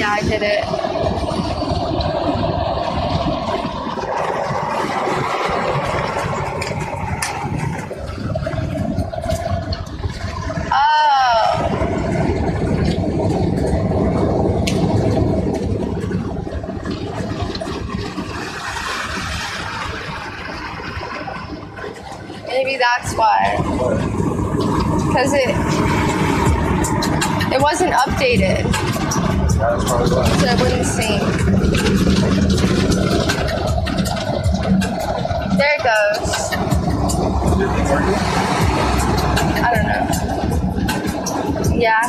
Yeah, I did it. Maybe that's why. Because it wasn't updated. That's probably why. So it wouldn't sync. There it goes. Is it working? I don't know. Yeah.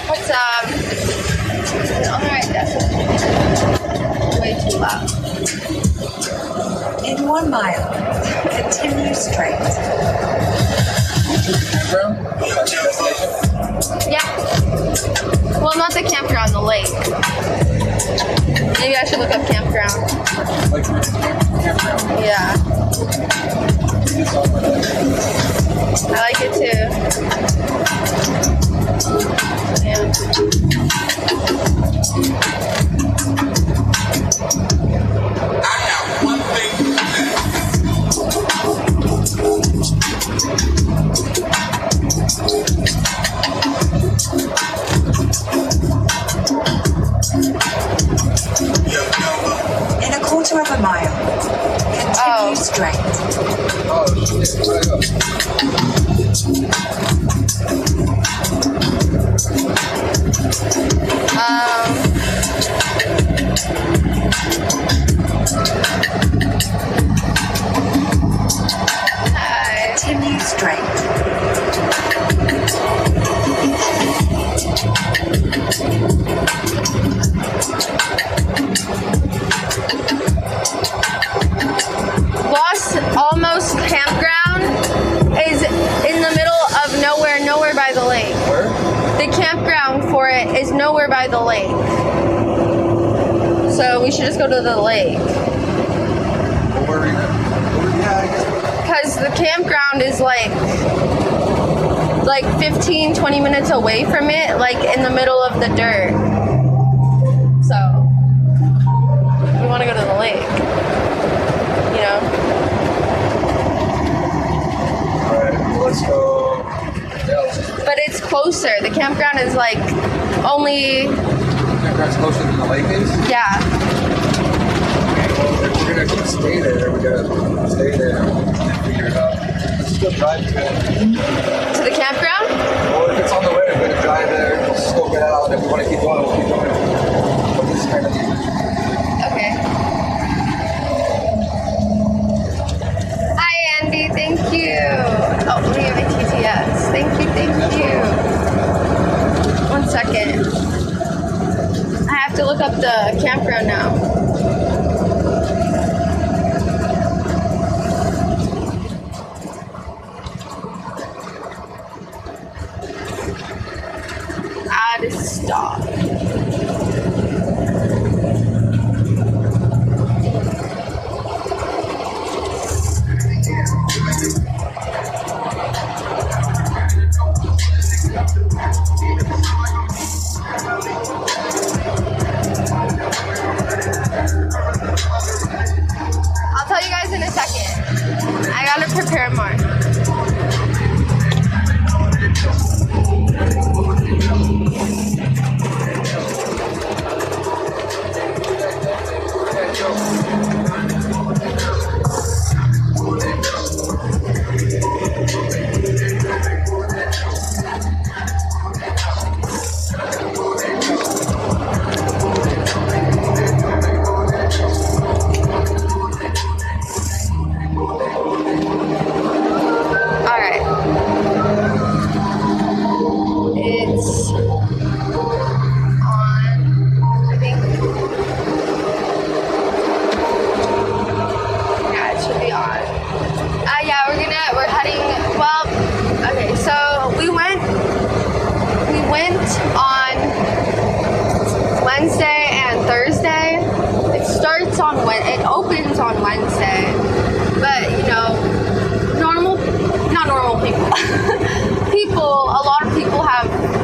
What's alright, that's way too loud. In 1 mile, continue straight. Campground? That's your destination? Yeah. Well, not the campground, the lake. Maybe I should look up campground. Like campground? Yeah. I like it too. Yeah. I have one thing to In 1/4 of a mile, continue straight. Oh, shit. Where'd I go? Continue straight. Los Alamos Campground is in the middle of nowhere by the lake. Where? The campground for it is nowhere by the lake. So we should just go to the lake. Well, where are you at? Yeah, I guess. Because the campground is like 15-20 minutes away from it, like in the middle of the dirt. So we want to go to the lake, you know. Alright, let's go. Yeah, let's go. But it's closer. The campground is like only, Campground's closer than the lake is? yeah. Well, if we're gonna stay there, we gotta stay there and figure it out. Let's go drive to it. To the campground? Well, if it's on the way, we're gonna drive there, we'll scope it out, and if we want to keep going, we'll keep going. But this is kind of Okay. Hi, Andy. Thank you. Oh, we have a TTS. Thank you. 1 second. I have to look up the campground now. Add stop. I'll tell you guys in a second. I gotta prepare more.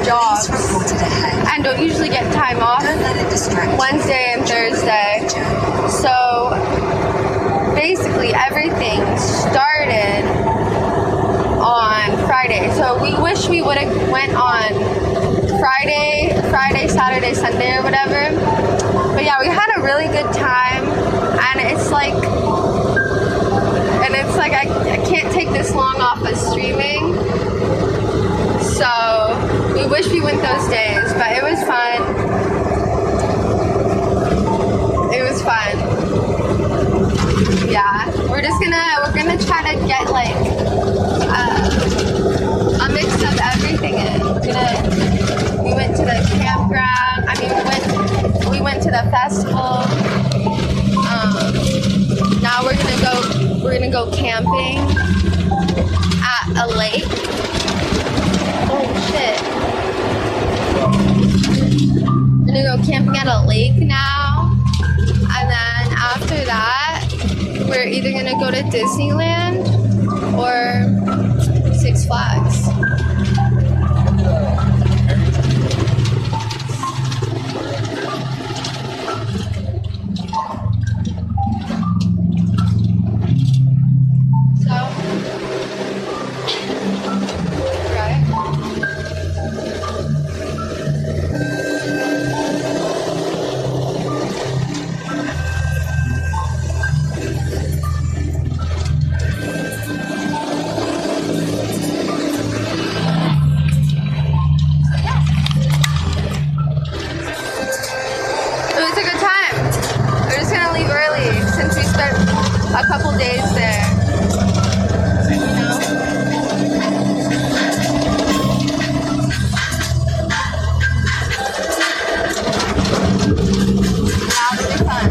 jobs Reported ahead. and don't usually get time off Don't let it distract you. Wednesday and Thursday. So basically everything started on Friday. So we wish we would have went on Friday, Saturday, Sunday or whatever. But yeah, we had a really good time, and it's like I can't take this long off of streaming. So we wish we went those days, but it was fun. It was fun. Yeah, we're gonna try to get like a mix of everything in. We went to the campground. We went to the festival. Now we're gonna go camping at a lake. Oh shit. We're gonna go camping at a lake now. And then after that, we're either gonna go to Disneyland or Six Flags. A couple days there, you know. Yeah, it'll be fun.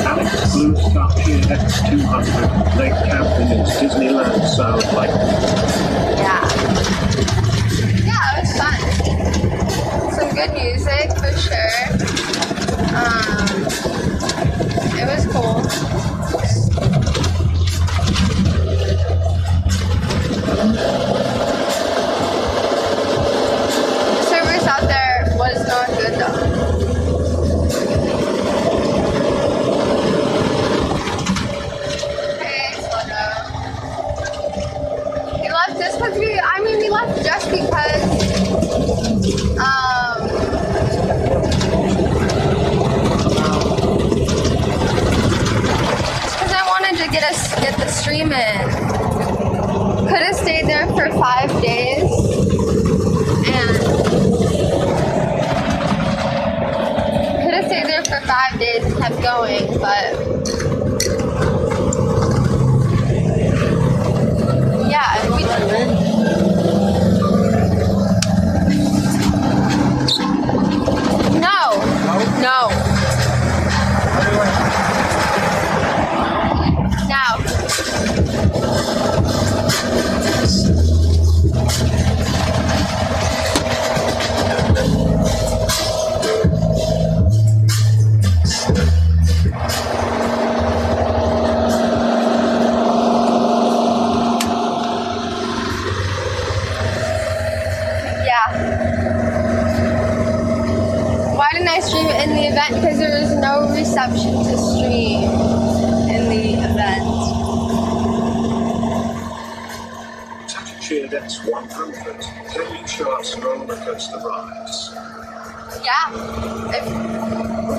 Alex Blue Star X200 Lake Camping in Disneyland sounds like. Yeah, it was fun. Some good music for sure. It was cool. The service out there was not good though. Hey, slow down. We left just because we left just because get the stream in. Could have stayed there for 5 days and kept going, but yeah, no. Because there was no reception to stream in the event. Attitude X100. Can you show us roller coaster rides? Yeah. If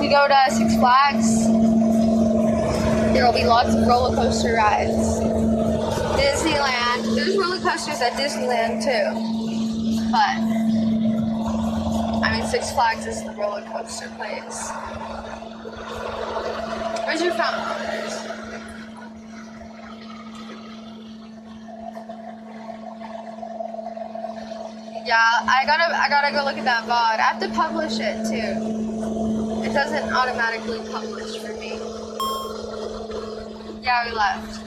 we go to Six Flags, there will be lots of roller coaster rides. Disneyland, there's roller coasters at Disneyland too. But Six Flags is the roller coaster place. Where's your phone? Yeah, I gotta go look at that VOD. I have to publish it too. It doesn't automatically publish for me. Yeah, we left.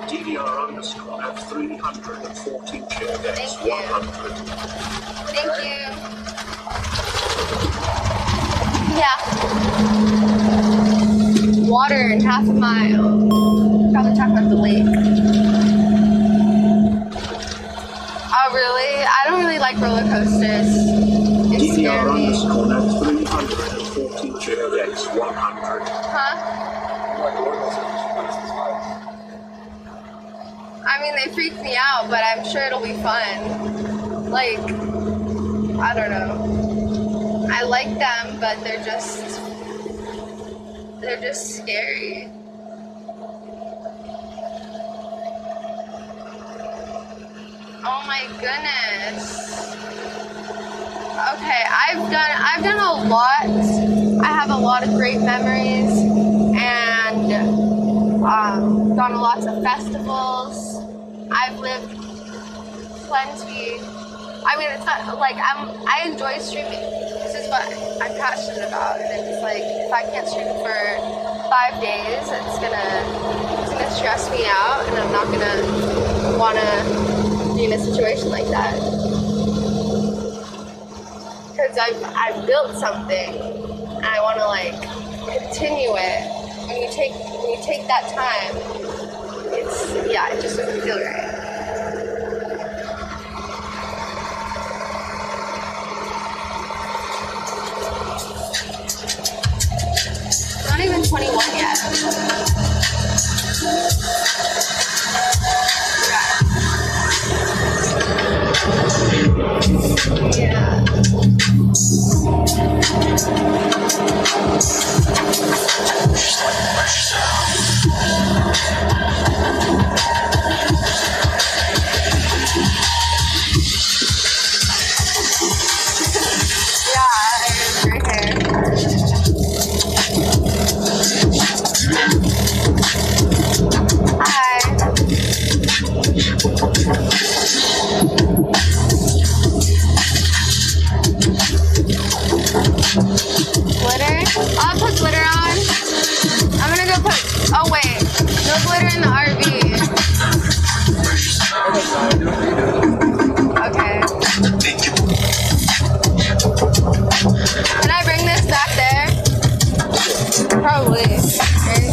DDR_F314 shared X100. Thank you. Yeah. water in half a mile. Probably talking about the lake. Oh, really? I don't really like roller coasters. They scare me. DDR_314 JX 100. Huh? I mean, they freak me out, but I'm sure it'll be fun. Like, I don't know. I like them, but they're just scary. Oh my goodness. Okay, I've done a lot. I have a lot of great memories and gone to lots of festivals. I've lived plenty. I mean, it's not like I enjoy streaming. This is what I'm passionate about. And it's like if I can't stream for 5 days, it's gonna stress me out, and I'm not gonna wanna be in a situation like that. Because I've built something, and I want to like continue it. When you take that time, it just doesn't feel right. Not even 21 yet. Yeah. I'll put glitter on. I'm gonna go put. Oh wait, no glitter in the RV. Okay. Can I bring this back there? Probably. Okay.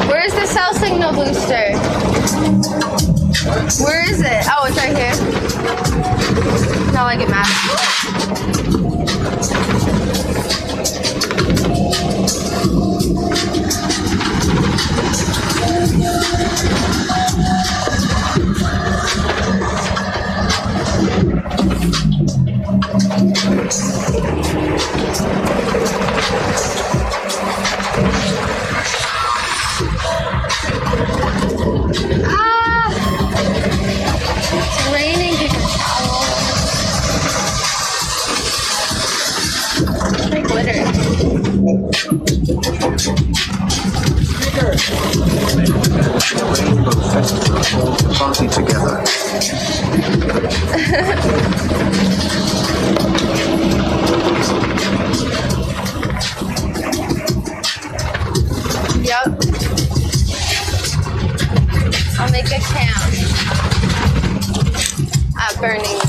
Where's the cell signal booster? Where is it? Oh, it's right here. Not like it matters. It's raining. Get your towel. It's like glitter. Rainbow Festival all to party together. Yep. I'll make a camp at Burning Man.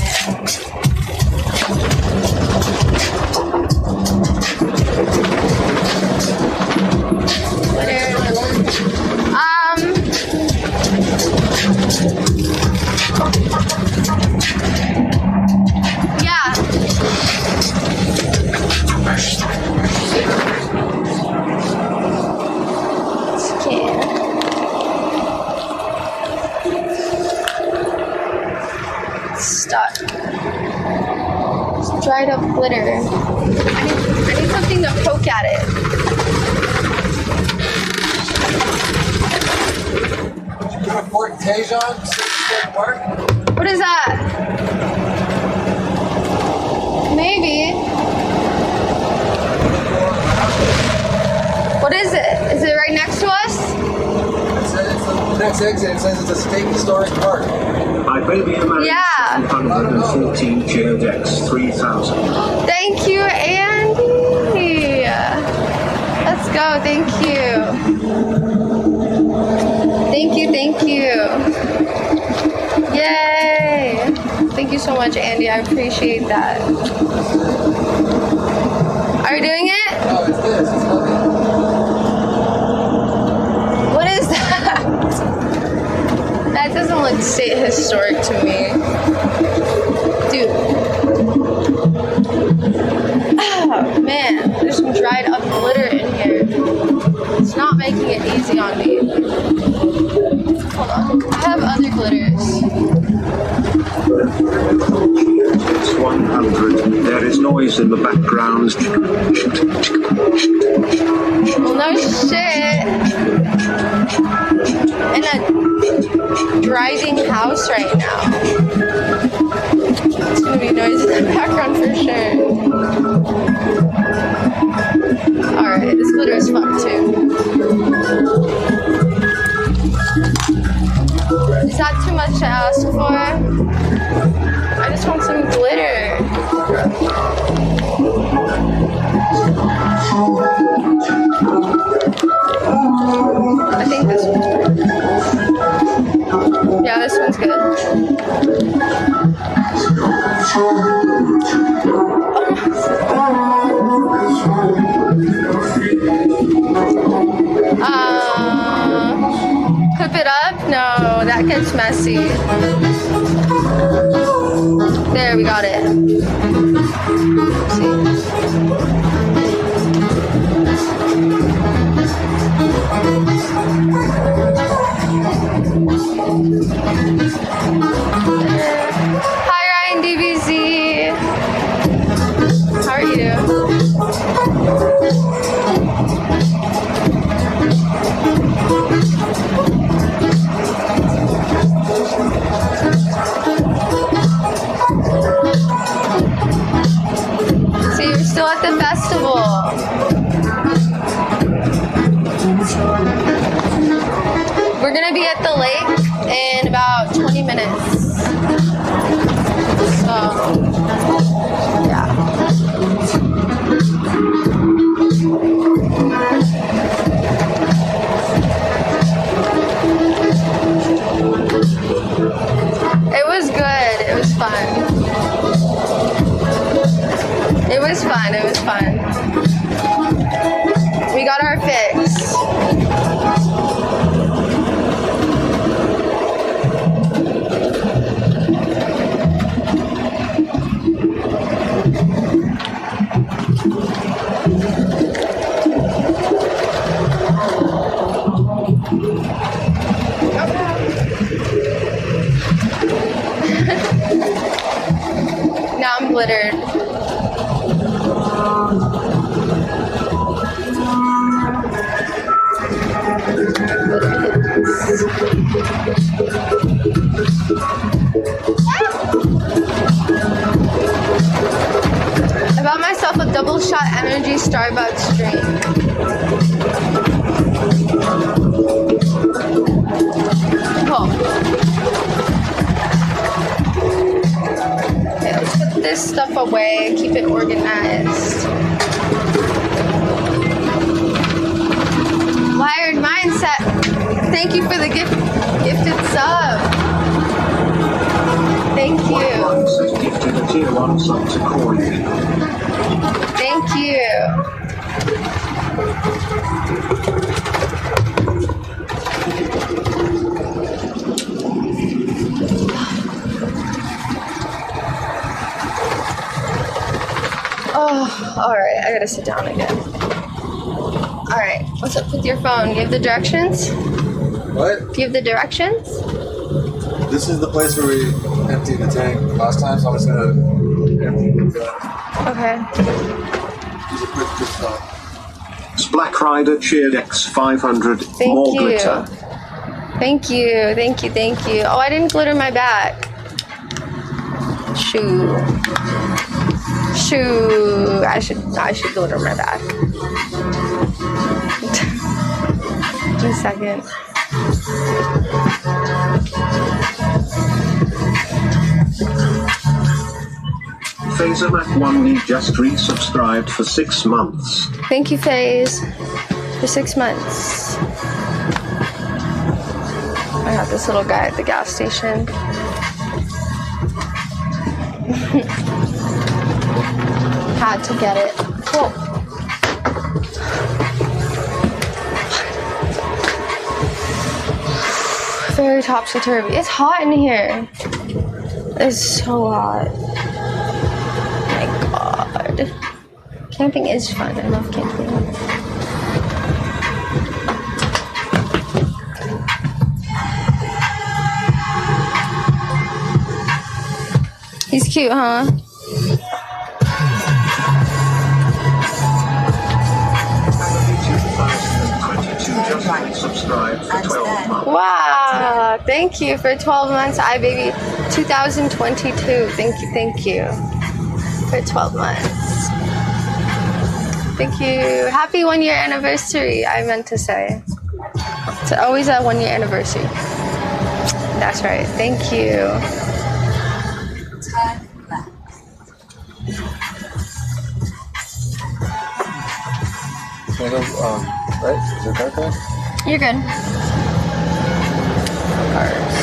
Yeah. Scan. Stop. It's dried up glitter. I need something to poke at it. Put a Fortage on, see if it didn't work. What is that? Maybe. What is it? Is it right next to us? It says it's the next exit. It says it's a state historic park. IBabyRainbow Yeah. 714 JX 3000. Thank you, Andy. Let's go. Thank you. Thank you. Thank you. Yay. Thank you so much, Andy. I appreciate that. Are you doing it? Oh, it's this. It's heavy. What is that? That doesn't look state historic to me. Dude. Oh, man. There's some dried up glitter in here. It's not making it easy on me. Hold on. I have other glitters. It's 100. There is noise in the background. Well, no shit. In a driving house right now. It's gonna be noise in the background for sure. Alright, this glitter is fun too. Is that too much to ask for? I just want some glitter. I think this one's good. Yeah, this one's good. Clip it up? No, that gets messy. There, we got it. See? Hi, Ryan DBZ. How are you? See, we're still at the festival. We're gonna be at the lake in about 20 minutes. So, yeah. It was good. It was fun. It was fun. It was fun. We got our fix. Now I'm glittered. I bought myself a double shot energy Starbucks drink. Cool. Okay, let's put this stuff away, keep it organized. Wired Mindset, thank you for the gifted sub. Thank you. Gifted a tier 1 sub to Corey. Thank you. Oh, all right. I gotta sit down again. All right. What's up with your phone? Do you have the directions? What? Do you have the directions? This is the place where we emptied the tank last time, so I'm just gonna empty it. Okay. Use a quick stop. Black Rider cheered X500. Thank More you. glitter. Thank you. Thank you. Thank you. Oh, I didn't glitter my back. Shoo. Shoo. I should glitter my back. Just a second. Fazer Mac1 just resubscribed for 6 months. Thank you, FaZe, for 6 months. I have this little guy at the gas station. Had to get it. Cool. Very topsy-turvy. It's hot in here. It's so hot. Oh my god. Camping is fun. I love camping. He's cute, huh? Wow, thank you for 12 months, iBaby 2022. Thank you for 12 months. Thank you. Happy 1-year anniversary, I meant to say. It's always a 1-year anniversary. That's right. Thank you. Can I go, right? Is there a car there? You're good. Cars.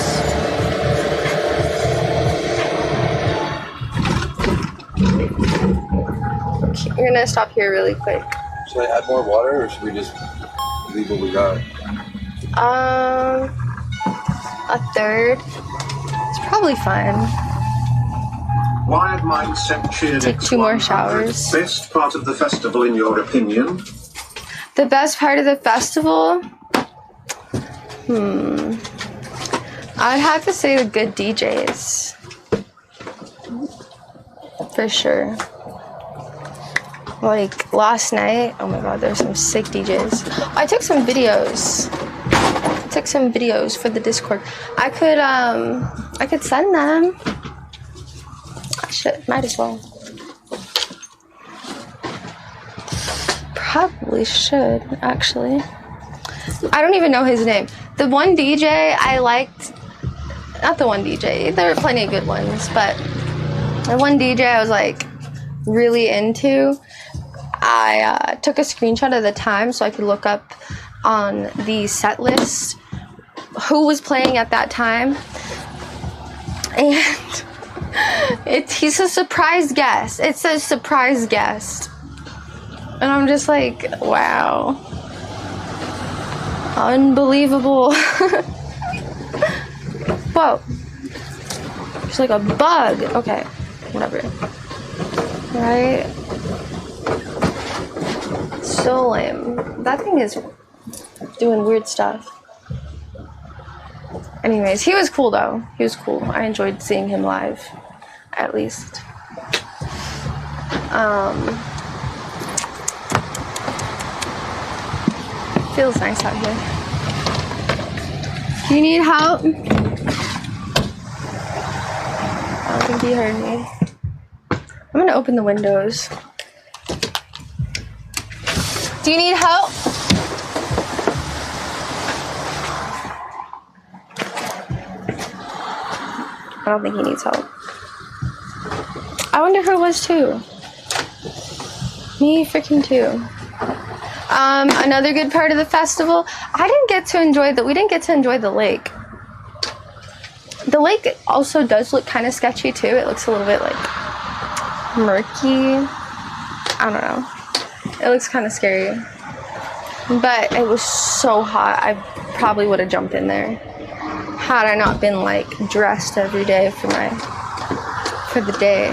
Okay, we're gonna stop here really quick. Should I add more water or should we just leave what we got? A third. It's probably fine. Wired Mindset cheered Take 2 more showers. Best part of the festival in your opinion? The best part of the festival? I'd have to say the good DJs. For sure. Like last night, oh my god, there's some sick DJs. I took some videos. For the Discord. I could send them. Shit, might as well. Probably should, actually. I don't even know his name. The one DJ I liked, not the one DJ, there were plenty of good ones, but the one DJ I was like really into, I took a screenshot of the time so I could look up on the set list who was playing at that time. And he's a surprise guest. It says surprise guest. And I'm just like, wow. Unbelievable. Whoa. It's like a bug. Okay, whatever. Right? So lame. That thing is doing weird stuff. Anyways, he was cool though. He was cool. I enjoyed seeing him live, at least. Feels nice out here. Do you need help? I don't think he heard me. I'm gonna open the windows. Do you need help? I don't think he needs help. I wonder who it was too. Me freaking too. Another good part of the festival, we didn't get to enjoy the lake. The lake also does look kind of sketchy too. It looks a little bit like murky. I don't know. It looks kind of scary. But it was so hot, I probably would have jumped in there had I not been like dressed every day for the day.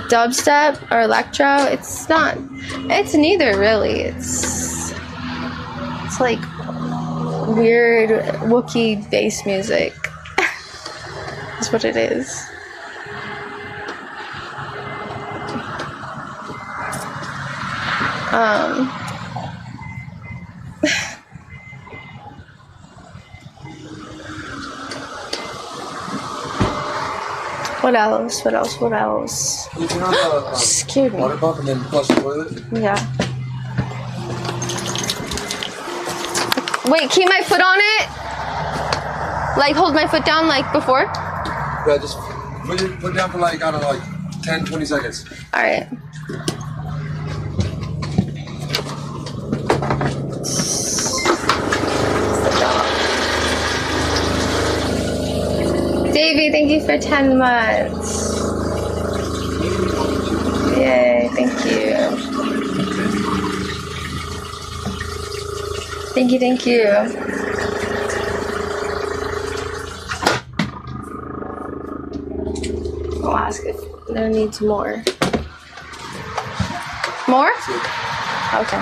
Dubstep or electro, it's neither really. It's like weird Wookiee bass music. That's what it is. What else? Can you turn on the Scared me. water pump and then flush the toilet? Yeah. Wait, keep my foot on it? Like hold my foot down like before? Yeah, just Put it down for like, I don't know, like 10, 20 seconds. All right. Davey, thank you for 10 months. Yay, thank you. Thank you, thank you. I'll ask if there needs more. More? Okay.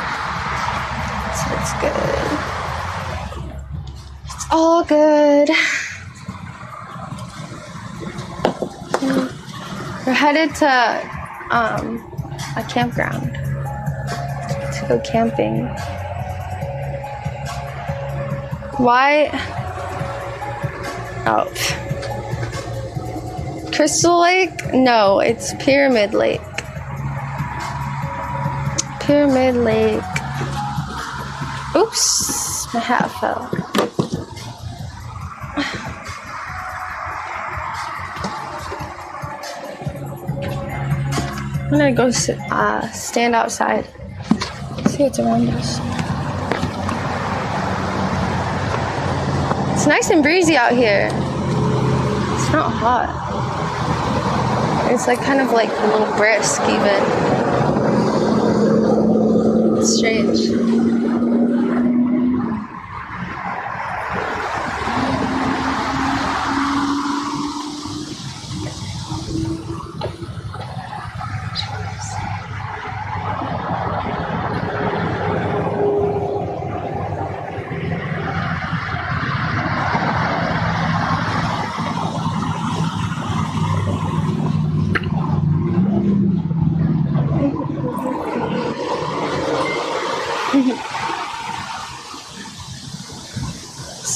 So it's good. It's all good. We're headed to a campground to go camping. Why? Oh. Crystal Lake? No, it's Pyramid Lake. Pyramid Lake. Oops, my hat fell. I'm gonna go stand outside. See what's around us. It's nice and breezy out here. It's not hot. It's like kind of like a little brisk even. It's strange.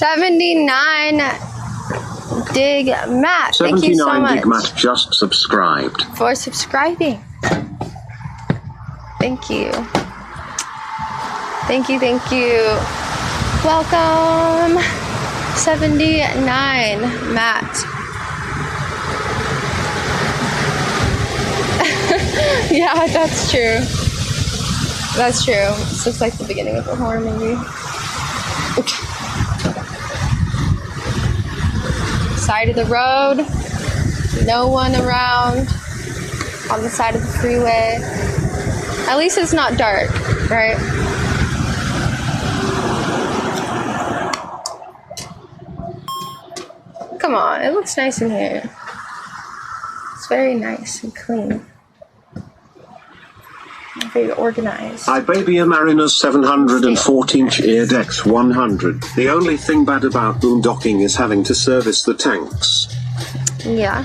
$79 Dig Matt. Thank you so much. 79 Dig Matt just subscribed. For subscribing. Thank you. Thank you, thank you. Welcome. 79 Matt. Yeah, that's true. That's true. This looks like the beginning of a horror movie. Side of the road, no one around on the side of the freeway. At least it's not dark, right? Come on, it looks nice in here. It's very nice and clean. Very organized. IBabyRainbow 714th eared X100. The only thing bad about boondocking is having to service the tanks. Yeah.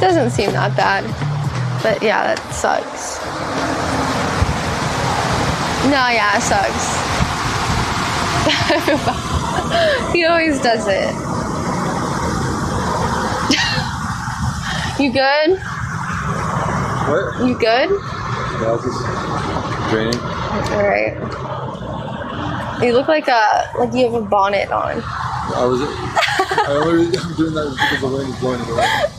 Doesn't seem that bad. But yeah, that sucks. No, yeah, it sucks. He always does it. You good? What? You good? Yeah, just draining. Alright. You look like you have a bonnet on. I'm doing that because the wind is blowing it around.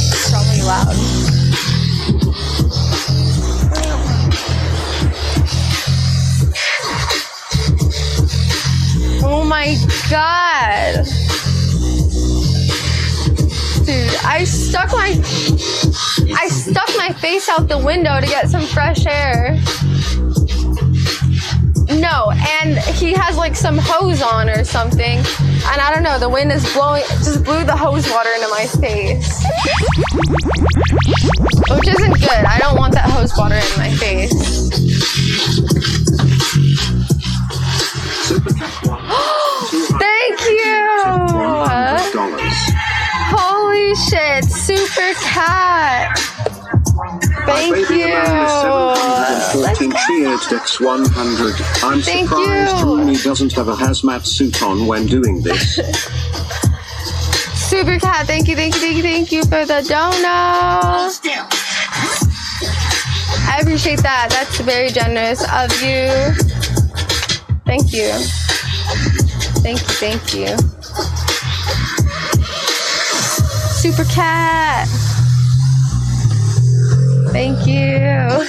It's probably loud. Oh my god. Dude, I stuck my face out the window to get some fresh air. No, and he has like some hose on or something. And I don't know, the wind is blowing, it just blew the hose water into my face. Which isn't good. I don't want that hose water in my face. Thank you! Holy shit, Super Cat! Thank you! X100. I'm Thank surprised you. Rooney doesn't have a hazmat suit on when doing this. Super Cat, thank you for the donut! I appreciate that. That's very generous of you. Thank you. Thank you, thank you. Super cat. Thank you.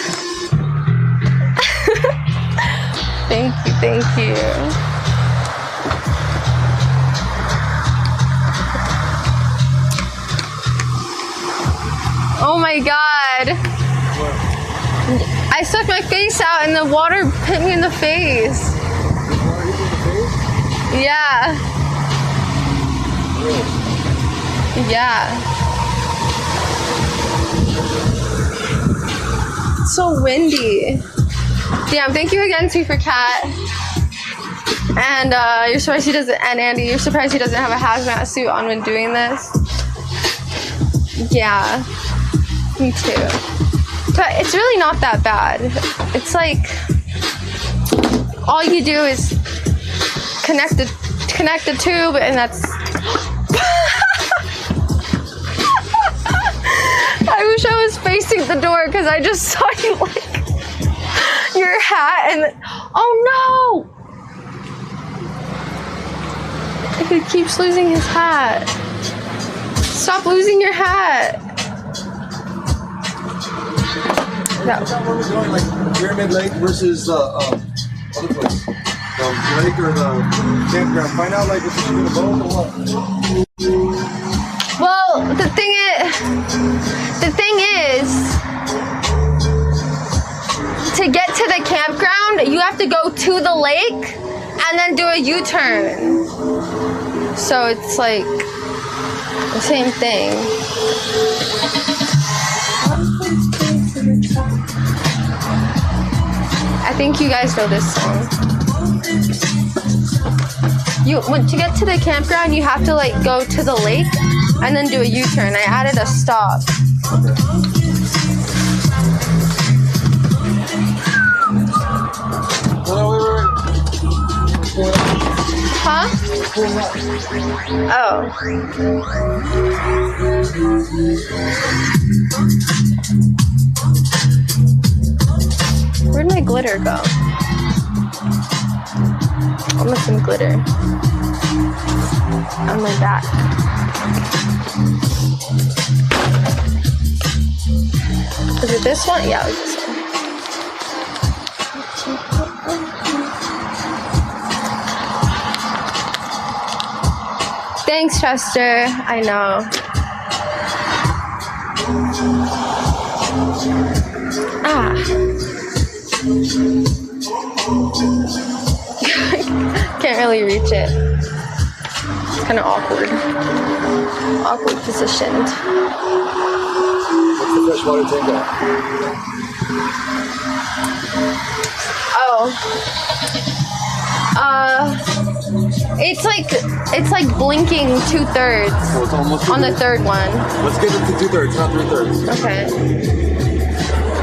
Thank you, thank you. Oh my god. I stuck my face out and the water hit me in the face. Yeah. Yeah. It's so windy. Damn, thank you again, Super Cat. And you're surprised he doesn't, and Andy, you're surprised he doesn't have a hazmat suit on when doing this? Yeah, me too. But it's really not that bad. It's like, all you do is connect the tube, and that's... I wish I was facing the door because I just saw you like your hat and oh no! He keeps losing his hat. Stop losing your hat. No. Where we're going, like Pyramid Lake versus other place. The lake or the campground. Find out like if it's in the boat or what. Well, the thing is, to get to the campground, you have to go to the lake and then do a U-turn. So it's like the same thing. I think you guys know this song. To get to the campground, you have to like go to the lake and then do a U-turn. I added a stop. Huh? Oh. Where'd my glitter go? I want some glitter on my back. Is it this one? Yeah, it's this one. Thanks, Chester. I know. Ah. Can't really reach it. It's kind of awkward. Awkward positioned. What's the freshwater tank at? Oh. It's like blinking 2/3 Oh, it's almost on the third one. Let's get it to 2/3, not 3/3. Okay.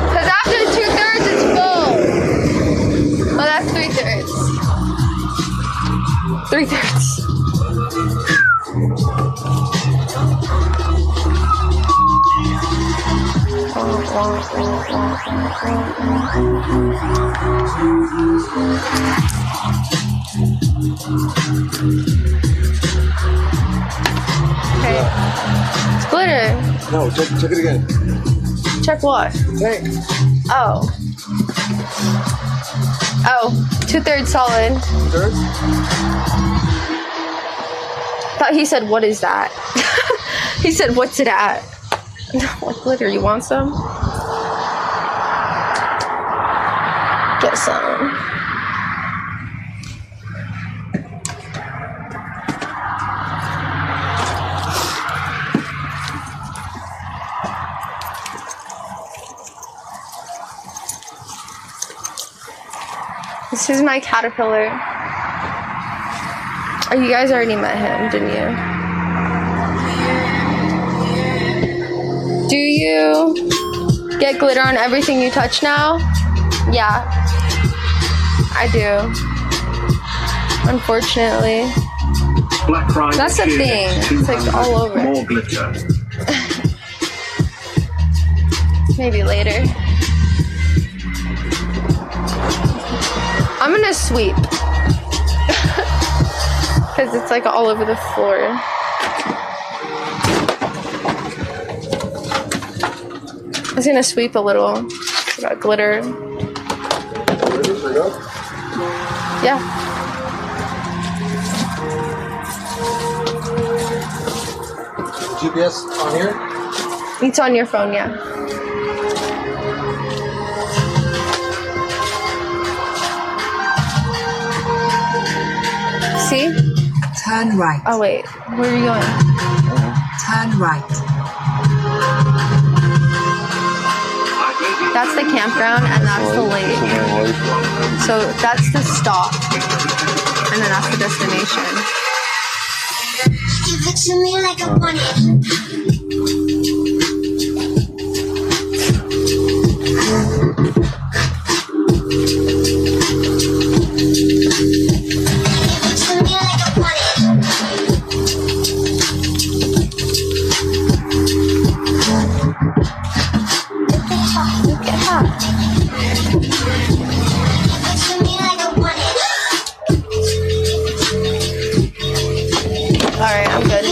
Because after 2/3 it's full. Oh, that's 3/3. 3/3. Okay. It's glitter. No, check it again. Check what? Tank. Oh. Oh, 2/3 solid. 2/3? Thought he said, what is that? He said, what's it at? What glitter? You want some? Get some. This is my caterpillar. Oh, you guys already met him, didn't you? Do you get glitter on everything you touch now? Yeah, I do. Unfortunately. Black Rider That's the thing. It's like all over. More glitter. Maybe later. sweep. Because it's like all over the floor. I was gonna sweep a little. Got glitter. Yeah. GPS on here? It's on your phone, yeah. See? Turn right. Oh wait, where are you going? Turn right. That's the campground and that's the lake. So that's the stop. And then that's the destination. Give it to me like I want it. Alright, I'm good.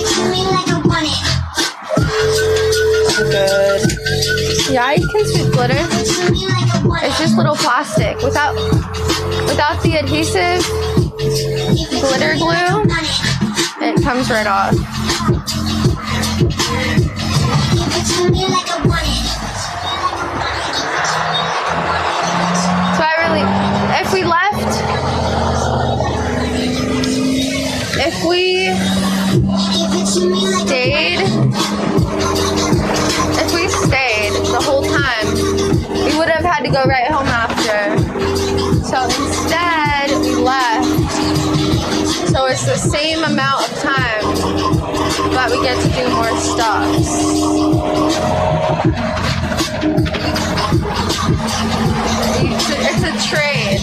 Good. Yeah, you can sweep glitter. It's just little plastic. Without the adhesive glitter glue, it comes right off. So if we stayed the whole time, we would have had to go right home after. So instead, we left. So it's the same amount of time, but we get to do more stops. It's a trade.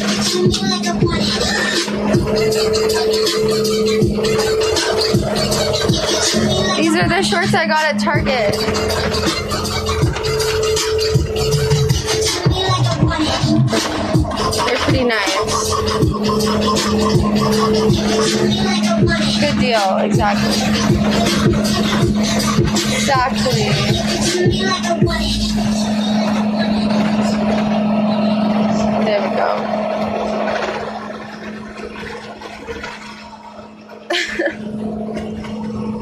These are the shorts I got at Target. They're pretty nice. Good deal, exactly. Exactly. There we go.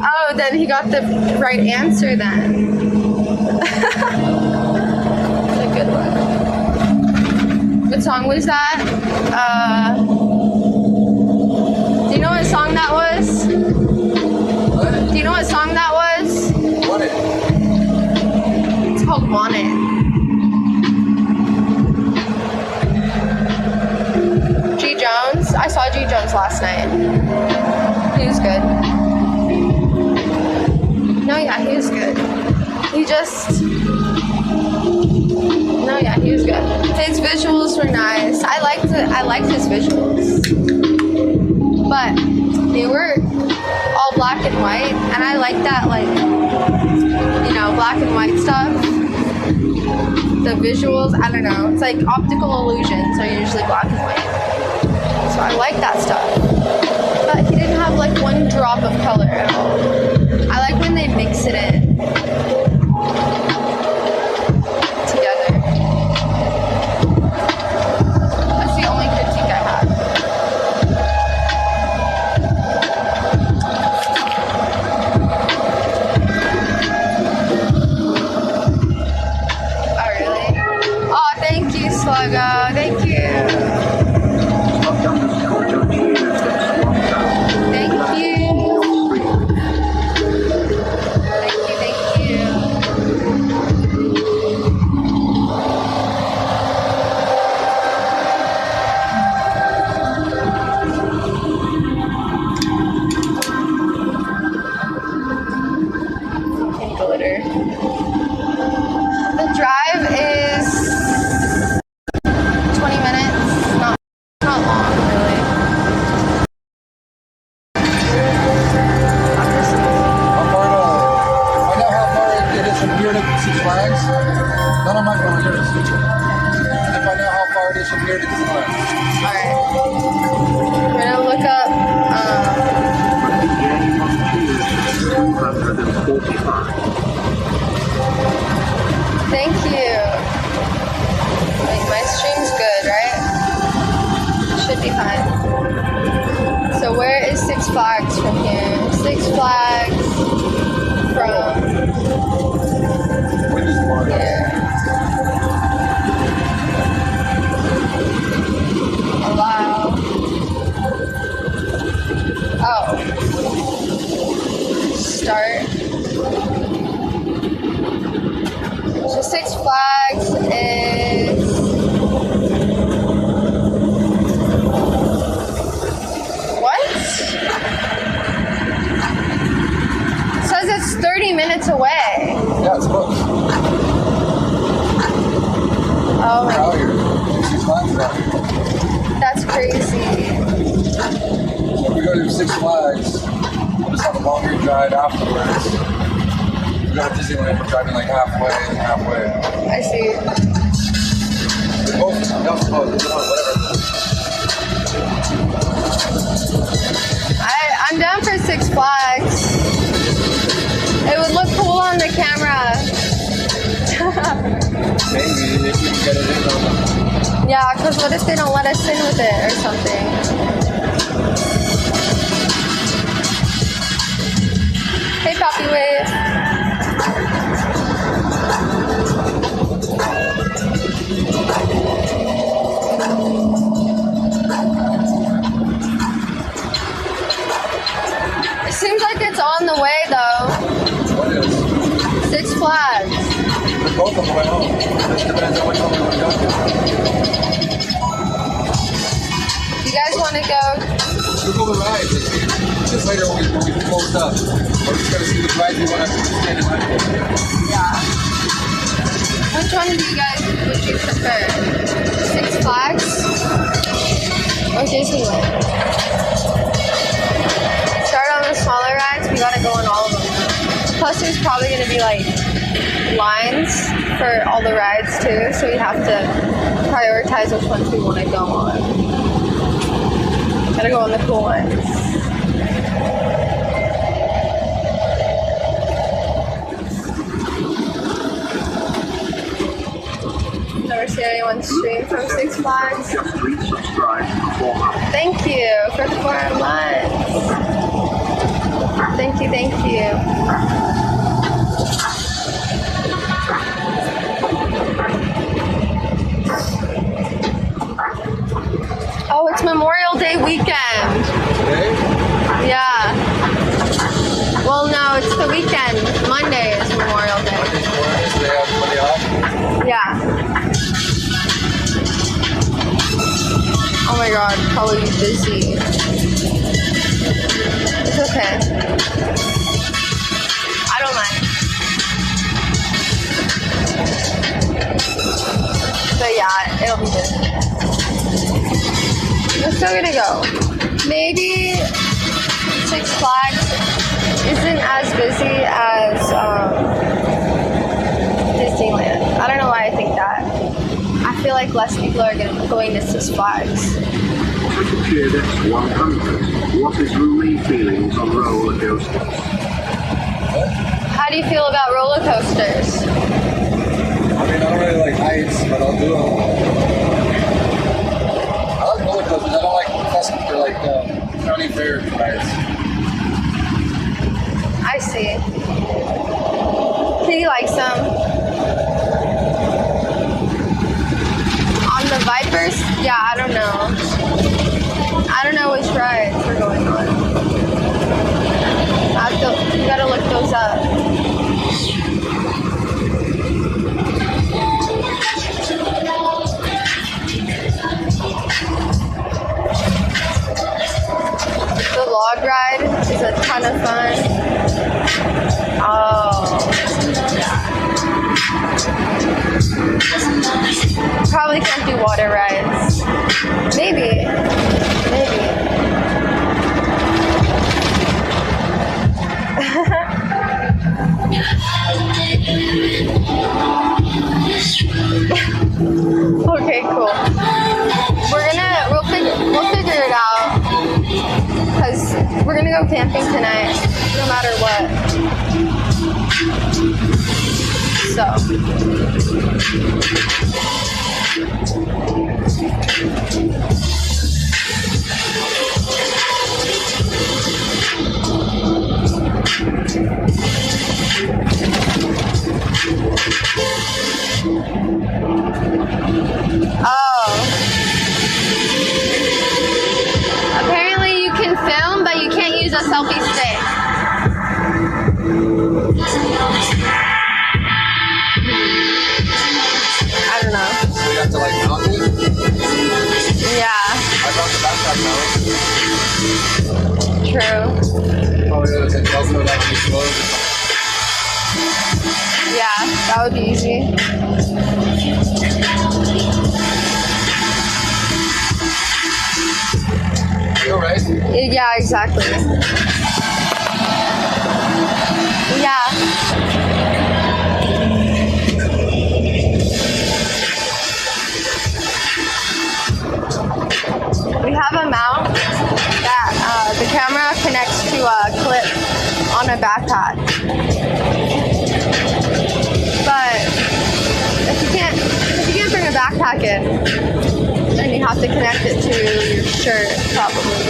Oh, then he got the right answer then. That's a good one. What song was that? Do you know what song that was? What? Do you know what song that was? Want it? It's called Want It. G. Jones. I saw G. Jones last night. He was good. No, yeah, he was good. He was good. His visuals were nice. I liked his visuals. But they were all black and white, and I like that, like, black and white stuff. The visuals, I don't know. It's like optical illusions are usually black and white. So I like that stuff. But he didn't have like one drop of color at all. I like when they mix it in together. That's the only critique I have. Oh, really? Oh, thank you, Sluggo. Thank you. Thank you. Thank you. Alright. We're gonna look up, 245. thank you. Wait, my stream's good, right? Should be fine. So where is Six Flags from here? Six Flags from here. Allow. Oh. Start. So Six Flags is what? It says it's 30 minutes away. Yeah, it's close. Oh, We're out here. Six Flags are out here. that's crazy. So if we go to Six Flags, we'll just have a longer drive afterwards. We go to Disneyland, we're driving like halfway and halfway. I see. They're both, whatever. I'm down for Six Flags. It would look cool on the camera. Maybe if we can get it in on them. Yeah, because what if they don't let us in with it or something? Hey, Poppy Wave. It seems like it's on the way, though. What is? Six Flags. They're both on the way home. It depends on which one we want to go to. You guys want to go? Look over the rides. Just later when we close up. We're just going to see which rides we want to stand in line for. Yeah. Which one would you prefer? Six Flags or Disneyland? Start on the smaller rides. We gotta go on all of them. Plus, there's probably gonna be like lines for all the rides too, so we have to prioritize which ones we want to go on. Gotta go on the cool ones. Never seen anyone stream from Six Flags. Just resubscribe for 4 months. Thank you for the 4 months. Thank you, thank you. Oh, it's Memorial Day weekend. Today? Yeah. Well, no, it's the weekend. Monday is Memorial Day. They have money off. Yeah. Oh my god, probably busy. It's okay. I don't mind. But yeah, it'll be good. We're still gonna go. Maybe Six Flags isn't as busy as Disneyland. I don't know why I think that. I feel like less people are going to Six Flags. Cheered X100. What is Rumi feelings on roller coasters? How do you feel about roller coasters? I mean, I don't really like heights, but I'll do them. I like roller coasters. I don't like custom or like county fair rides. I see. Kitty likes them. On the Vipers? Yeah, I don't know. I don't know which rides we're going on. You gotta look those up. The log ride is a ton of fun. Oh. Probably can't do water rides. Maybe. Okay, cool. go camping tonight, no matter what. Oh. Apparently you can film, but you can't use a selfie stick. I don't know. So you have to like mount it? Yeah, I found the backpack now. true. Oh yeah, it's like Velcro that can be closed. Yeah, that would be easy. You alright? Yeah, exactly. Yeah. We have a mount that the camera connects to a clip on a backpack. But if you can't bring a backpack in, then you have to connect it to your shirt, probably.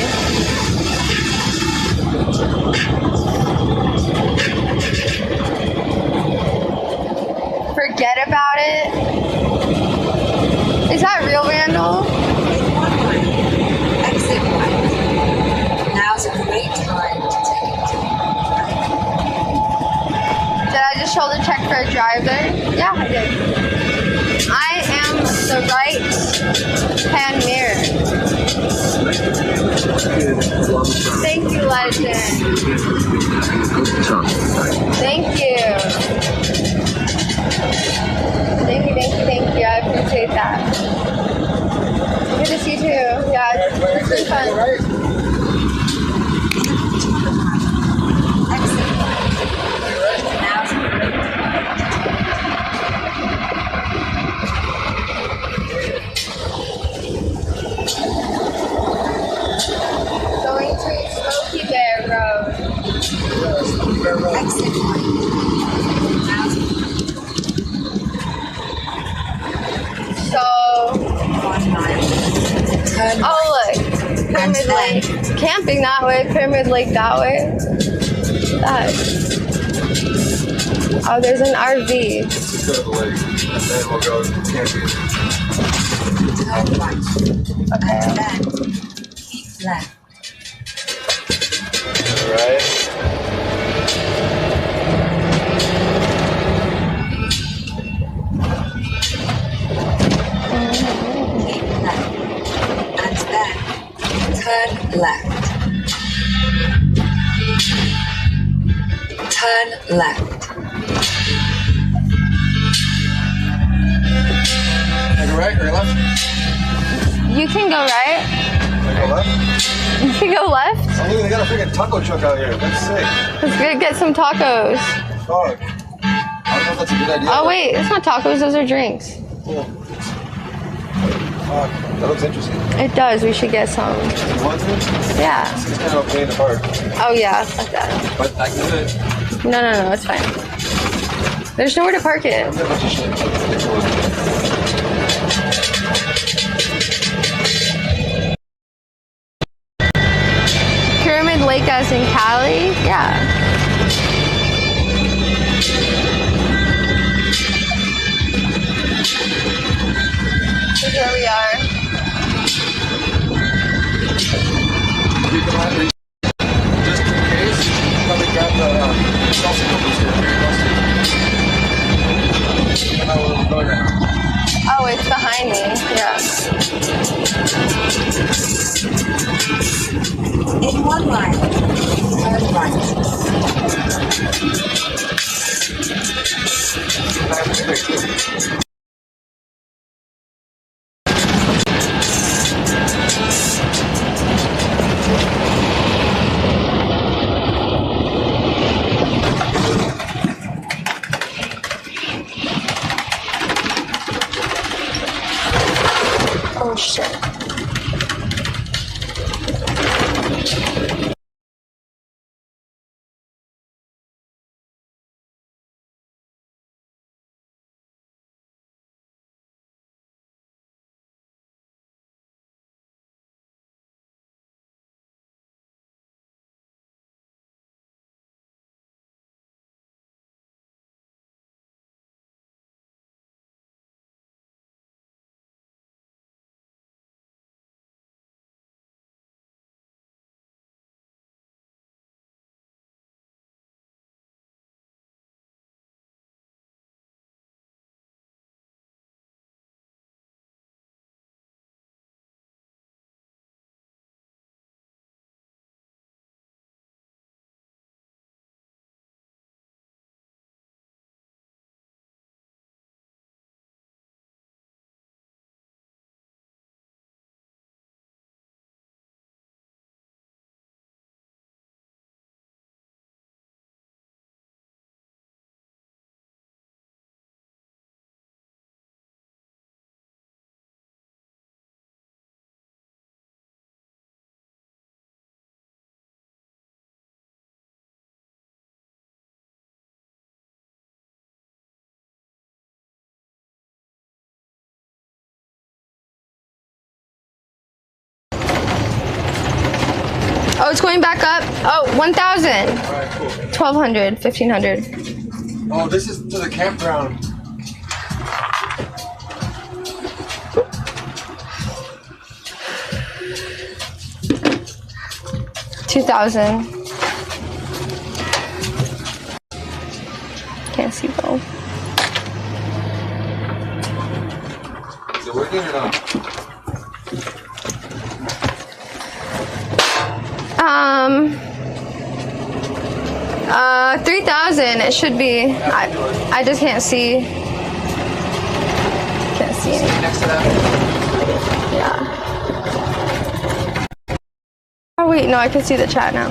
Forget about it. Is that real, Randall? Exit right. Now's a great time to take it. Did I just shoulder check for a driver? Yeah, I did. I am the right hand mirror. Thank you, legend. Thank you. Thank you. I appreciate that. Good to see you too. Yeah, it's been fun. Exit right. Now's a great Going to Smoky Bear Road. exit right. Now's a So, 1 mile. Turn oh look, Pyramid Lake. Camping that way, Pyramid Lake that way. That. Oh, there's an RV. Let's go to the lake, and then we'll go camping. Turn right. Okay. And then keep left. Alright. Keep left. And then turn left. Turn left. Take a right or left? You can go right. Take a left? You can go left. Oh, look, they got a freaking taco truck out here. That's sick. Let's go get some tacos. Fuck. I don't know if that's a good idea. Oh wait, it's not tacos, those are drinks. Yeah. Fuck. That looks interesting. It does, we should get some. You want to? Yeah. It's kind of a pain in the park. Oh yeah, fuck that. But I can do it. No, it's fine. There's nowhere to park it. There's a bunch of shit. Pyramid Lake as in Cali? Yeah. So here we are. You can let me, just in case, probably grab the salsa bubbles here. Very close to you. I know where we're going right now. Oh, it's behind me. Yeah. In 1 mile. Turn right. Oh shit. Oh, it's going back up. Oh, 1,000. Alright, cool. 1,200, 1,500. Oh, this is to the campground. $2,000. Can't see both. Is it working or not? 3,000. It should be. I just can't see. Can't see anything. Next to that. Yeah. Oh wait, no, I can see the chat now.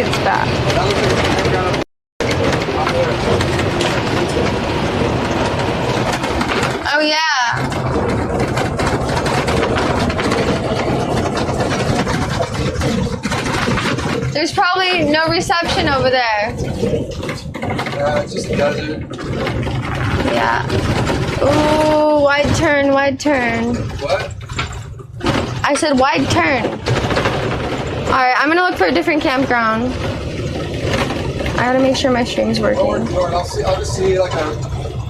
it's back. That looks like a campground up there. Oh yeah. There's probably no reception over there. Yeah, it's just a desert. Yeah. Ooh, wide turn, wide turn. What? I said wide turn. Alright, I'm gonna look for a different campground. I gotta make sure my stream's Oh, we're working. going. I'll just see like a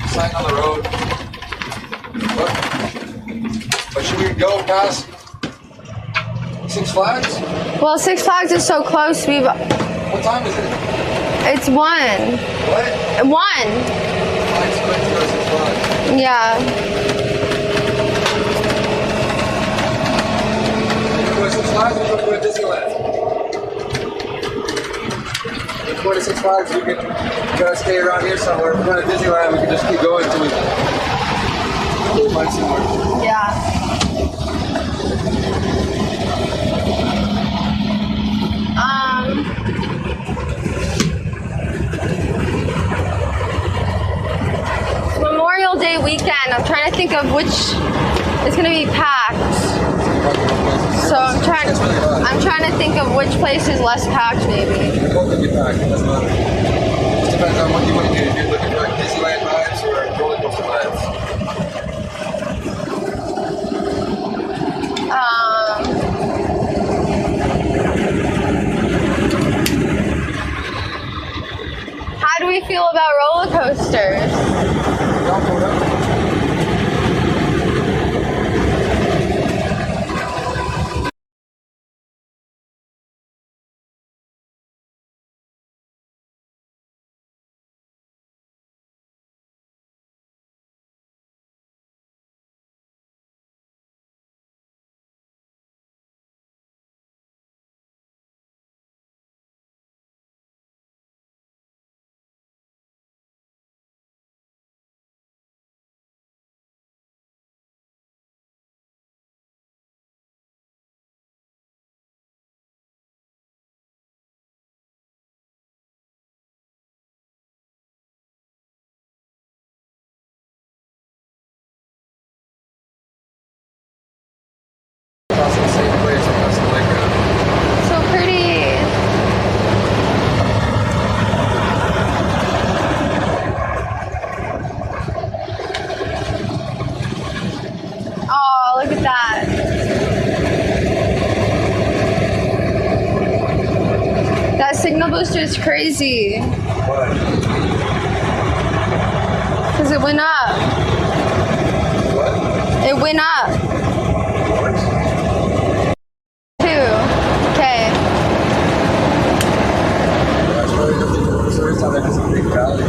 sign on the road. What? But should we go past Six Flags? Well, Six Flags is so close. What time is it? It's 1. What? 1. Flags, go to Six Flags. Yeah. You go to Six Flags, we're going to Disneyland. If we're going to Six Flags, we can gotta stay around here somewhere. If we're going to Disneyland, we can just keep going until we find somewhere. Yeah. Memorial Day weekend. I'm trying to think of which is gonna be packed. So I'm trying to think of which place is less packed maybe. Both can be packed, it doesn't matter. Just depends on what you want to do. If you're looking for like Disneyland vibes or roller coaster vibes. How do we feel about roller coasters? Don't go down. Across the same place across the playground. So pretty. Oh, look at that. That signal booster is crazy. What? Because it went up. What? It went up. Two. Okay. That's really good. So it's not like it's a big valley.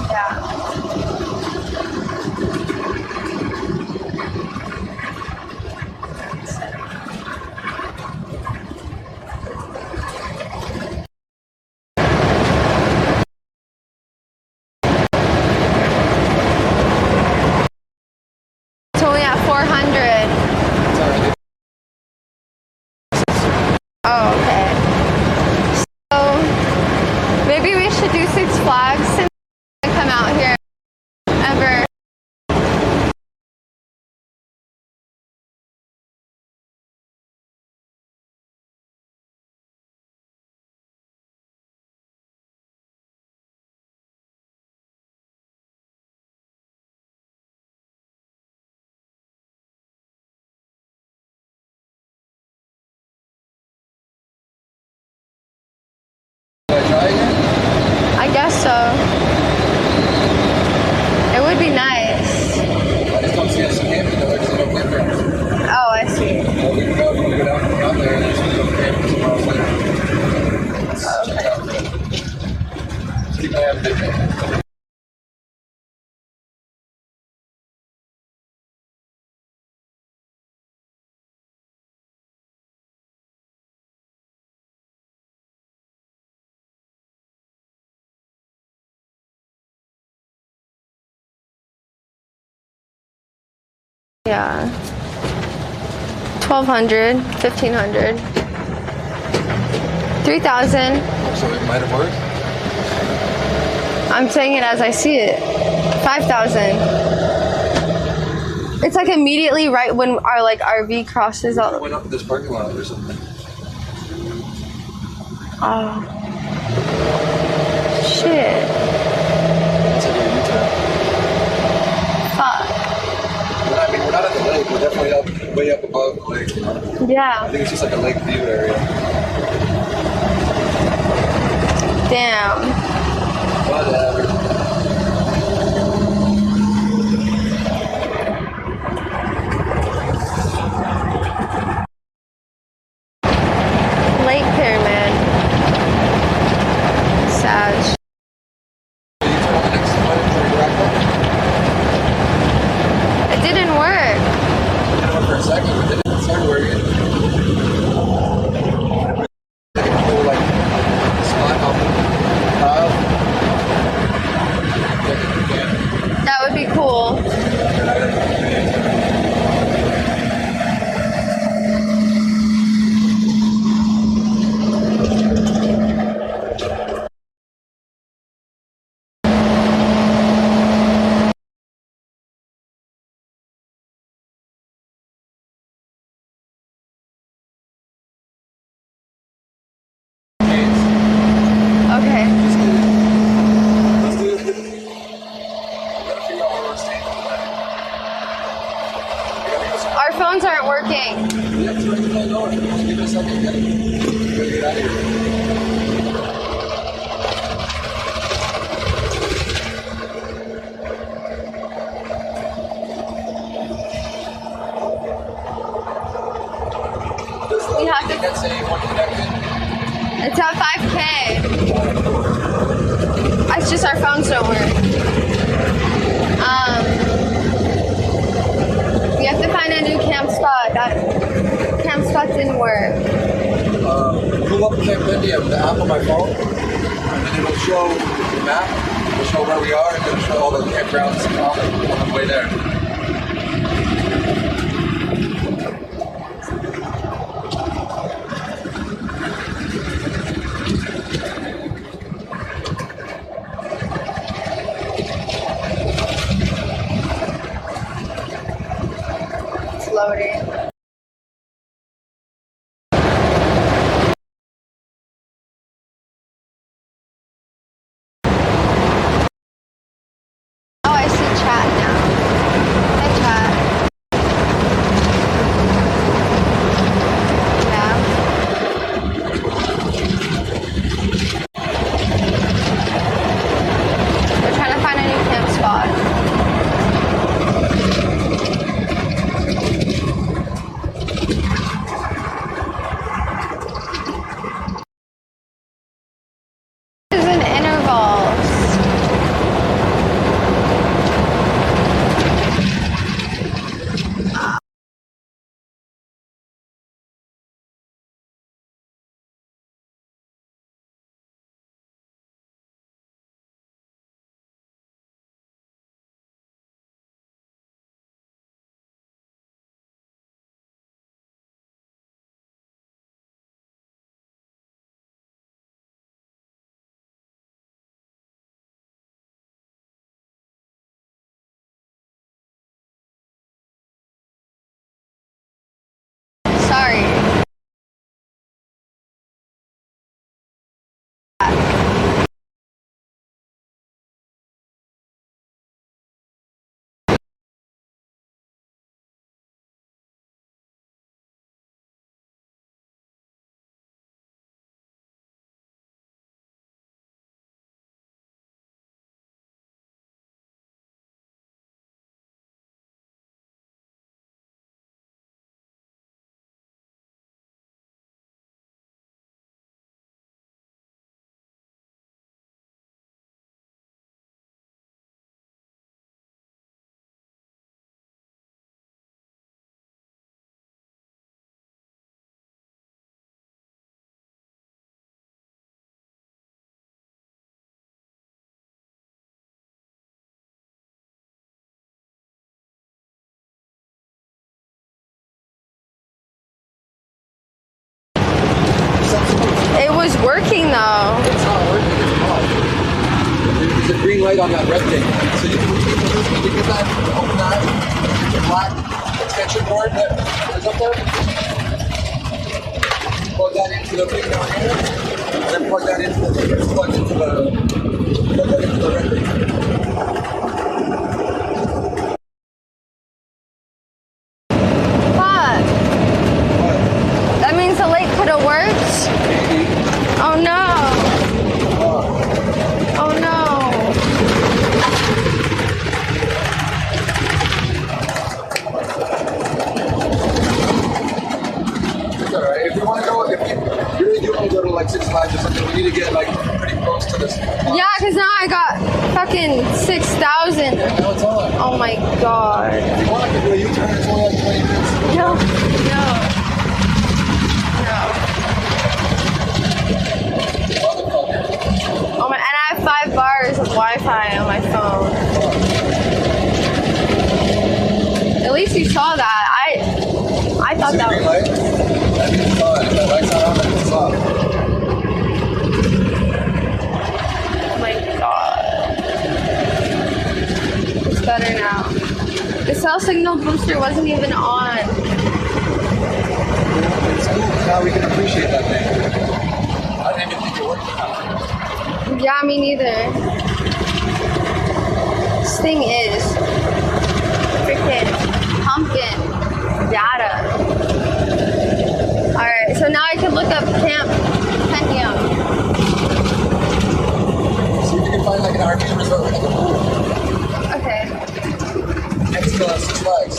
Yeah. It's only at 400. Oh, okay. So maybe we should do Six Flags since we come out here ever. Should I try again? I guess so. It would be nice. I just don't see us camping though. There's no campgrounds. Oh, I see. Well, we can go down there and just go camping somewhere else later. Let's check it out. Let's keep my head busy. Yeah. 1,200, 1,500, 3,000. So it might have worked. I'm saying it as I see it. 5,000. It's like immediately right when our like RV crosses I out. went up this parking lot or something. Oh. Shit. It's like a U-turn. Fuck. I mean, we're not at the lake. We're definitely up, way up above the lake. You know? I Yeah. think it's just like a lake view area. Damn. Whatever. Lake Pyramid. Sag. You turn on the next one for your rack up. It didn't work. It went for a second, but then it started working. Like a cool, like, spot on the tile. That would be cool. Okay. Let's do it. Gotta figure out where we're staying tonight. We gotta go somewhere. Our phones aren't working. Yeah, it's right in the door. Just give it a second. We gotta get out of here. We have to- You can't say one connected. It's at 5K. It's just our phones don't work. We have to find a new camp spot. That camp spot didn't work. Pull up Campendium, the app on my phone, and then it'll show the map. It'll show where we are, and it'll show all the campgrounds on the way there. It's loading. Oh, I see chat now. was working though. It's not working. It's off. There's a green light on that red thing. So you get that, open that, the black extension cord that is up there. Plug that into the thing down here, and then plug that into the red thing. Fuck. That means the light could have worked. Oh no. Oh no. It's alright. If you want to go, if you really do want to go to like Six Flags or something, we need to get like pretty close to this. Yeah, because now I got fucking 6,000. Now it's on. Oh my god. If you want to do a U-turn, it's only like 20 minutes. No. No. Oh my, and I have 5 bars of Wi-Fi on my phone. At least you saw that. I thought that Green was... light? That means it's on. If that light's not on, then it's off. Oh my god. It's better now. The cell signal booster wasn't even on. It's cool. Now we can appreciate that thing. I didn't even think it worked now. Yeah, me neither. This thing is freaking pumpkin data. Alright, so now I can look up Camp Pentium. See if you can find like an RV resort with like a pool. Okay. Next to Six Flags.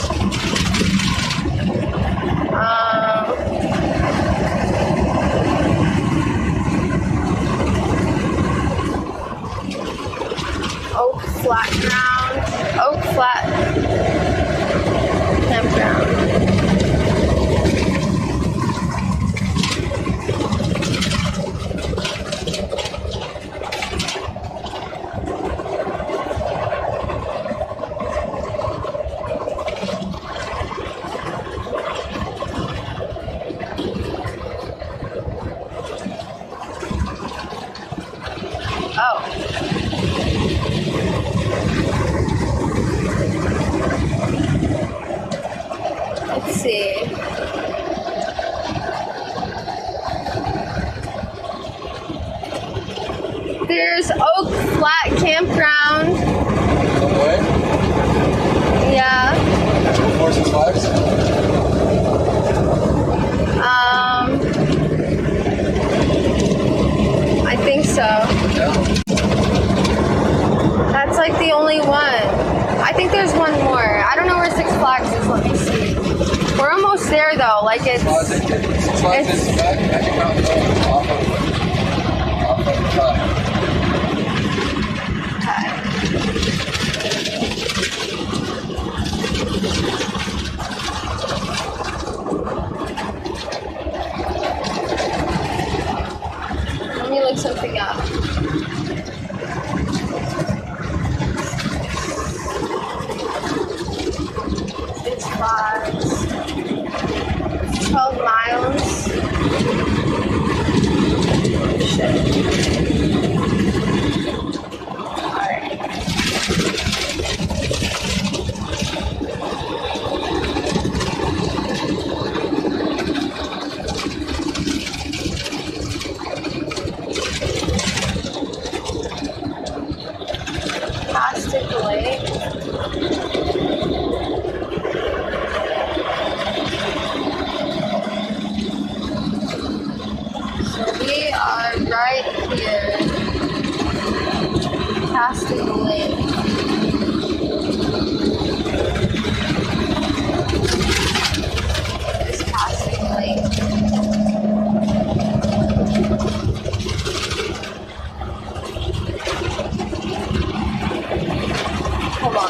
Oak Flat Ground. Oak Flat Campground. Oh. Let's see. There's Oak Flat Campground. Okay. Yeah. Before Six Flags. I think so. Yeah. That's like the only one. I think there's one more. I don't know where Six Flags is. Let me see. We're almost there though. Like it's. Six Flags is back. Magic Mountain Road. Off of the top. Let me look something up. Six Flags. 12 miles. Shit. Alright. Plastic Lake. So we are right here. Plastic Lake. This Plastic Lake. Hold on.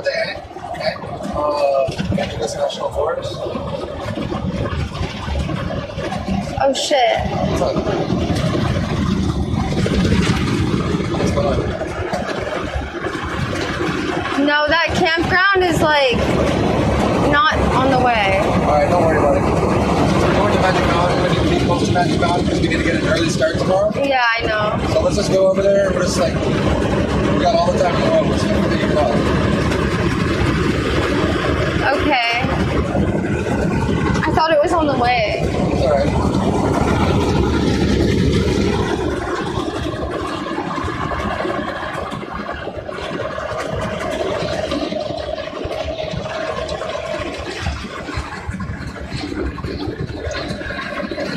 the Angeles National Forest? Oh shit. What's up? What's going on? No, that campground is like not on the way. Alright, don't worry about it. We're going to Magic Mountain. We need to be close to Magic Mountain because we need to get an early start tomorrow. Yeah, I know. So let's just go over there. We're just like, we got all the time in the world. We're just going to figure it out. Okay. I thought it was on the way. It's alright.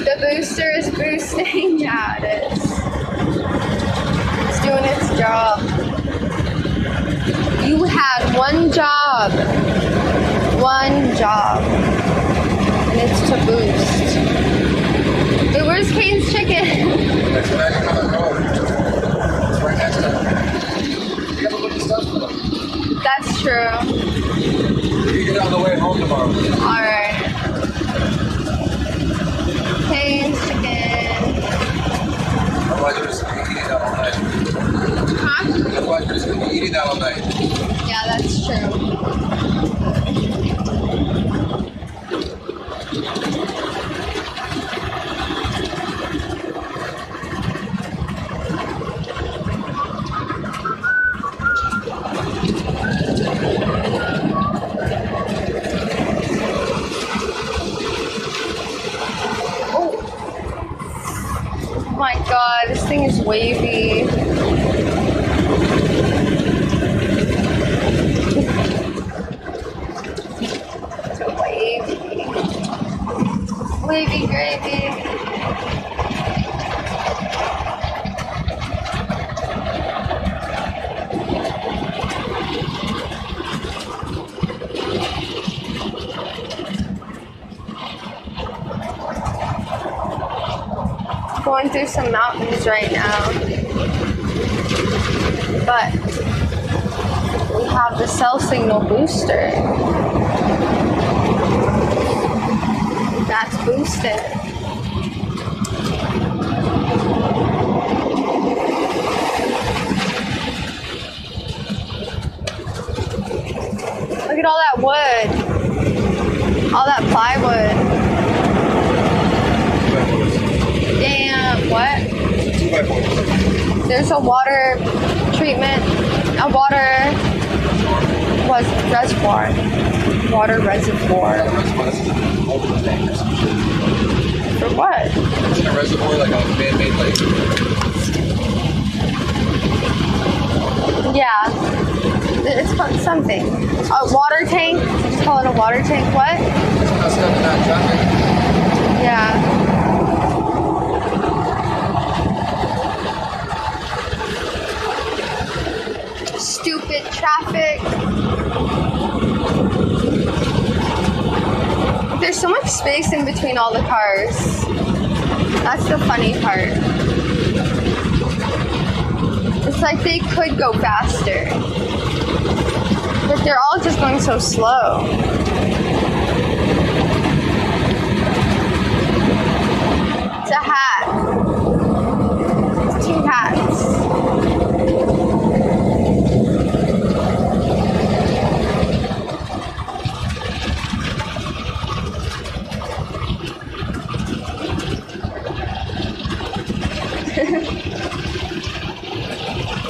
The booster is boosting. Yeah, it is. It's doing its job. You had one job. One job. And it's to boost. Wait, where's Kane's chicken? That's Magic Mountain Road. It's right next to it. You gotta look at stuff for them. That's true. You get it on the way home tomorrow. Alright. Kane's chicken. Otherwise, you're just going to be eating that all night. Huh? Otherwise, you're just going to be eating that all night. Yeah, that's true. Oh my god, this thing is wavy. It's wavy. Wavy gravy. Going through some mountains right now, but we have the cell signal booster. That's boosted. Look at all that wood, all that plywood. Damn, what? 2x4. There's a water treatment, a water reservoir. Water reservoir. For what? It's in a reservoir, like a man-made lake. Yeah. It's called something. A water tank? Did you call it a water tank? What? It's not stuck in that traffic. Yeah. Stupid traffic. There's so much space in between all the cars. That's the funny part. It's like they could go faster, but they're all just going so slow. It's a hat. It's 2 hats.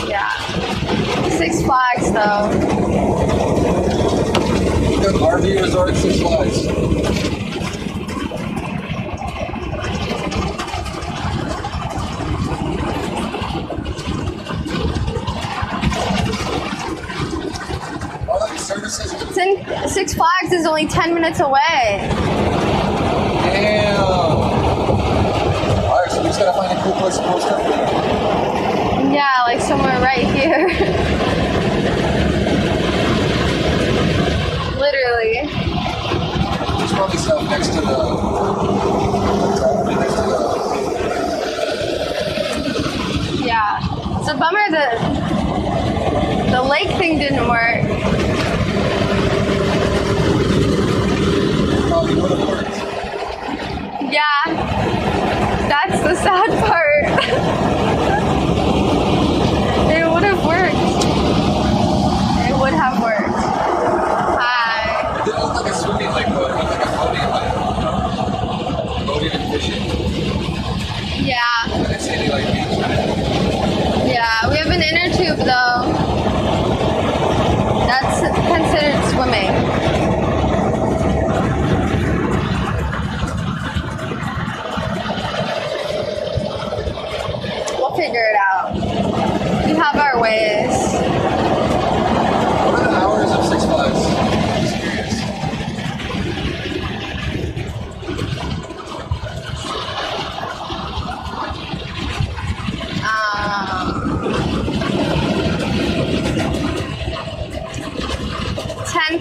Yeah. 6 Flags though. Good RV resort, 6 Flags. All the services. Six Flags is only 10 minutes away. Damn. Alright, so we just gotta find a cool place to post up. Yeah, like somewhere right here. Literally. There's probably stuff next to the. Yeah. It's a bummer that the lake thing didn't work.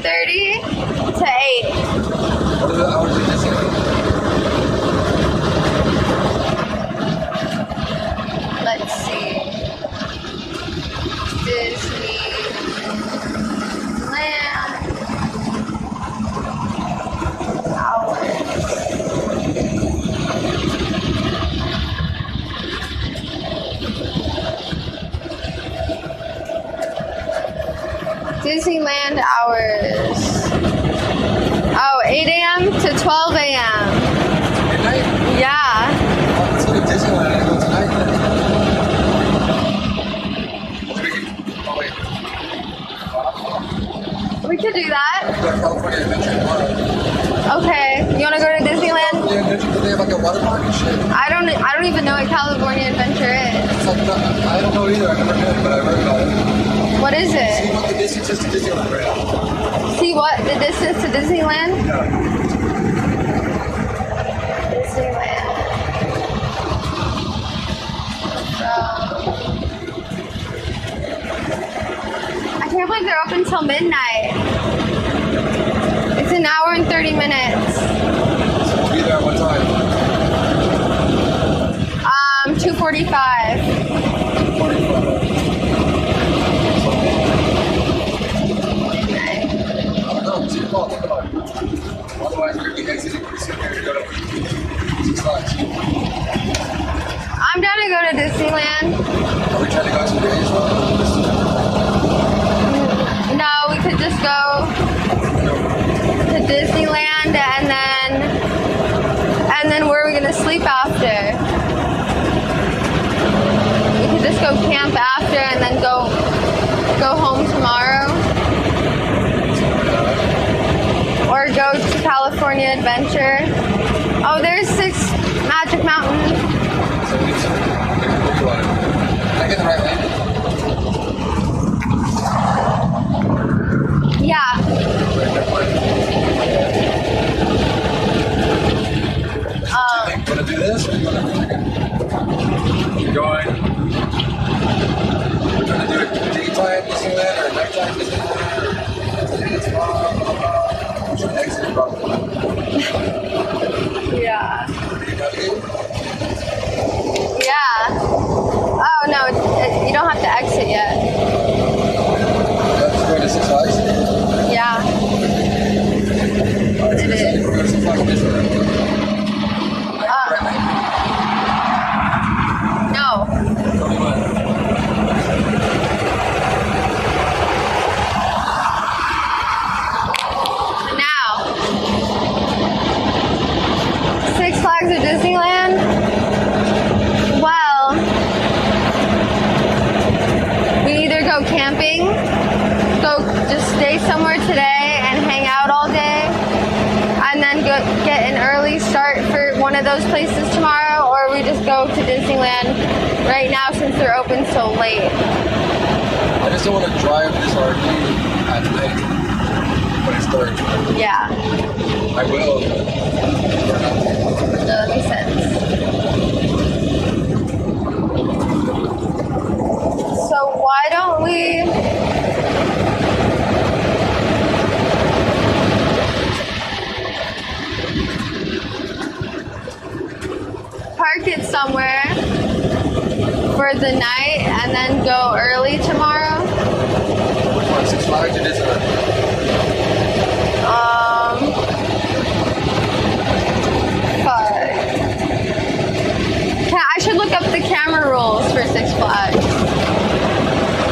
7:30 to 8. What are the hours of Disneyland? Let's see. Disneyland hours. Disneyland hours. Oh, 8 a.m. to 12 a.m. Midnight? Yeah. Oh, let's go to Disneyland and go tonight then. Oh, wait. We could do that. Go to California Adventure tomorrow. Okay. You want to go to Disneyland? California Adventure, do they have like a water park and shit? I don't even know what California Adventure is. It's like, I don't know either. I've never been, but I've heard about it. What is See it? what the distance is to Disneyland right now. See what the distance to Disneyland? Yeah. Disneyland. I can't believe they're open till midnight. It's an hour and 30 minutes. So we'll be there at what time? 2:45. 45. Think about it. Otherwise, we're going to be exiting pretty soon here to go to Six Flags. I'm down to go to Disneyland. Are we trying to go somewhere as well? No, we could just go to Disneyland and then where are we gonna sleep after? We could just go camp after and then go home tomorrow. Or go to California Adventure. Oh, there's Magic Mountain. So we need to look at it. Did I get the right lane? Yeah. Do you want to do this or do you want to keep going? We're trying to do it daytime Disneyland or nighttime Disneyland or we should exit it probably. Yeah. You navigate? Yeah. Oh no, you don't have to exit yet. Let's go to Six Flags. Yeah. Alright, It is. we're going to Six Flags Disneyland. Right lane? No. Tell me when. Now. Six Flags or Disneyland? Well, we either go camping, just stay somewhere today and hang out all day, and then get an early start for one of those places tomorrow, or we just go to Disneyland right now since they're open so late. I just don't want to drive this RV at night when it's dark. Yeah, I will. that makes sense. So why don't we park it somewhere for the night and then go early tomorrow? Which one? Six Flags or Disneyland? Fuck. I should look up the camera rules for Six Flags.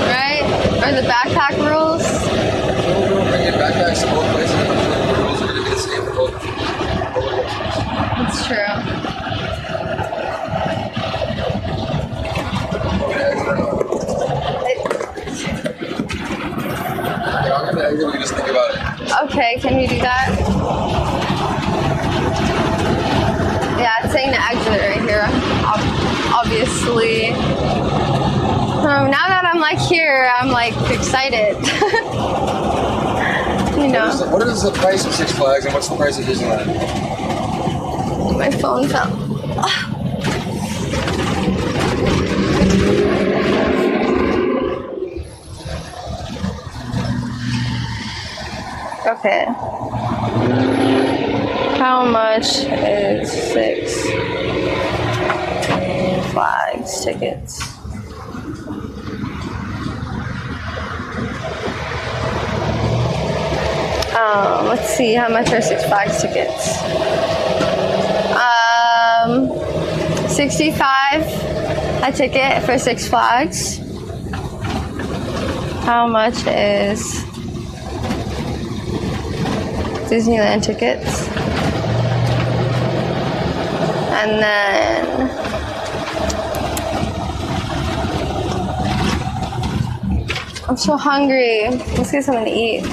Right? Or the backpack rules? We'll bring in backpacks to both places and I'm sure the rules are going to be the same for both. That's true. I'm going to exit, we can just think about it. Okay, can you do that? Yeah, it's saying to exit right here, obviously. Now that I'm like here, I'm like excited. You know, What is the price of Six Flags and what's the price of Disneyland? my phone fell. Okay. How much is 6 Flags tickets? Let's see, how much are 6 Flags tickets? 65 a ticket for 6 Flags. How much is Disneyland tickets? And then I'm so hungry. Let's get something to eat.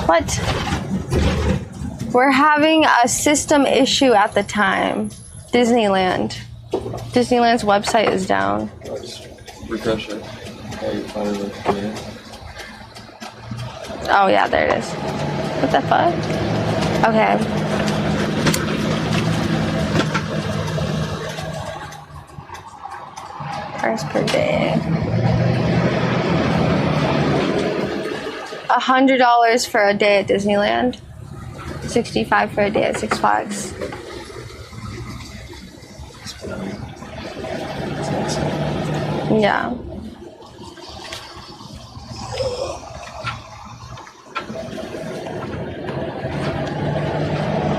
What? We're having a system issue at the time. Disneyland. Disneyland's website is down. Just refresh it. Oh, you find it again. Oh yeah, there it is. What the fuck? Okay. Price per day. $100 for a day at Disneyland. $65 for a day at Six Flags. Yeah.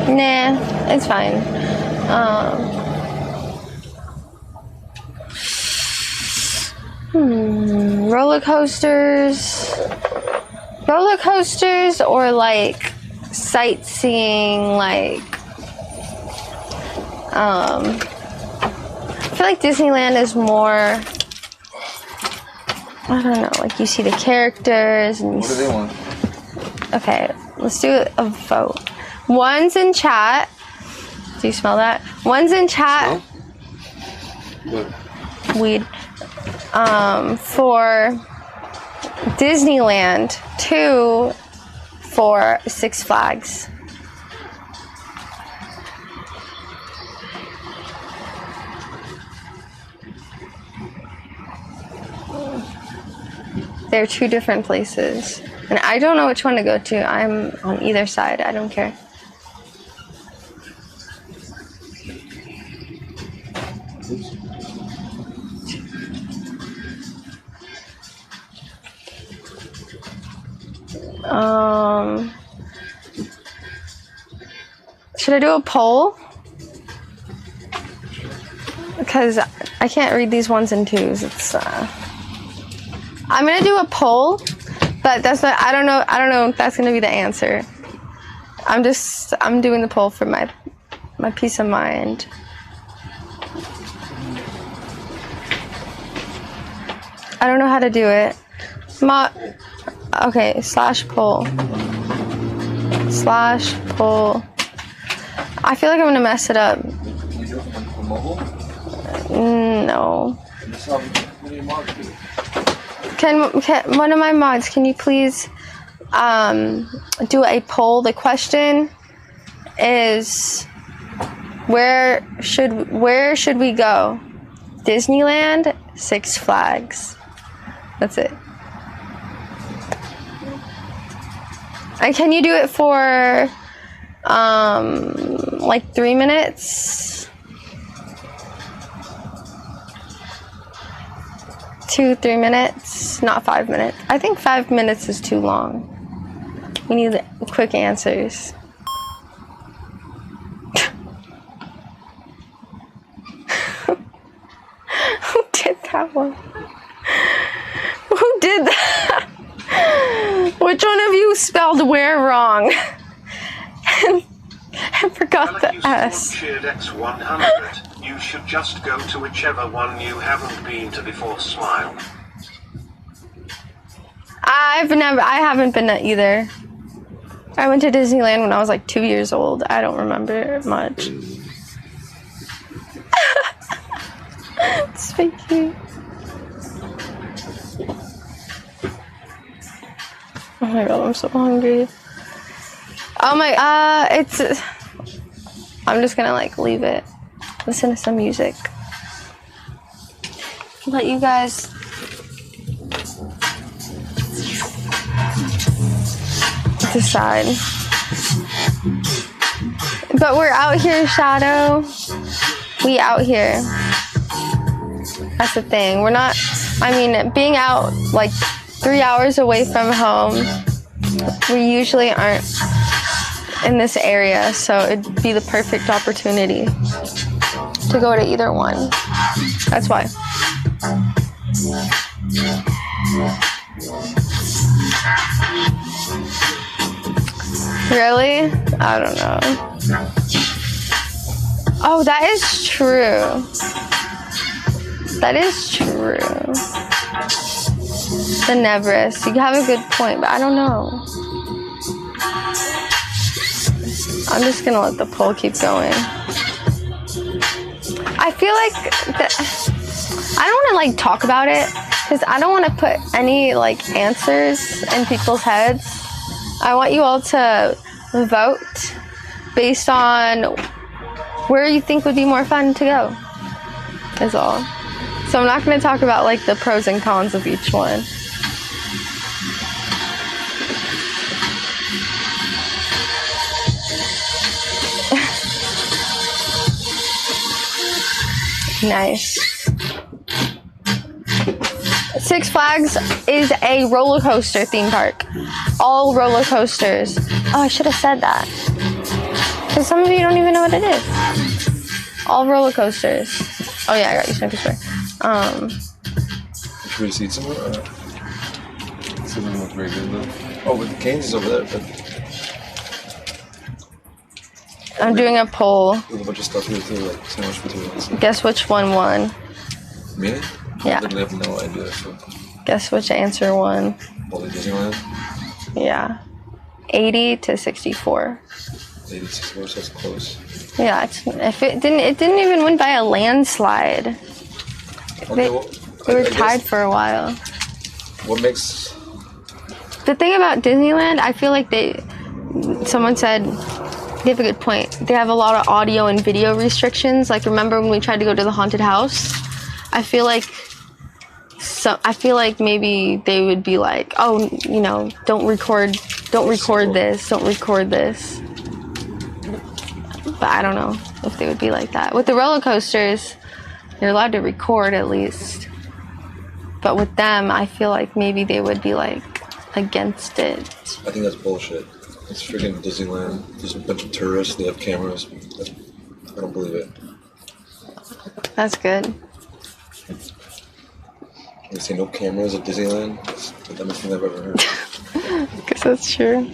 Nah, it's fine. Roller coasters or like sightseeing, like I feel like Disneyland is more, I don't know, like you see the characters and What do they want? okay, let's do a vote. One's in chat. Do you smell that? One's in chat. What? Weed. For Disneyland, 2 for Six Flags. They're 2 different places, and I don't know which one to go to. I'm on either side. I don't care. Should I do a poll? Because I can't read these 1s and 2s. It's I'm gonna do a poll, but that's not. I don't know if that's gonna be the answer. I'm doing the poll for my peace of mind. I don't know how to do it. Okay, /poll. /poll. I feel like I'm gonna mess it up. Can you do it from mobile? No. Can Can one of my mods, can you please do a poll? The question is, where should we go? Disneyland, Six Flags. That's it. And can you do it for like 3 minutes? 2-3 minutes, not 5 minutes. I think 5 minutes is too long. We need quick answers. Who did that one? Who did that? Which one of you spelled where wrong? I forgot the S. Cheered X100. You should just go to whichever one you haven't been to before. Smile. I haven't been to either. I went to Disneyland when I was like 2 years old. I don't remember much. It's fake cute. Oh my god, I'm so hungry. Oh my, I'm just gonna like leave it. Listen to some music. Let you guys decide. But we're out here, Shadow. We out here. That's the thing. We're not, I mean, being out like 3 hours away from home, we usually aren't in this area, so it'd be the perfect opportunity to go to either one. That's why. Really? I don't know. Oh, that is true. That is true. The Neverest. You have a good point, but I don't know. I'm just gonna let the poll keep going. I feel like I don't want to like talk about it because I don't want to put any like answers in people's heads. I want you all to vote based on where you think would be more fun to go, is all. So I'm not going to talk about like the pros and cons of each one. Nice. Six Flags is a roller coaster theme park. All roller coasters. Oh, I should have said that. Because some of you don't even know what it is. All roller coasters. Oh yeah, I got you some picture. Should we see somewhere? Some of them look very good though. Oh, but the Canes is over there. But I'm doing a poll. with a bunch of stuff here too, like sandwich potatoes. Guess which one won. Me? Yeah. I literally have no idea. So. Guess which answer won. All the Disneyland? Yeah. 80 to 64. 84, so it's close. Yeah, it didn't even win by a landslide. Okay, well, They were tied for a while. What makes... The thing about Disneyland, I feel like someone said, they have a good point. They have a lot of audio and video restrictions. Like, remember when we tried to go to the haunted house? I feel like maybe they would be like, oh, you know, don't record this. But I don't know if they would be like that. With the roller coasters, you're allowed to record at least. But with them, I feel like maybe they would be like against it. I think that's bullshit. It's freaking Disneyland. There's a bunch of tourists. They have cameras. I don't believe it. That's good. You see no cameras at Disneyland? It's the dumbest thing I've ever heard. Guess that's true.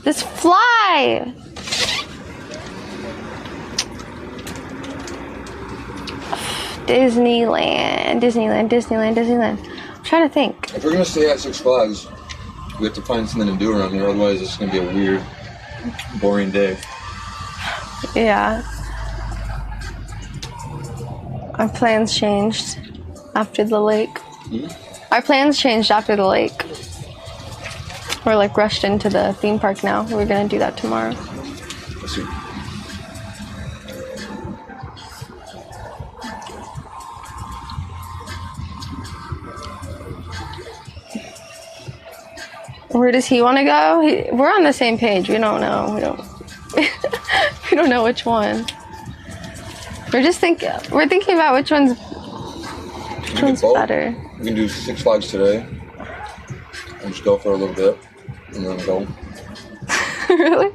This fly! Disneyland. I'm trying to think. If we're gonna stay at Six Flags, we have to find something to do around here. Otherwise, it's gonna be a weird, boring day. Yeah. Our plans changed after the lake. Our plans changed after the lake. We're like rushed into the theme park now. We're gonna do that tomorrow. Let's see. Where does he want to go? We're on the same page. We don't know. We don't know which one. We're thinking about which one's better. We can do Six Flags today. And just go for a little bit. And then go. Really?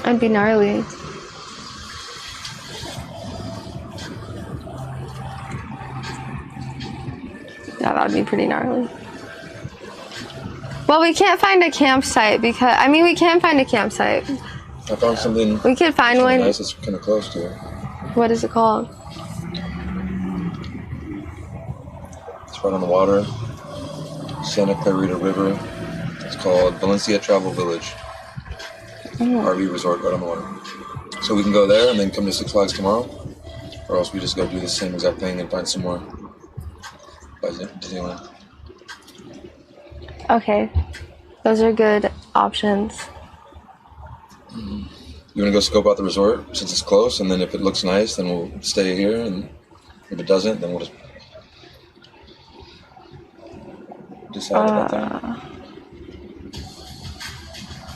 I'd be gnarly. Yeah, that would be pretty gnarly. Well, we can't find a campsite because, I mean, we can find a campsite. I found something. We could find one. Nice. It's kind of close to it. What is it called? It's right on the water. Santa Clarita River. It's called Valencia Travel Village. RV resort right on the water. So we can go there and then come to Six Flags tomorrow, or else we just go do the same exact thing and find some more by Disneyland. Okay, those are good options. You want to go scope out the resort since it's close, and then if it looks nice, then we'll stay here, and if it doesn't, then we'll just decide about that?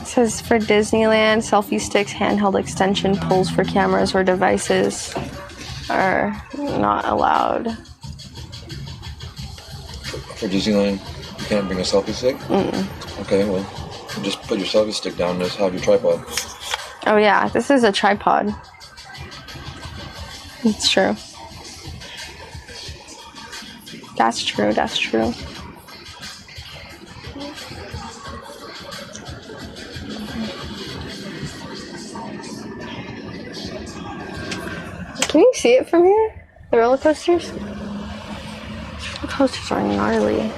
It says for Disneyland, selfie sticks, handheld extension poles for cameras or devices are not allowed. For Disneyland, you can't bring a selfie stick? Okay, well, just put your selfie stick down and just have your tripod. Oh yeah, this is a tripod. It's true. That's true, that's true. Can you see it from here? The roller coasters? Roller coasters are gnarly.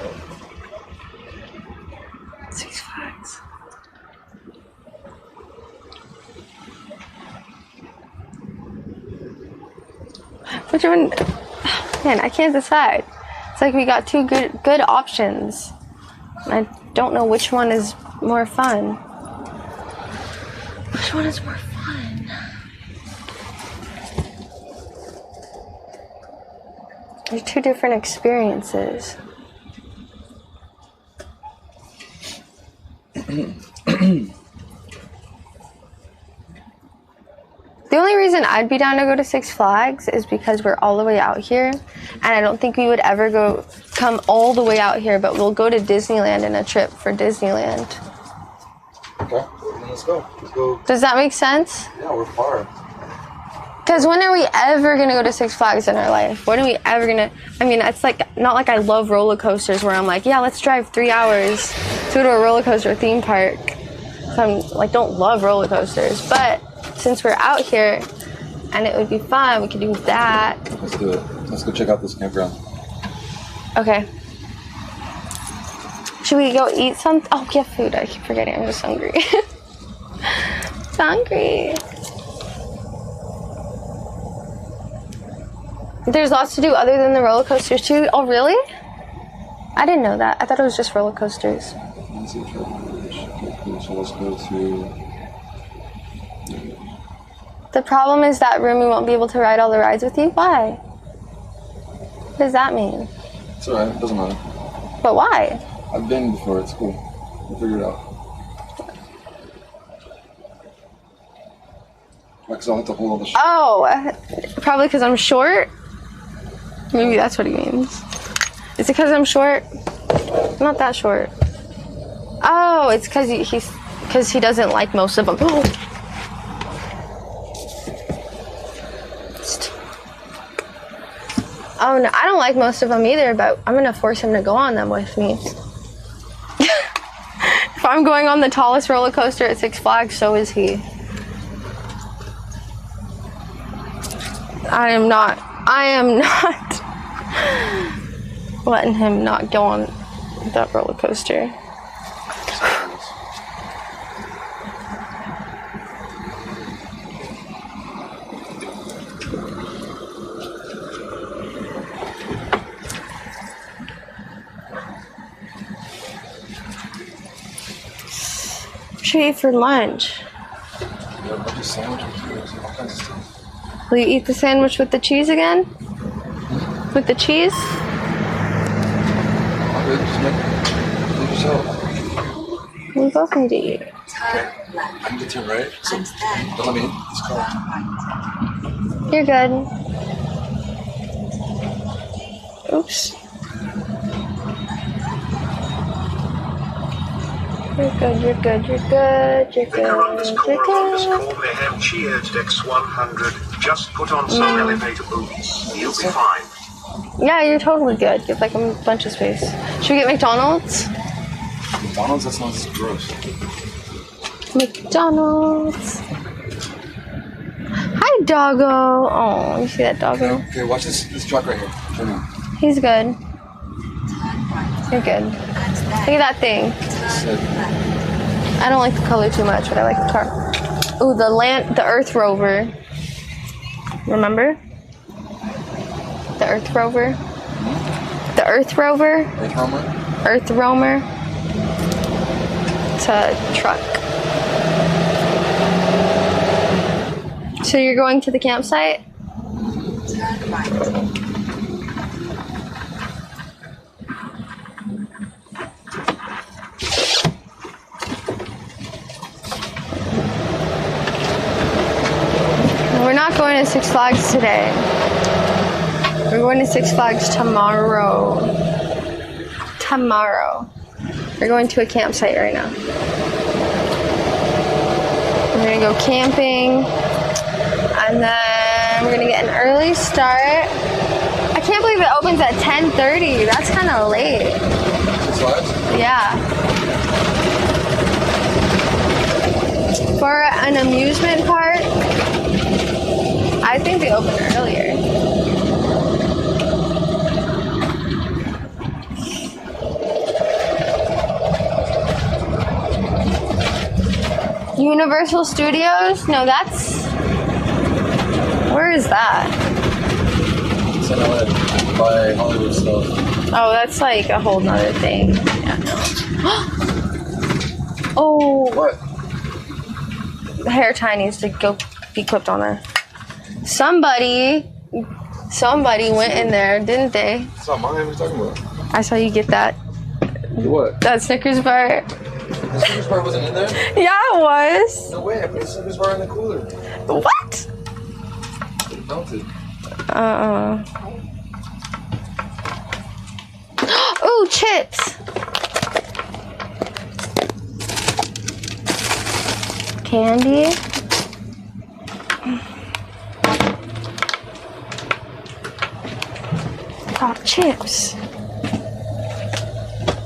Six Flags. Which one? Man, I can't decide. It's like we got two good options. I don't know which one is more fun. Which one is more fun? They're two different experiences. The only reason I'd be down to go to Six Flags is because we're all the way out here, and I don't think we would ever come all the way out here, but we'll go to Disneyland in a trip for Disneyland. Okay, then let's go. Let's go. Does that make sense? Yeah, we're far. Because when are we ever going to go to Six Flags in our life? When are we ever going to... I mean, it's like not like I love roller coasters where I'm like, yeah, let's drive 3 hours to go to a roller coaster theme park. So I'm like, don't love roller coasters. But since we're out here and it would be fun, we could do that. Let's do it. Let's go check out this campground. Okay. Should we go eat something? Oh, get food. I keep forgetting. I'm just hungry. I'm hungry. There's lots to do other than the roller coasters too. Oh, really? I didn't know that. I thought it was just roller coasters. So let's go to... The problem is that Rumi won't be able to ride all the rides with you. Why? What does that mean? It's alright, it doesn't matter. But why? I've been before, it's cool. We'll figure it out. Because I'll have to hold all the shit. Oh, probably because I'm short? Maybe that's what he means. Is it because I'm short? I'm not that short. Oh, it's because he doesn't like most of them. Oh. Oh no, I don't like most of them either, but I'm gonna force him to go on them with me. If I'm going on the tallest roller coaster at Six Flags, so is he. I am not letting him not go on that roller coaster. What should we eat for lunch? Will you eat the sandwich with the cheese again? With the cheese? We both need to eat. Okay. I can get to right. So don't let me hit this car. You're good. Oops. You're good, you're good, you're good, you're good, Vicar on this you're call good. may have cheered Dex 100. Just put on some elevator boots. You'll be fine. Yeah, you're totally good. You have like a bunch of space. Should we get McDonald's? McDonald's? That sounds gross. McDonald's. Hi, doggo. Oh, you see that doggo? Okay, watch this truck right here. Turn on. He's good. You're good. Look at that thing. I don't like the color too much, but I like the car. Ooh, the Earth Rover. Remember? The Earth Rover? The Earth Rover? Earth Roamer? Earth Roamer. It's a truck. So you're going to the campsite? Turn right. going to Six Flags today. We're going to Six Flags tomorrow. Tomorrow. We're going to a campsite right now. We're gonna go camping, and then we're gonna get an early start. I can't believe it opens at 10:30. That's kind of late. Six Flags? Yeah. For an amusement park, I think they open earlier. Universal Studios? No, that's... Where is that? So now I buy Hollywood stuff. Oh, that's like a whole nother thing. Yeah, no. Oh, What? the hair tie needs to go be clipped on there. Somebody went in there, didn't they? It's not mine. What are you talking about? I saw you get that What? Snickers bar. The Snickers bar wasn't in there? Yeah, it was. No way. I put the Snickers bar in the cooler. What? It melted. Ooh, chips. Candy. Oh, chips.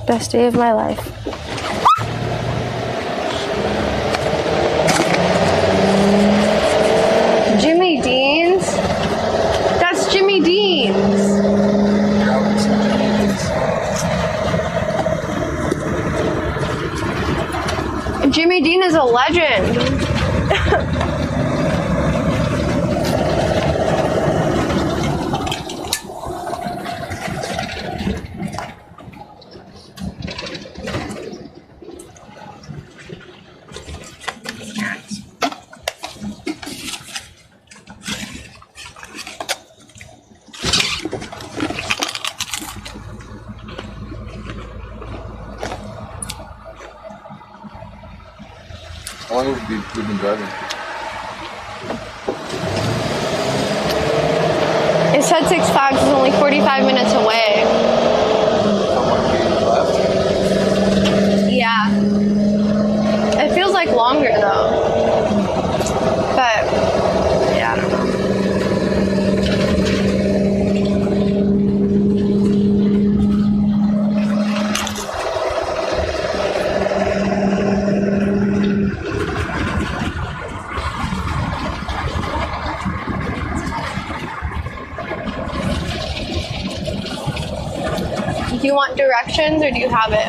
Best day of my life. Jimmy Dean's? That's Jimmy Dean's. Jimmy Dean is a legend. How long have we been driving? It said Six Flags is only 45 minutes away. How long have we left? Yeah. It feels like longer though. But, yeah, I don't know. Do you want directions or do you have it?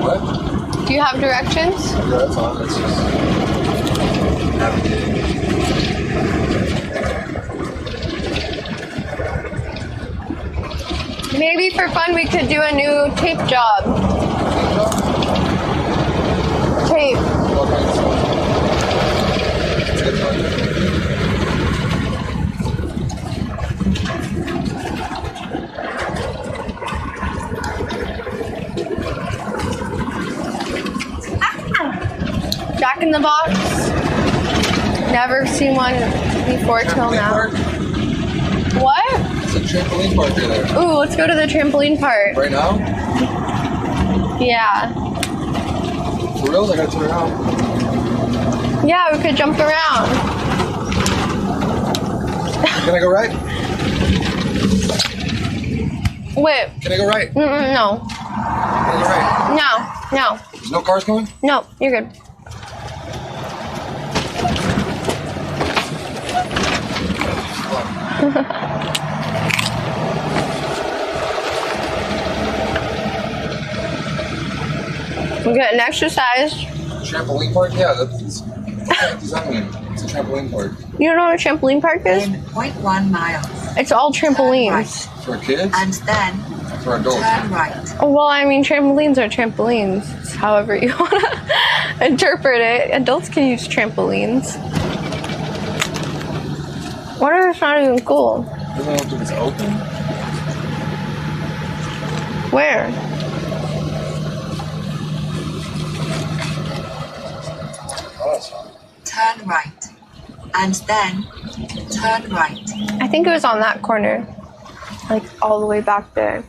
What? Do you have directions? Yeah, that's on. It's just navigating. Maybe for fun we could do a new tape job. Tape. All kinds of stuff. It's a good time. Jack in the Box. Never seen one before till now. Park? What? It's a trampoline park right there. Ooh, let's go to the trampoline park. Right now? Yeah. For reals? I gotta turn around. Yeah, we could jump around. Can I go right? Wait. Can I go right? No. Can I go right? No. There's no cars coming? No, you're good. We got an exercise. Trampoline park? Yeah, that's what does that mean? It's a trampoline park. You don't know what a trampoline park is? In 0.1 miles. It's all trampolines. For kids? And then For adults? turn right. Oh, well, I mean, trampolines are trampolines. It's however you want to interpret it. Adults can use trampolines. What if it's not even cool? Doesn't know if it's open. Where? Awesome. Turn right. And then turn right. I think it was on that corner. Like all the way back there.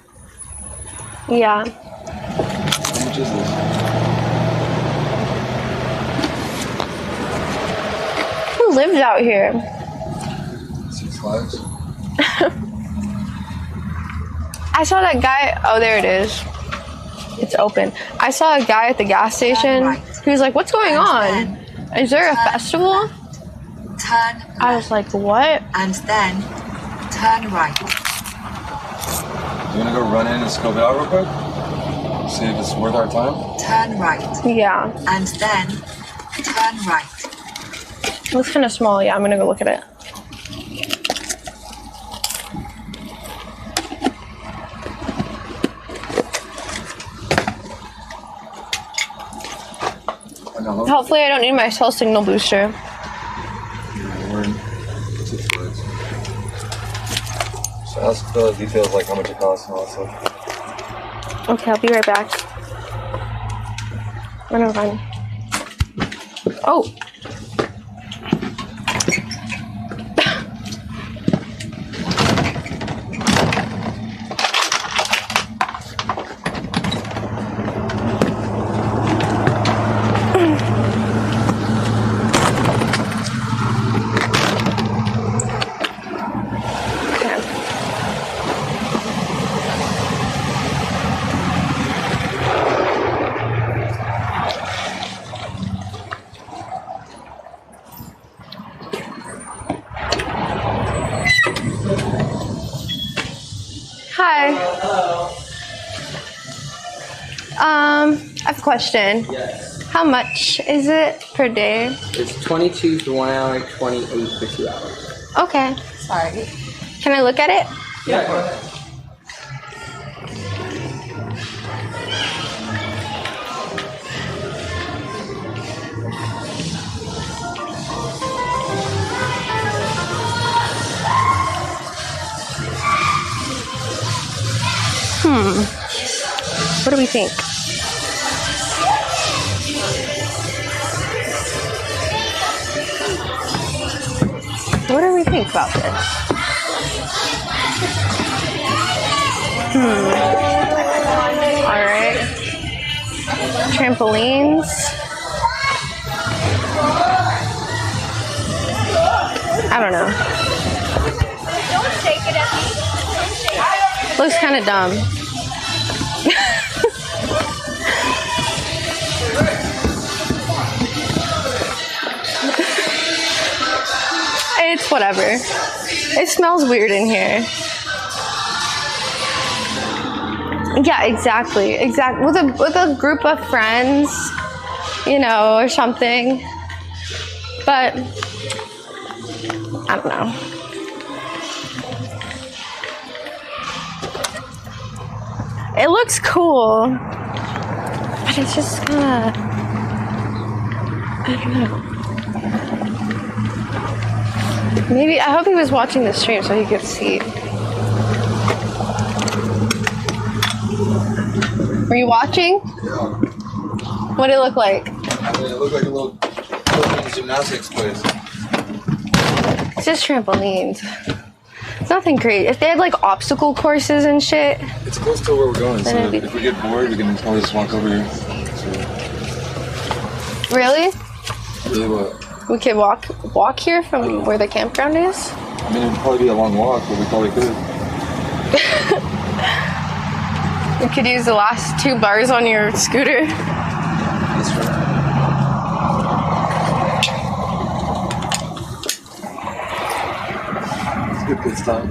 Yeah. How much is this? Who lives out here? Six Flags. I saw that guy. Oh, there it is. It's open. I saw a guy at the gas station. He was like, "What's going on? Is there a festival?" Turn I was like, "What?" and then turn right. You wanna go run in and scope it out real quick? See if it's worth our time? Turn right Yeah. and then turn right. It looks kind of small. Yeah, I'm gonna go look at it. Hopefully I don't need my cell signal booster. We're in Six Flags. So ask the details like how much it costs and all that stuff. Okay, I'll be right back. I'm gonna run. Oh! Hi. I have a question. Yes. How much is it per day? It's 22 for 1 hour, 28 for 2 hours. Okay. Sorry. Can I look at it? Yeah, go ahead. What do we think? What do we think about this? All right. Trampolines. I don't know. Looks kind of dumb. It's whatever. It smells weird in here. Yeah, exactly. With a group of friends, you know, or something. But I don't know. It looks cool, but it's just kind of, I don't know. Maybe, I hope he was watching the stream so he could see. Were you watching? Yeah. What did it look like? It looked like a little gymnastics place. It's just trampolines. It's nothing crazy. If they had like obstacle courses and shit. It's close to where we're going, so Then it'd if we get bored, we can probably just walk over here. So, Really? really what? We could walk here from where the campground is? I mean, it'd probably be a long walk, but we probably could. We could use the last 2 bars on your scooter. That's right. It's a good pit stop.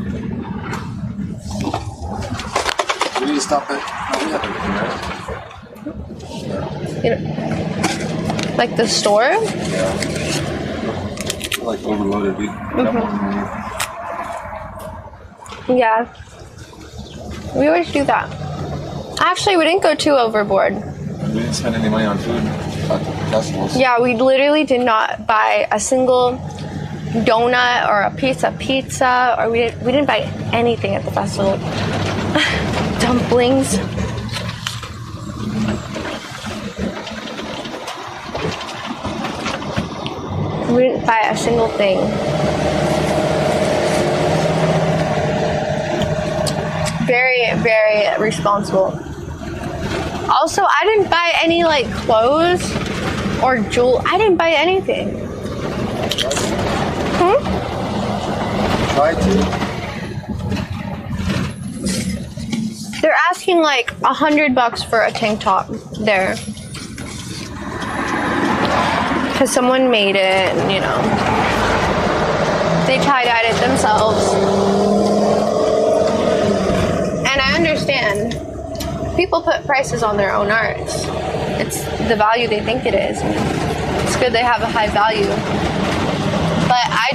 We need to stop at. No, we have everything, right? You know, like the store? Yeah. We're like overloaded. We got more than we need. Yeah. We always do that. Actually, we didn't go too overboard. We didn't spend any money on food at the festivals. Yeah, we literally did not buy a single donut or a piece of pizza, or we didn't buy anything at the festival. Dumplings. We didn't buy a single thing. responsible. Also, I didn't buy any like clothes or jewel. I didn't buy anything. Try to. They're asking like $100 for a tank top there. Because someone made it, and, you know, they tie-dyed it themselves. And I understand. People put prices on their own arts. It's the value they think it is. It's good they have a high value. But I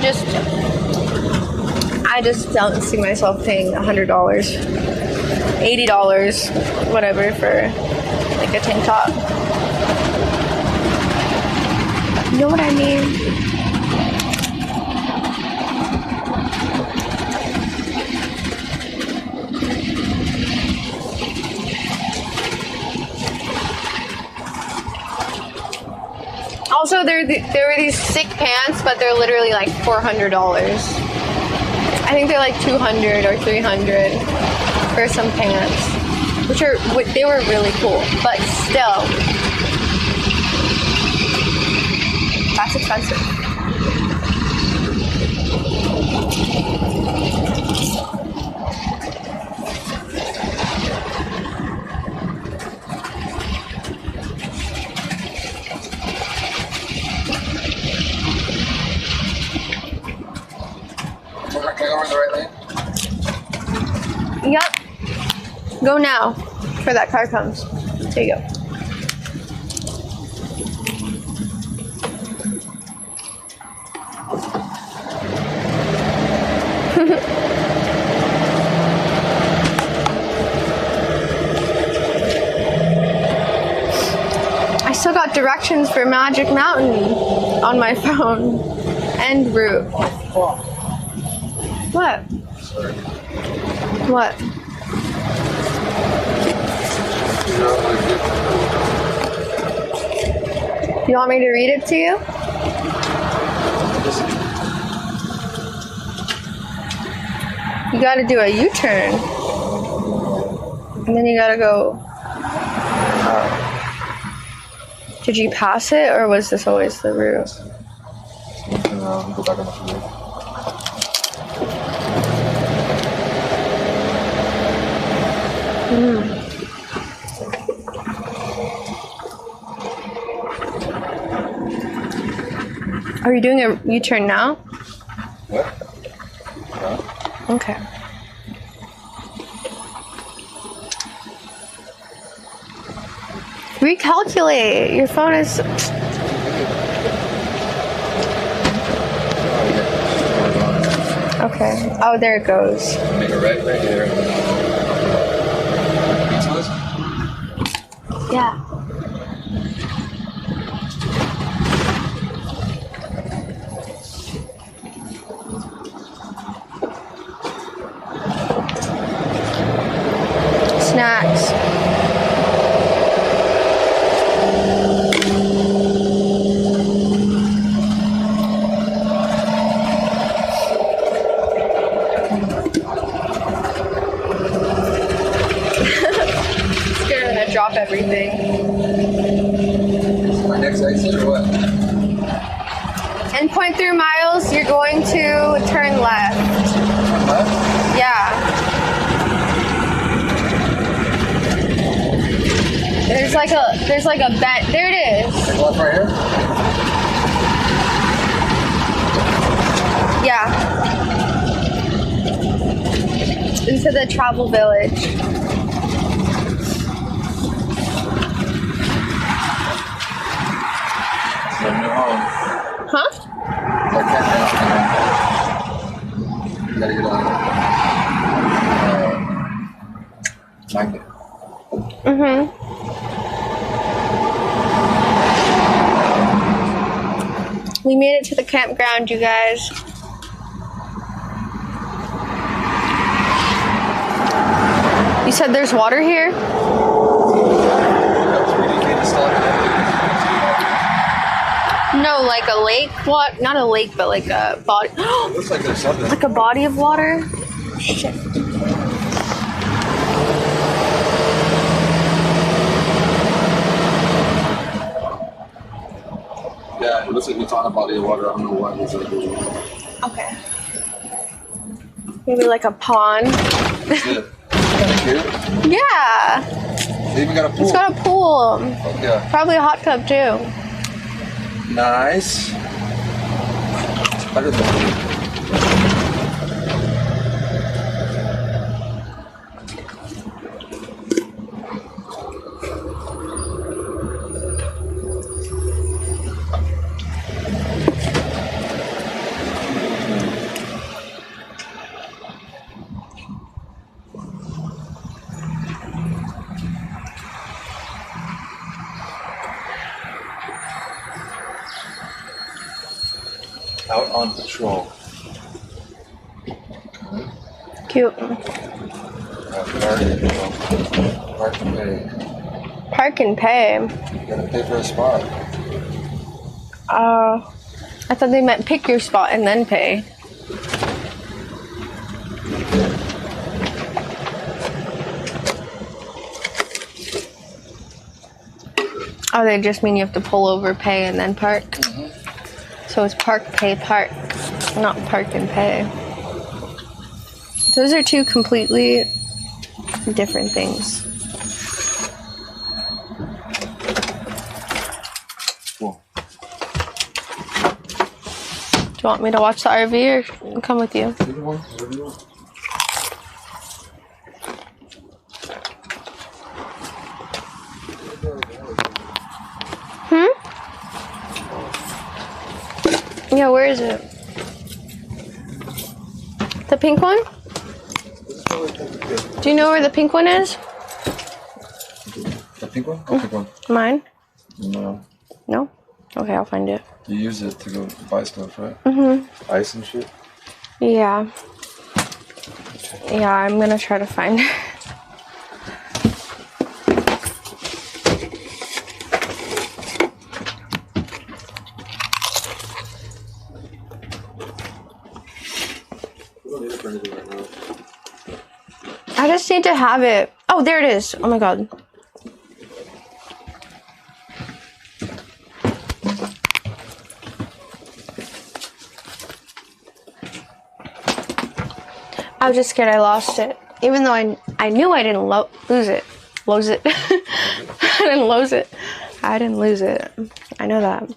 just don't see myself paying $100, $80, whatever, for like a tank top. You know what I mean? Also, there were these sick pants, but they're literally like $400. I think they're like $200 or $300 for some pants, they were really cool, but still, that's expensive. Can I go in the right lane? Yep. Go now, before that car comes. There you go. I still got directions for Magic Mountain on my phone and route. What? Sorry. What? You want me to read it to you? You gotta do a U-turn. And then you gotta go. Did you pass it, or was this always the route? Go back on the freeway. Are you doing a U-turn now? What? No. Okay. Recalculate. Your phone is. Okay. Oh, there it goes. Make a right here. Speechless? Yeah. Snacks. Scared I'm gonna drop everything. My next exit or what? In 0.3 miles, you're going to turn left. Left? Yeah. There's like a bend. There it is. Take left right here? Yeah. Into the travel village. It's a new home. Huh? It's like that now. You gotta get on. Magnet. Mm-hmm. We made it to the campground, you guys. You said there's water here? No, like a lake. What? Not a lake, but like a body. Looks like there's something. Like a body of water? Shit. looks like we found a body of water. I don't know what it's like. Okay. Maybe like a pond. That's it. Kind of cute. Yeah. They even got a pool. It's got a pool. Fuck yeah. Probably a hot tub too. Nice. Better than out on patrol. Cute. Park and pay. Park and pay. You gotta pay for a spot. I thought they meant pick your spot and then pay. Oh, they just mean you have to pull over, pay, and then park? Mm-hmm. So it's park, pay, park, not park and pay. Those are two completely different things. Cool. Do you want me to watch the RV or come with you? Either one, whatever you want. Yeah, where is it? The pink one? Do you know where the pink one is? The pink one? The pink one. Mine? No. No? Okay, I'll find it. You use it to go buy stuff, right? Mm-hmm. Ice and shit? Yeah. Yeah, I'm gonna try to find it. I just need to have it. Oh, there it is. Oh my god. I was just scared I lost it. Even though I knew I didn't lose it. Lose it. I didn't lose it. I didn't lose it. I know that.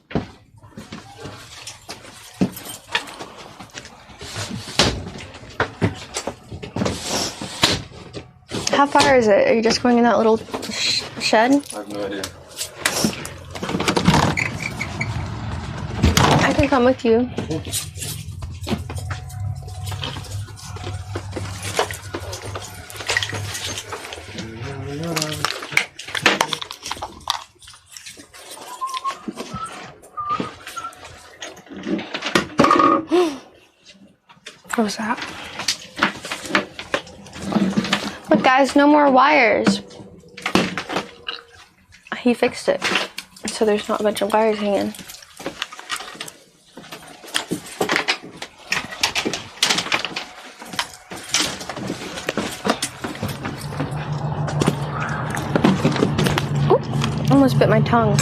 How far is it? Are you just going in that little shed? I have no idea. I can come with you. What was that? Look, guys, no more wires. He fixed it, so there's not a bunch of wires hanging. Ooh, almost bit my tongue.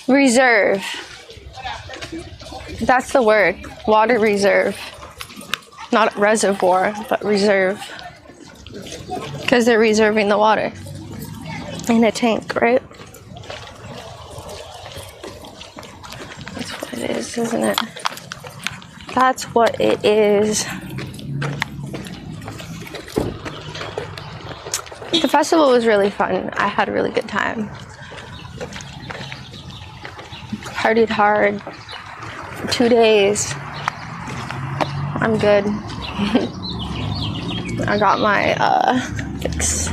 Reserve. That's the word. Water reserve. Not reservoir, but reserve. Because they're reserving the water in a tank, right? That's what it is, isn't it? That's what it is. The festival was really fun. I had a really good time. Partied hard. 2 days. I'm good. I got my fix.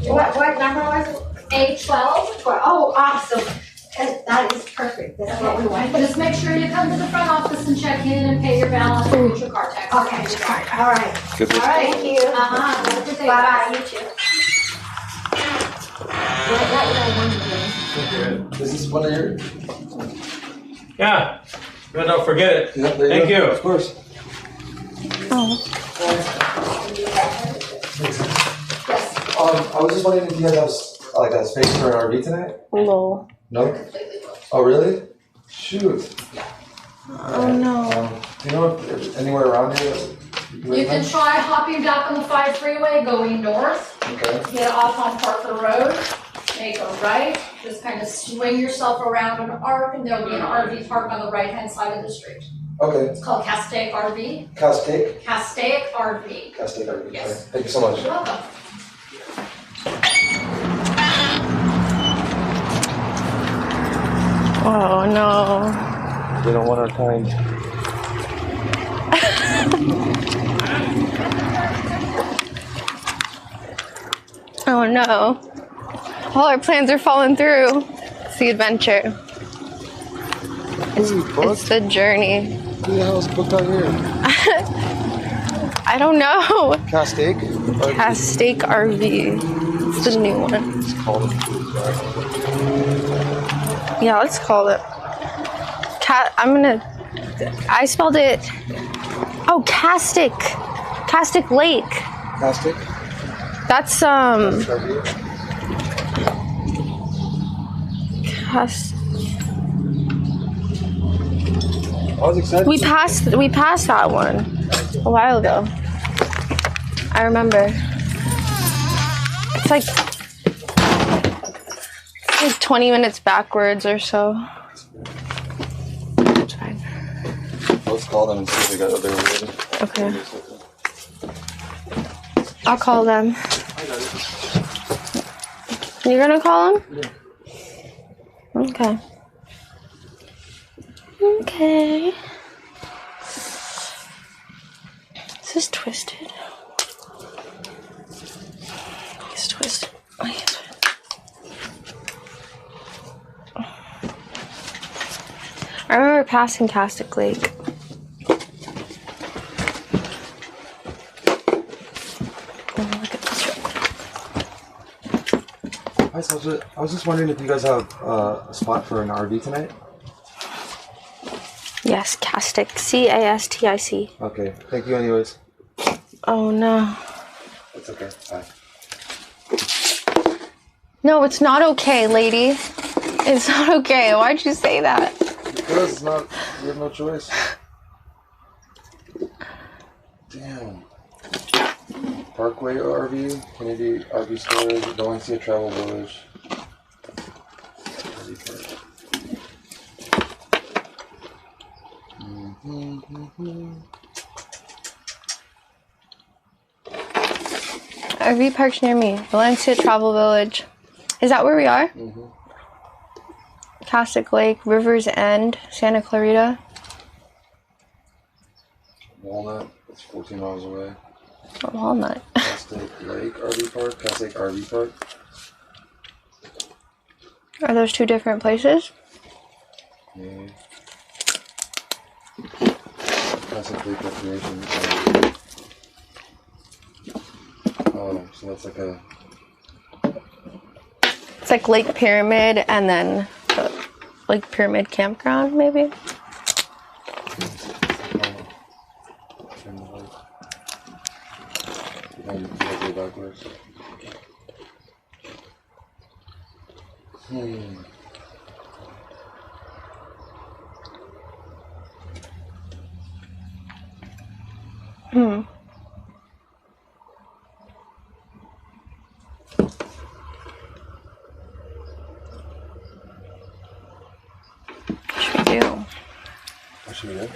What number was it? A12? Oh, awesome. That is perfect. That's what we want. Just make sure you come to the front office and check in and pay your balance and get your car tax. Okay, all right. Good. All right, thank you. Have a good day. Bye-bye, you too. Is this one of yours? Yeah. No, don't forget it. Yeah, there Thank go. you. Of course. Oh. I was just wondering if you guys have like a space for an RV tonight? Lol. No? Oh, really? Shoot. Oh no. Do you know if anywhere around here? You can try hopping back on the 5 freeway, going north, Okay. get off on Parker Road, make a right, just kind of swing yourself around an arc, and there'll be an RV park on the right-hand side of the street. Okay. It's called Castaic RV. Castaic? Castaic RV. Castaic RV. Yes. Okay. Thank you so much. You're welcome. Oh no. They don't want our kind. Oh no. All our plans are falling through. It's the adventure. It's the journey. Who the hell is booked out here? I don't know. Castaic? Castaic RV. It's the new one. It's called it. Yeah, let's call it. I spelled it. Oh, Castaic. Castaic Lake. Castaic? That's I was excited. we passed that one a while ago. I remember. It's like 20 minutes backwards or so. It's fine. Let's call them and see if they got what they were ready. Okay. I'll call them. You're gonna call them? Yeah. Okay. Okay. This is twisted. It's twisted. Oh, yes. I remember passing Castaic Lake. Hi, Sasha. I was just wondering if you guys have a spot for an RV tonight? Yes, Castaic. Castic. Okay. Thank you anyways. Oh no. It's okay. Bye. No, it's not okay, lady. It's not okay. Why'd you say that? Because it's not, you have no choice. Damn. Parkway RV, Kennedy RV Storage, Valencia Travel Village. RV parks near me. Valencia Travel Village. Is that where we are? Mm-hmm. Castaic Lake, River's End, Santa Clarita. Walnut, it's 14 miles away. Walnut. Castaic Lake RV Park, Castaic RV Park. Are those two different places? Yeah. Castaic Lake Recreation. Oh, so that's like a... It's like Lake Pyramid and then Lake Pyramid Campground, maybe? Should we do? What should we do?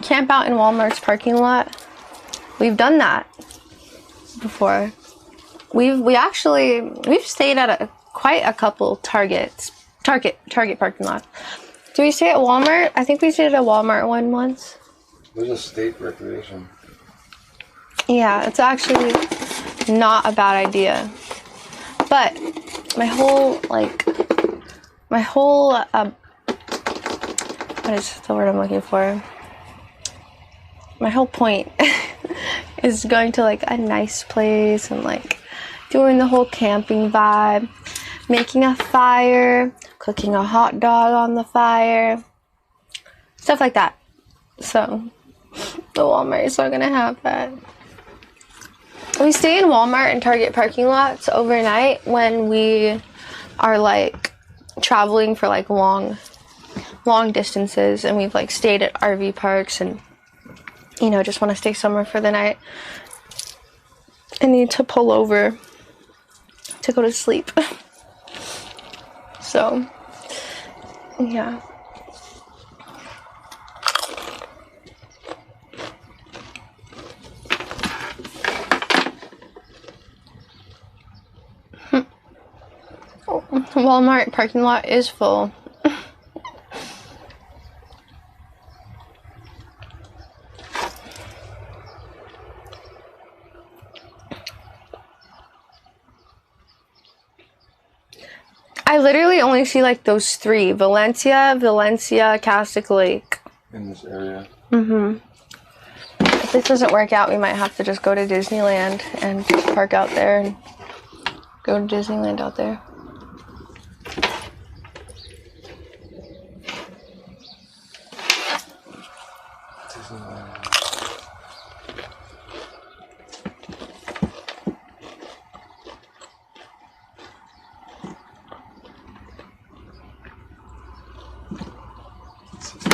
Camp out in Walmart's parking lot. We've done that before. We've stayed at quite a couple Target parking lots. Do we stay at Walmart? I think we stayed at a Walmart one once. There's a state recreation. Yeah, it's actually not a bad idea. But my whole what is the word I'm looking for? My whole point is going to like a nice place and like doing the whole camping vibe, making a fire, cooking a hot dog on the fire, stuff like that. So the Walmart is not gonna have that. We stay in Walmart and Target parking lots overnight when we are like traveling for like long distances, and we've like stayed at RV parks and, you know, just want to stay somewhere for the night. I need to pull over to go to sleep. So, yeah. Walmart parking lot is full. I literally only see like those three: Valencia, Castic Lake. In this area. If this doesn't work out, we might have to just go to Disneyland and just park out there and go to Disneyland out there.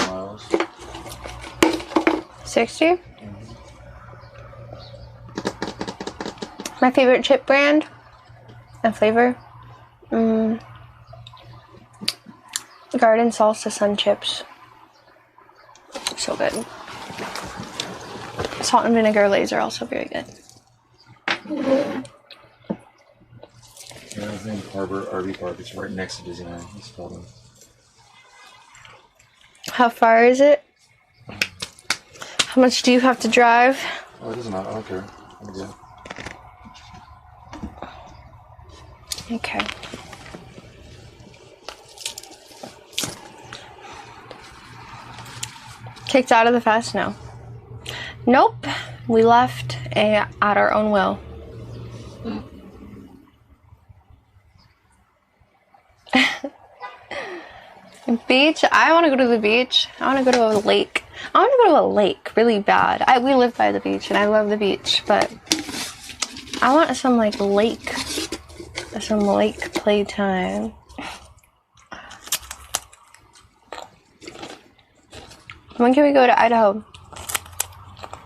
Miles. 60? My favorite chip brand and flavor? Garden Salsa Sun Chips. So good. Salt and vinegar lays are also very good. Yeah, I think Harbor RV Park. It's right next to Disneyland. It's called. How far is it? How much do you have to drive? Oh, it doesn't matter. I don't care. I'm good. Okay. Kicked out of the fest? No. Nope. We left at our own will. Beach? I want to go to the beach. I want to go to a lake. I want to go to a lake really bad. We live by the beach and I love the beach, but I want some like lake playtime. When can we go to Idaho?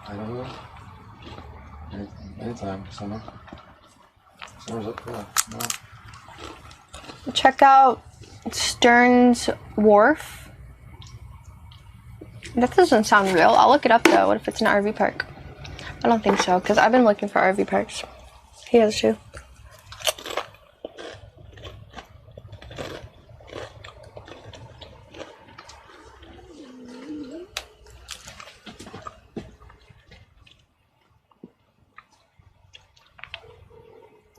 Idaho? Anytime. Summer. Summer's up. Yeah. No. Check out Stearns Wharf. That doesn't sound real. I'll look it up though. What if it's an RV park? I don't think so, because I've been looking for RV parks. He has too.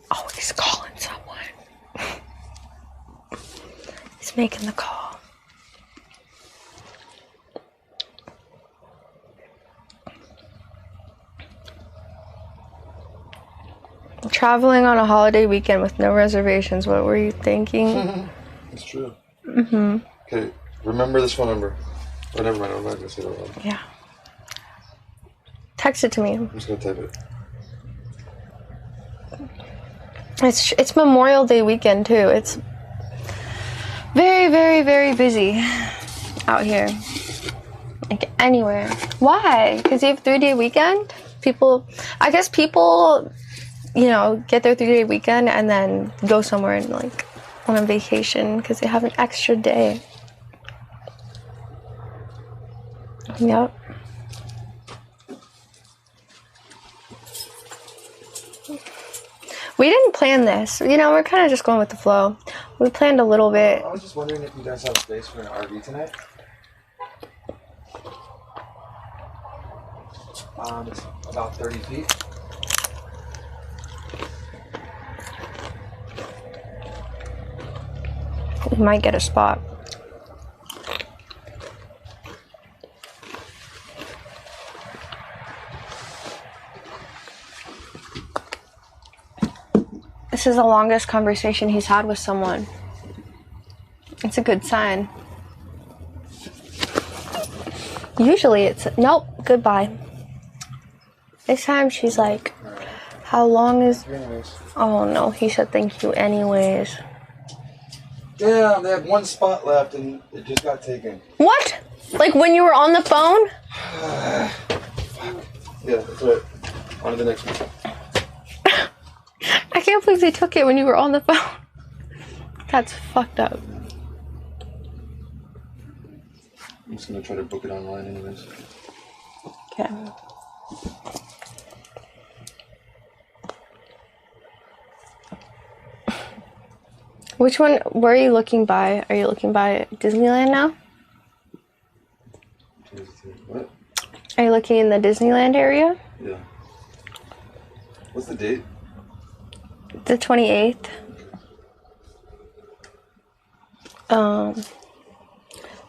Oh, he's calling someone. He's making the call. Traveling on a holiday weekend with no reservations. What were you thinking? It's true. Mm-hmm. Okay, remember this phone number. Oh, never mind. I'm not gonna say that one. Yeah. Text it to me. I'm just gonna type it. It's Memorial Day weekend too. It's very, very, very busy out here. Like anywhere. Why? Because you have 3-day weekend? I guess people, you know, get their 3-day weekend and then go somewhere and like on a vacation because they have an extra day. Yep. We didn't plan this. You know, we're kind of just going with the flow. We planned a little bit. I was just wondering if you guys have space for an RV tonight. It's about 30 feet. We might get a spot. This is the longest conversation he's had with someone. It's a good sign. Usually it's, nope, goodbye. This time she's like, how long is... Oh no, he said thank you anyways. Yeah, they have one spot left and it just got taken. What? Like when you were on the phone? Yeah, that's right. On to the next one. I can't believe they took it when you were on the phone. That's fucked up. I'm just gonna try to book it online anyways. Okay. Which one, where are you looking by? Are you looking by Disneyland now? What? Are you looking in the Disneyland area? Yeah. What's the date? The 28th.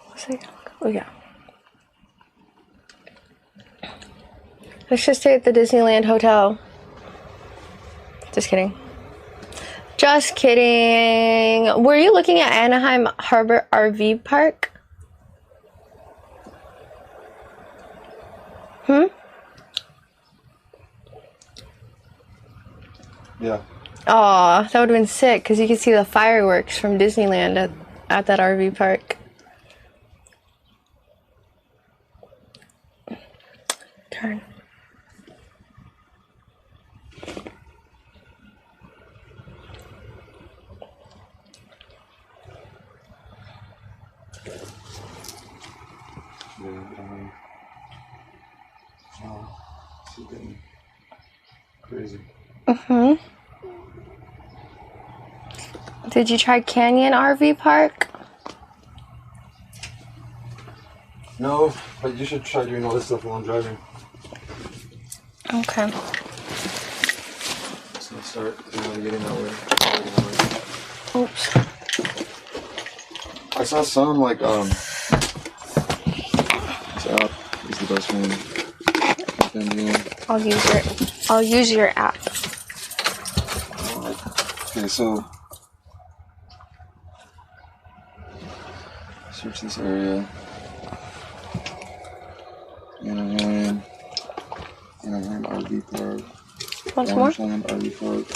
What's it? Oh yeah. Let's just stay at the Disneyland Hotel. Just kidding. Just kidding. Were you looking at Anaheim Harbor RV Park? Yeah. Aw, that would have been sick because you could see the fireworks from Disneyland at that RV park. Turn. Oh, this is getting crazy. Did you try Canyon RV Park? No, but you should try doing all this stuff while I'm driving. Okay. So let's start getting that way. Oops. I saw some like this app is the best one. I'll use your app. Okay, so search this area. Anaheim RV Park. Once more? Anaheim RV Park.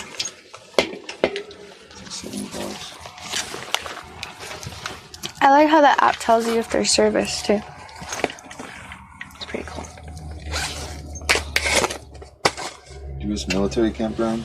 It's like $7. I like how that app tells you if there's service too. It's pretty cool. U.S. military campground.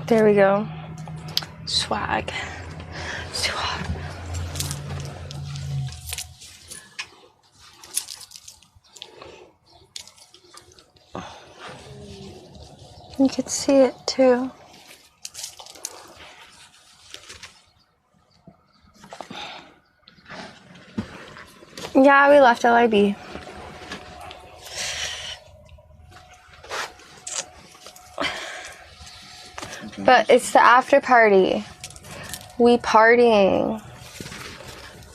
There we go. Swag. Swag. You can see it too. Yeah, we left LIB. But it's the after party. We partying.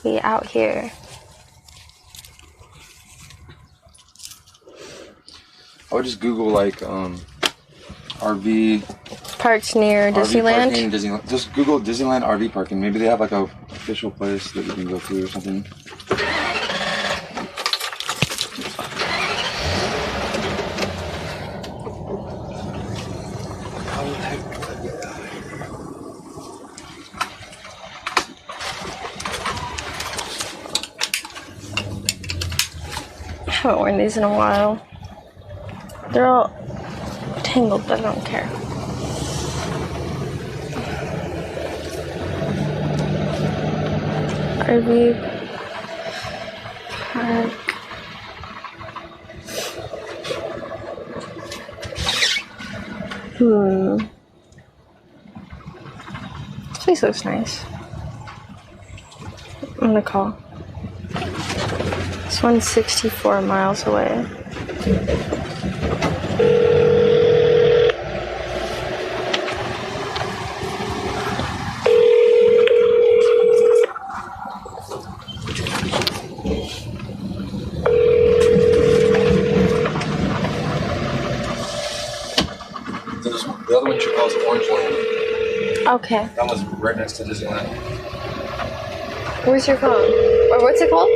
We out here. I would just Google like RV Parks near Disneyland. Parking, Disneyland. Just Google Disneyland RV parking. Maybe they have like a official place that you can go to or something. I haven't worn these in a while. They're all tangled, but I don't care. RV Park. This place looks nice. I'm gonna call. one's 64 miles away. The other one she calls Orange Land. Okay. That one's right next to Disneyland. Where's your phone? Or what's it called?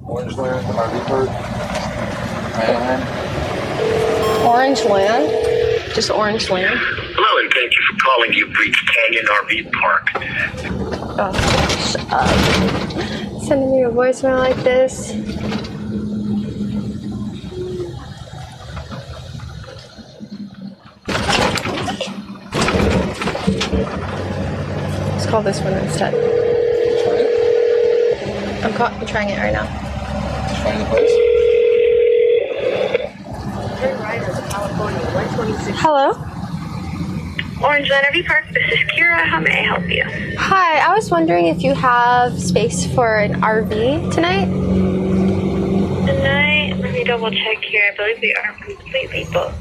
Orange Land, RV Park, Island. Orange Land? Just Orange Land? Hello, and thank you for calling. You've reached Canyon RV Park. Oh, shut up. Sending me a voicemail like this. Let's call this one instead. I'm trying it right now. Did you find the place? Hello? Orange Land RV Park, this is Kira. How may I help you? Hi, I was wondering if you have space for an RV tonight? Tonight, let me double check here. I believe we are completely booked,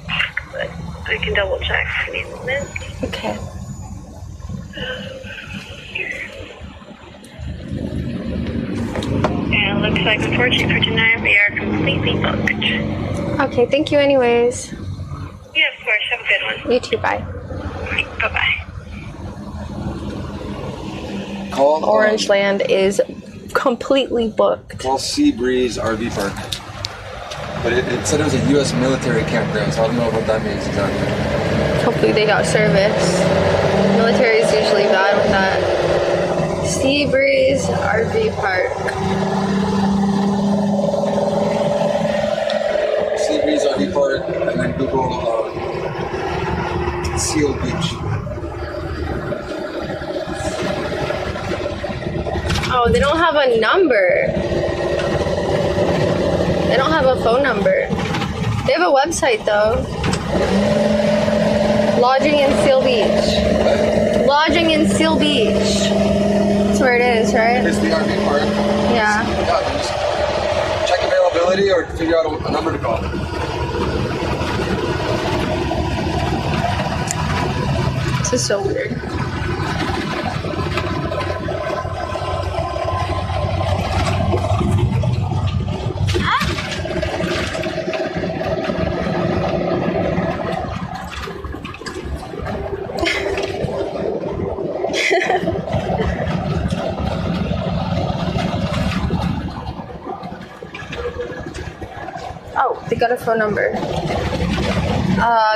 but I can double check. Give me a moment. Okay. And it looks like, unfortunately, for tonight, we are completely booked. Okay, thank you anyways. Yeah, of course. Have a good one. You too, bye. Bye-bye. Call Orange Land is completely booked. Call Sea Breeze RV Park. But it said it was a U.S. military campground, so I don't know what that means exactly. Hopefully they got service. Military is usually bad with that. Sea Breeze RV Park. Sea Breeze RV Park, and then Google Seal Beach. Oh, they don't have a number. They don't have a phone number. They have a website though. Lodging in Seal Beach. Lodging in Seal Beach. That's where it is, right? It's the RV park. Yeah. Just check availability or figure out a number to call. This is so weird. Oh, they got a phone number.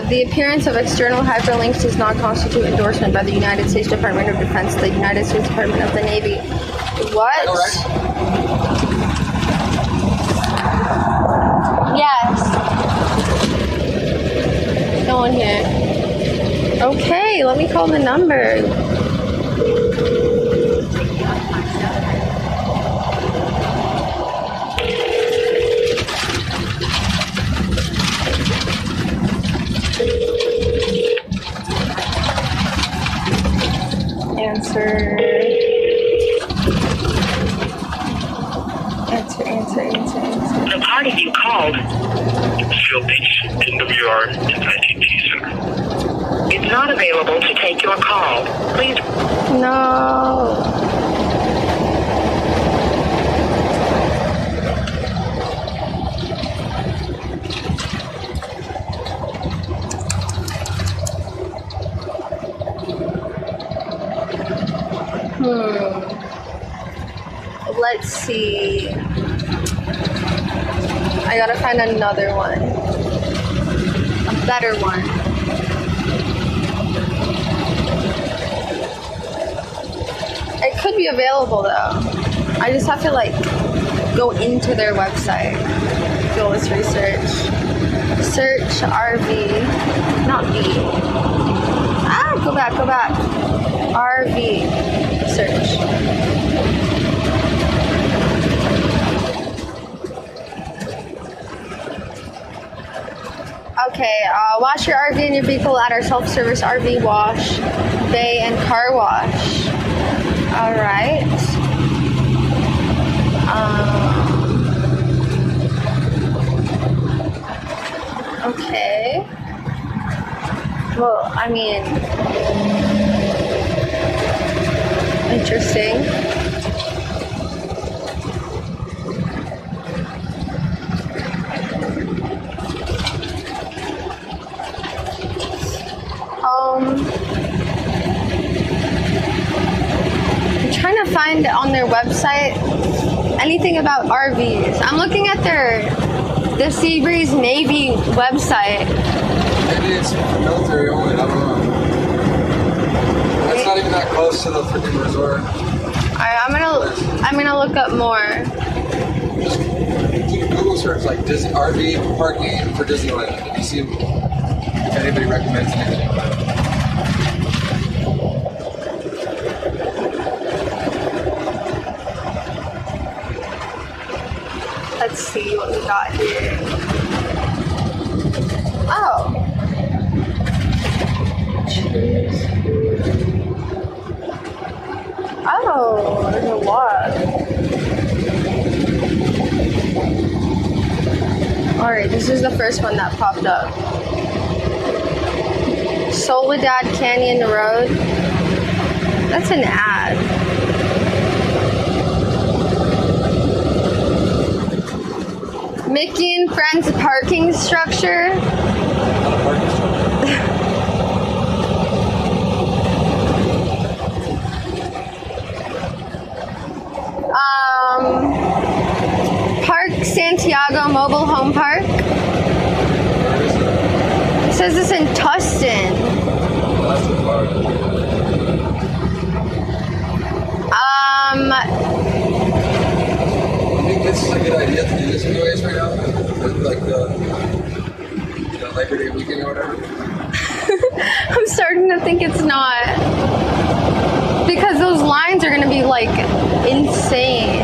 The appearance of external hyperlinks does not constitute endorsement by the United States Department of Defense, the United States Department of the Navy. What? Yes. No one here. Okay, let me call the number. Answer. The party you called, Seal Beach, NWR ITT Center. It's not available to take your call. Please. No. Let's see. I gotta find another one. A better one. It could be available though. I just have to like go into their website. Do all this research. Search RV. Not V. Go back. RV. Search. Okay, wash your RV and your vehicle at our self-service RV wash, bay, and car wash. All right. Okay. Well, I mean, interesting. I'm trying to find on their website anything about RVs. I'm looking at the Seabreeze Navy website. Maybe it's military only, I don't know. It's not even that close to the freaking resort. Alright, I'm gonna look up more. Just do a Google search like RV parking for Disneyland and you see if anybody recommends anything. Let's see what we got here. Oh. Jeez. Oh, there's a lot. Alright, this is the first one that popped up. Soledad Canyon Road. That's an ad. Mickey and Friends parking structure. Park Santiago Mobile Home Park. It says this in Tustin. I think this is a good idea to do this anyways right now. Like the Labor Day weekend or whatever. I'm starting to think it's not. Because those lines are going to be like insane.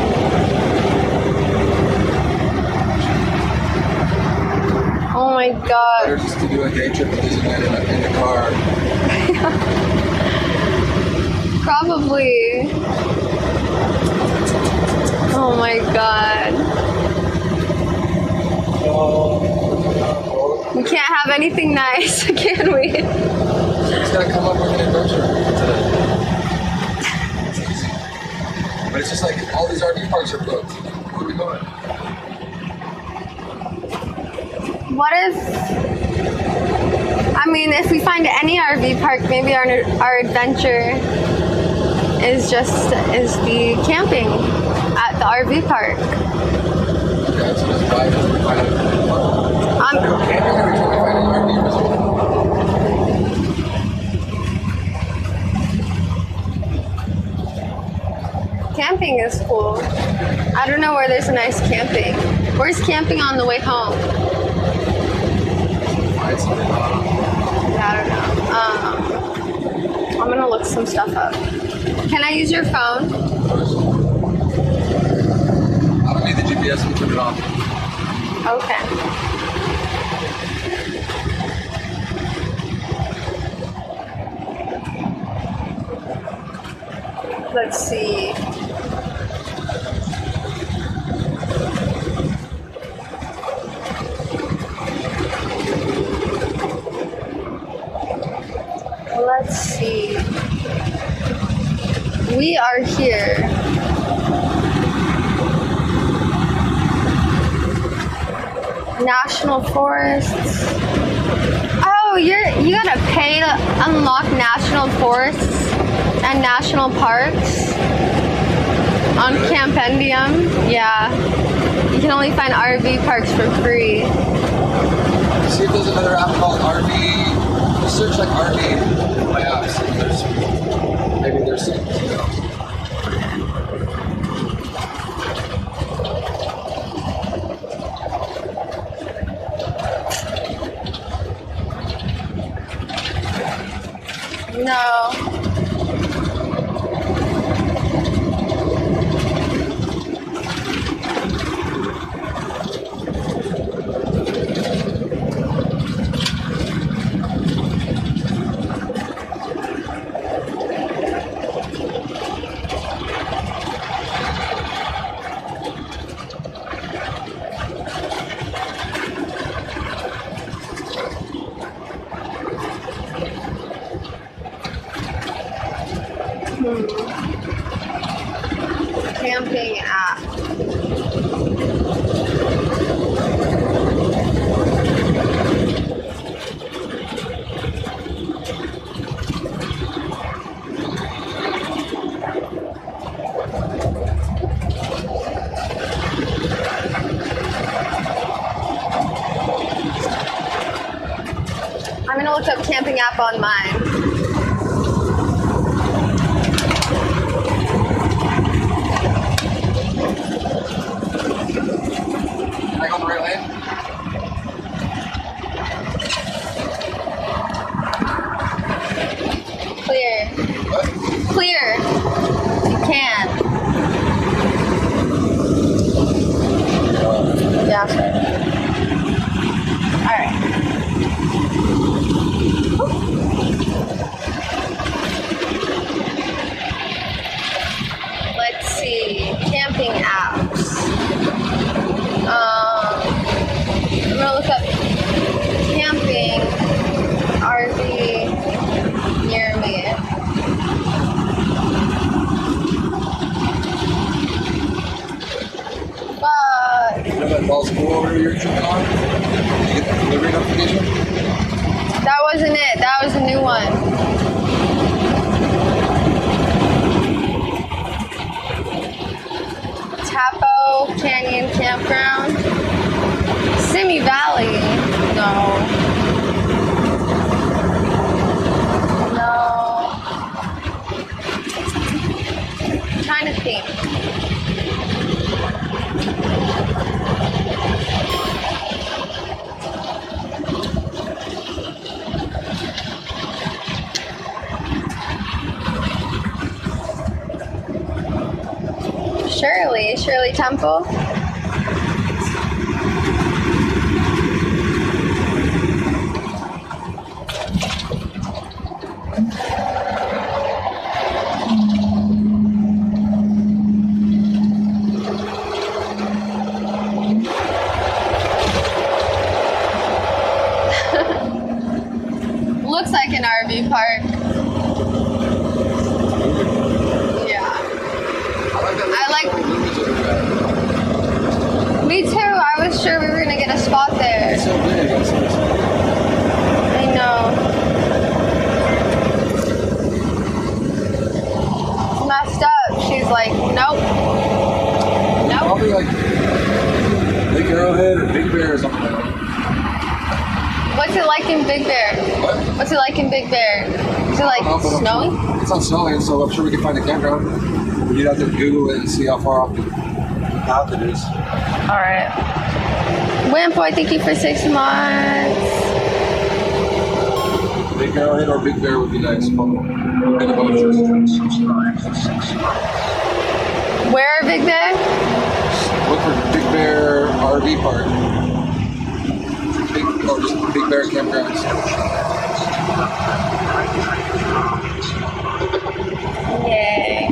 Oh my god. Better just to do a day trip to Disneyland in the car. Probably. Oh my god. We can't have anything nice, can we? Just gotta come up with an adventure today. But it's just like all these RV parks are booked. Where are we going? What if, I mean, if we find any RV park, maybe our adventure is the camping at the RV park. Yeah, so just buy it and find it. Camping every time we find an RV resort. Camping is cool. I don't know where there's a nice camping. Where's camping on the way home? Yeah, I don't know. I'm gonna look some stuff up. Can I use your phone? I don't need the GPS, we turn it off. Okay. Let's see. Let's see. We are here. National forests. Oh, you gotta pay to unlock national forests and national parks on Campendium. Yeah, you can only find RV parks for free. See if there's another app called RV. Just search like RV my apps. Maybe there's something else. No. gonna look up camping app on mine. Can I go on the right lane? Clear. What? Clear. You can. Yeah, sure. Alright. Let's see. Camping apps. I'm gonna look up camping RV near me. But You know that ball school order you're tripping on? Did you get the delivery notification? that wasn't it. That was a new one. Tapo Canyon Campground. Simi Valley. No. No. I'm trying to think. Shirley Temple. Looks like an RV park. Yeah. I like. Me too. I was sure we were gonna get a spot there. It's so big. I know. It's messed up. She's like, nope. Nope. Probably like Big Arrowhead or Big Bear or something like that. What's it like in Big Bear? What? What's it like in Big Bear? Is it like snowy? It's not snowing, so I'm sure we can find a campground. You'd have to Google it and see how far off the path it is. All right. Wimpoy, thank you for 6 months. Big Arrowhead or Big Bear would be nice. Where Big Bear? Look for Big Bear RV Park. Or just Big Bear Campgrounds. Yay.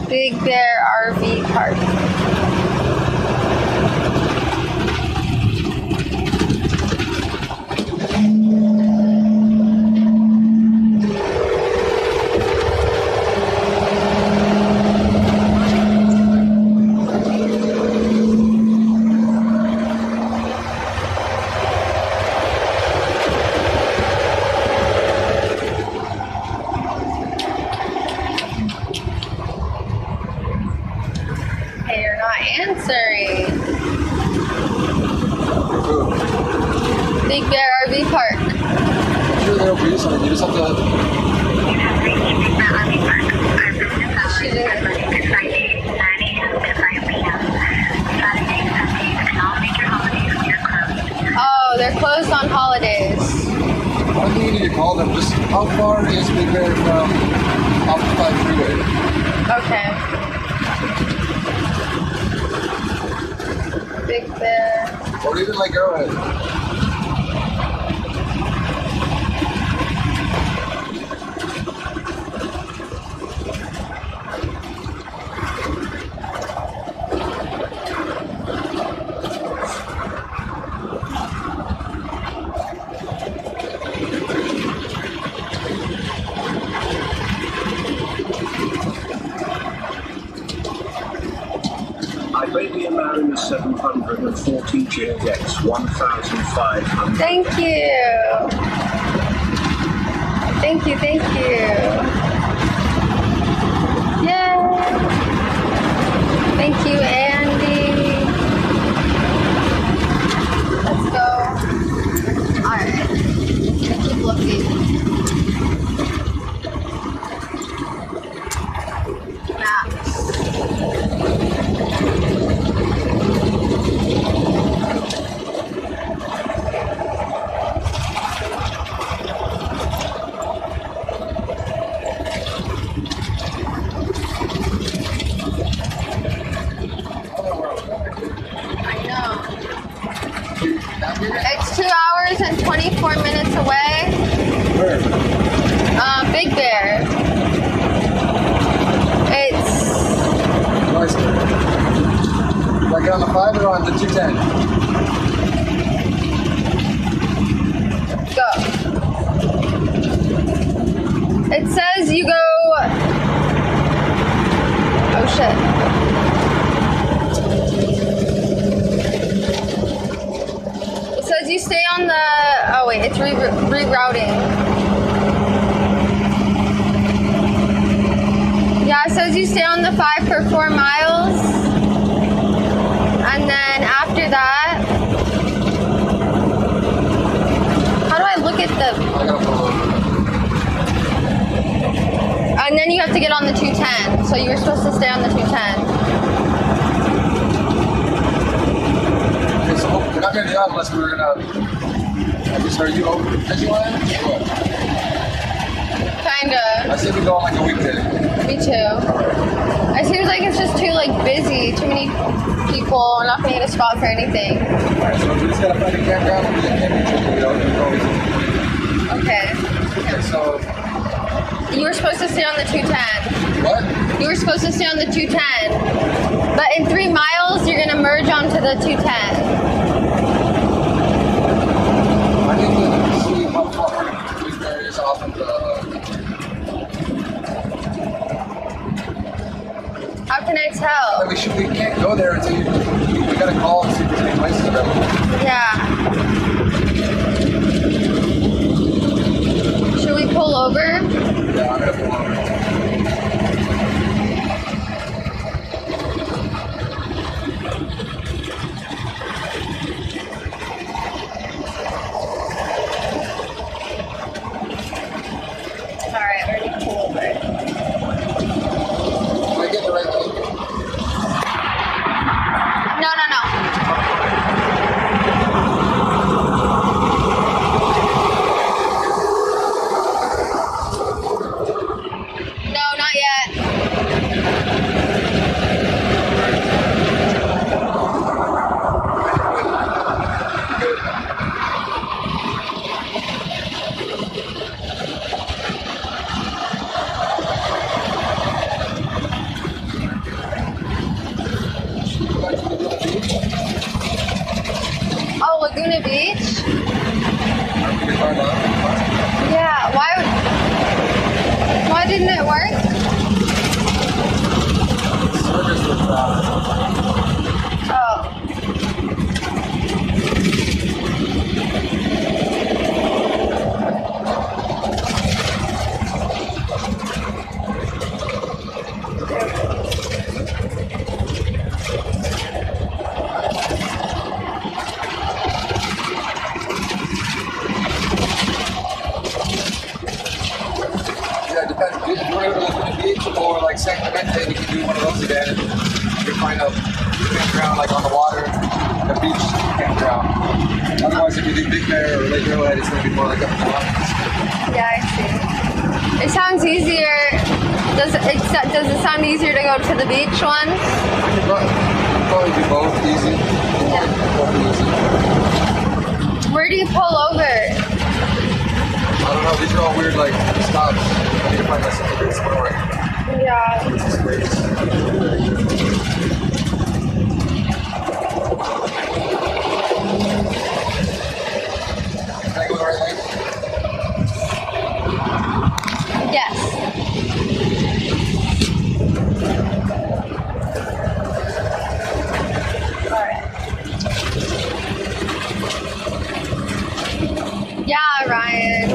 Big Bear RV Park. Hey, you're not answering. Big Bear RV Park. I'm sure they'll produce something. You just have to. She didn't. Oh, they're closed on holidays. I think you need to call them. Just how far is Big Bear from off the 5 freeway? Okay. Big Bear. Or even like Arrowhead. IBabyRainbow 740 JX 1500. Thank you. Thank you, thank you. Yay. Thank you, Andy. Let's go. All right. It's 2 hours and 24 minutes away. Where? Big Bear. It's Nice. Do I get on the 5 or on the 210? go. It says you go. Oh shit. It says you stay on the. Oh wait, it's rerouting. Yeah, it says you stay on the 5 for 4 miles. And then after that, how do I look at the? And then you have to get on the 210. So you're supposed to stay on the 210. Okay, so we're not gonna do that unless we're gonna. I just heard you over Disneyland. Kinda. I say we go on like a weekday. Me too. It seems like it's just too like busy, too many people. We're not gonna get a spot for anything. Alright, so we just gotta find a campground and we get camping. Okay. Okay, so You were supposed to stay on the 210. what? You were supposed to stay on the 210. But in 3 miles, you're gonna merge onto the 210. I need to see how far there is off of the. How can I tell? We can't go there until we gotta call and see if there's any places available. Yeah. Should we pull over? Yeah, I'm gonna pull over. Alright, already pull over. Can I get the right lane? No. No, not yet. Oh, Laguna Beach? Yeah, why didn't it work? Service was bad. Oh. Yeah, it depends. If we're able to go to the beach or like San Clemente, we can do one of those again. We can find a campground like on the water, a beach campground. Otherwise, if you do Big Bear or Lake Arrowhead, it's going to be more like up in the mountains. Yeah, I see. It sounds easier. Does it sound easier to go to the beach one? Probably do both easy. Yeah. Both easy. Where do you pull over? I don't know. These are all weird like stops. I need to find myself a good spot. Yeah. This is great. Can I go the right way? Yes. Alright. Yeah, Ryan.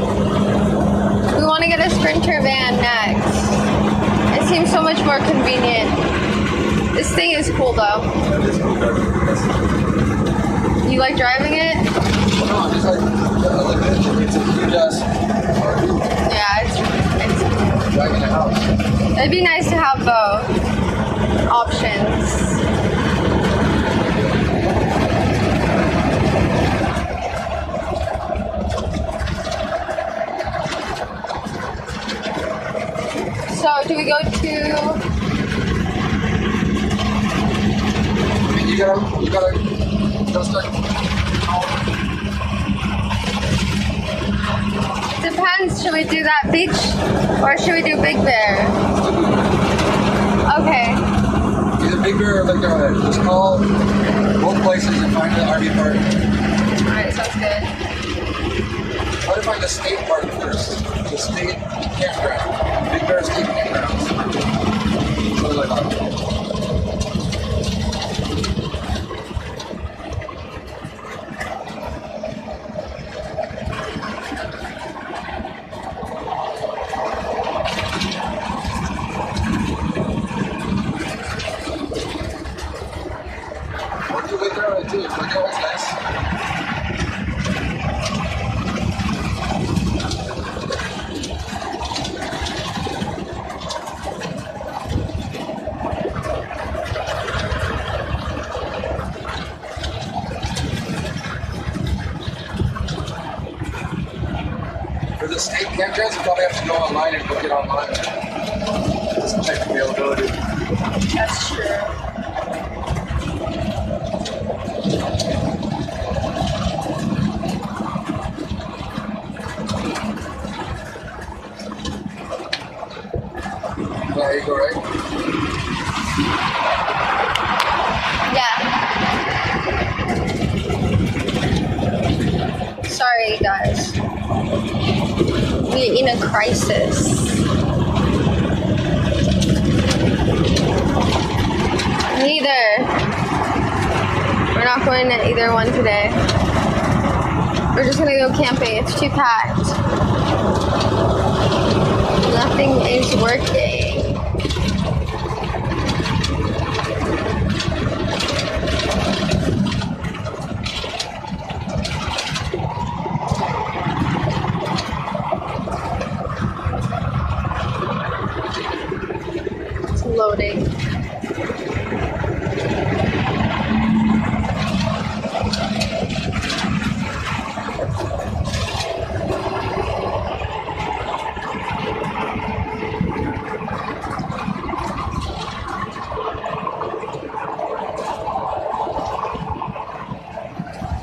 We want to get a Sprinter van next. It seems so much more convenient. This thing is cool though. That is cool. You like driving it? No, I'm just like, it's a huge ass RV. Yeah, it's Driving a house. it'd be nice to have both options. So do we go to? I mean, you gotta start calling Should we do that beach or should we do Big Bear? Okay. Either Big Bear or Lake Arrowhead. Just call both places and find the RV park. Alright, sounds good. Try to find the state park first. The state campground. Big Bear State Campground. Something like that. What do you Lake Arrowhead too? Lake Arrowhead's nice. For the state campgrounds, you probably have to go online and book it online. Just check availability. That's true. There you go, right? Yeah. Sorry, guys. We're in a crisis. Neither. We're not going to either one today. We're just gonna go camping. It's too packed. Nothing is working. It's loading.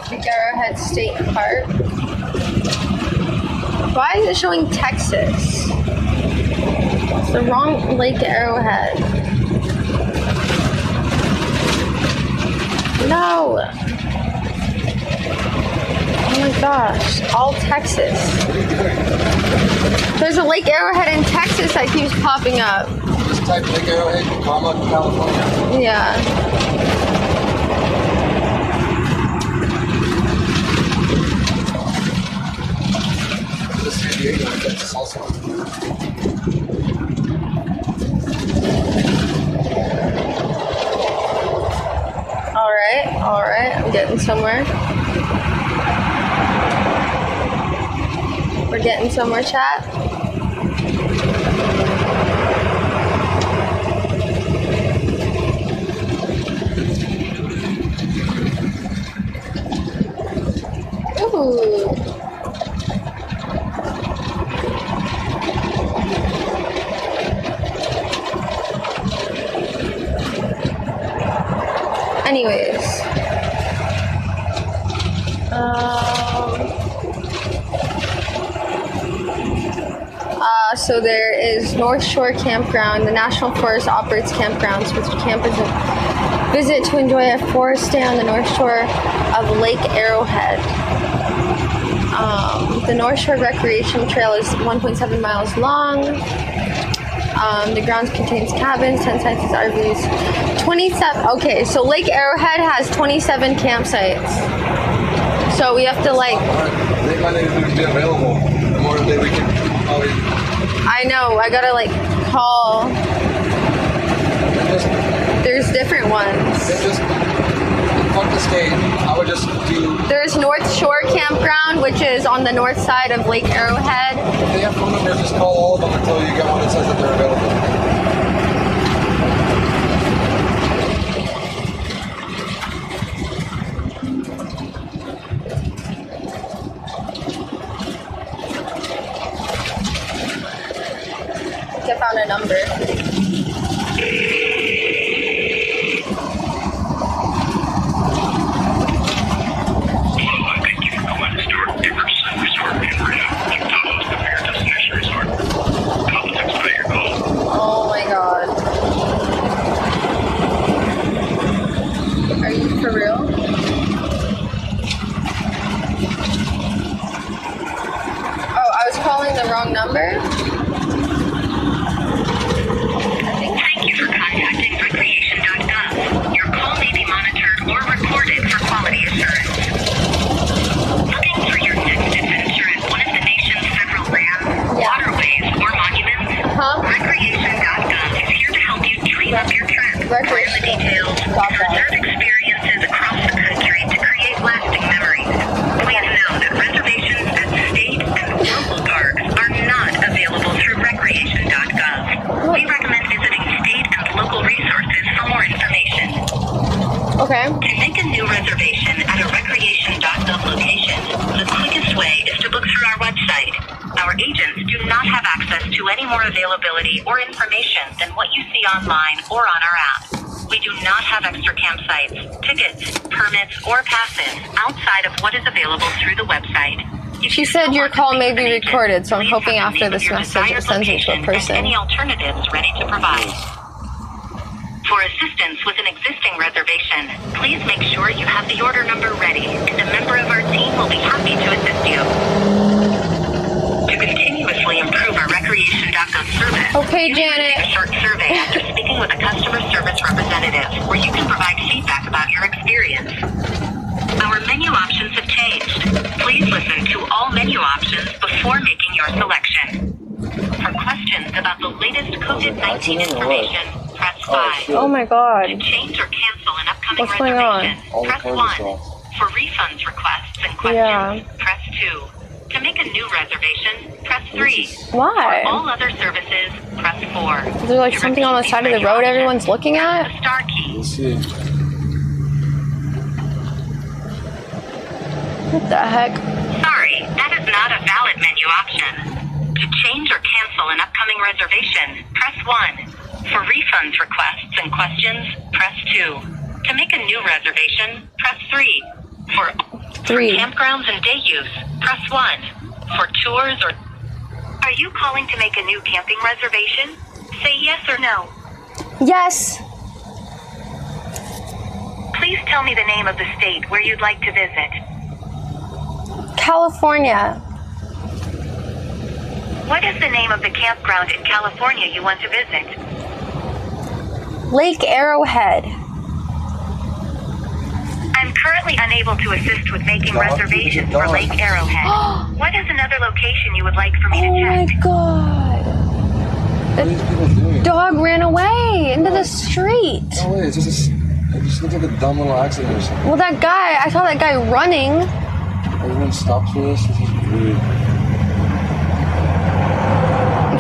Big Arrowhead State Park. Why is it showing Texas? It's the wrong Lake Arrowhead. No. Oh my gosh, all Texas. There's a Lake Arrowhead in Texas that keeps popping up. Just type Lake Arrowhead, California. Yeah. San Diego, Texas also. All right, I'm getting somewhere. We're getting somewhere, chat. Ooh. Anyways, so there is North Shore Campground. The National Forest operates campgrounds, which campers visit to enjoy a forest stay on the North Shore of Lake Arrowhead. The North Shore Recreation Trail is 1.7 miles long. The grounds contains cabins, tent sites, RVs. 27. Okay, so Lake Arrowhead has 27 campsites. So we have to like. They might even be available. The more that we can probably. I know. I gotta like call. There's different ones. Just fuck the state. I would just do. There's North Shore Campground, which is on the north side of Lake Arrowhead. If they have phone numbers, just call all of them until you get one that says that they're available. I found a number. Thank you for calling Resort Resort in Rio. To host of your destination. number? Thank you for contacting recreation.gov. Your call may be monitored or recorded for quality assurance. Looking for your next adventure at one of the nation's federal lands, waterways, or monuments? Recreation.gov is here to help you dream up your trip, plan the details, and reserve experiences across the country to create lasting memories. Please know that reservations at state and local parks are not available through recreation.gov. We recommend visiting state and local resources for more information. Okay. To make a new reservation at a recreation.gov location, the quickest way is to book through our website. Our agents do not have access to any more availability or information than what you see online or on our app. We do not have extra campsites, tickets, permits, or passes outside of what is available through the website. She said your call may be recorded, so I'm hoping after this message it sends it to a person. Any alternatives ready to provide. For assistance with an existing reservation, please make sure you have the order number ready, and a member of our team will be happy to assist you. To continuously improve our recreation.gov service, okay, Janet. Take a short survey after speaking with a customer service representative, where you can provide feedback about your experience. Our menu options have changed. Please listen to all menu options before making your selection. For questions about the latest COVID-19 information, press 5. Oh my god. To change or cancel an upcoming What's going on? reservation, press 1. For refunds requests and questions, press 2. To make a new reservation, press 3. Why? For all other services, press 4. Is there like something on the side of the road everyone's looking at? The star key. Let's see. What the heck? Sorry, that is not a valid menu option. To change or cancel an upcoming reservation, press 1. For refunds requests and questions, press 2. To make a new reservation, press 3. For campgrounds and day use, press 1. For tours or... Are you calling to make a new camping reservation? Say yes or no. Yes. Please tell me the name of the state where you'd like to visit. California. What is the name of the campground in California you want to visit? Lake Arrowhead. I'm currently unable to assist with making reservations for Lake Arrowhead. What is another location you would like for me to check? Oh my god. The dog ran away into the street. No way, it just looks like a dumb little accident or something. Well, that guy, I saw that guy running. Everyone stops for this? This is weird.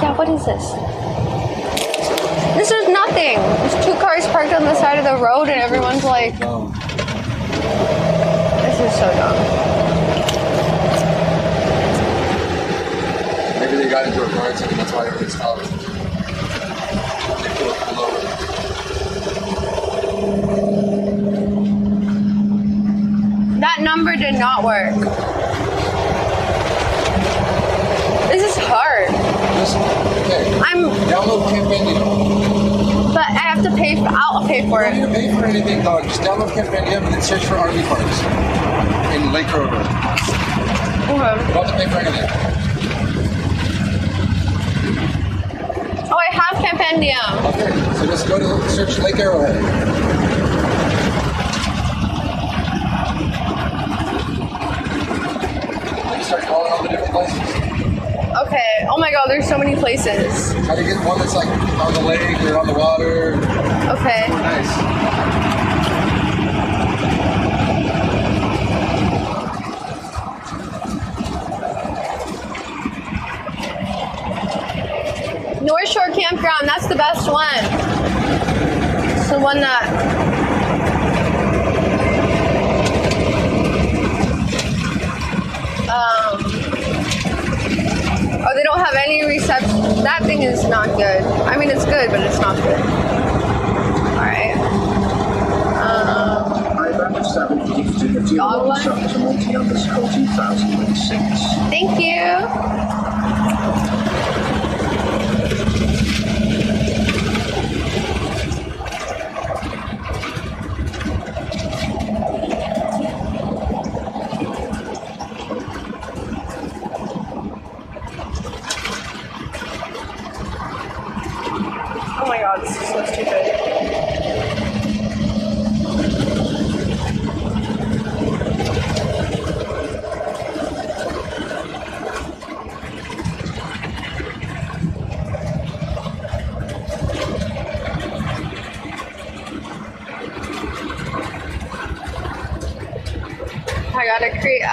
Yeah, what is this? This is nothing. There's 2 cars parked on the side of the road and everyone's like... This is so dumb. Maybe they got into a car accident, that's why everybody stopped. They pulled over. That number did not work. This is hard. Okay. Download Campandia. But I have to pay for. I'll pay for it. You don't need to pay for anything, dog. Just download Campandia and then search for RV parks in Lake Arrowhead. Okay. You don't have to pay for anything. Oh, I have Campandia. Okay, so just go to search Lake Arrowhead. Start calling all the different places. Okay. Oh my god, there's so many places. Try to get one that's like on the lake or on the water. Okay. Nice. North Shore Campground, that's the best one. It's the one that... Oh, they don't have any reception. That thing is not good. I mean, it's good, but it's not good. Alright. Dog one? Thank you.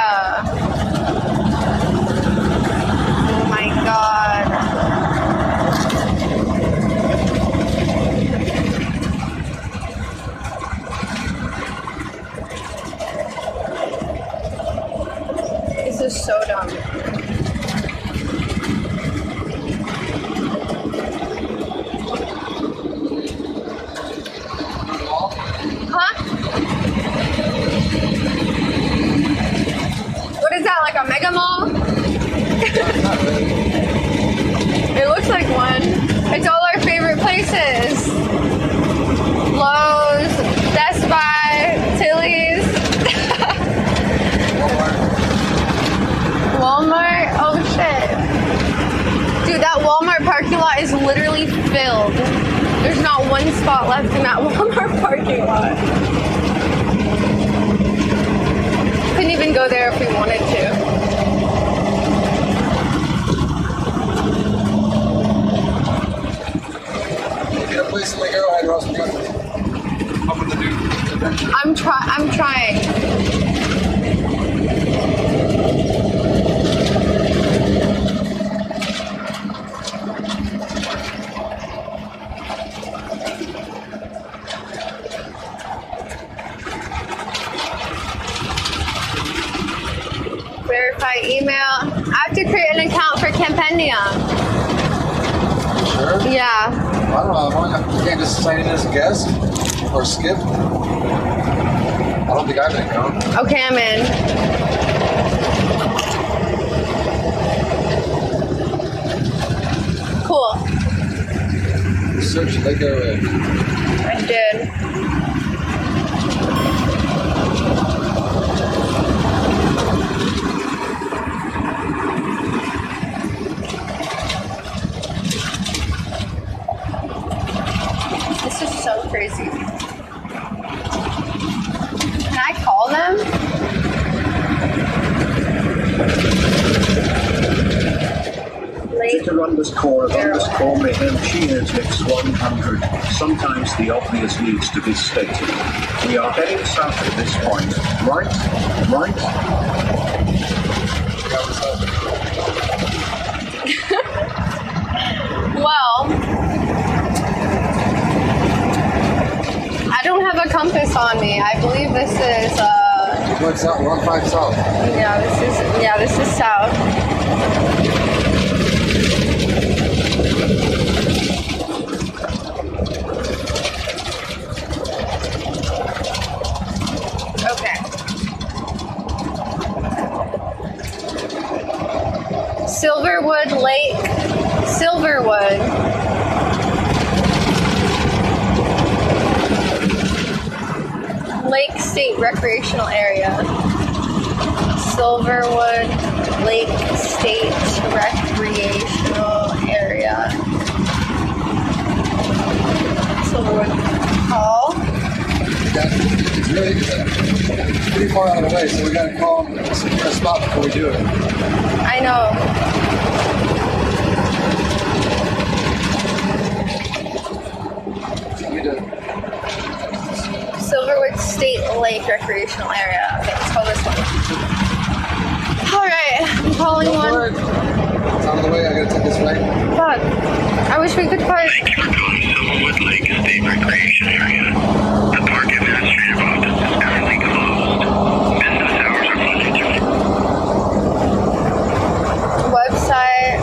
Oh my god. This is so dumb. Huh? What is that, like a mega mall? It looks like one. It's all our favorite places. Lowe's, Best Buy, Tilly's. Walmart? Oh shit. Dude, that Walmart parking lot is literally filled. There's not one spot left in that Walmart parking lot. Couldn't even go there if we wanted to. Get a place in Lake Arrowhead or else we're gonna up with the new adventure. I'm trying. Verify email. I have to create an account for Campendium. Sure? Yeah. I don't know. You can't just sign in as a guest or skip. I don't think I have an account. Okay, I'm in. Cool. Search Lake Arrowhead. I did. This is so crazy. Can I call them? Twitter_mayhem_cheers_mix100. Sometimes the obvious needs to be stated. We are heading south at this point. Right? Well, I don't have a compass on me. I believe this is Going south, we're on 5 south. this is south. Okay. Silverwood Lake. Silverwood. Lake State Recreational Area. Silverwood Lake State Recreational Area. Silverwood Hall. It's really pretty far out of the way, so we gotta call a spot before we do it. I know. Silverwood State Lake Recreational Area. Okay, let's call this one. Alright, I'm calling one. It's out of the way, I gotta take this right. Fuck. I wish we could park. Thank you for calling Silverwood Lake State Recreation Area. The park administrative office is currently closed. Business hours are Monday through Website.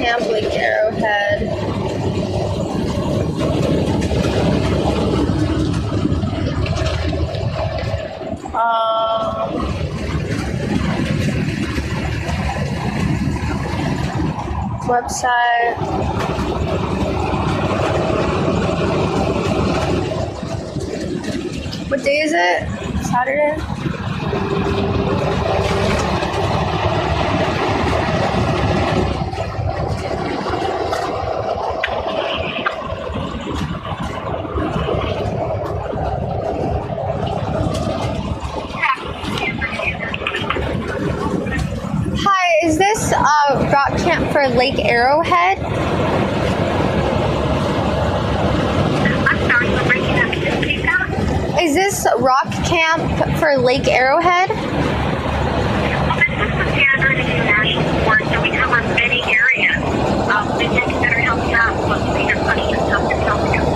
Camp Lake Arrowhead. Website. What day is it? Saturday? Hi, is this rock camp for Lake Arrowhead? I'm sorry, we're breaking up. Can you repeat that? Is this rock camp for Lake Arrowhead? Well, this is the Standard International Sport, so we cover many areas. They can consider helping out once we have questions.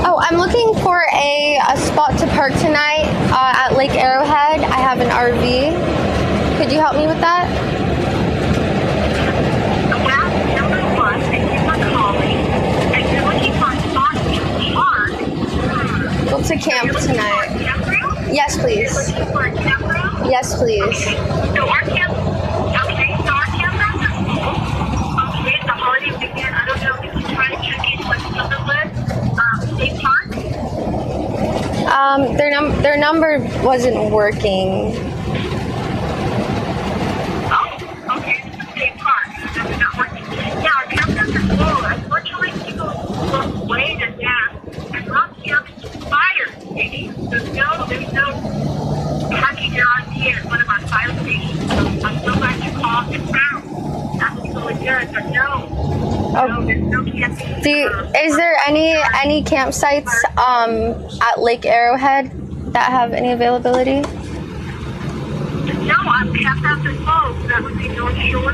Oh, I'm looking for a spot to park tonight at Lake Arrowhead. I have an RV. Could you help me with that? Well, number one, thank you for calling. If you're looking for a spot to park, Go to camp tonight. Yes, please. you're looking for a camp room? Yes, please. So our campgrounds are full. Okay, it's a holiday weekend. I don't know if you can try to check in with Sutherland State Park. Their number wasn't working. Oh, okay. This is State Park. That's not working. Yeah, our campgrounds are full. Unfortunately, people will wait and and rock camp expires, maybe. There's no parking guarantee at one of our fire stations. So I'm so glad you called and found. That's really good, but no, there's no camping. Is there any campsites at Lake Arrowhead that have any availability? No, I'm campgrounds are full. So that would be North Shore,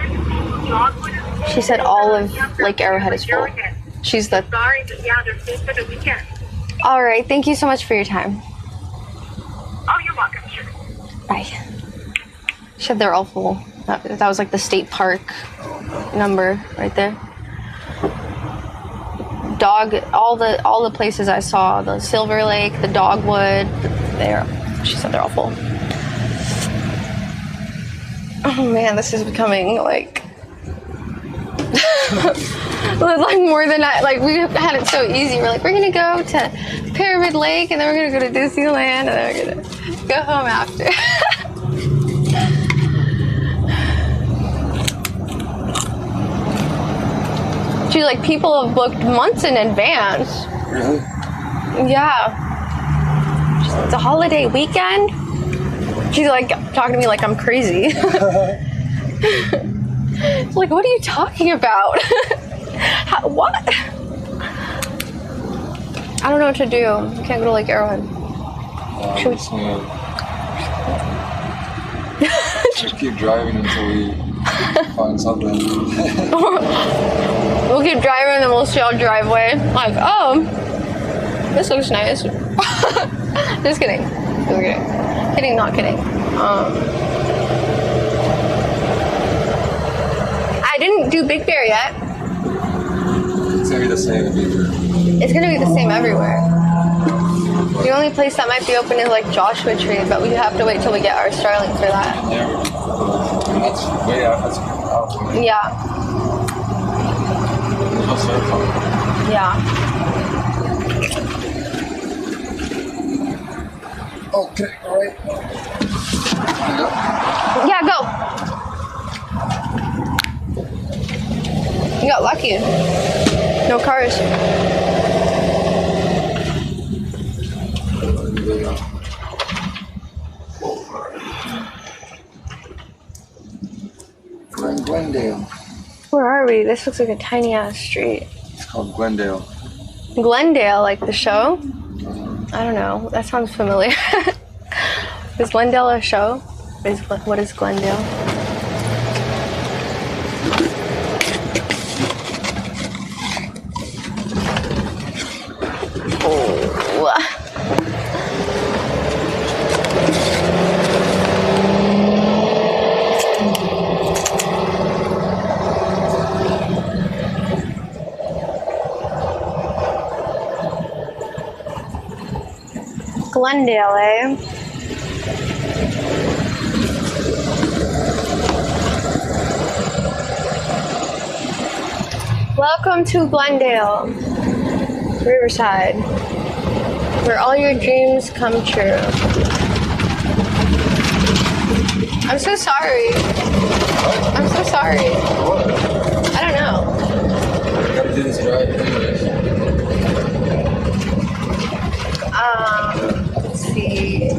Dogwood. She said all of Lake Arrowhead is full. She's the... Sorry, but yeah, they're full for the weekend. All right, thank you so much for your time. Oh, you're welcome, sure. Bye. She said they're all full. That was like the state park number right there. All the places I saw, the Silver Lake, the Dogwood, she said they're all full. Oh man, this is becoming like like more than we had it so easy. We're like, we're gonna go to Pyramid Lake and then we're gonna go to Disneyland and then we're gonna go home after. Gee, like people have booked months in advance. Really? Yeah. It's a holiday weekend. She's like talking to me like I'm crazy. Like, what are you talking about? What? I don't know what to do. I can't go to Lake Arrowhead. Should we... Just keep driving until we find something. We'll keep driving and then we'll see our driveway. Like, oh, this looks nice. Just kidding. Just kidding. Kidding, not kidding. I didn't do Big Bear yet. It's gonna be the same in Big Bear. It's gonna be the same everywhere. The only place that might be open is like Joshua Tree, but we have to wait till we get our Starlink for that. Yeah, that's way out. That's out. Yeah. There's no surf on it. Yeah. Okay, all right. Yeah, go. You got lucky. No cars. We're in Glendale. Where are we? This looks like a tiny ass street. It's called Glendale. Glendale, like the show? I don't know. That sounds familiar. Is Glendale a show? What is Glendale? Oh. Glendale, eh? Welcome to Glendale, Riverside, where all your dreams come true. I'm so sorry. I'm so sorry. I don't know. Gotta do this right anyways. Let's see.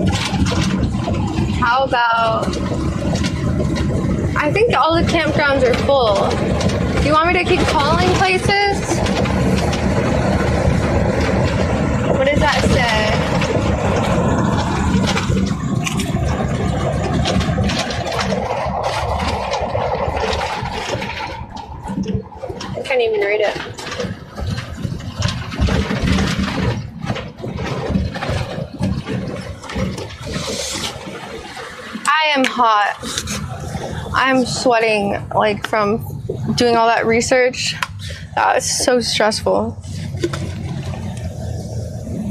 How about, I think all the campgrounds are full. Do you want me to keep calling places? What does that say? I can't even read it. I am hot. I'm sweating like from doing all that research. That was so stressful.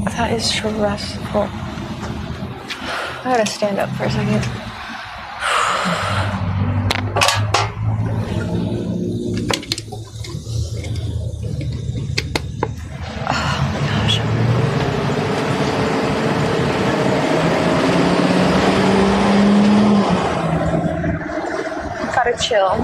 That is stressful. I gotta stand up for a second. Gotta chill.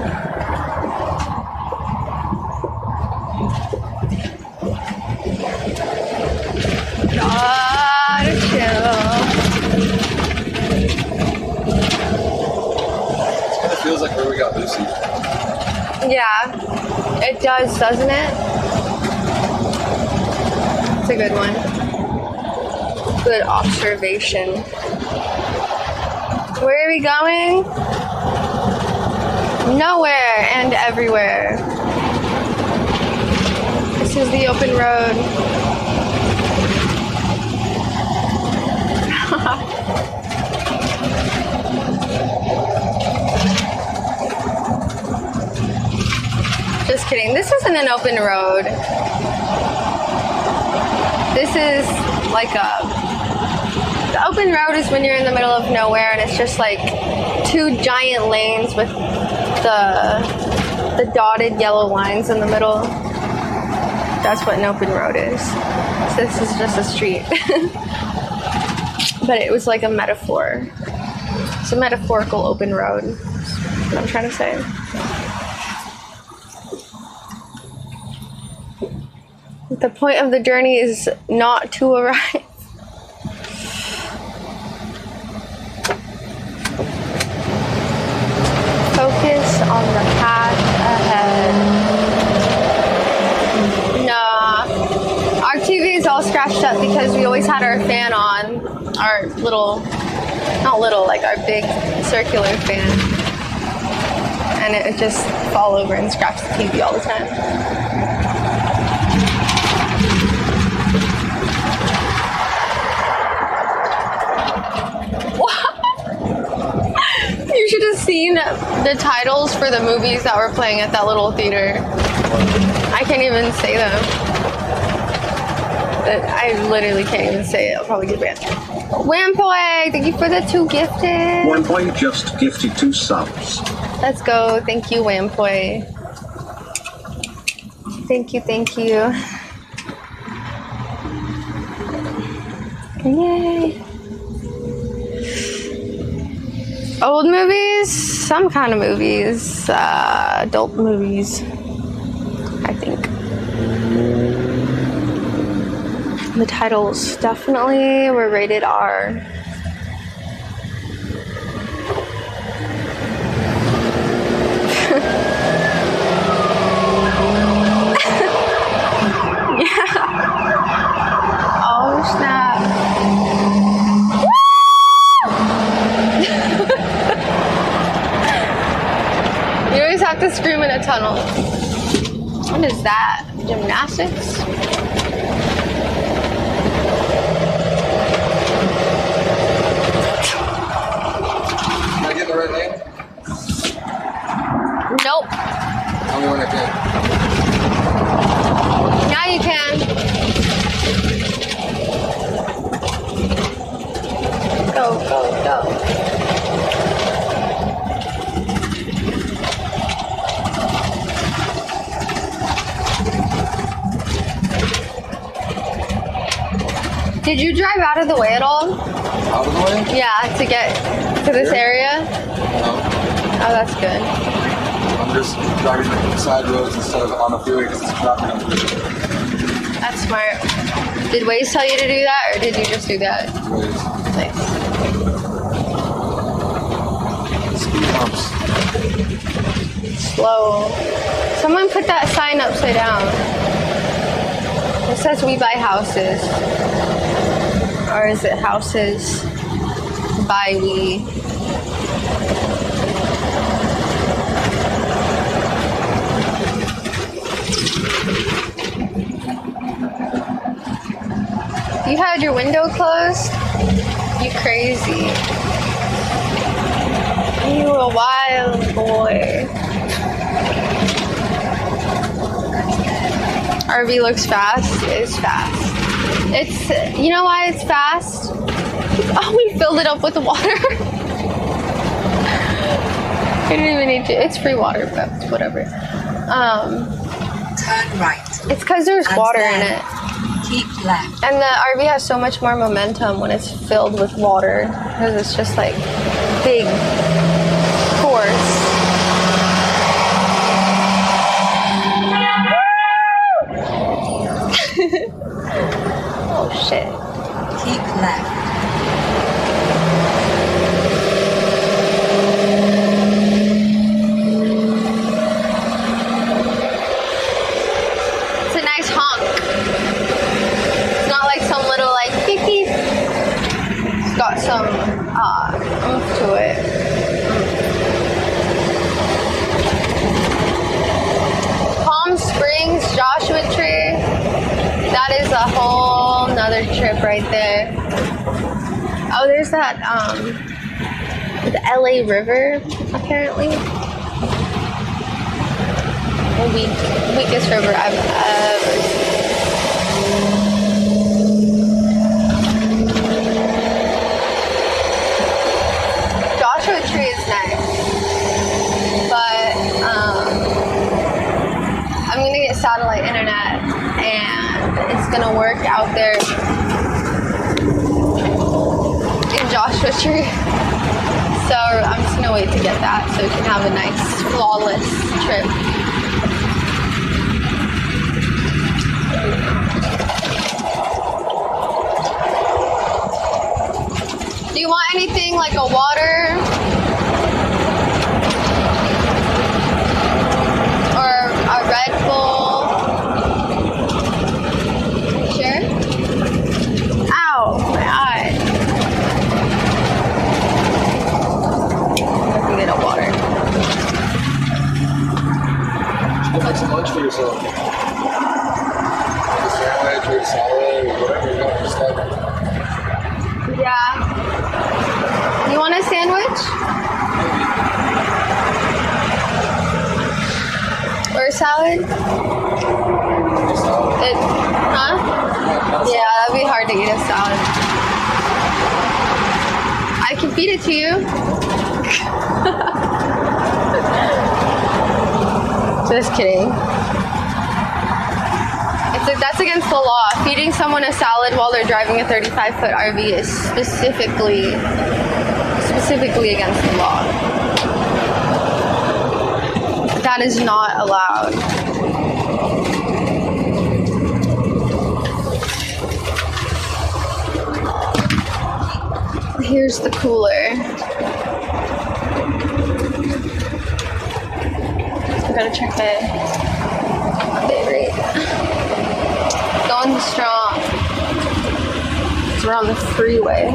Gotta chill. It kind of feels like where we got Lucy. Yeah, it does, doesn't it? It's a good one. Good observation. Where are we going? Nowhere and everywhere. This is the open road. Just kidding. This isn't an open road. This is like the open road is when you're in the middle of nowhere and it's just like two giant lanes with the dotted yellow lines in the middle. That's what an open road is. So this is just a street. But it was like a metaphor. It's a metaphorical open road. That's what I'm trying to say. The point of the journey is not to arrive. Focus on the path ahead. Nah. Our TV is all scratched up because we always had our fan on. Our little, not little, like our big circular fan. And it would just fall over and scratch the TV all the time. You should have seen the titles for the movies that were playing at that little theater. I can't even say them. I literally can't even say it. I'll probably get banned. Wampoy, thank you for the 2 gifted. Wampoy just gifted 2 subs. Let's go. Thank you, Wampoy. Thank you, thank you. Yay. Old movies, some kind of movies, adult movies, I think. The titles definitely were rated R. Yeah. Oh, snap. You always have to scream in a tunnel. What is that? Gymnastics? Can I get in the right lane? Nope. Only one I can. Now you can. Did you drive out of the way at all? Out of the way? Yeah, to get to this area? No. Oh, that's good. I'm just driving the side roads instead of on the freeway because it's traffic on the freeway. That's smart. Did Waze tell you to do that, or did you just do that? Waze. Nice. Speed bumps. Slow. Someone put that sign upside down. It says we buy houses. Or is it houses by we? You had your window closed? You crazy. You a wild boy. RV looks fast. It's fast. It's, you know why it's fast? Oh, we filled it up with water. We didn't even need to. It's free water, but whatever. Turn right. It's because there's And water in then it. Keep left. And the RV has so much more momentum when it's filled with water. Because it's just like big force. Oh shit. Keep left. It's a nice honk. It's not like some little like beep beep. It's got some oomph to it. Palm Springs, Joshua Tree. That is a whole nother trip right there. Oh, there's that the LA River, apparently. The weakest river I've ever seen. Joshua Tree is nice, but I'm gonna get satellite internet and it's gonna work out there in Joshua Tree. So I'm just gonna wait to get that so we can have a nice, flawless trip. Do you want anything like a water? Or a Red Bull? Sure? Ow, my eye. I can get a water. Get like some lunch for yourself. Like a sandwich or a salad or whatever you got for stuff. Yeah. You want a sandwich? Or a salad? Huh? Yeah, that'd be hard to eat a salad. I can feed it to you. Just kidding. That's against the law. Feeding someone a salad while they're driving a 35-foot RV is specifically against the law. That is not allowed. Here's the cooler. I gotta check the update rate. Going strong. We're on the freeway.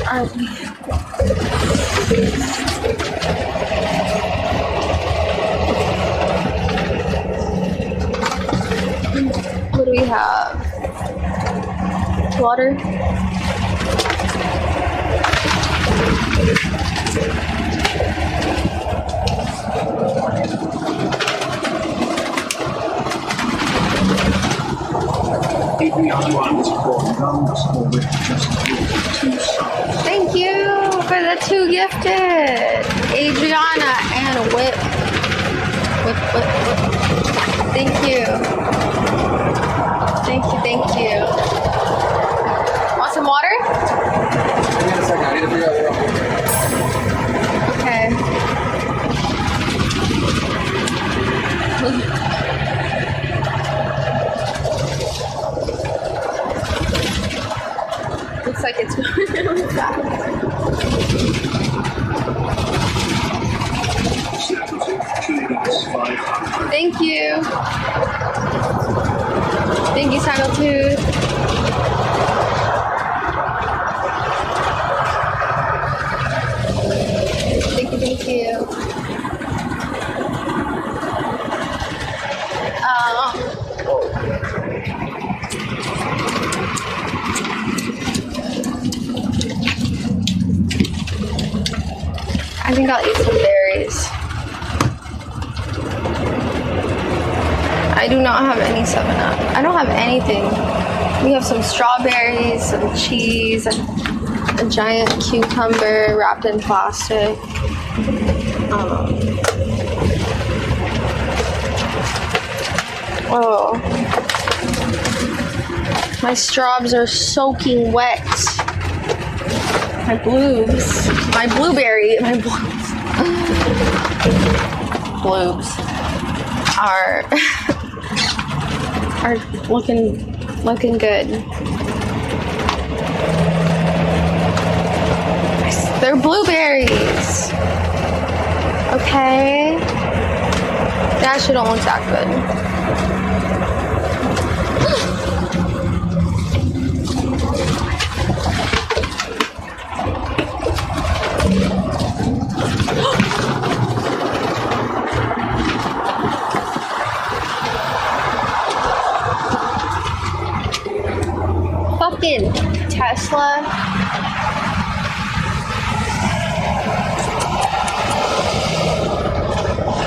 Aren't we? What do we have? Water? Thank you for the 2 gifted. Adriana and Whip. Thank you. Thank you, thank you. Want some water? Give me a second. I need to figure out where Okay. Looks like it's going really fast. Thank you. Thank you, Snaggletooth. Thank you, thank you. I think I'll eat some berries. I do not have any 7-Up. I don't have anything. We have some strawberries, some cheese, a giant cucumber wrapped in plastic. Oh. My straws are soaking wet. My blueberries, are looking good. They're blueberries. Okay. They actually don't look that good. Fucking Tesla.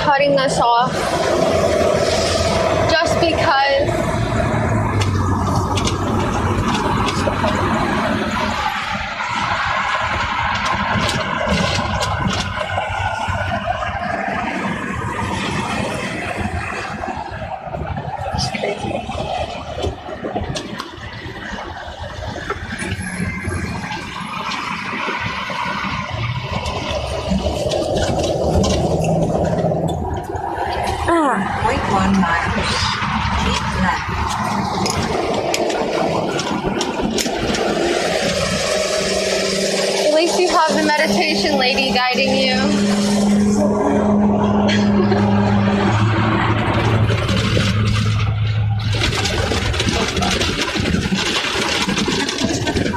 Cutting us off just because it's crazy. Wait 1 mile. Keep left. At least you have the meditation lady guiding you.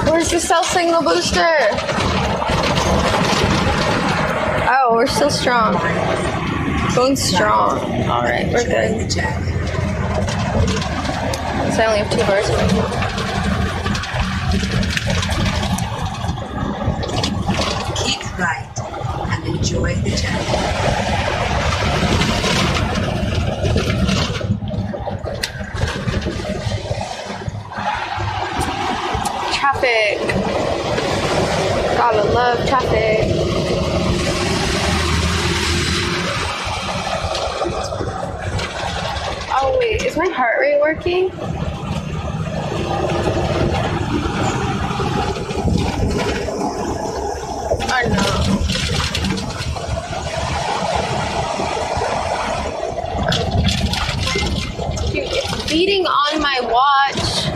Where's the cell signal booster? Oh, we're still strong. Going strong. Alright, we're good. So I only have 2 bars. Keep right and enjoy the journey. Traffic. Gotta love traffic. Oh wait, is my heart rate working? Oh no. Dude, it's beating on my watch.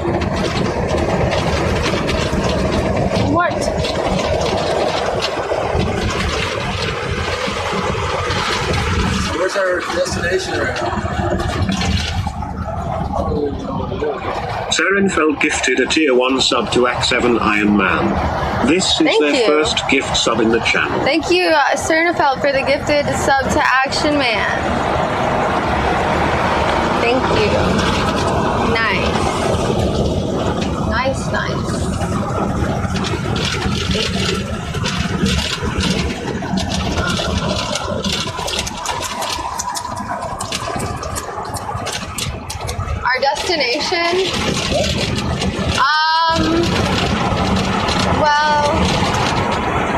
What? Where's our destination right now? Serenfeld gifted a tier 1 sub to Act7 Iron Man. This is Thank their you. first gift sub in the channel. Thank you, Cernafeld, for the gifted sub to Action Man. Thank you. Nice. Nice, nice. Our destination? Well,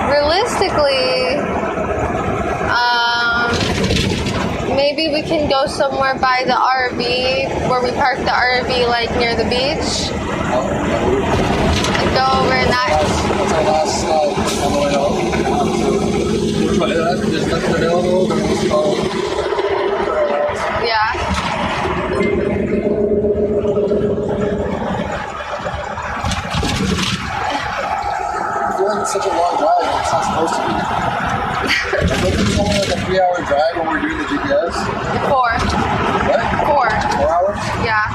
realistically, maybe maybe we can go somewhere by the RV where we park the RV like near the beach. And go over in that. That's our last stop on the way home. There's nothing available. Yeah. It's such a long drive, and it's not supposed to be. It's only like a 3-hour drive when we're doing the GPS. 4. What? 4. 4 hours? Yeah.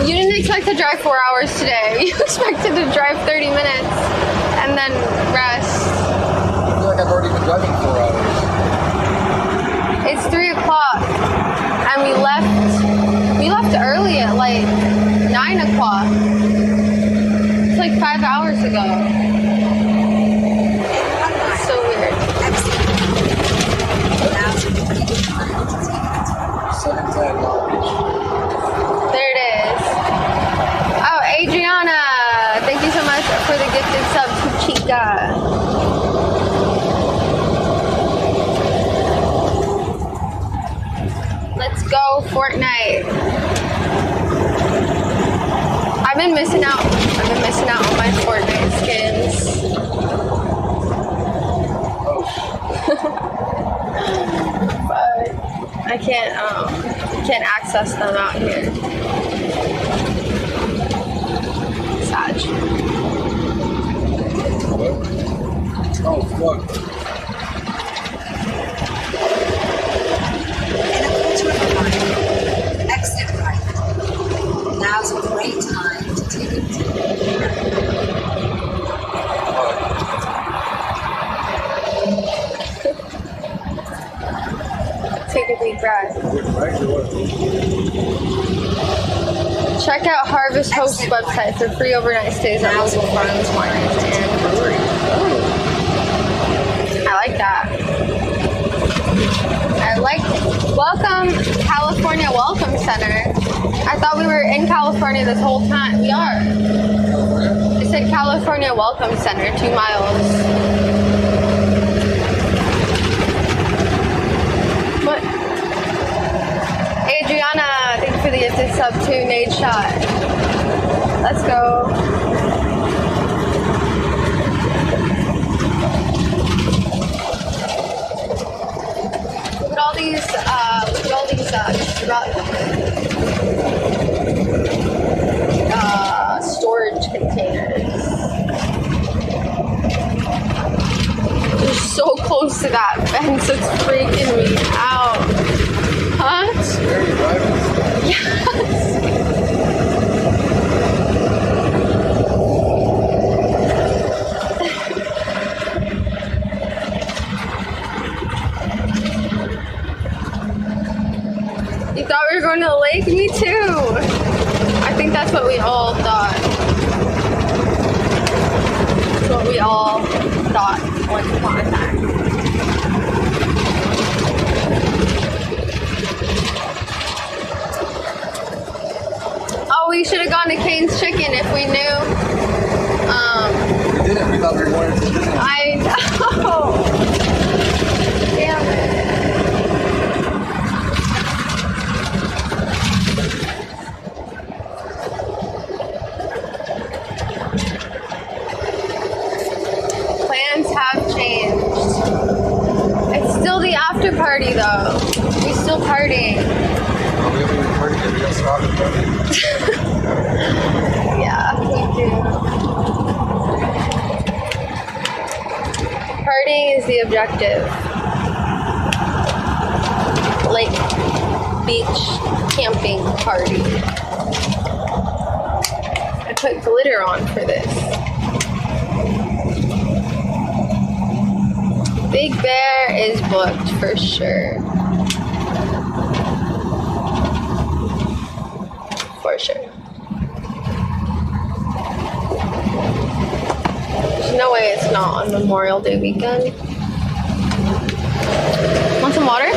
You didn't expect to drive 4 hours today. You expected to drive 30 minutes and then rest. I feel like I've already been driving 4 hours. It's 3 o'clock and we left early at like 9 o'clock. It's like 5 hours ago. It's so weird. 7:10 Long Beach. There it is. Oh, Adriana, thank you so much for the gifted sub to Chica. Let's go Fortnite. I've been missing out on my Fortnite skins. But I can't access them out here. Sad. Oh, fuck. In a quarter of a mile, exit right. Now's a great time to take a deep Take a deep breath. Check out Harvest Host's website for free overnight stays at local farms, wineries, and breweries. I like that. Welcome, California Welcome Center. I thought we were in California this whole time. We are. It said California Welcome Center, 2 miles. What? Adriana, thank you for the gifted sub to Nade Shot. Let's go. Look at all these storage containers. You're so close to that fence, it's freaking me out. Huh? Yes. You thought we were going to the lake? Me too. I think that's what we all thought. That's what we all thought once upon a time. Oh, we should have gone to Kane's Chicken if we knew. We didn't. We thought we were going to Disney. I know. Damn it. Plans have changed. It's still the after party though. We still partying. Oh, we haven't even partied yet. We got some after party. Yeah, we do. Partying is the objective. Lake, beach, camping party. I put glitter on for this. Big Bear is booked for sure. For sure. There's no way it's not on Memorial Day weekend. Want some water?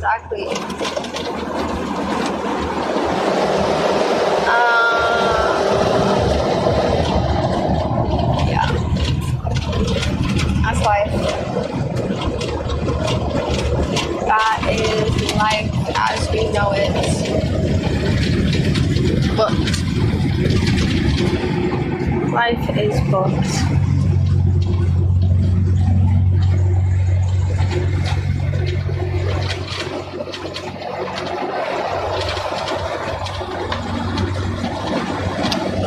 exactly. Yeah. That's life. That is life as we know it. Booked. Life is booked.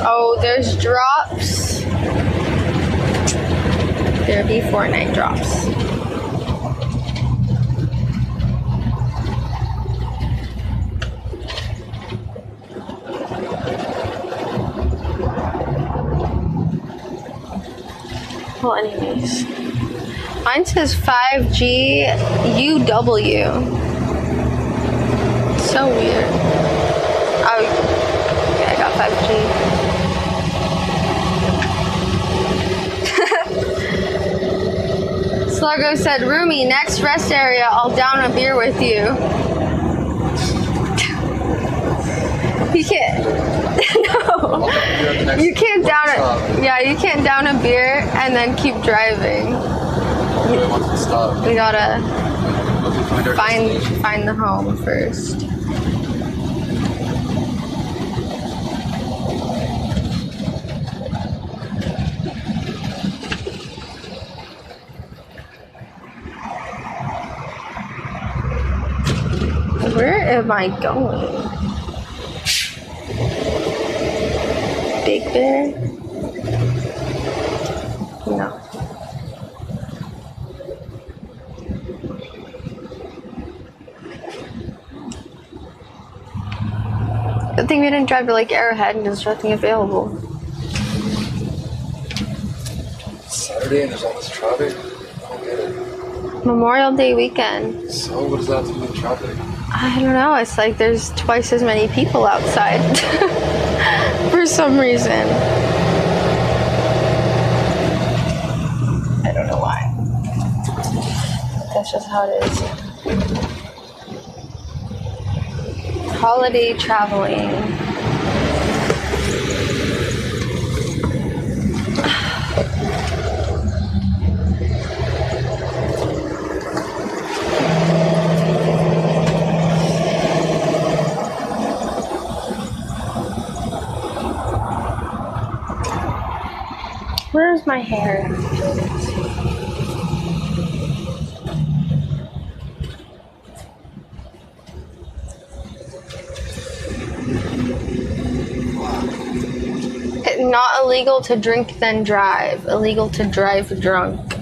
Oh, there's drops. There be Fortnite drops. Well, anyways. Mine says 5G UW. So weird. Oh, yeah, I got 5G. Sluggo said, Rumi, next rest area, I'll down a beer with you. You can't. No. You can't down it. Yeah, you can't down a beer and then keep driving. We gotta find the home first. Where am I going? Big Bear? No. Good thing we didn't drive to like Arrowhead and there's nothing available. Saturday and there's all this traffic? I don't get it. Memorial Day weekend. So what does that have to do with traffic? I don't know. It's like there's twice as many people outside for some reason. I don't know why. That's just how it is. Holiday traveling. Where's my hair? Not illegal to drink then drive. Illegal to drive drunk.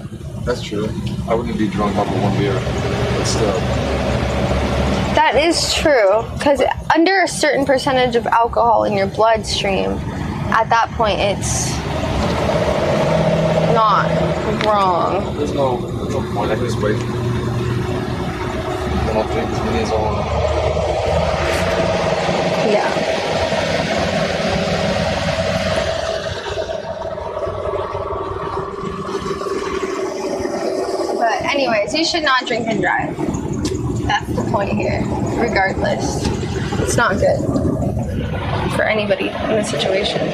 That's true. I wouldn't be drunk off of one beer, but still. That is true, because under a certain percentage of alcohol in your bloodstream, at that point it's not wrong. There's no point. I can just wait. Then I'll drink as many as I want. Yeah. But anyways, you should not drink and drive. That's the point here. Regardless, it's not good for anybody in this situation.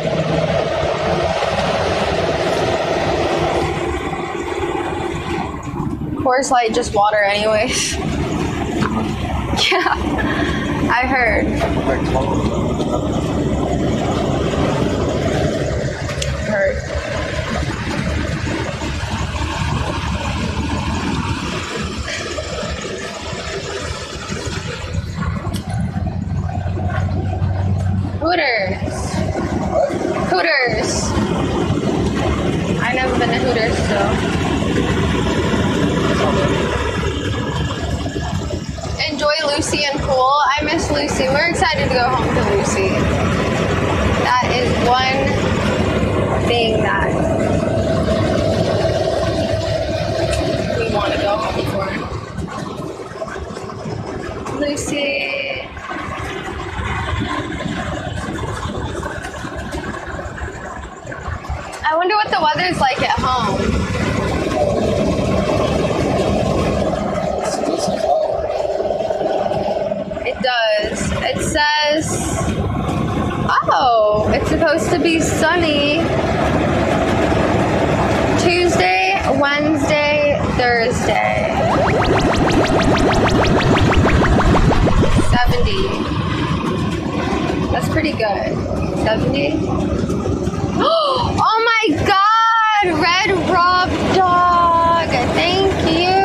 Coors Light, just water anyways. Yeah, I heard. Hooters. Hooters. I've never been to Hooters, so. Enjoy Lucy and Pool. I miss Lucy. We're excited to go home to Lucy. That is one thing that we want to go home for. Lucy. I wonder what the weather's like at home. supposed to be sunny Tuesday, Wednesday, Thursday. 70. That's pretty good. 70. Oh my god! Red Rob Dog! Thank you!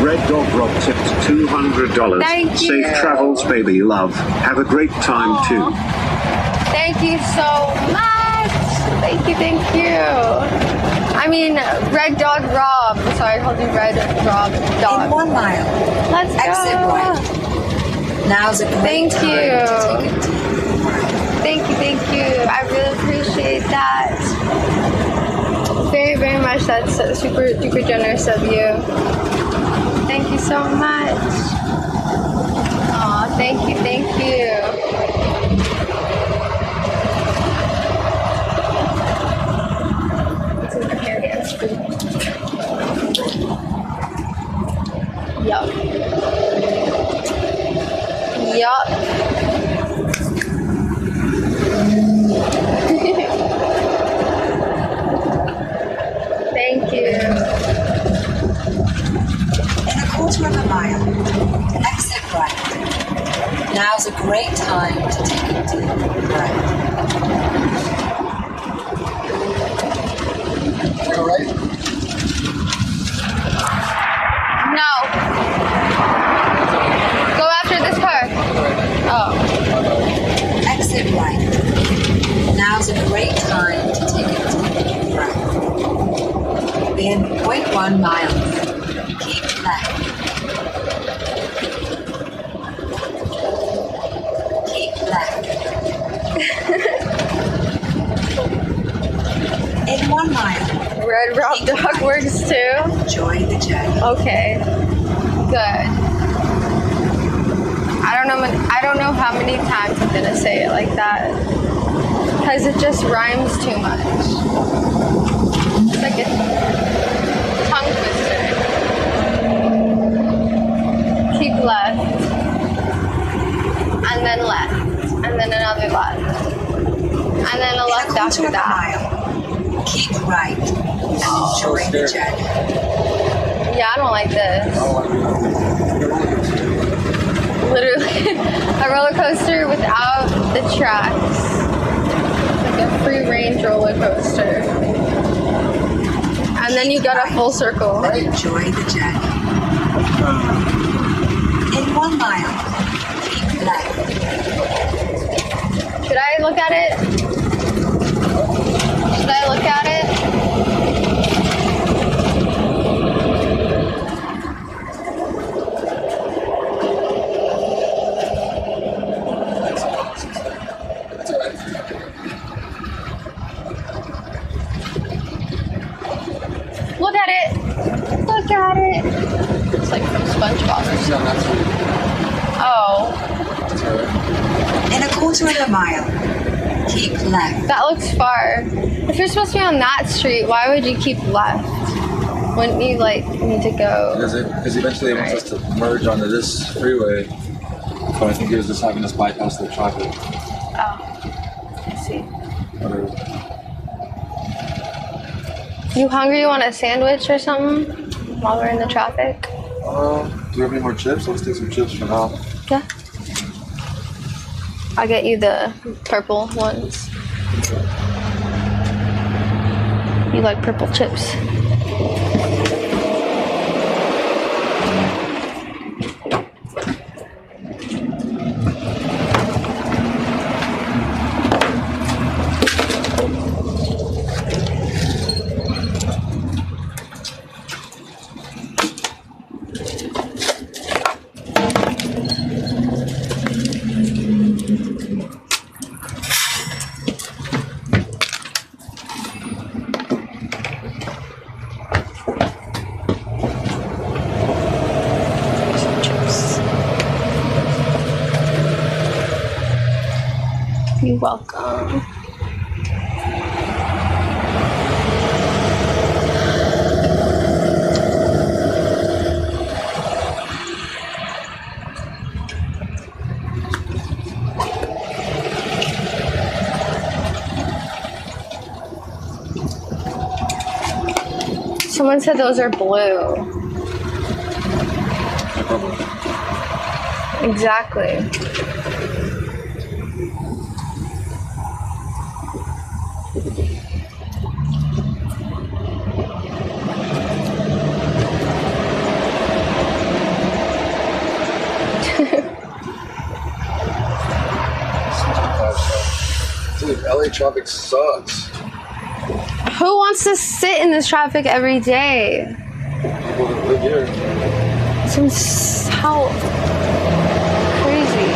Red Dog Rob tipped $200. Thank you. Safe travels, baby love. Have a great time too. Thank you so much! Thank you, thank you. I mean, Red Dog Rob. Sorry, I called you Red Rob Dog. In 1 mile. Let's go. Exit right. Now's a great time to take a deep breath. Thank you. I really appreciate that. Very, very much. That's super, super generous of you. Thank you so much. Aw, thank you. This is my hair dance. Yup. Thank you. In a quarter of a mile, exit right. Now's a great time to take a deep breath. All right. No. Go after this car. Oh. Exit right. Now's a great time to take a deep breath. In 0.1 miles, keep left. Keep left. In 1 mile. Red Rob Dog works too. Enjoy the journey. Okay. Good. I don't know how many times I'm gonna say it like that. Because it just rhymes too much. It's like a tongue twister. Keep left. And then left. And then another left. And then a left after that. Keep right. Enjoy the journey. Yeah, I don't like this. Literally, a roller coaster without the tracks. Like a free range roller coaster. And then you got a full circle. Enjoy the journey. In 1 mile, keep left. Should I look at it? Should I look at it? Look at it. Look at it. It's like from SpongeBob or something. Oh. In a quarter of a mile, keep left. That looks far. If you're supposed to be on that street, why would you keep left? Wouldn't you need to go? Because eventually it wants us to merge onto this freeway. But I think it was just having us bypass the traffic. Oh. I see. Whatever. You hungry? You want a sandwich or something while we're in the traffic? Do you have any more chips? Let's take some chips for now. Yeah. I'll get you the purple ones. You like purple chips. You're welcome. Someone said those are blue. Exactly. Dude, LA traffic sucks. Who wants to sit in this traffic every day? People that live here. How crazy.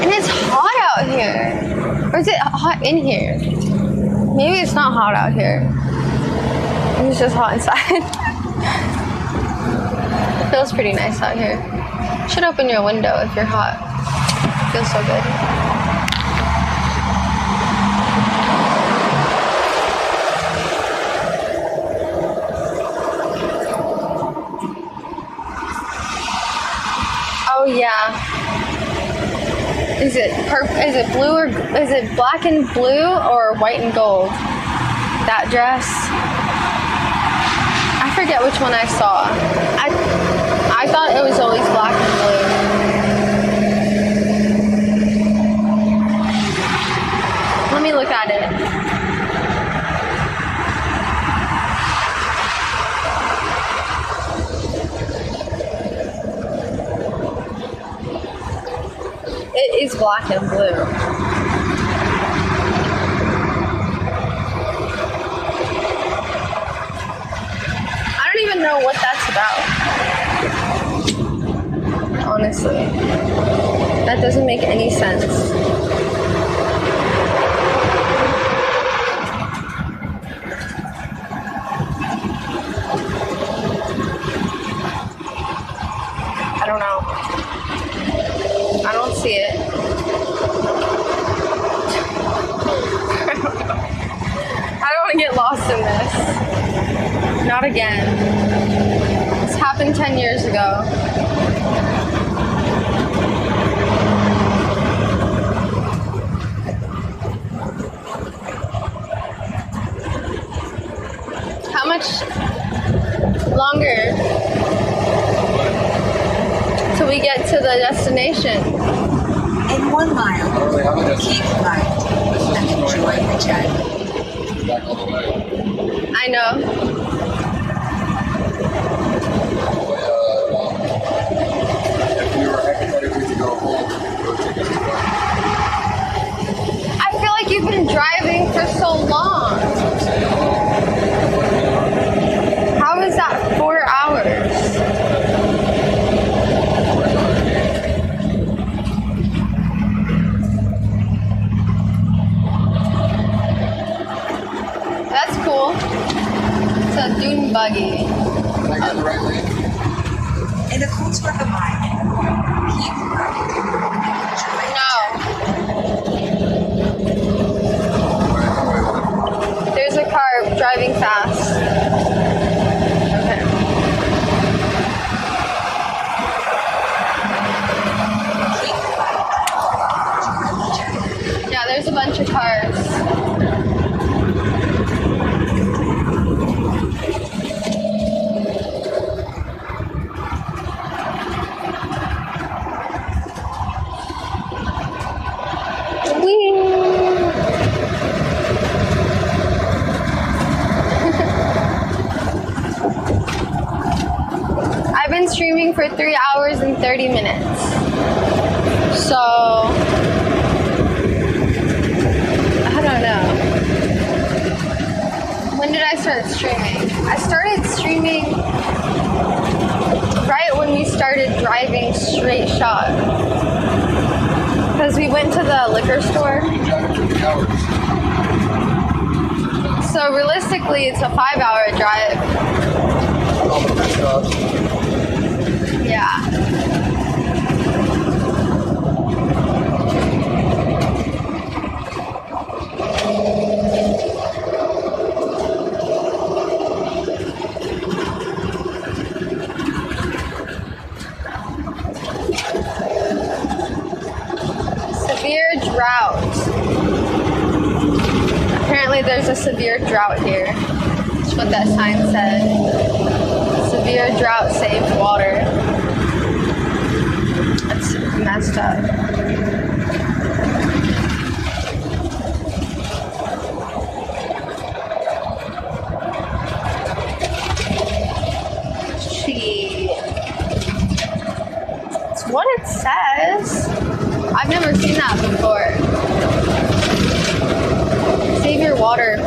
And it's hot out here. Or is it hot in here? Maybe it's not hot out here. It's just hot inside. It feels pretty nice out here. You should open your window if you're hot. It feels so good. Oh yeah. Is it blue or is it black and blue or white and gold? That dress. I forget which one I saw. I thought it was always black and blue. Let me look at it. It is black and blue. I don't even know what that's about. Honestly. That doesn't make any sense. I don't know. I don't see it. I don't want to get lost in this. Not again. This happened 10 years ago. How much longer till we get to the destination? In 1 mile, keep right and enjoy the journey. Back all the way. I know. If we were hypothetically to go home, it would take us about. I feel like you've been driving for so long. How is that 4 hours? That's cool. It's a dune buggy. Can I get in the right lane? In a quarter of a mile, keep right and enjoy the No. There's a car driving fast. Okay. Keep right and enjoy the journey. Yeah, there's a bunch of cars. I've been streaming for 3 hours and 30 minutes. So, I don't know. When did I start streaming? I started streaming right when we started driving straight shot. Because we went to the liquor store. So realistically, it's a 5-hour drive. Yeah. Severe drought. Apparently there's a severe drought here. It's That's what that sign said. Severe drought saves water. That's messed up. It's what it says. I've never seen that before. Save your water,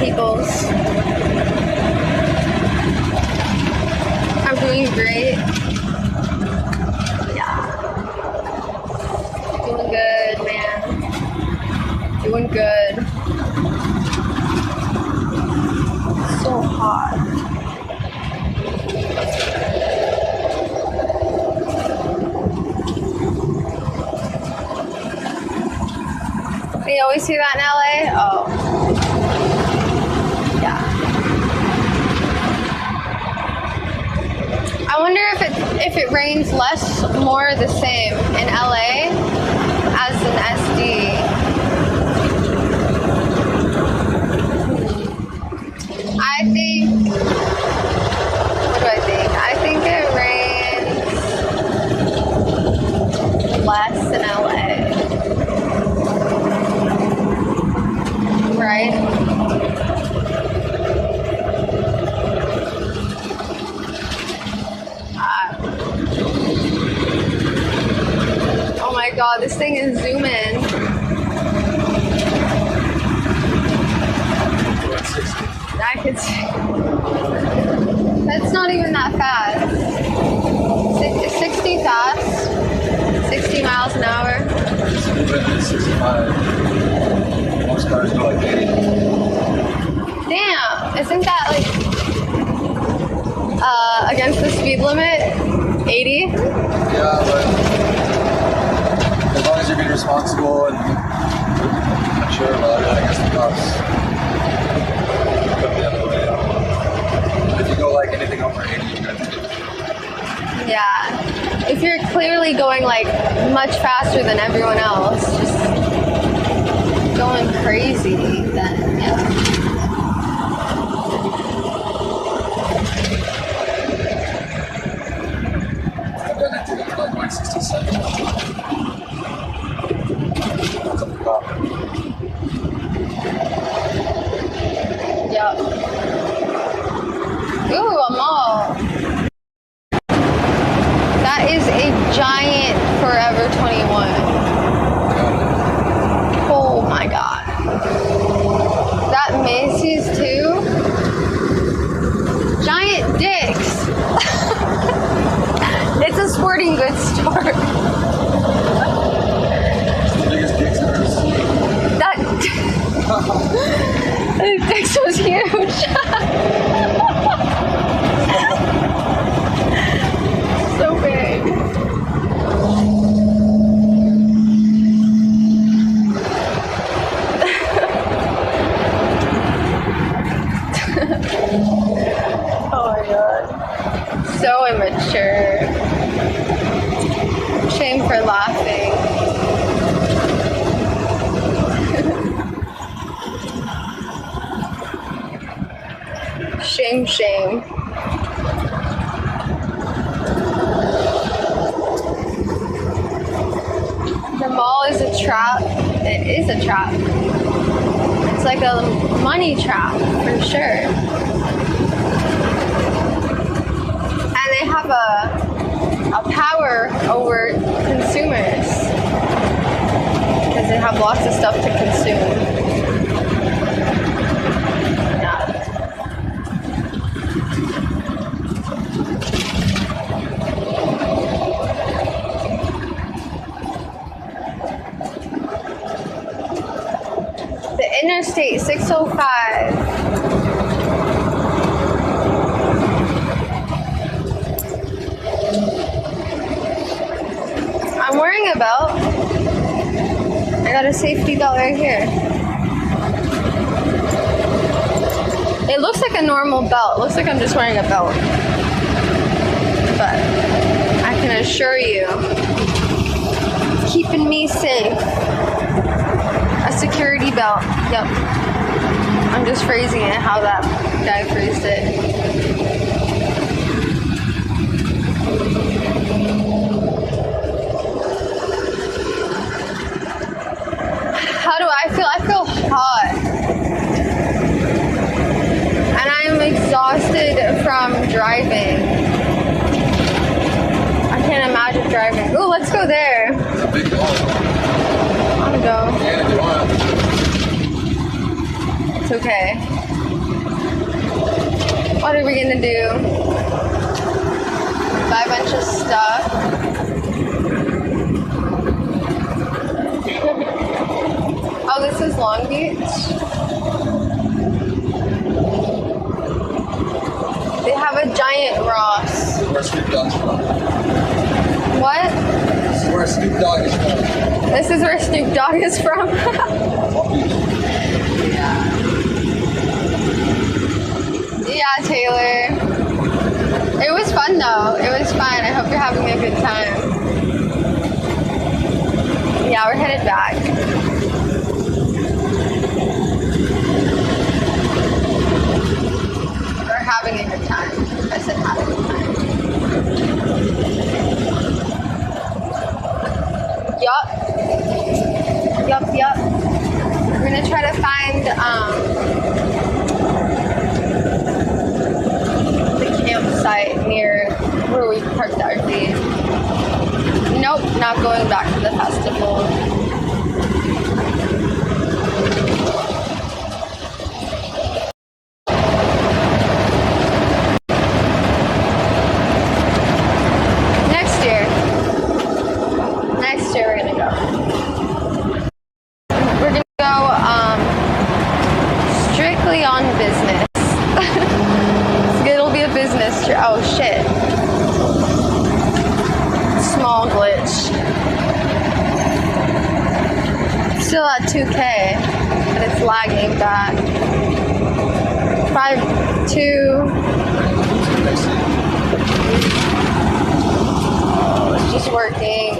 peoples. I'm doing great. Yeah. Doing good, man. Doing good. So hot. You always see that in LA? Oh. Yeah. I wonder if it rains less, more, the same in LA as in SD. I think, what do I think? I think it rains less in LA. Right? Oh my god, this thing is zooming. I could see. That's not even that fast. 60 fast. 60 miles an hour. 65. Most cars go like 80. Damn, isn't that like against the speed limit? 80? Yeah, but as long as you're being responsible and not sure about it, I guess the cops go the other way. If you go like anything over 80, you're gonna take it. Yeah. If you're clearly going like much faster than everyone else, just going crazy, then yeah. I've done it to like 167. That's up the top. Yep. Ooh, a mall. That is a giant Forever 21. Oh my god. That Macy's too? Giant dicks. It's a sporting goods store. The biggest dicks I've ever seen. That dicks was huge. So big. Oh my god. So immature. Shame for laughing. Shame, shame. The mall is a trap. It is a trap. It's like a money trap for sure. And they have a power over consumers because they have lots of stuff to consume. Interstate 605. I'm wearing a belt. I got a safety belt right here. It looks like a normal belt. It looks like I'm just wearing a belt. But I can assure you, keeping me safe. A security belt. Yep. I'm just phrasing it how that guy phrased it. How do I feel? I feel hot. And I am exhausted from driving. I can't imagine driving. Ooh, let's go there. It's a big ball. I want to go. Yeah, you want. It's okay. What are we gonna do? Buy a bunch of stuff. Oh, this is Long Beach. They have a giant Ross. Where Snoop Dogg's from. What? This is where Snoop Dogg is from. This is where Snoop Dogg is from. Yeah, Taylor. It was fun though. It was fun. I hope you're having a good time. Yeah, we're headed back. We're having a good time. I said having a good time. Yup. We're gonna try to find the campsite near where we parked our RV. Nope, not going back to the festival. Next year we're gonna go. We're gonna go strictly on business. It'll be a business trip. Oh shit. Small glitch. Still at 2K, but it's lagging back. 5.2. It's just working.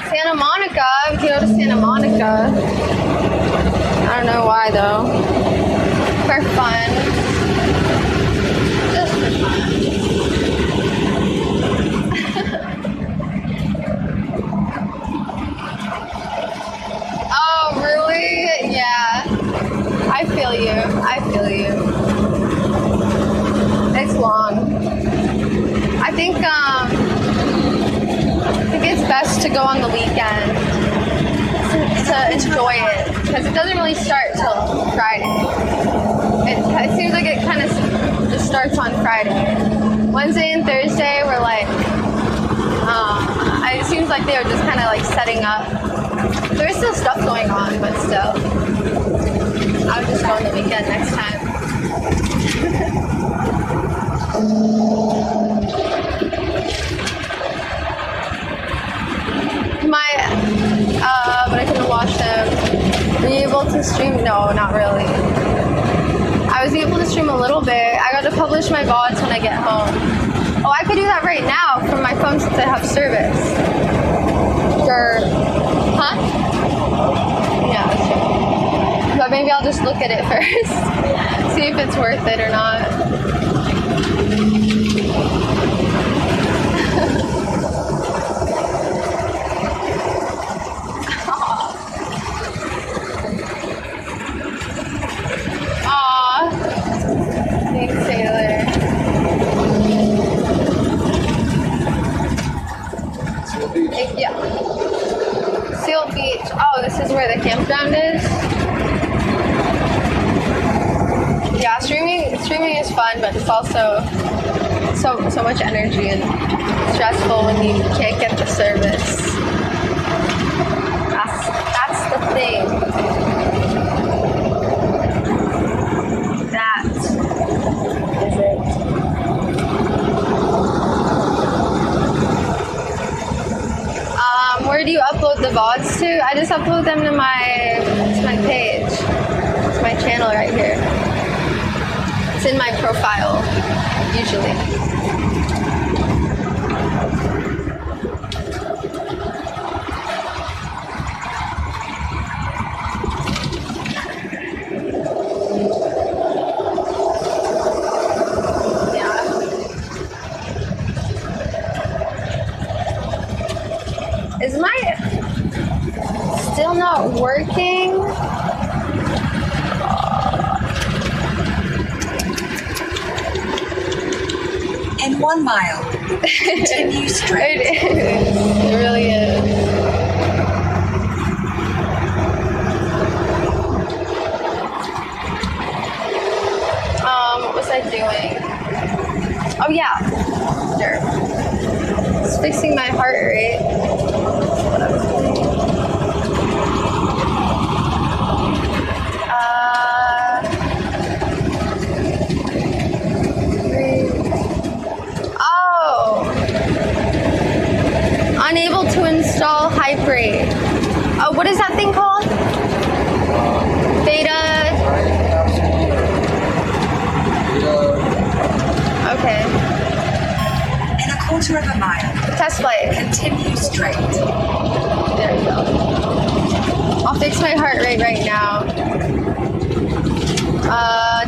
Santa Monica. We can go to Santa Monica. I don't know why though. For fun. Just for fun. Oh, really? Yeah. I feel you. It's long. I think it's best to go on the weekend to enjoy it because it doesn't really start till Friday. It seems like it kind of just starts on Friday. Wednesday and Thursday were like, it seems like they were just kind of like setting up. There's still stuff going on, but still. I would just go on the weekend next time. But I couldn't watch them. Were you able to stream? No, not really. I was able to stream a little bit. I got to publish my VODs when I get home. Oh, I could do that right now from my phone since I have service. Huh? Yeah, that's true. But maybe I'll just look at it first. See if it's worth it or not. Thanks, Taylor. Yeah. Seal Beach. Oh, this is where the campground is? Yeah, streaming is fun, but it's also so much energy and stressful when you can't get the service. That's the thing. That is it. Where do you upload the VODs to? I just upload them to my page. It's my channel right here. It's in my profile, usually. Is my still not working? In 1 mile, continue straight. It is. It really is. What was I doing? Oh yeah. Sure. It's fixing my heart rate. What I was doing. Unable to install Hyperate. What is that thing called? Beta. Okay. In a quarter of a mile, test flight. Continue straight. There you go. I'll fix my heart rate right now.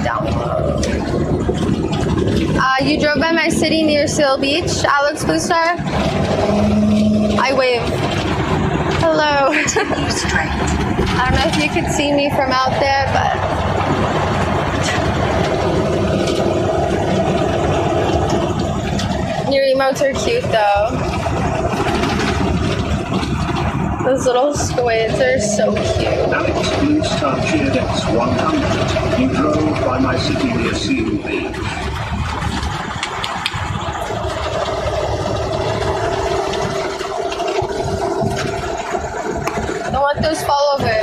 Download. You drove by my city near Seal Beach, Alex Blue Star. I wave. Hello. Continue straight. I don't know if you could see me from out there, but your emotes are cute though. Those little squids are so cute. Alex Blue Star cheered X100. You drove by my city near Seal Beach. Don't let those fall over.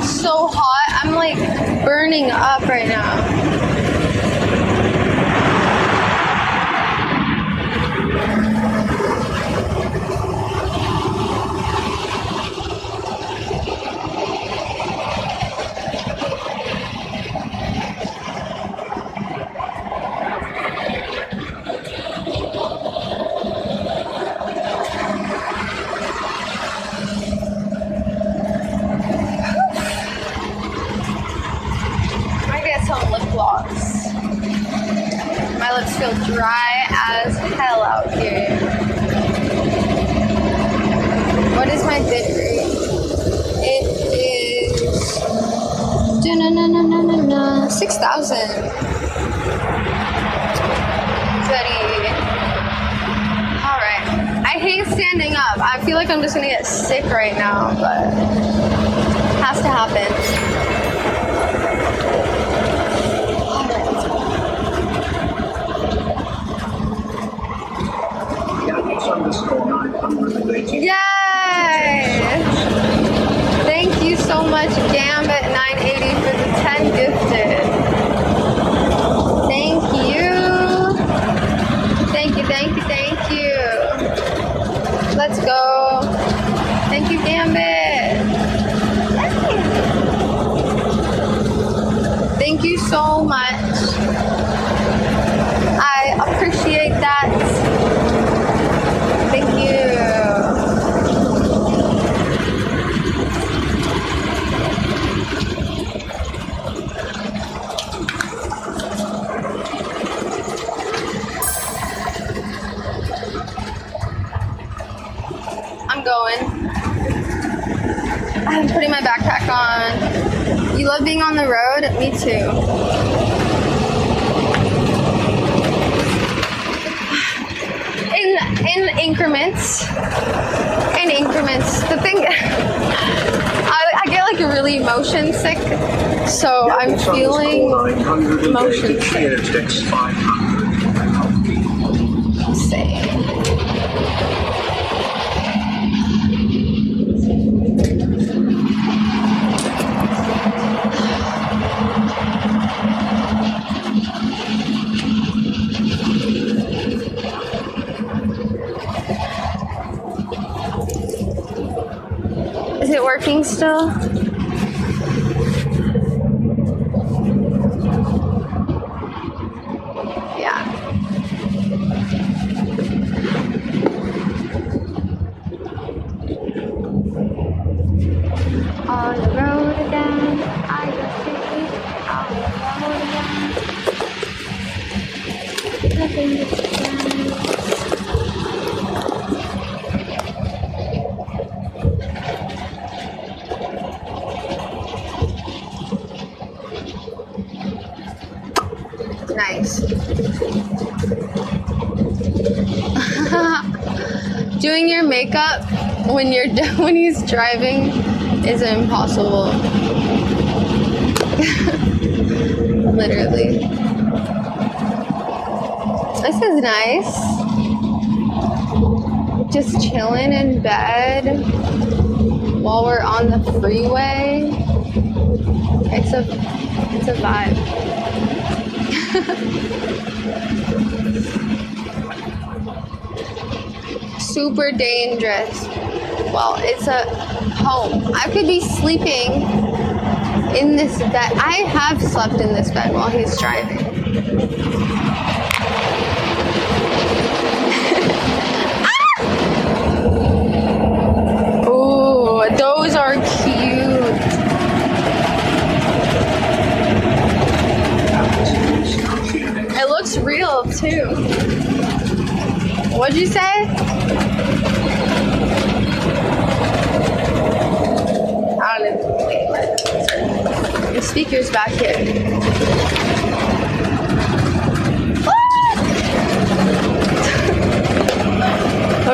So hot. I'm like burning up right now. My lips feel dry as hell out here. What is my bit rate? It is 6,000. Alright. I hate standing up. I feel like I'm just gonna get sick right now, but it has to happen. Yay! Thank you so much, Gambit980, for the 10 gifted. Thank you. Thank you, thank you, thank you. Let's go. Thank you, Gambit. Yay. Thank you so much. I appreciate that. Thank you. I'm going. I'm putting my backpack on. You love being on the road? Me too. In increments. In increments. really motion sick, so I'm feeling motion sick. Let's see. Is it working still? Yeah. On the road again, I just see on the road again. Nothing but nice. Doing your makeup when he's driving is impossible. Literally. This is nice. Just chilling in bed while we're on the freeway. It's a vibe. Super dangerous. Well, it's a home. I could be sleeping in this bed. I have slept in this bed while he's driving. Ah! Ooh, those are cute. It looks real too. What'd you say? I don't know. Wait, what? The speaker's back here. What?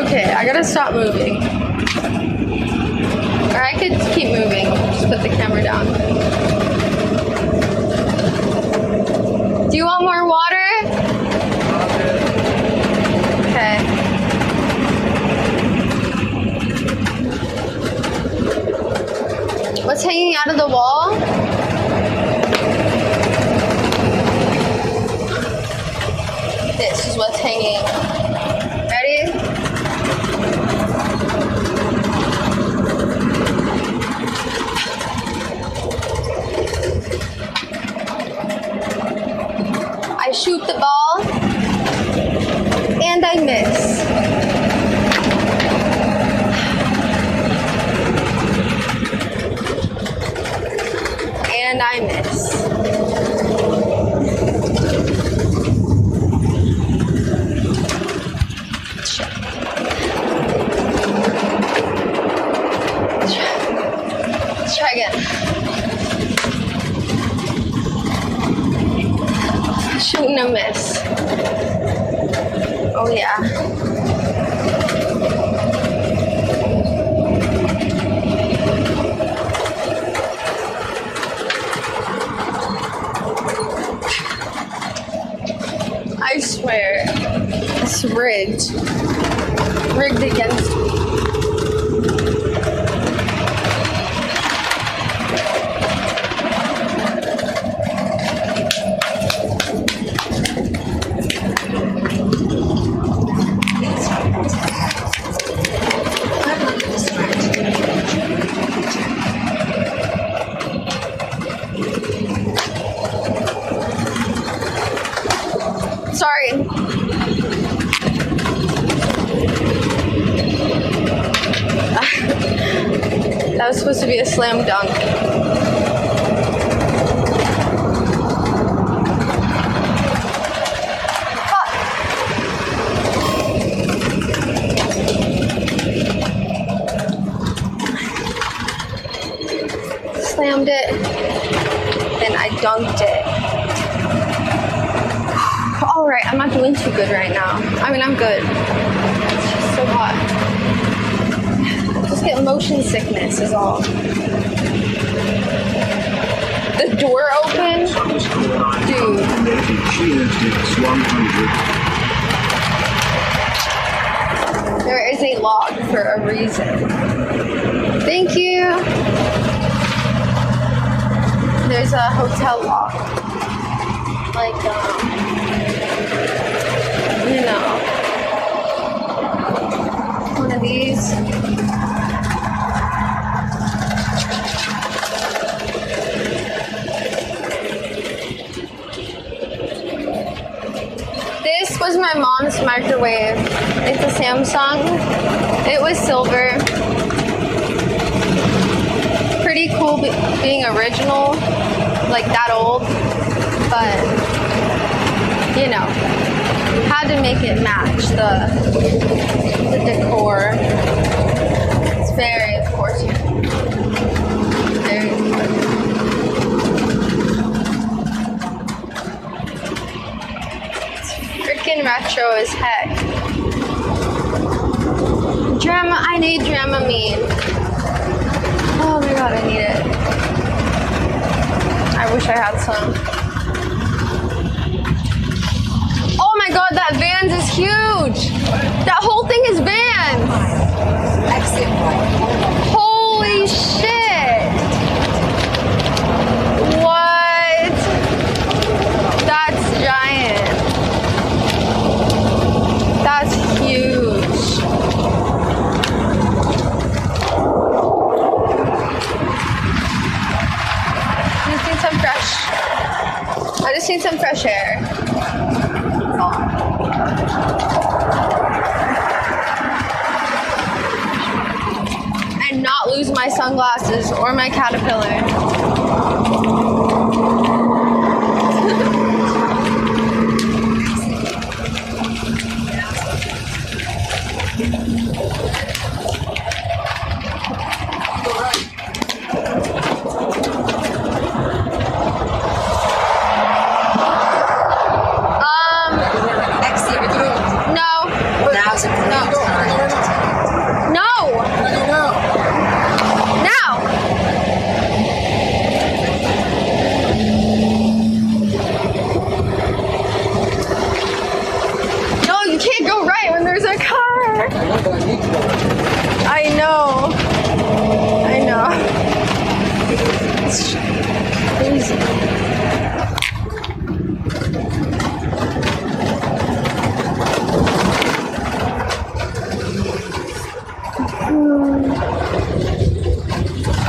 Okay, I gotta stop moving. Or I could keep moving. Just put the camera down. Do you want more water? Okay. What's hanging out of the wall? This is what's hanging. Ready? I shoot the ball and I miss. And I miss. Let's try again. Shoot and a miss. Oh yeah. I swear, it's rigged. Rigged against me. Sorry. That was supposed to be a slam dunk. Slammed it, then I dunked it. Alright, I'm not doing too good right now. I mean, I'm good. It's just so hot. I just get motion sickness is all. the door open? Dude. There is a log for a reason. Thank you. There's a hotel log. Like, you know, one of these. This was my mom's microwave. It's a Samsung. It was silver. Pretty cool being original, like that old, but you know, had to make it match the decor. It's very important. Very important. Freaking retro as heck. I need Dramamine. Oh my god, I need it. I wish I had some. Oh my god, that Vans is huge! That whole thing is Vans! Holy shit! What? That's giant. That's huge. I just need some fresh air. And not lose my sunglasses or my caterpillar.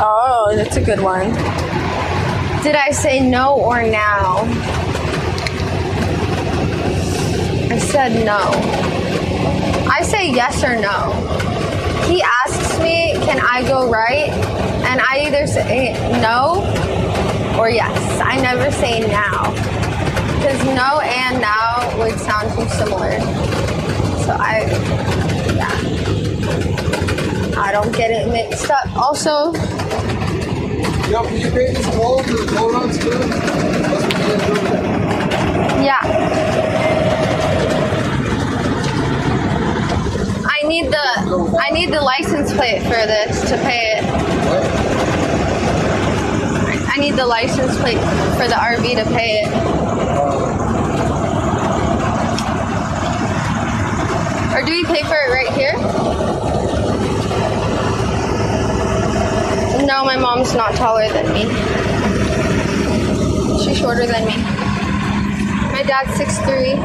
Oh, that's a good one. Did I say no or now? I said no. I say yes or no. He asks me, can I go right? And I either say no or yes. I never say now. Because no and now would sound too similar. So I don't get it mixed up. Also, yo, can you create this poll for the poll runs too? Yeah. I need the license plate for this to pay it. I need the license plate for the RV to pay it. Or do we pay for it right here? No, my mom's not taller than me. She's shorter than me. My dad's 6'3".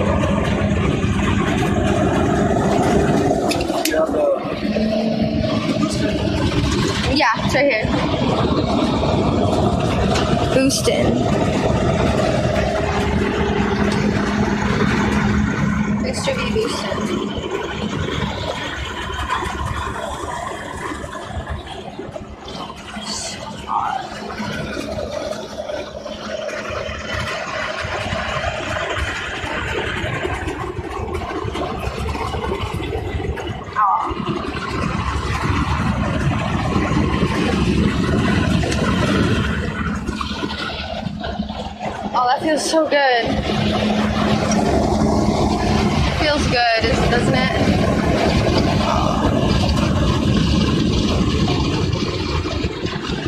Yeah, it's right here. Boostin'. Extra V Boostin'. Oh, that feels so good. Feels good, doesn't it?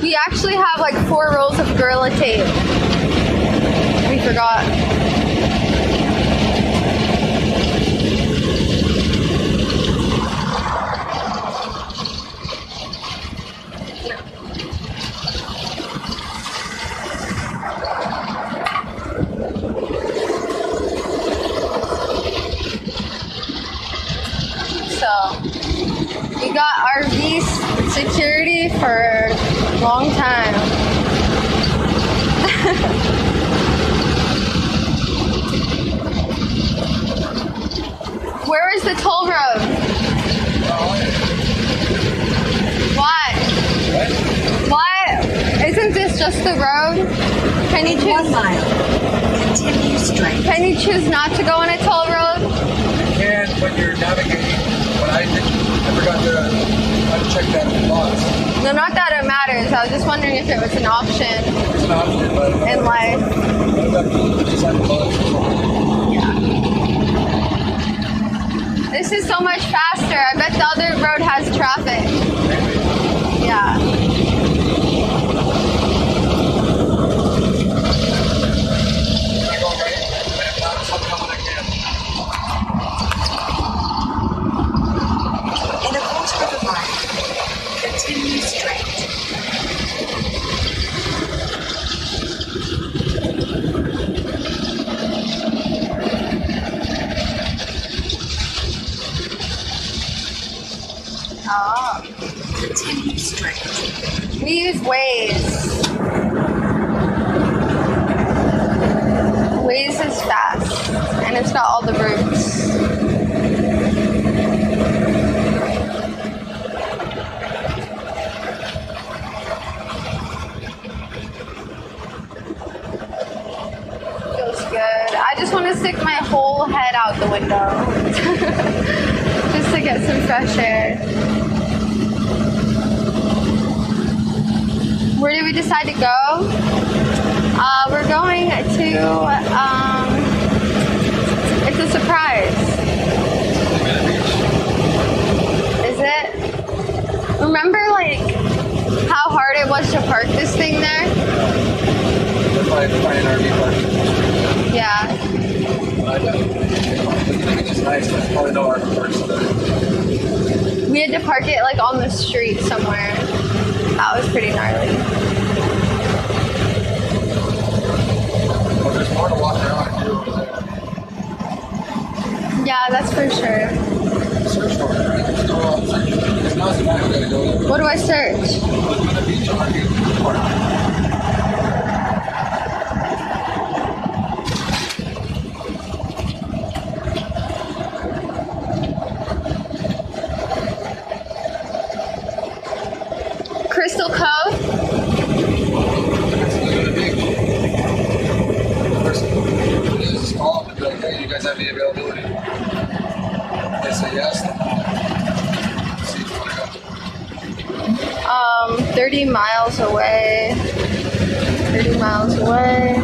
He actually have like 4 rolls of Gorilla Tape. We forgot. So, we got RV security for a long time. Where is the toll road? Why? Why? Isn't this just the road? Can you choose 1 mile. Continue straight. Can you choose not to go on a toll road? You can when you're navigating, but I forgot to check that box. No, not that it matters. I was just wondering if it was an option. It's an option, but in life. This is so much faster. I bet the other road has traffic. Yeah. In a quarter of a mile, continue straight. Oh. Continue straight. We use Waze. Waze is fast, and it's got all the routes. Feels good. I just want to stick my whole head out the window. Just to get some fresh air. Where did we decide to go? We're going to, it's a surprise. Is it? Remember, like, how hard it was to park this thing there? Yeah. It's nice. There's probably no art first. We had to park it, like, on the street somewhere. That was pretty gnarly. Well, there's more to walk around and do over there. Yeah, that's for sure. Search for it, right? Because now's the time we gotta go. What do I search? Look at the beach on the park. Crystal Cove? Just call them and be like, hey, you guys have any availability? They say yes. See if you want to go. 30 miles away. 30 miles away.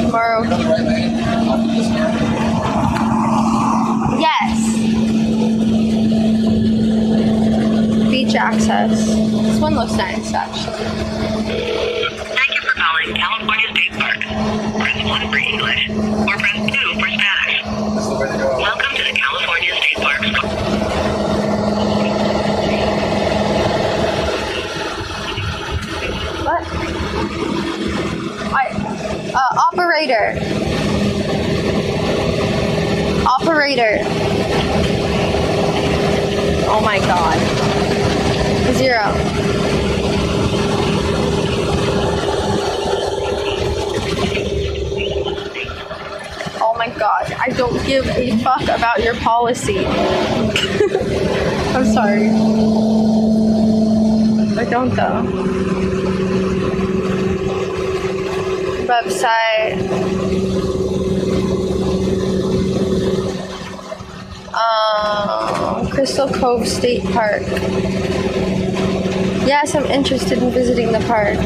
Tomorrow. You're on the right lane. I'll do this here. Yes. Beach access. This one looks nice, actually. Thank you for calling California State Park. Press 1 for English, or press 2 for Spanish. That's the way to go. Welcome to the California State Parks. What? Operator. Operator. Oh my god. 0. Oh my god. I don't give a fuck about your policy. I'm sorry. I don't though. Website. Crystal Cove State Park. Yes, I'm interested in visiting the park.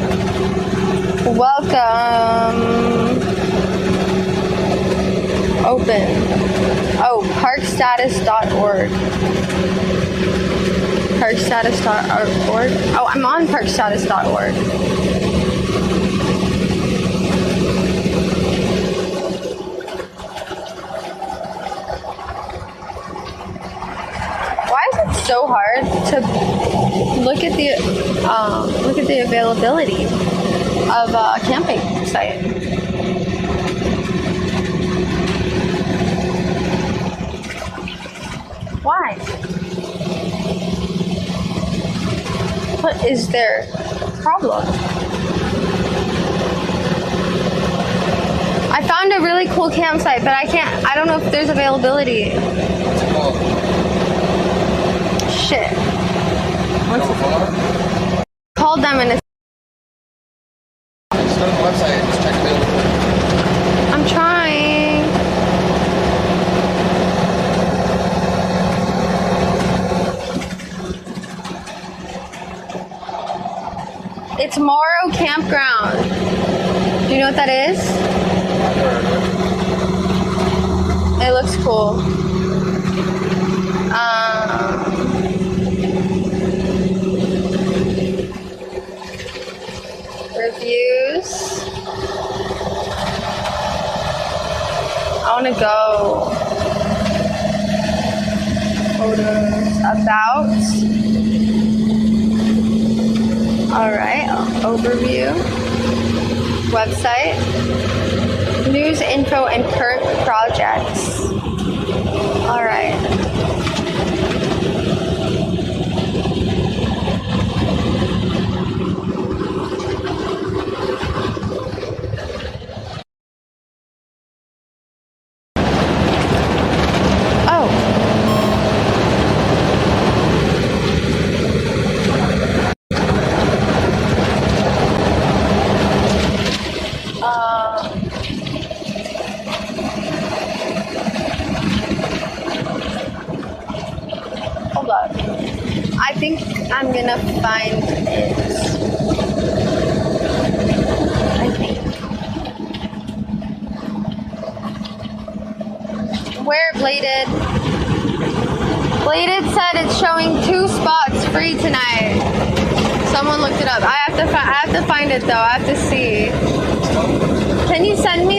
Welcome. Open. Oh, parkstatus.org. Parkstatus.org. Oh, I'm on parkstatus.org. Why is it so hard to look at the availability of a camping site? Why? What is their problem? I found a really cool campsite, but I don't know if there's availability. Shit. Called them and it's... Just go to the website and just check availability. I'm trying. It's Morrow Campground. Do you know what that is? It looks cool. Reviews. I want to go. Photos. About. All right. Overview. Website. News, info, and current projects. All right. Hold up. I think I'm gonna find it. I think. Where Bladed? Bladed said it's showing 2 spots free tonight. Someone looked it up. I have to find it though. I have to see. Can you send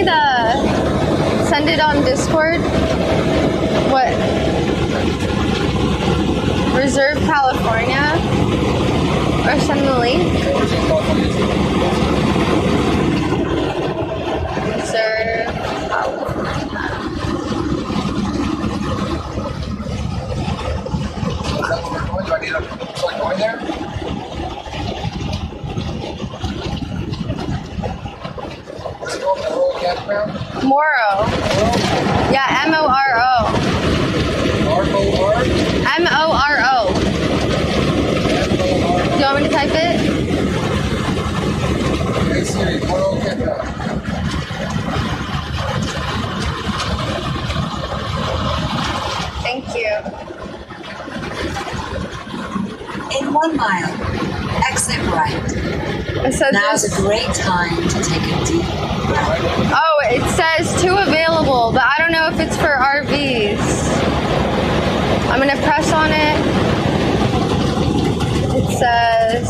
it on Discord? What? Reserve California? Or send the link? Reserve California. Do I need to start going there? What's it called? The whole campground? Morrow. Yeah, M-O-R-O. R-O-R? M-O-R-O. Do you want me to type it? Hey Siri, Morrow campground. Thank you. In 1 mile, exit right. So Now's a great time to take a deep breath. Oh, it says 2 available, but I don't know if it's for RVs. I'm gonna press on it. It says...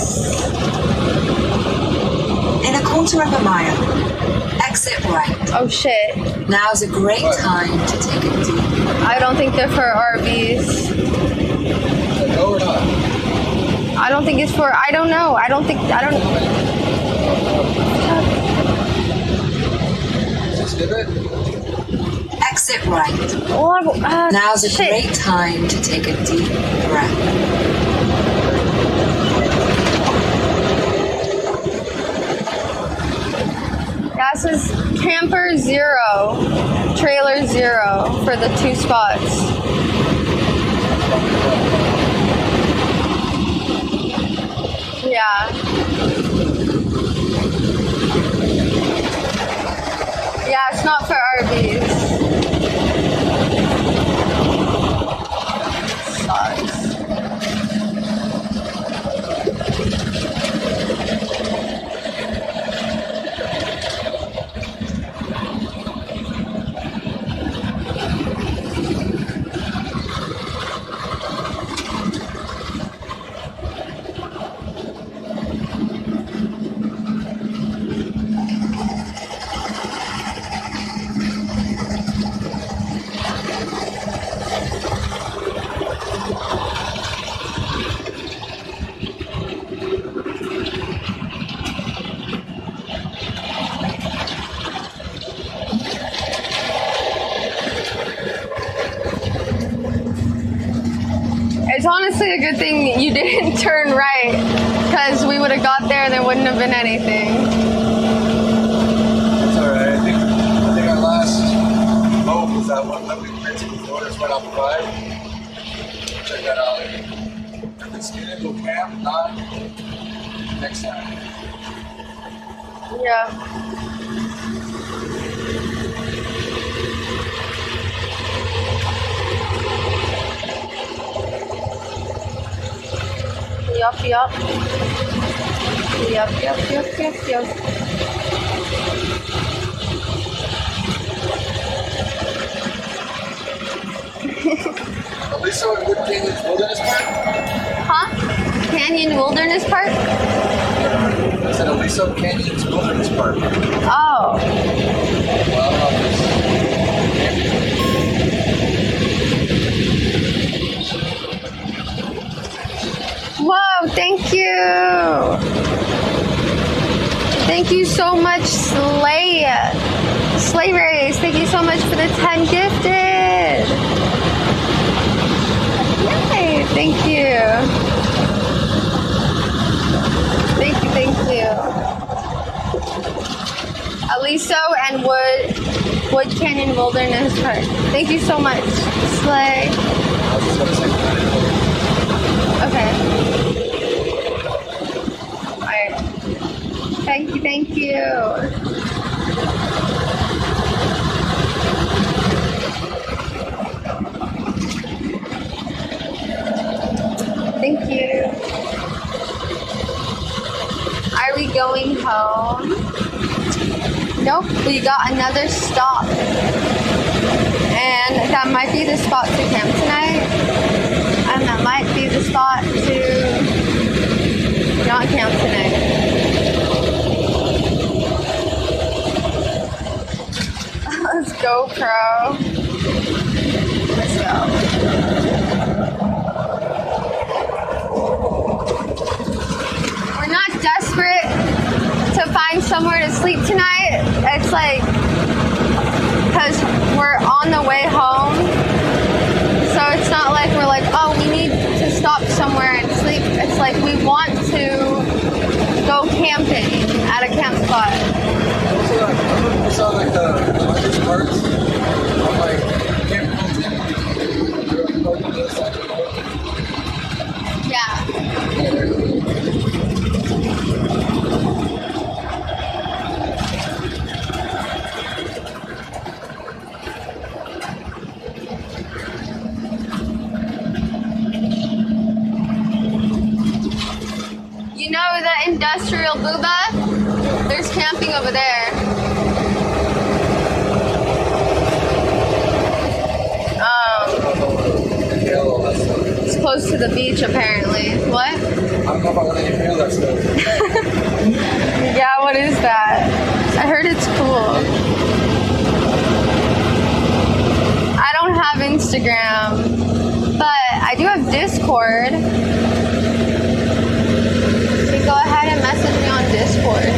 In a 1/4 mile, exit right. Oh shit. Now's a great time to take a deep breath. I don't think they're for RVs. Go or not? I don't think it's for... I don't know. I don't... Exit right. Oh, Now's a great time to take a deep breath. That says camper 0, trailer 0 for the 2 spots. Yeah. Yeah, it's not for RVs. Sucks. actually a good thing you didn't turn right, because we would have got there and there wouldn't have been anything. That's alright. I think our last boat was that one that we rented before. It's right off the 5. Check that out. If it's good, we'll camp. Not next time. Yeah. Yup. Lisa, Wood Canyon's Wilderness Park? Huh? Canyon Wilderness Park? I said Aliso Canyon's Wilderness Park. Oh. Well, Whoa, thank you. Thank you so much, Slay Race. Thank you so much for the 10 gifted. Yay, thank you. Thank you. Aliso and Wood Canyon Wilderness Park. Thank you so much, Slay. Okay. Alright. Thank you. Thank you. Are we going home? Nope, we got another stop. And that might be the spot to camp tonight. And that might be the spot to not camp tonight. Let's go, Pro. Let's go. We're not desperate to find somewhere to sleep tonight. It's like, because we're on the way home. So it's not like we're like, oh, we need to stop somewhere and sleep. It's like we want to go camping at a camp spot. I saw like the largest parts. I'm like, camp Yeah. You know the industrial booba? There's camping over there. It's close to the beach apparently. What? I don't know if I want to inhale that stuff. Yeah, what is that? I heard it's cool. I don't have Instagram, but I do have Discord. So go ahead and message me on Discord.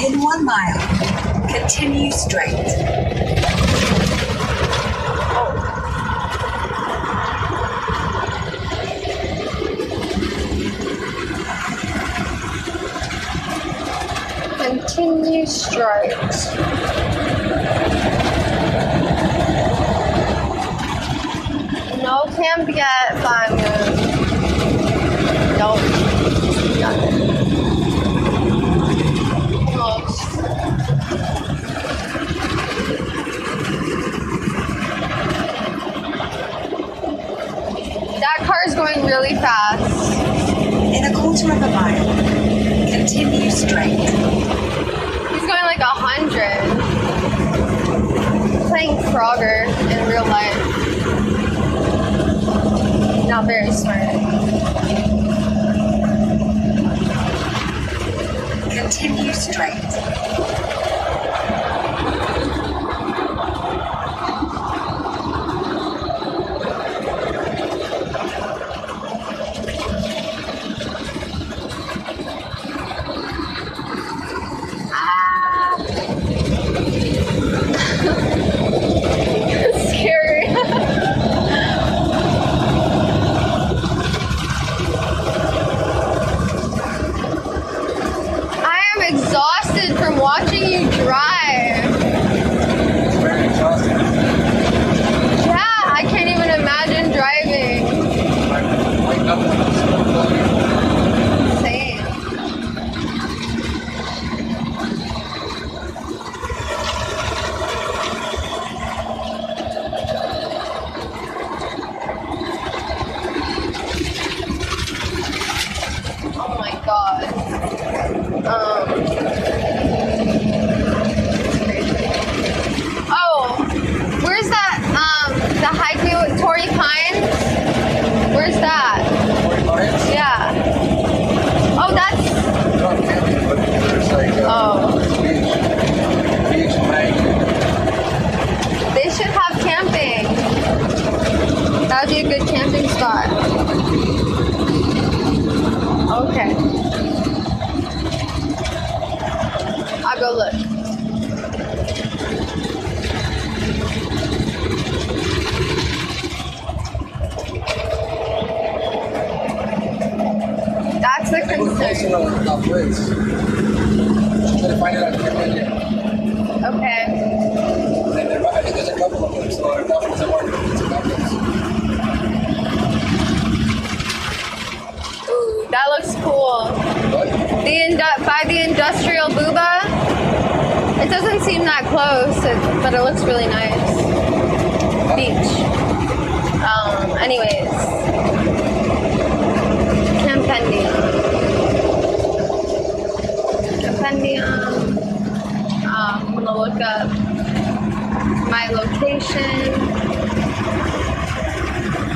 In 1 mile, continue straight. Continue straight. No camp yet, fine. Nope. Nothing. Almost. That car is going really fast. In a quarter of a mile, straight. He's going like 100. Playing Frogger in real life. Not very smart. Continue straight. Scary. I am exhausted from watching you drive. Very exhausting. Yeah, I can't even imagine driving. Wake up and Same. Oh my god. Oh, where's that? The haiku with Torrey Pines? Where's that? Yeah. Oh, that's. not camping, but there's like beach night. They should have camping. That would be a good camping spot. Okay. I'll go look. That's the concern. Try to find it on Cambodia. Okay. I think there's a couple of them, so there are couple that work. Ooh, that looks cool. By the industrial booba. It doesn't seem that close, but it looks really nice. Beach. Anyways. Campendium. I'm gonna look up my location.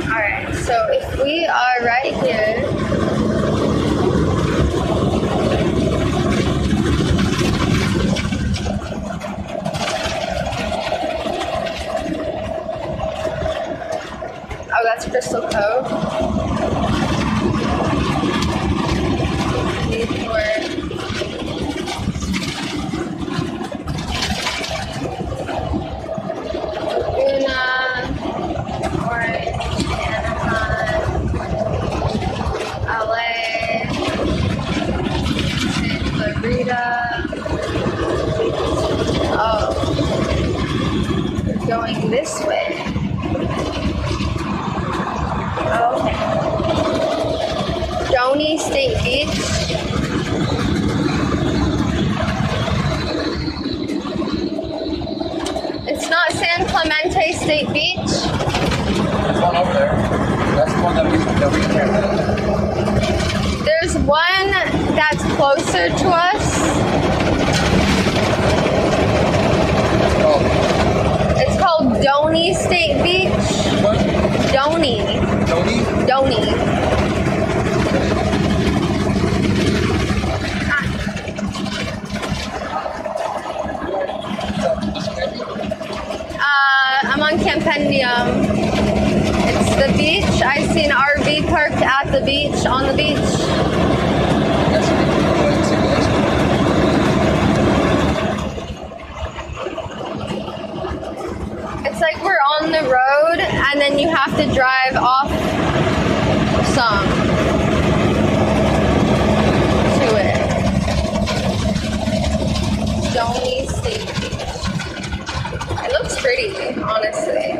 Alright, so if we are right here. Oh, that's Crystal Cove. Going this way. Okay. Donny State Beach. It's not San Clemente State Beach. There's one over there. That's the one that we camp at. There's one that's closer to us. It's called Donny State Beach. What? Donny. Donny? Donny. I'm on Campendium. It's the beach. I see an RV parked at the beach, on the beach. It's like we're on the road and then you have to drive off some to it. Donny State Beach. It looks pretty, honestly.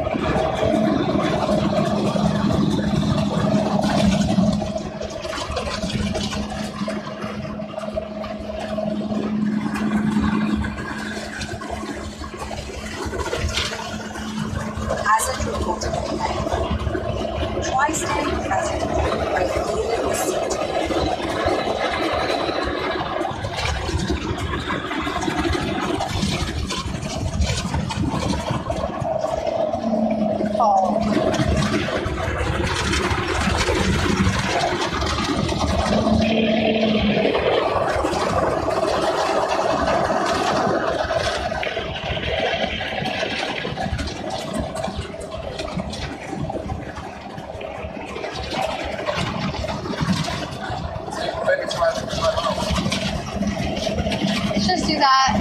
let's do that.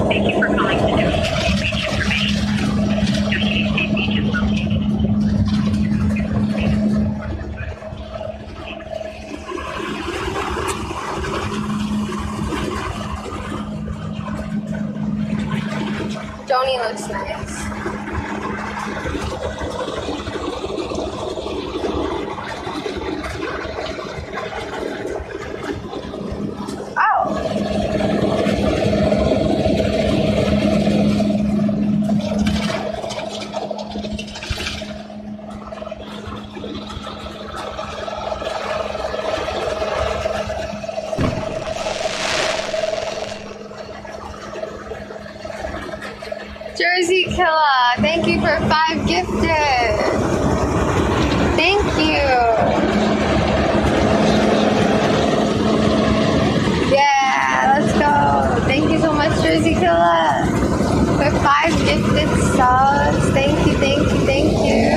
Thank you for calling the negotiation beach information. Negotiation beach is located. Joni looks nice. Jersey Killa, thank you for 5 gifted. Thank you. Yeah, let's go. Thank you so much, Jersey Killa, for 5 gifted subs. Thank you, thank you, thank you.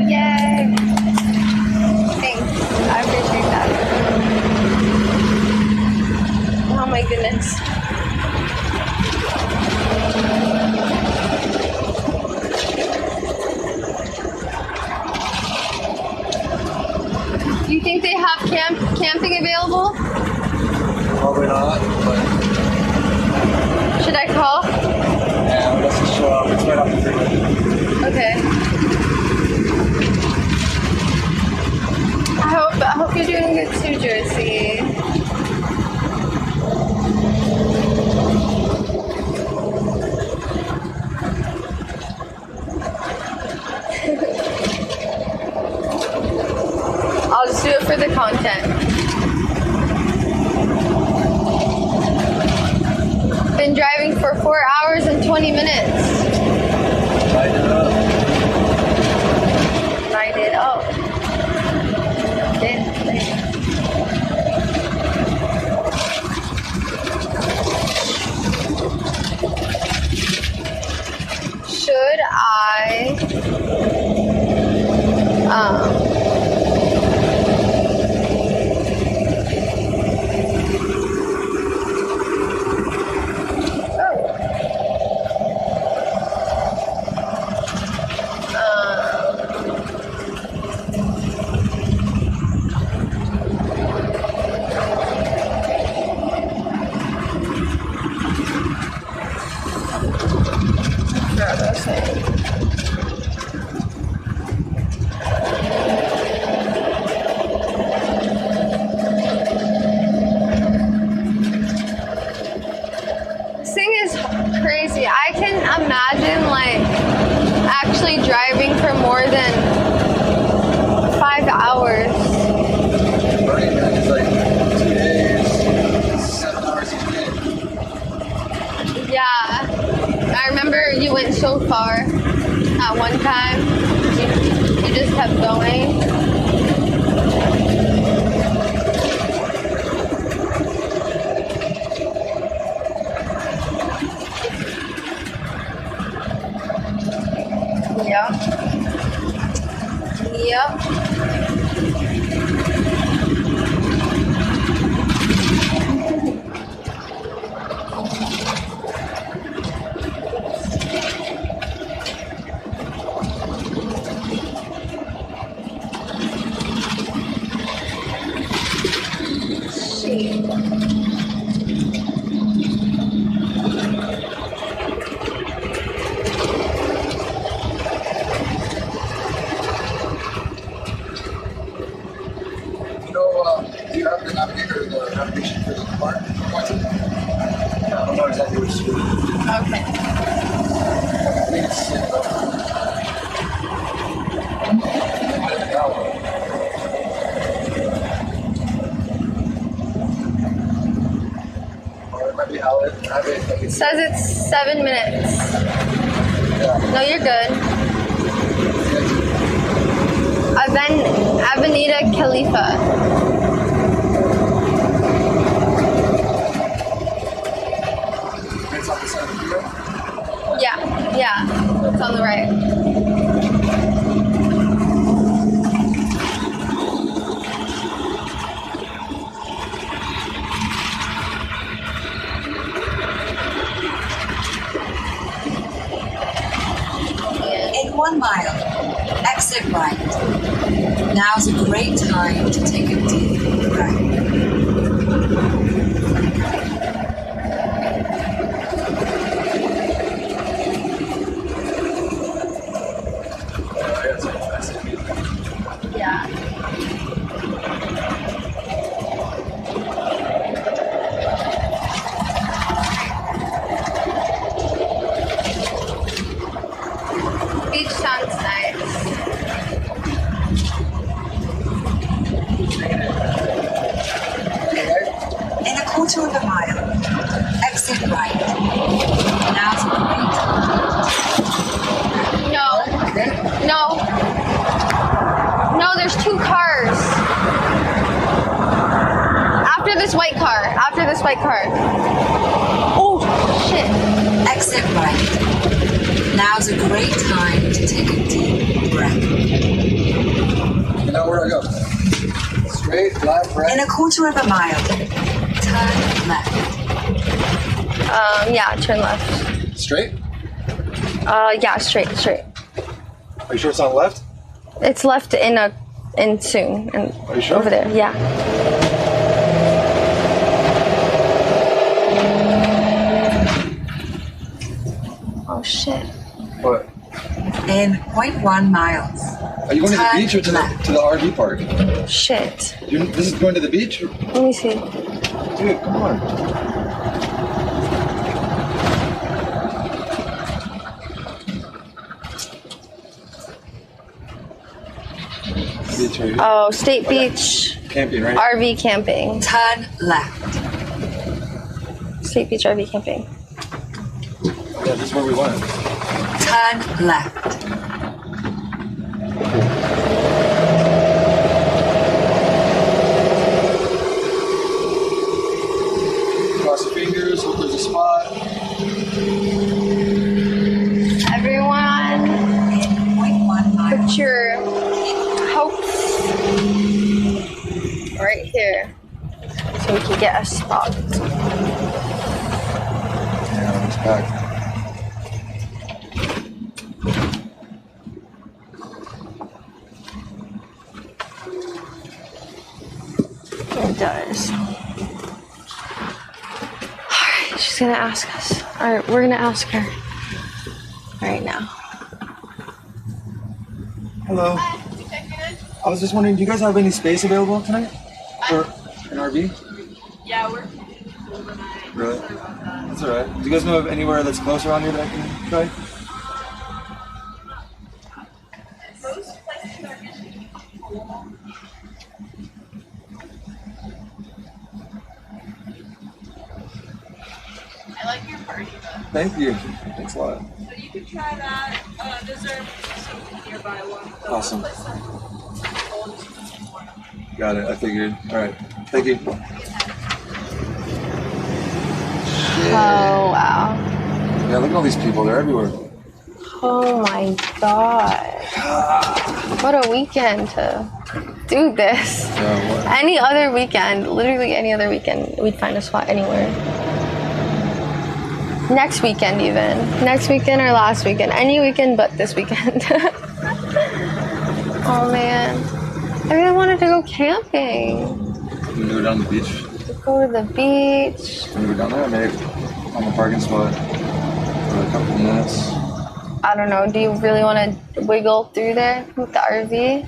Yay. Thanks. I appreciate that. Oh my goodness. Do you think they have camping available? Probably not, but Should I call? yeah, let's just show up. It's right off the freeway. Okay. I hope you're doing good too, Jersey. I'll just do it for the content. Been driving for 4 hours and 20 minutes. Light it up. Light it up. Should I This thing is crazy. I can imagine like actually driving for more than 5 hours. Right, it's like 2 days, 7 hours each day. Yeah. I remember you went so far at one time. You just kept going. Yep. Yep. Do you have the navigator, the navigation for the park? I don't know exactly which street. Okay. I think it's or it might be outlet. It says it's 7 minutes. No, you're good. Avenida Khalifa. It's on the side of the freeway? Yeah, it's on the right. time to take a deep breath. Yeah. Beach sounds nice. In a quarter of a mile, exit right. Now's a great time. No. No. No, there's two cars. After this white car. After this white car. Oh, shit. Exit right. Now's a great time to take a deep breath. You know where I go? Straight, left, right. In a quarter of a mile, turn left. Yeah, turn left. Straight? Yeah, straight. Are you sure it's on the left? It's left in soon. And Are you sure? over there, yeah. Oh shit. What? In 0.1 miles. Are you going to the Turn beach or to the RV park? Shit. This is going to the beach? Let me see. Dude, come on. Beach right here. Oh, State Beach. Camping, right? RV camping. Turn left. State Beach RV camping. Yeah, this is where we went. Turn left. Cross your fingers, hope there's a spot. Everyone, In 0.1 mile. put your hopes right here so we can get a spot. Yeah, it's packed. It does. Alright, she's gonna ask us. Alright, we're gonna ask her right now. Hello. I was just wondering, do you guys have any space available tonight? For an RV? Yeah, we're Really? That's alright. Do you guys know of anywhere that's close around here that I can try? most places are usually full. I like your party though. Thank you. Thanks a lot. So you could try that. There's some nearby one. Awesome. Got it. I figured. Alright. Thank you. Oh wow. Yeah, look at all these people. They're everywhere. Oh my god. What a weekend to do this. Yeah, what? Any other weekend, literally any other weekend, we'd find a spot anywhere. Next weekend even. Next weekend or last weekend. Any weekend but this weekend. Oh man. I really wanted to go camping. You can go down the beach. Go to the beach. Can we go down there? Maybe on the parking spot for a couple of minutes. I don't know. Do you really want to wiggle through there with the RV?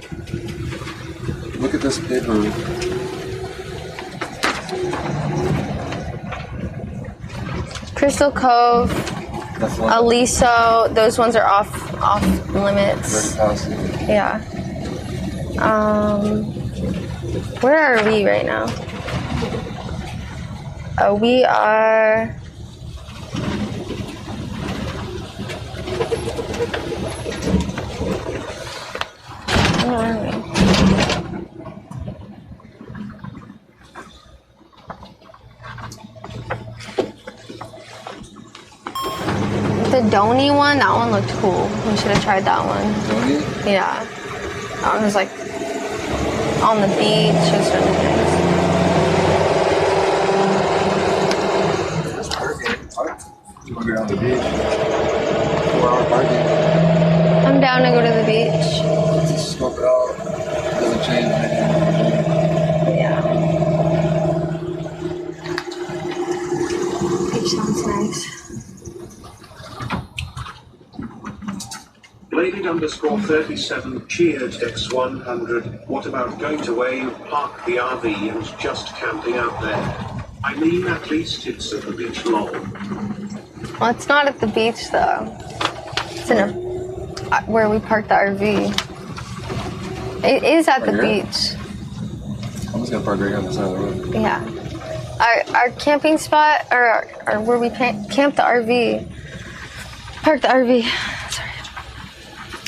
Look at this paper. Crystal Cove, That's one. Aliso, those ones are off limits. Very passive. Yeah. Where are we right now? We are. Where are we? The Donny one, that one looked cool. We should have tried that one. Donny? Yeah. That one was like on the beach. It was really nice. There's parking. Park. You want to go down the beach? 4-hour parking. I'm down to go to the beach. Just scope it out. Doesn't change anything. Cat_37 cheered X100. What about going to where you park the RV and just camping out there? I mean, at least it's at the beach, lol. Well, it's not at the beach though. It's in where we parked the RV. It is at the beach. I'm just gonna park right here on the side of the road. Yeah. Our camping spot, or where we camped the RV, parked the RV, sorry.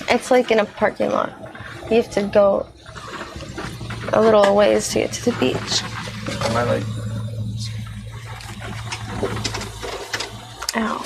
It's like in a parking lot. You have to go a little ways to get to the beach. Am I like... Ow.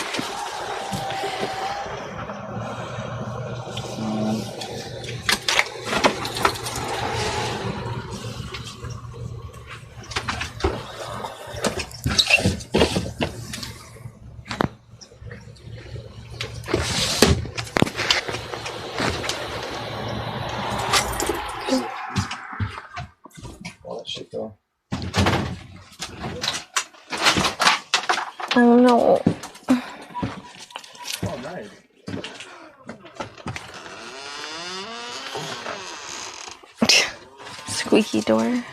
All that shit though. Oh no. Oh, nice. Squeaky door.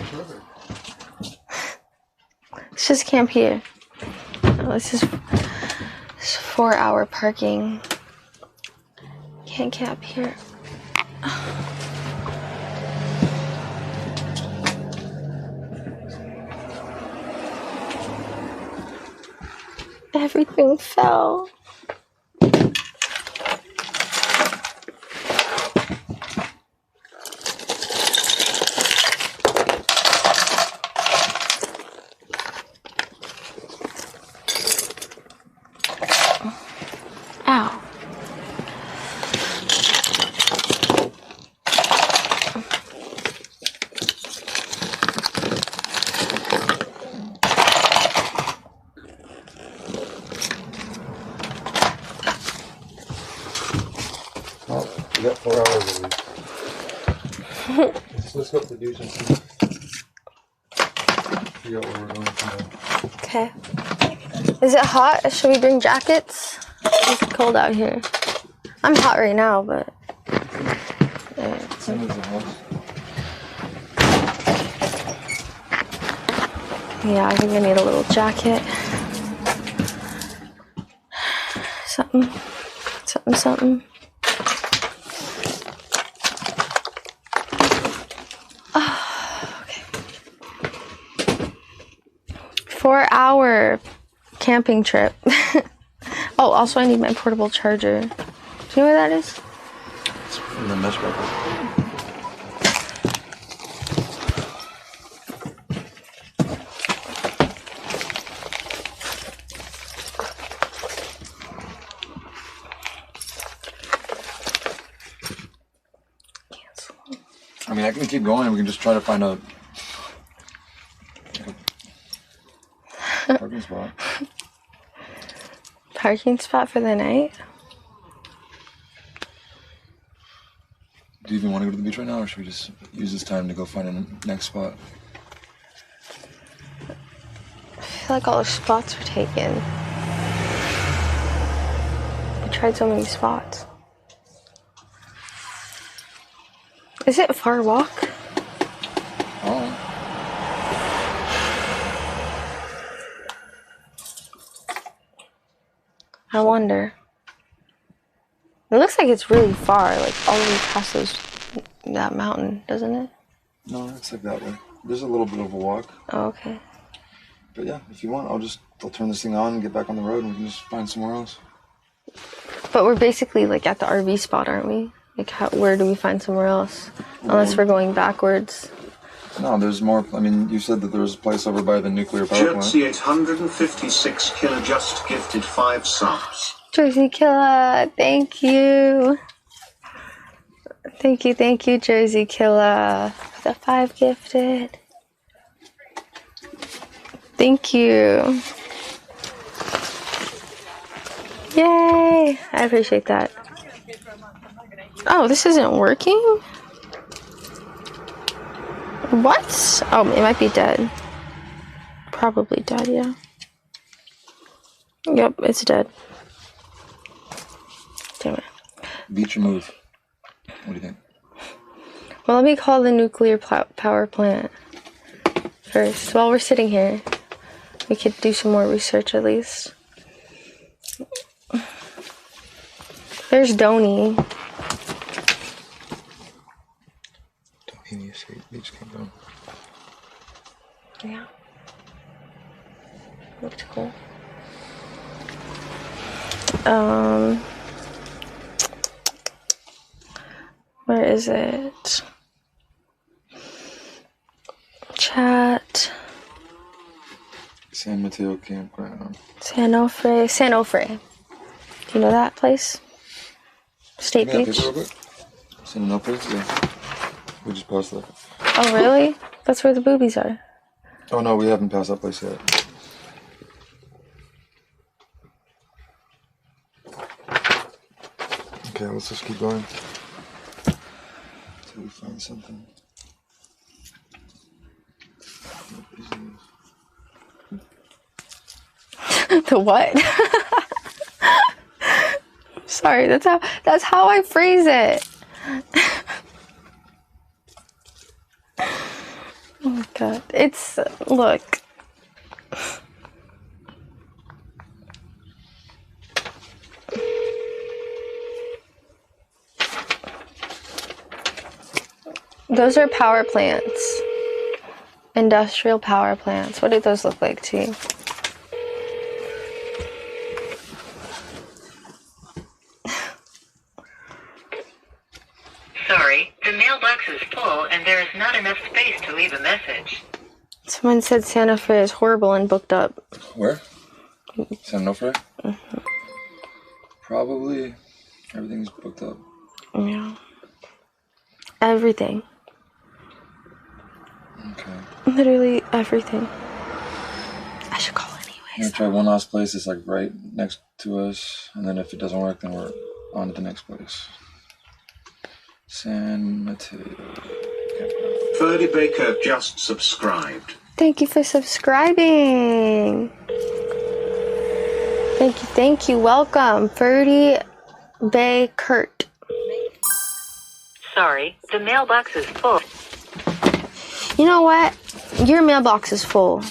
Let's just camp here. Oh, this is 4-hour parking. Can't camp here. Everything fell. Ow. Well, we got 4 hours at least. Let's go up to the beach and see. Figure out where we're going from there. Okay. Is it hot? Should we bring jackets? It's cold out here. I'm hot right now, but... Same as the house. Yeah, I think I need a little jacket. Something. Oh, okay. 4-hour camping trip. Oh, also I need my portable charger. Do you know where that is? It's in the mesh bucket. I mean, I can keep going and we can just try to find a parking spot. Parking spot for the night? Do you even want to go to the beach right now, or should we just use this time to go find a next spot? I feel like all the spots were taken. I tried so many spots. Is it a far walk? Oh. I wonder. It looks like it's really far, like all the way past that mountain, doesn't it? No, it's like that way. There's a little bit of a walk. Oh, okay. But yeah, if you want, I'll turn this thing on and get back on the road and we can just find somewhere else. But we're basically like at the RV spot, aren't we? Like where do we find somewhere else? Unless we're going backwards. No, there's more. I mean, you said that there was a place over by the nuclear power plant. Jersey 856 killer just gifted 5 subs. Jersey Killer, thank you. Thank you, Jersey Killer, for the 5 gifted. Thank you. Yay! I appreciate that. Oh, this isn't working? What? Oh, it might be dead. Probably dead, yeah. Yep, it's dead. Damn it. Beach move. What do you think? Well, let me call the nuclear power plant first. While we're sitting here, we could do some more research at least. There's Donnie. Donnie escape. They just kept going. Yeah. Looks cool. Where is it? Chat. San Mateo Campground. San Onofre. Do you know that place? State Beach. San Onofre, yeah. We just passed that. Oh, really? That's where the boobies are. Oh no, we haven't passed that place yet. Okay, let's just keep going until we find something. The what? Sorry, that's how I phrase it. Oh my god. It's look. Those are power plants. Industrial power plants. What do those look like to you? Sorry, the mailbox is full and there is not enough space to leave a message. Someone said Santa Fe is horrible and booked up. Where? San Onofre? Mm-hmm. Probably everything's booked up. Yeah. Everything. Okay. Literally everything. I should call I'm anyways. gonna try one last place that's like right next to us, and then if it doesn't work, then we're on to the next place. San Mateo. Ferdy Baker just subscribed. Thank you for subscribing. Thank you. Welcome, Ferdy Bay Kurt. Sorry, the mailbox is full. You know what? Your mailbox is full.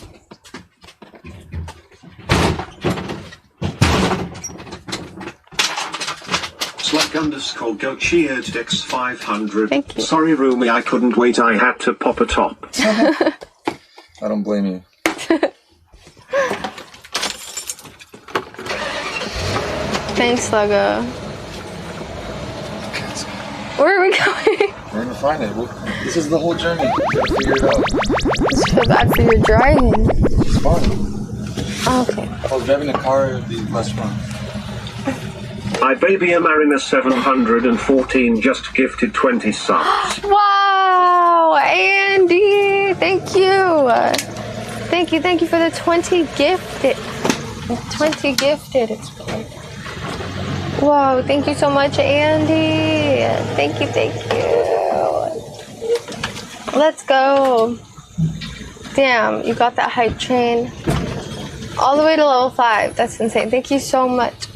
/go cheered Dex 500. Thank you. Sorry, Rumi, I couldn't wait. I had to pop a top. I don't blame you. Thanks, Lego. Where are we going? We're gonna find it. This is the whole journey. We gotta figure it out. I just feel bad for your driving. It's fun. Oh, okay. Well, driving a car would be less fun. IBabyRainbow 714 just gifted 20 subs. Wow, Andy, thank you. Thank you for the 20 gifted. 20 gifted. Wow, thank you so much, Andy. Thank you. Let's go. Damn, you got that hype train all the way to level 5. That's insane. Thank you so much,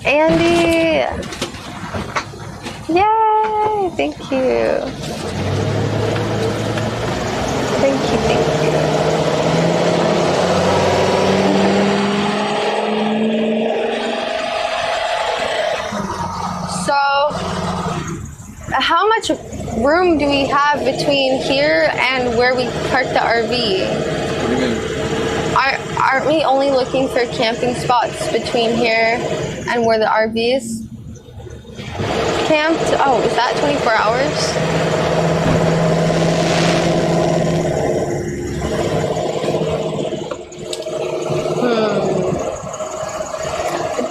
Andy. Yay! Thank you. So, how much room do we have between here and where we parked the RV? What do you mean? Aren't we only looking for camping spots between here and where the RV is camped? Oh, is that 24 hours?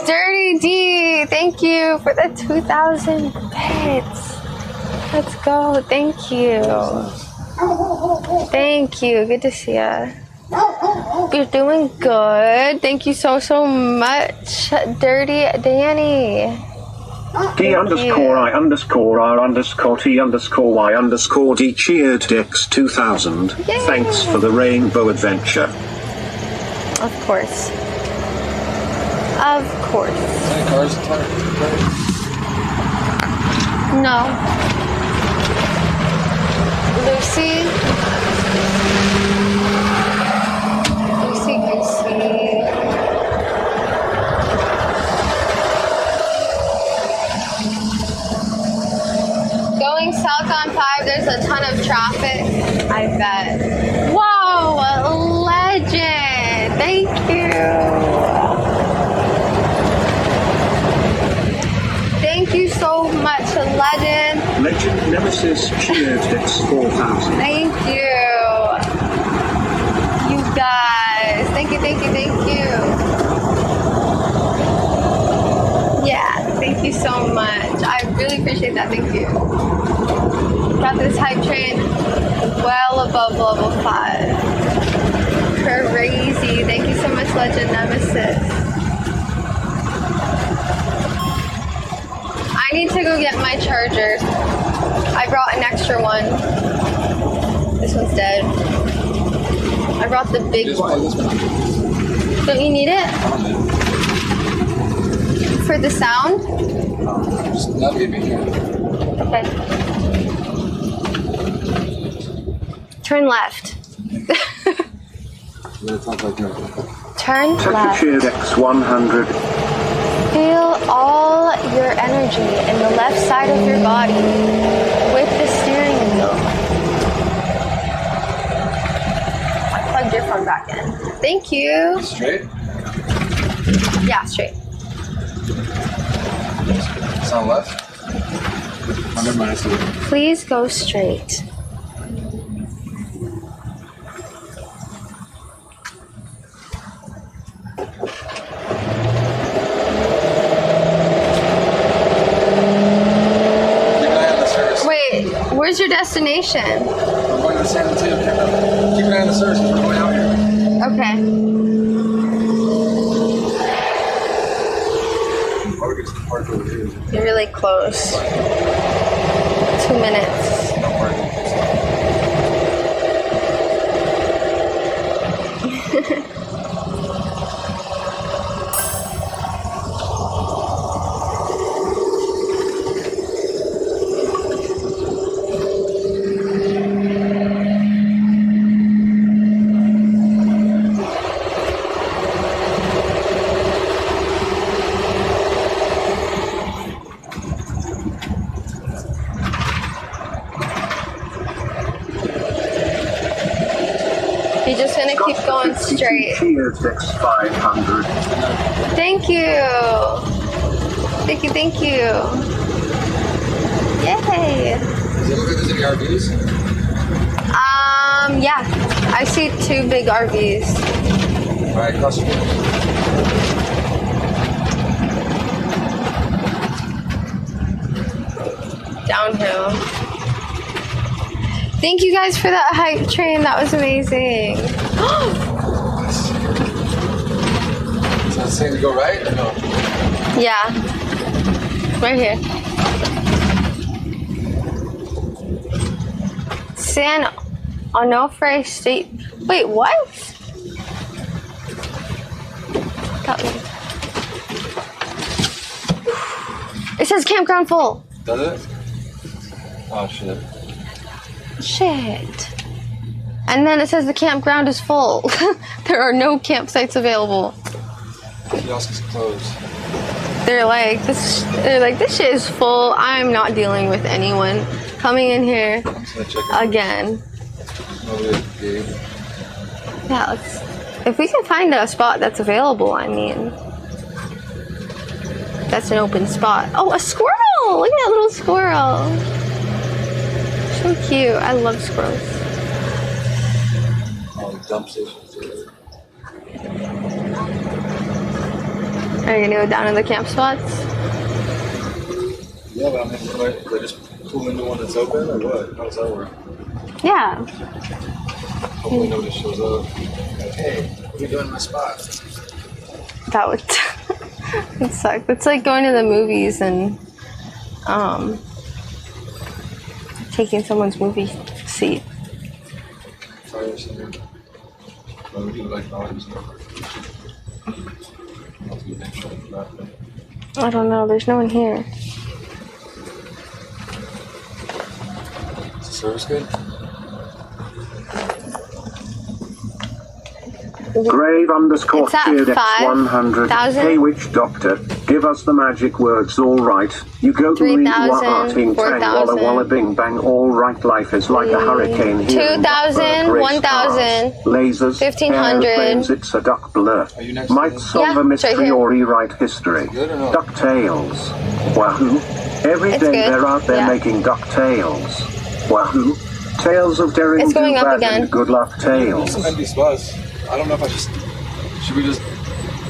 Dirty D, thank you for the 2,000 bits. Let's go. Thank you. Good to see ya. You're doing good. Thank you so much, Dirty Danny. D_I_R_T_Y_T_D cheered Dex 2000. Yay. Thanks for the rainbow adventure. Of course. How many cars? No. Lucy. Lucy Goosey. Going south on 5, there's a ton of traffic. I bet. Whoa, legend. Thank you. Thank you so much, legend. Legend Nemesis cheered hits 4,000. Thank you. You guys. Thank you, thank you, thank you. Yeah, thank you so much. I really appreciate that. Thank you. Got this hype train well above level 5. Crazy. Thank you so much, Legend Nemesis. I need to go get my charger. I brought an extra one. This one's dead. I brought the big one. Don't you need it? For the sound? Just navigate me here. Okay. Turn left. Turn left. Cheered X100. Feel all your energy in the left side of your body with the steering wheel. I plugged your phone back in. Thank you. Straight? Yeah, straight. Sound left? Please go straight. Wait, where's your destination? I'm going to San Antonio. Keep an eye on the service. We're going out here. Okay. You're really close. 2 minutes. You're just gonna keep going straight. Cheered X500. Thank you. Thank you, thank you. Yay. Does it look like there's any RVs? Yeah. I see 2 big RVs. Alright, customer. Downhill. Thank you guys for that hype train. That was amazing. So it's saying to go right or no? Yeah. Right here. San Onofre State. Wait, what? That one. It says campground full. Does it? Oh shit. Shit. And then it says the campground is full. There are no campsites available. Kiosk is closed. They're like, this shit is full. I'm not dealing with anyone coming in here again. Yeah, if we can find a spot that's available, I mean, that's an open spot. Oh, a squirrel! Look at that little squirrel. So cute. I love squirrels. Oh, the dump stations. Are you gonna go down to the camp spots? Yeah, but I mean, do I just pull into one that's open or what? How does that work? Yeah. Hopefully nobody shows up. Like, hey, what are you doing in my spot? That would it'd suck. It's like going to the movies and taking someone's movie seat. Fire center. Well, we do like all these stuff. I don't know. There's no one here. Service good? Grave underscore It's at feared X100. 5,000. Hey witch doctor, give us the magic words. All right. You go to read 3,000, 4,000. walla bing bang. All right. Life is like a hurricane here. 2,000, 1,000, lasers, 1,500. airplanes, it's a duck blur. Might solve a mystery or rewrite history. DuckTales. Wahoo. Every It's day good. they're out there Yeah. making DuckTales. Wahoo. Tales of daring It's going do up bad again. and good luck tales. Some empty spots. I don't know if I just... Should we just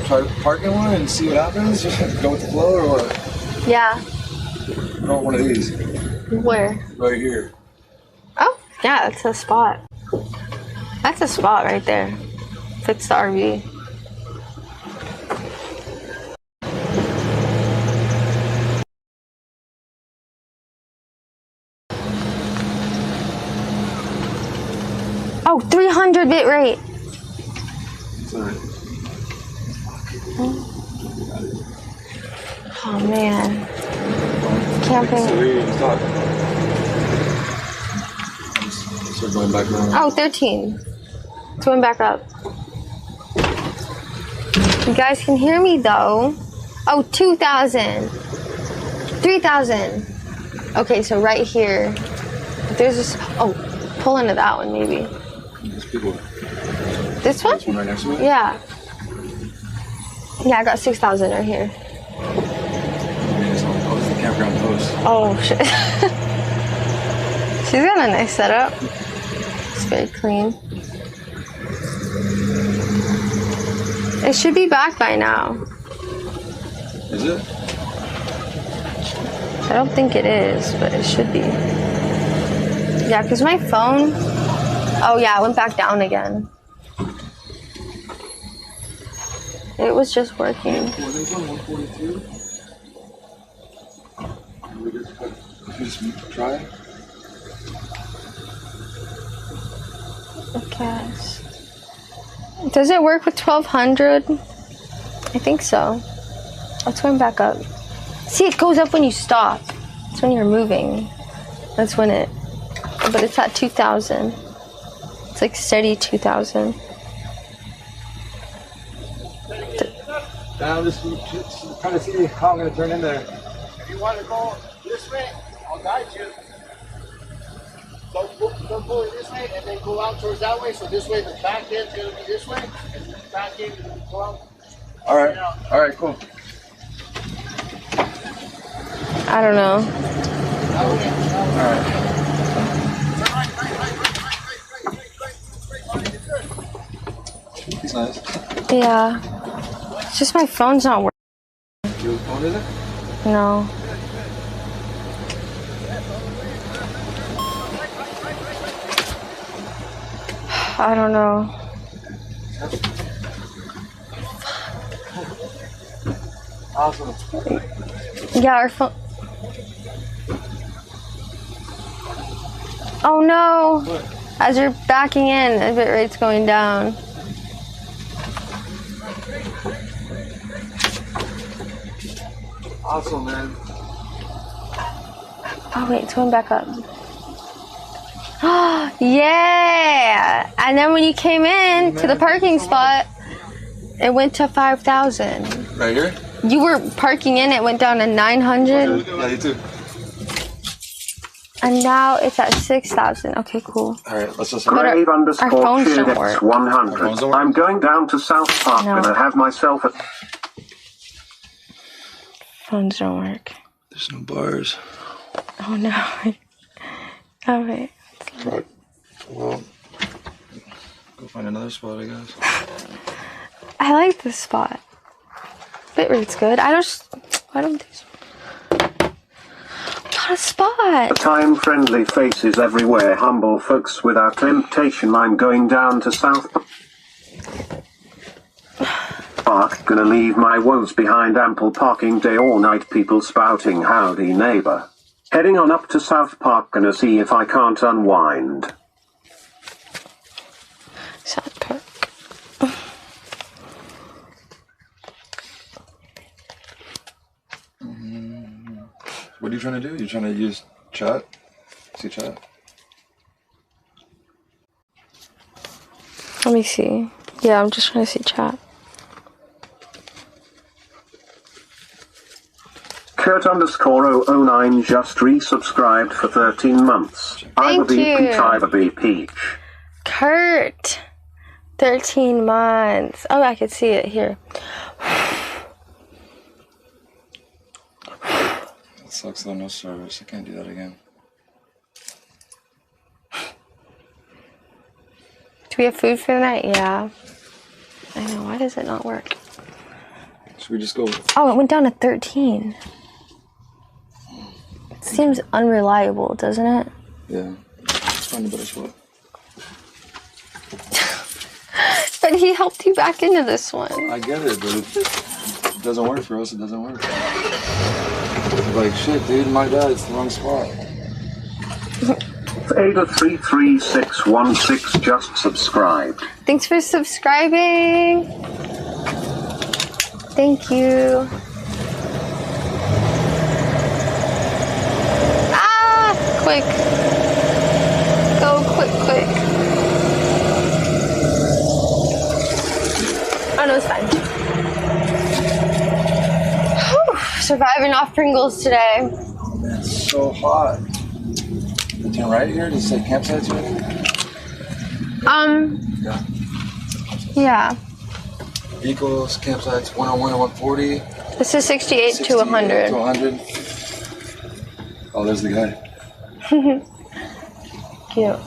try parking one and see what happens? Go with the flow or what? Yeah. I want one of these. Where? Right here. Oh, yeah, that's a spot. That's a spot right there. Fits the RV. Oh, 300 bit rate. Sorry. Oh man. Camping. So going back around. Oh, 13. It's going back up. You guys can hear me though. Oh, 2,000. 3,000. Okay, so right here. There's this. Oh, pull into that one maybe. There's people. This one? This one right next to it? Yeah. Yeah, I got 6,000 right here. Oh, it's the campground post. Oh shit. She's got a nice setup. It's very clean. It should be back by now. Is it? I don't think it is, but it should be. Yeah, because my phone... Oh yeah, it went back down again. It was just working. Was it on 142? We just try it? Okay. Does it work with 1,200? I think so. Let's go back up. See, it goes up when you stop. It's when you're moving. That's when it... But it's at 2,000. It's like steady 2,000. Now just trying to see how I'm going to turn in there. If you want to go this way, I'll guide you. Don't pull it this way and then go out towards that way. So this way the back end's going to be this way and the back end is going to go out. All right. All right, cool. I don't know. All right. He's nice. Yeah. It's just my phone's not working. Your phone is it? No. I don't know. Awesome. Yeah, our phone. Oh no! As you're backing in, the bit rate's going down. Awesome, man. Oh wait, it's going back up. Yeah! And then when you came in to the parking spot, it went to 5,000. Right here? You were parking in, it went down to 900. Yeah, you too. And now it's at 6,000. Okay, cool. All right, let's just... Grave underscore phones don't Cheerdex work. 100. I'm going down to South Park No. and I have myself a... Phones don't work. There's no bars. Oh no. Oh wait. Right. Well, go find another spot, I guess. I like this spot. Bitrate's good. I don't think so. Got a spot. Time-friendly faces everywhere. Humble folks without temptation. I'm going down to South Park. Gonna leave my woes behind. Ample parking day all night. People spouting howdy neighbor. Heading on up to South Park. Gonna see if I can't unwind. South Park. What are you trying to do? You trying to use chat? See chat? Let me see. Yeah, I'm just trying to see chat. Kurt_009 just resubscribed for 13 months. Thank you. Peach. Kurt. 13 months. Oh, I could see it here. It sucks though, no service. I can't do that again. Do we have food for the night? Yeah. I know. Why does it not work? Should we just go? Oh, it went down to 13. It seems unreliable, doesn't it? Yeah. Let's find a better spot. But he helped you back into this one. I get it, but it doesn't work for us. It doesn't work. Like, shit, dude, my bad. It's the wrong spot. Ada33616 just subscribed. Thanks for subscribing. Thank you. Ah, quick. Go quick. Oh no, it's fine. Whew, surviving off Pringles today. It's so hot. Turn right here to say campsites here? Yeah. Vehicles, campsites, 101 and 140. This is 68 to 100. To 100. Oh, there's the guy. Cute.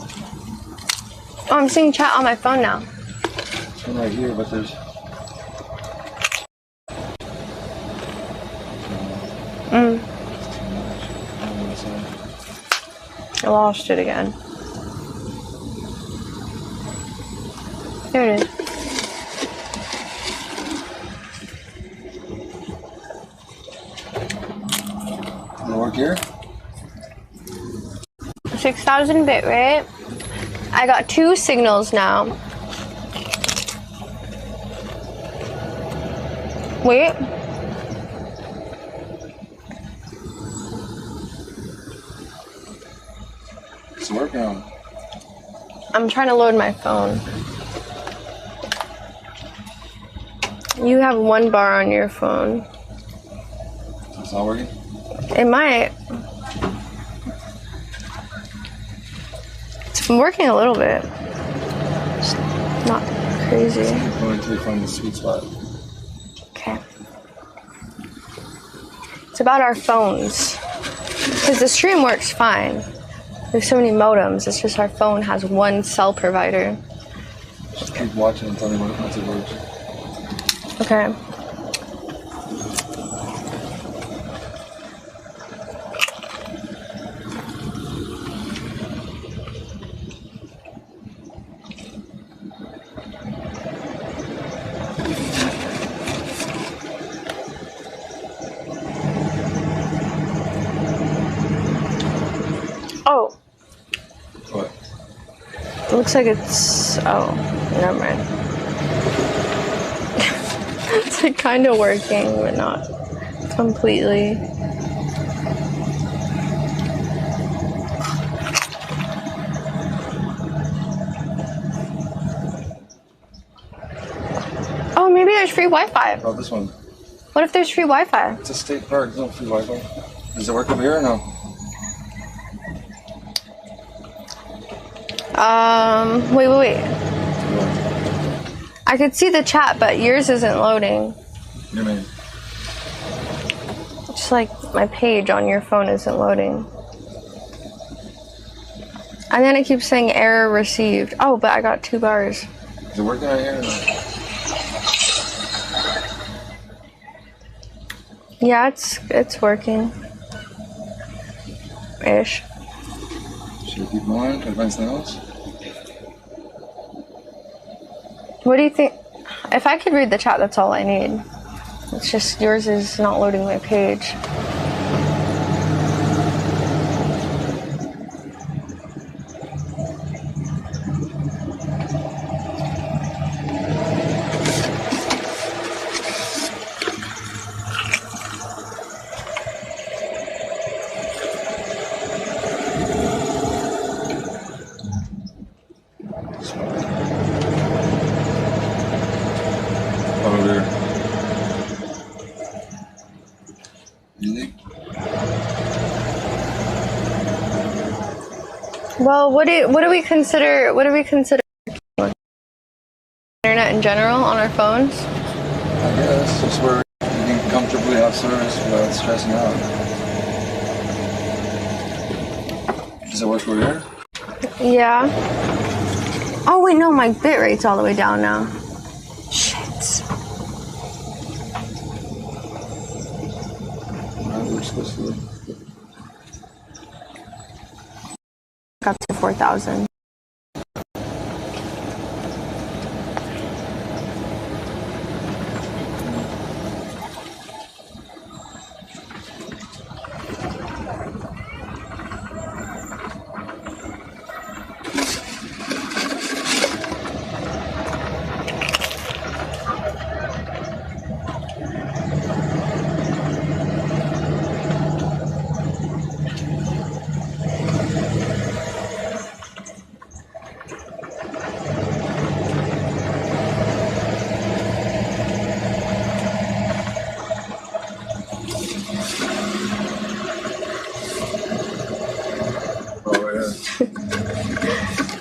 Oh, I'm seeing chat on my phone now. It's one right here, but there's... I lost it again. There it is. Does it work here? 6,000 bit rate. I got 2 signals now. Wait. It's working. I'm trying to load my phone. You have 1 bar on your phone. It's not working? It might. It's working a little bit. It's not crazy. Keep going until you find the sweet spot. Okay. It's about our phones. Because the stream works fine. There's so many modems. It's just our phone has 1 cell provider. Just keep watching and tell me once it works. Okay. Oh. What? It looks like it's... Oh, never mind. It's like kind of working, but not completely. Oh, maybe there's free Wi-Fi. Oh, this one. What if there's free Wi-Fi? It's a state park. There's no free Wi-Fi. Does it work over here or no? Wait. I could see the chat, but yours isn't loading. What do you mean? Just like my page on your phone isn't loading. And then it keeps saying error received. Oh, but I got 2 bars. Is it working right here or no? Yeah, it's working. Ish. Should we keep going? Can I find something else? What do you think? If I could read the chat, that's all I need. It's just yours is not loading my page. or anything? Well, what do we consider internet in general on our phones? I guess just where you can comfortably have service without stressing out. Does it work over here? Yeah. Oh wait, no, my bit rate's all the way down now. Shit. We're supposed to. Up to 4,000.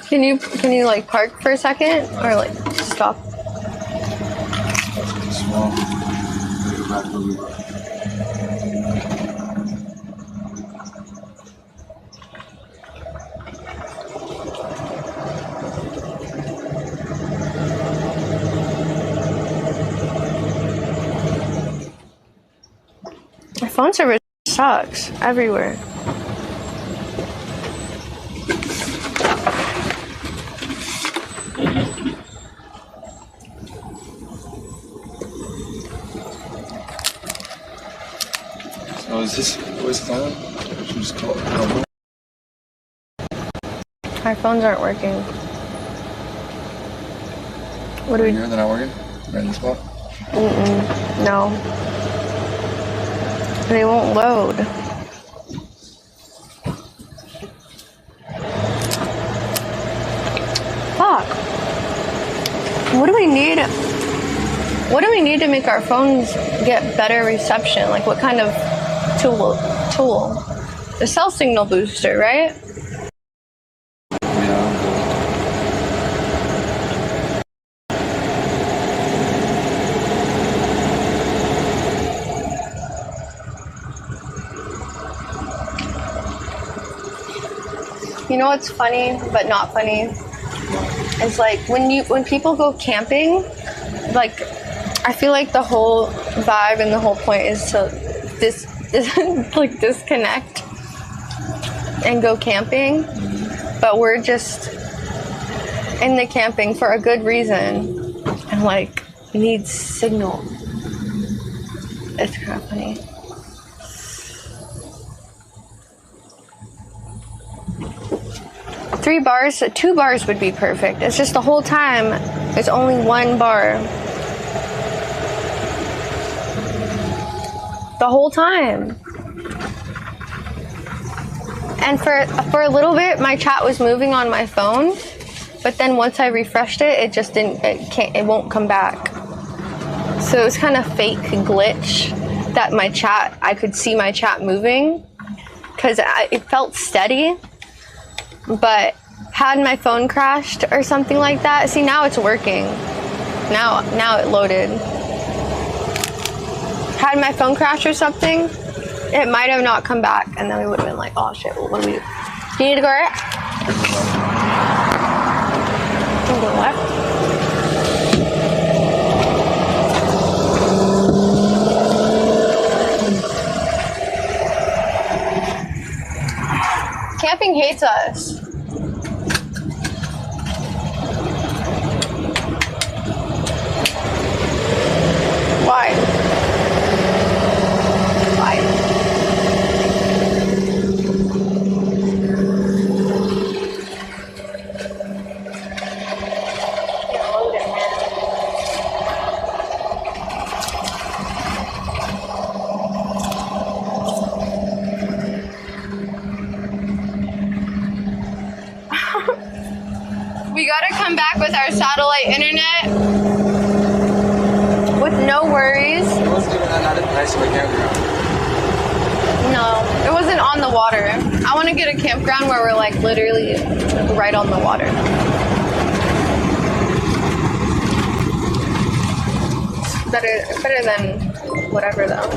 Can you like park for a second or like stop? Small. My phone service sucks everywhere. So is this voice phone? Should we just call it normal? Our phones aren't working. What do we do? They're not working? Right in the spot? No. They won't load. Fuck. What do we need? What do we need to make our phones get better reception? Like what kind of tool? The cell signal booster, right? You know what's funny, but not funny? It's like when people go camping, like I feel like the whole vibe and the whole point is to like disconnect and go camping, but we're just in the camping for a good reason and like need signal. It's kind of funny. Two bars would be perfect. It's just the whole time it's only one bar. The whole time. And for a little bit my chat was moving on my phone, but then once I refreshed it, it just didn't, it won't come back. So it was kind of fake glitch that my chat, I could see my chat moving because it felt steady. But had my phone crashed or something like that, see now it's working. Now it loaded. Had my phone crashed or something, it might have not come back, and then we would have been like, oh shit, well, what do we do? Do you need to go right? Can we go left? Camping hates us. Why? We gotta come back with our satellite internet with nice of a campground. No, it wasn't on the water. I want to get a campground where we're like literally right on the water. Better than whatever though.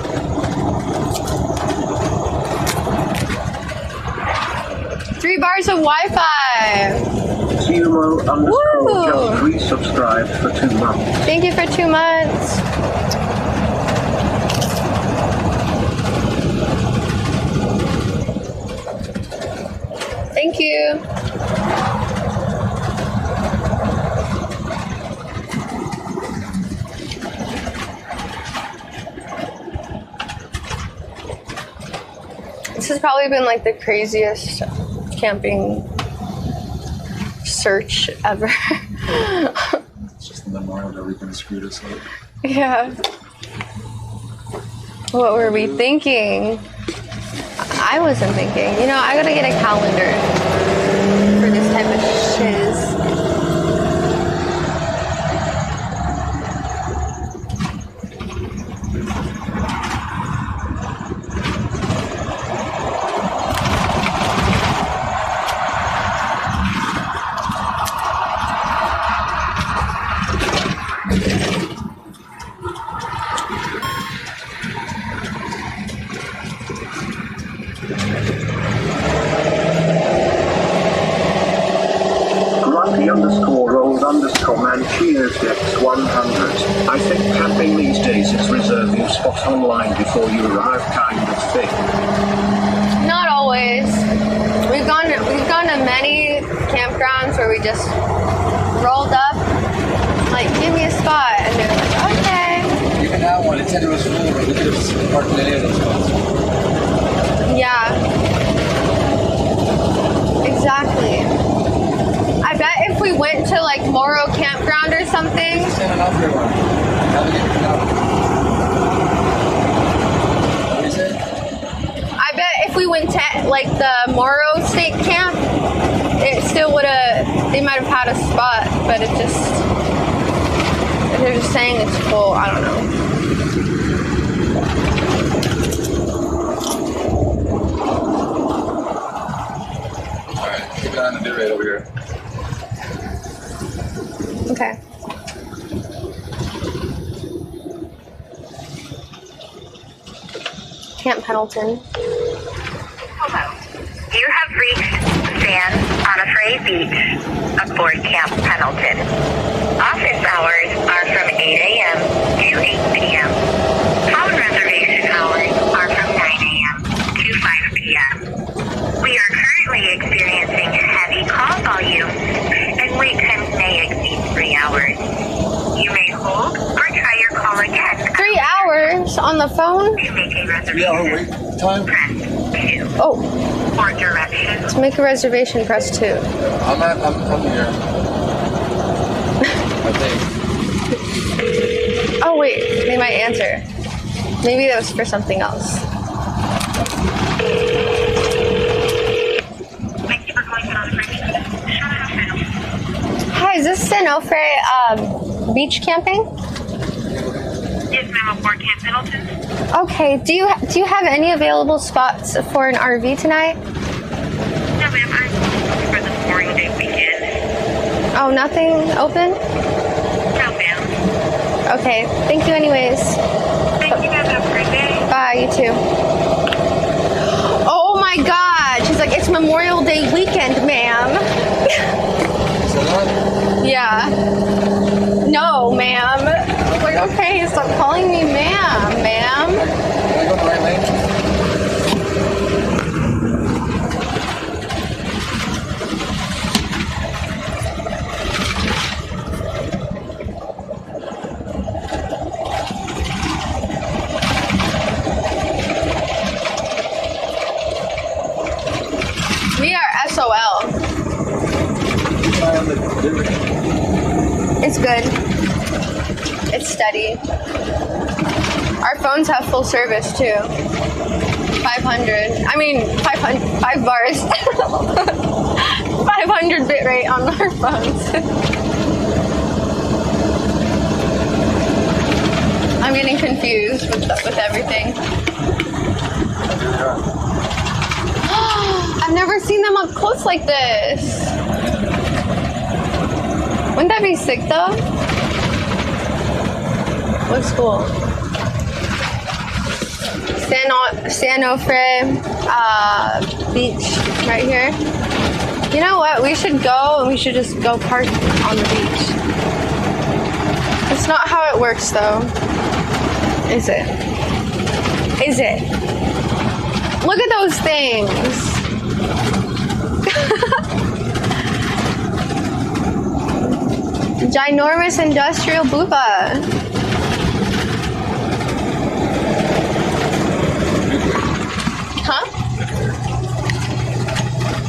Three bars of Wi-Fi. Sumo_just resubscribed for 2 months. Thank you for 2 months. Thank you. This has probably been like the craziest camping search ever. It's just the Memorial Day weekend screwed us up. Yeah. What were we thinking? I wasn't thinking. You know, I gotta get a calendar for this type of shiz. Grumpy_old_man cheers gets 100. I think camping these days is reserve your spot online before you arrive kind of thing. Not always. We've gone to many campgrounds where we just rolled up, like, give me a spot, and they're like, okay. Even now, when it's was full, we could have parked in any of those spots. Yeah. Exactly. I bet if we went to like Morrow Campground or something. San Onofre one. What is it? I bet if we went to like the Morrow State Camp, it still would have. They might have had a spot, but it just. They're just saying it's full. I don't know. Alright, keep it on the do rate over here. Okay. Camp Pendleton. Hello. You have reached San Onofre Beach aboard Camp Pendleton. Office hours are from 8 a.m. to 8 p.m. Phone reservation hours are from 9 a.m. to 5 p.m. We are currently experiencing heavy call volume and wait times may exceed 3 hours. You may hold or try your call again. 3 hours on the phone? To make a 3 hour wait time? press 2. Oh. For directions. To make a reservation, press 2. I'm here. I think. Oh wait, they might answer. Maybe that was for something else. Thank you for calling San Onofre. Hi, is this San Onofre beach camping? Yes, ma'am, aboard Camp Pendleton. Okay. Do you have any available spots for an RV tonight? No, ma'am, I'm for the Memorial Day weekend. Oh, nothing open? No, ma'am. Okay. Thank you anyways. Thank you, guys. Have a great day. Bye, you too. Oh my god. She's like, it's Memorial Day weekend, ma'am. Is that on? Yeah. No, ma'am. I'm like, okay, stop calling me ma'am, ma'am. Can I go in the right lane? We are SOL. It's good. It's steady. Our phones have full service too. 500. I mean, 5 bars. 500 bit rate on our phones. I'm getting confused. confused with everything. I've never seen them up close like this. Wouldn't that be sick though? Looks cool. San Onofre beach right here. You know what? We should go and we should just go park on the beach. It's not how it works though. Is it? Is it? Look at those things. Ginormous industrial booba. Huh?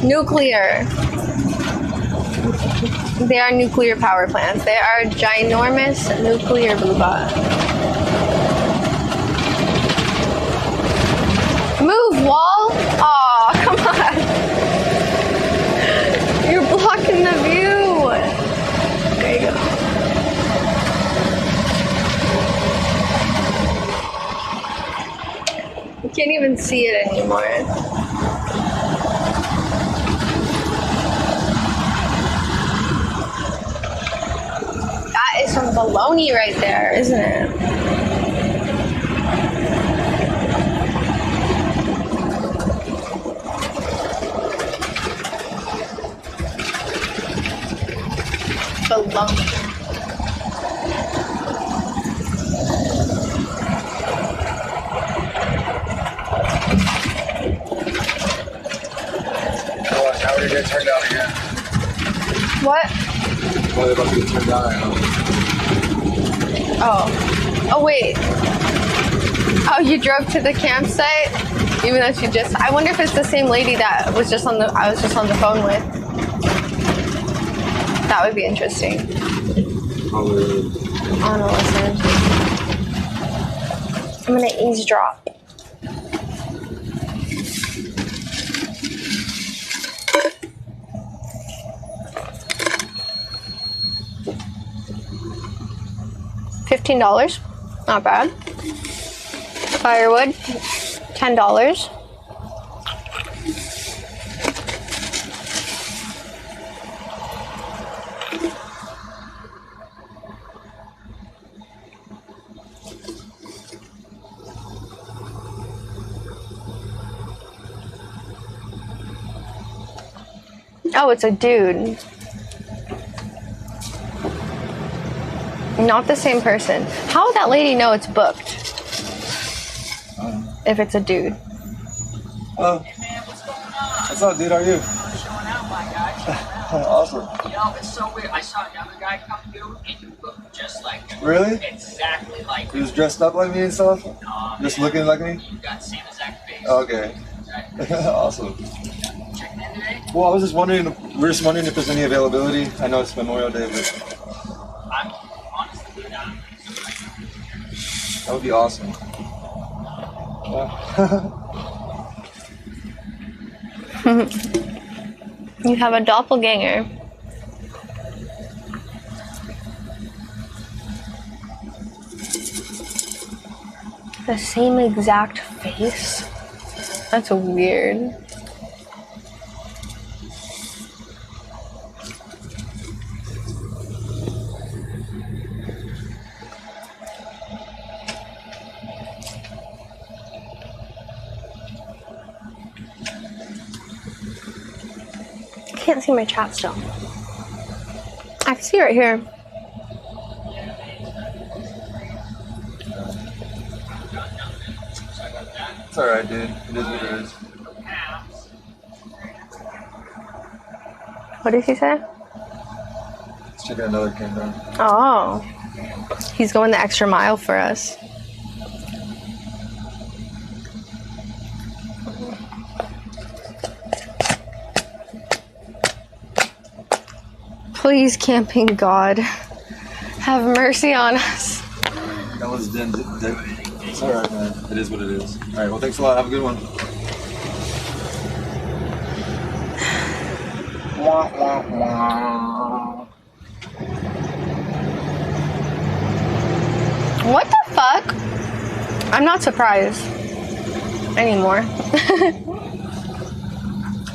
Nuclear. They are nuclear power plants. They are ginormous nuclear booba. Move, wall! Aw, come on. You're blocking the view. There you go. You can't even see it anymore. That is some baloney right there, isn't it? Baloney. Now we're gonna get turned down again. What? Well, they're about to get turned down right now. Oh. Oh, wait. Oh, you drove to the campsite? Even though she just... I wonder if it's the same lady that was just on the... I was just on the phone with. That would be interesting. Probably. I don't know, listen. I'm gonna eavesdrop. $15, not bad. Firewood, $10. Oh, it's a dude. Not the same person. How would that lady know it's booked? If it's a dude. Oh. What's up, dude? How are you? Showing out, my guy. Awesome. You know, it's so weird. I saw another guy come through and you look just like him. Really? Exactly like He him. was dressed up like me and stuff? Just looking like me? You got the same exact face. Okay. Awesome. Checking in today? Well, I was just wondering, we're just wondering if there's any availability. I know it's Memorial Day, but I'm honestly down. that would be awesome. You have a doppelganger. The same exact face? That's weird. I can't see my chat still. I can see right here. It's alright, dude. It is what it is. What did he say? Let's check out another camera. Oh. He's going the extra mile for us. Please, camping God, have mercy on us. That was then. It's alright, man. It is what it is. Alright, well, thanks a lot. Have a good one. What the fuck? I'm not surprised anymore.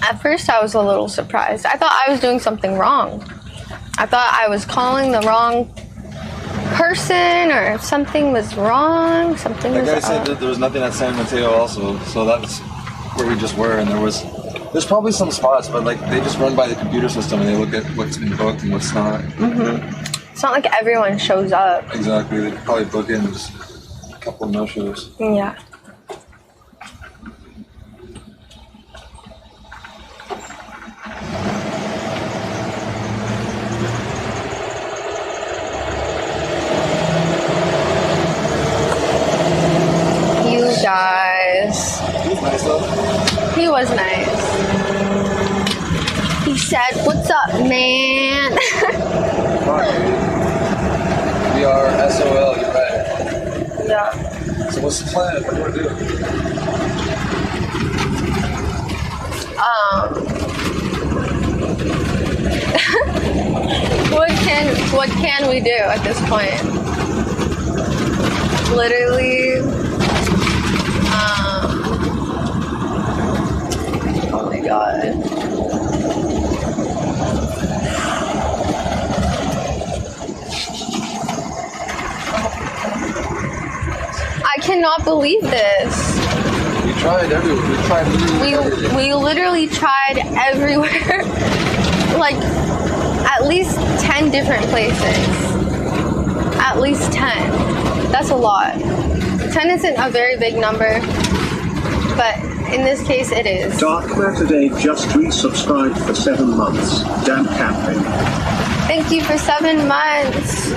At first I was a little surprised. I thought I was doing something wrong. I thought I was calling the wrong person, or if something was wrong, something was That guy said that there was nothing at San Mateo also, so that's where we just were, and there's probably some spots, but like they just run by the computer system and they look at what's been booked and what's not. It's not like everyone shows up. Exactly, they probably book in just a couple of no-shows. Yeah. Guys. He was nice though. He was nice. He said, "What's up, man?" We are SOL, you're right. Yeah. So what's the plan? What do you want to do? What can we do at this point? Literally. Oh my god. I cannot believe this. We tried everywhere. We tried literally everything. We literally tried everywhere. Like at least 10 different places. At least 10. That's a lot. 10 isn't a very big number, but in this case it is. Dark Matter Day just resubscribed for 7 months. Damn camping. Thank you for 7 months.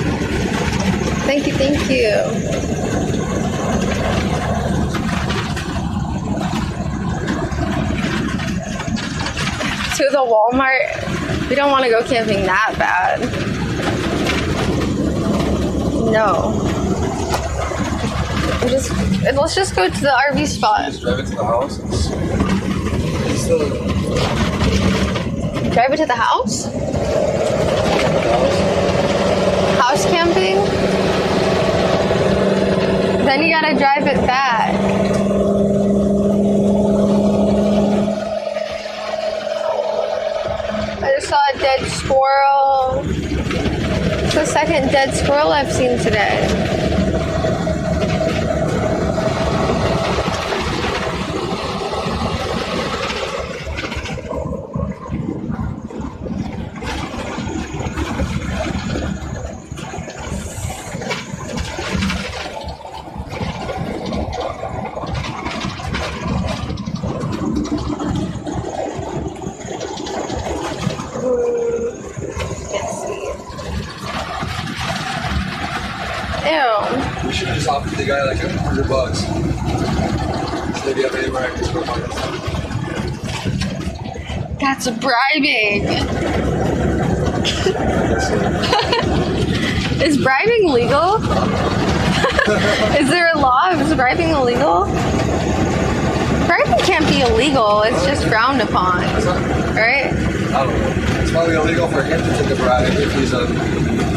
Thank you, thank you. To the Walmart. We don't want to go camping that bad. No. Let's just go to the RV spot. Just drive it to the house. Drive it to the house? House camping? Then you gotta drive it back. I just saw a dead squirrel. It's the second dead squirrel I've seen today. We should have just offered the guy like $100. So if you have anywhere I can put my That's bribing. Is bribing legal? Is there a law? Is bribing illegal? Bribing can't be illegal. It's just frowned upon, right? I don't know. It's probably illegal for him to take a bribe if he's an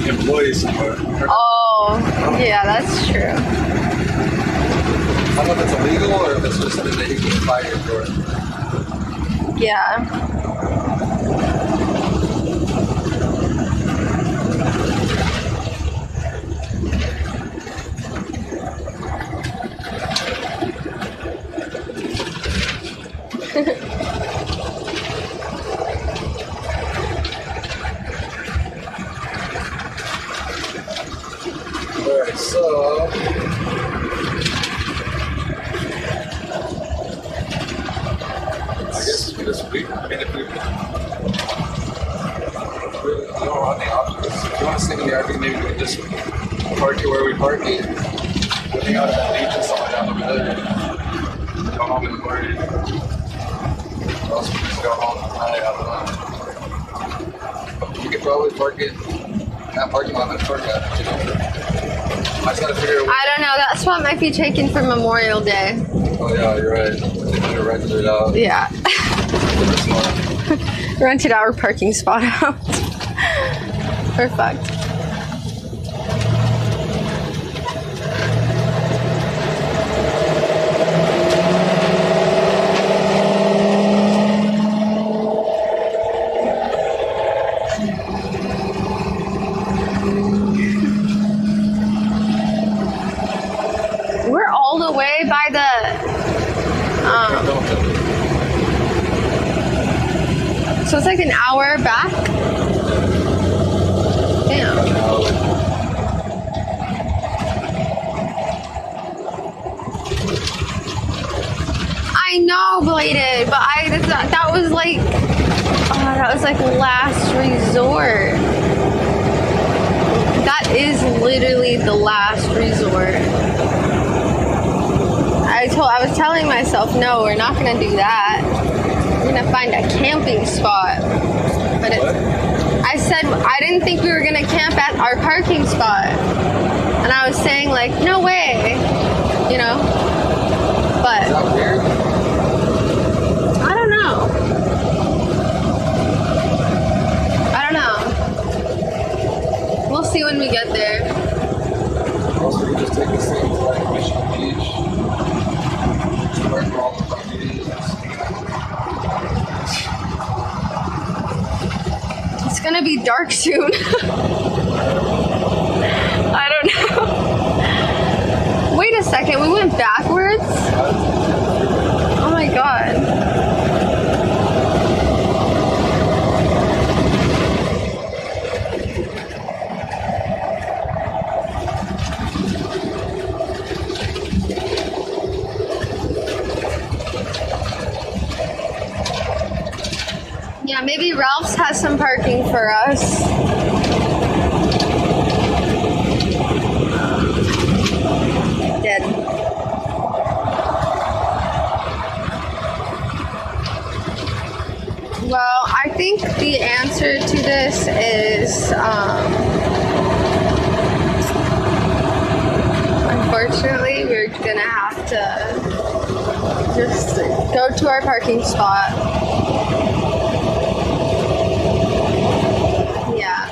employee somewhere. Oh, yeah, that's true. I don't know if it's illegal or if it's just something that he can get fired for. Yeah. Alright, so I guess this week, I mean, if we don't have any options. If you want to stay in the RV, maybe we can just park it where we park it. Looking out at the beach and something down over there. Go home in the morning. Or else we just go home tonight, I don't know. We could probably park it in that parking lot and park at, you know. I just gotta figure out. I don't know. That spot might be taken for Memorial Day. Oh yeah, you're right. They could have rented it out. Yeah. Rented our parking spot out. We're fucked. by the so it's like an hour back. Damn. I know, belated, but that was like, that was like last resort. That is literally the last resort. I was telling myself, no, we're not gonna do that. We're gonna find a camping spot. But I said I didn't think we were gonna camp at our parking spot, and I was saying like, no way, you know. But Is that weird? I don't know. We'll see when we get there. Also, we just take this thing to like Mission Beach. Where all the properties. It's gonna be dark soon. I don't know. Wait a second, we went backwards? Oh my god. Yeah, maybe Ralph's has some parking for us. Dead. Well, I think the answer to this is, unfortunately, we're gonna have to just go to our parking spot. Yeah.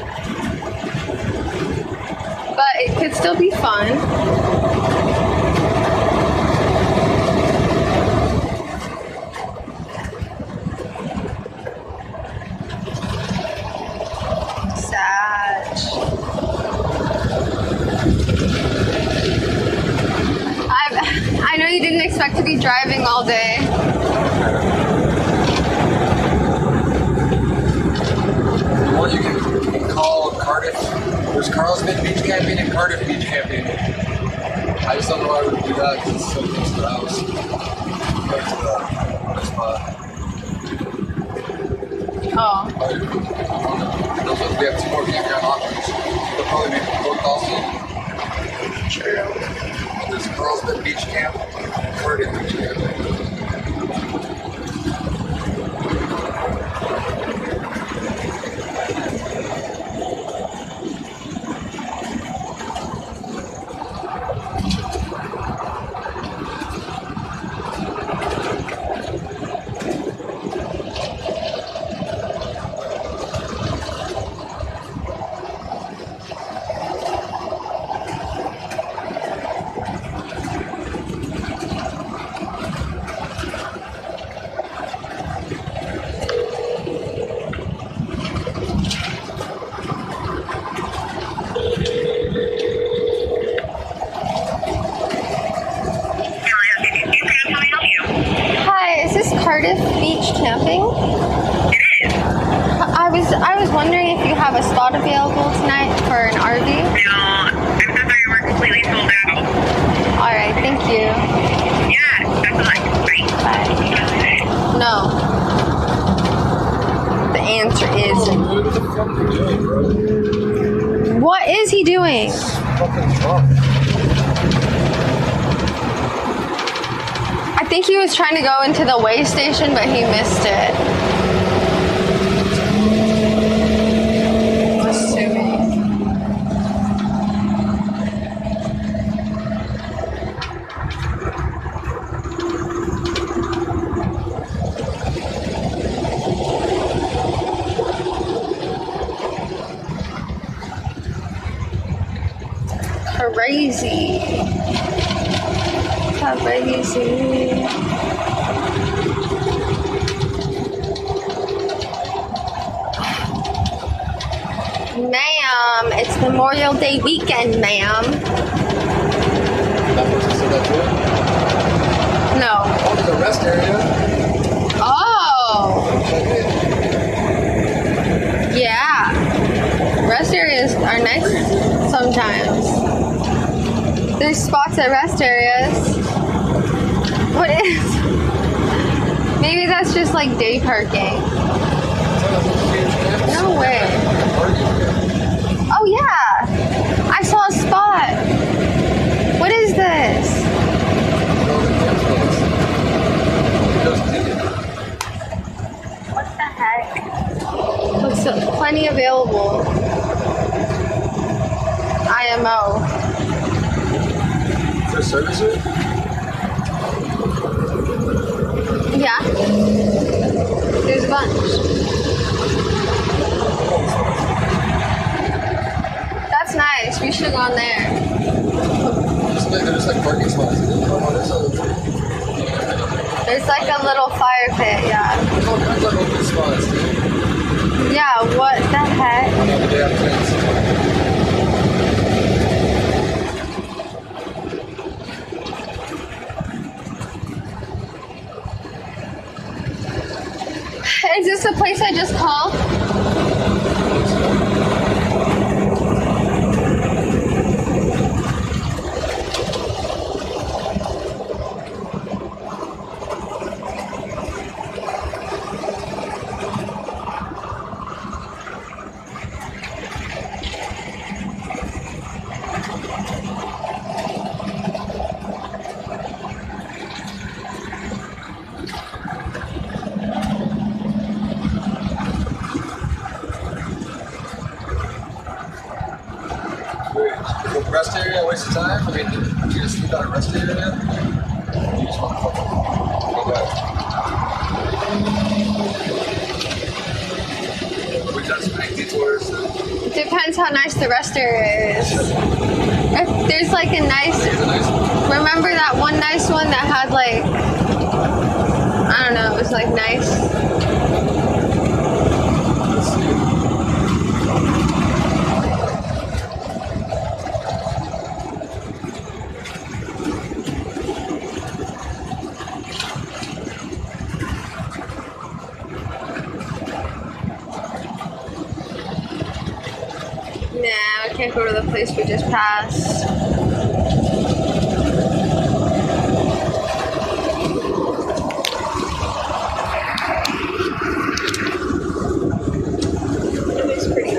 But it could still be fun. Sad. I know you didn't expect to be driving all day. Well, you can call Cardiff. There's Carlsbad Beach Camping and Cardiff Beach Camping. I just don't know why we would do that because it's so close to the house. Right to the spot. Oh. We have 2 more campground options. They'll probably make more costly. True. There's Carlsbad Beach Camp and Cardiff Beach Camp. Cardiff Beach Camping? It is. I was wondering if you have a spot available tonight for an RV? No, I'm so sorry, we're completely sold out. Alright, thank you. Yeah, best of luck. Bye. Bye. No. The answer is... What is he doing? I think he was trying to go into the way station, but he missed it. Assuming. Crazy. Crazy. Ma'am, it's Memorial Day weekend, ma'am. That person said that too? are nice sometimes. There's spots at rest areas. What is? Maybe that's just like day parking. No way. Oh yeah, I saw a spot. What is this? What the heck? Looks plenty available. IMO. Is there service here? Yeah. There's a bunch. That's nice. We should go on there. There's like parking spots. There's like a little fire pit, yeah. There's like open spots, dude. Yeah, what the heck? I know, but they have tents. Is this the place I just called? Rest area, waste of time? I mean, you just sleep out a rest area now? You just want to fucking go back. We got some big detours. Depends how nice the rest area is. If there's like a nice, remember that one nice one that had like, I don't know, it was like nice. Nah, I can't go to the place we just passed. It looks pretty.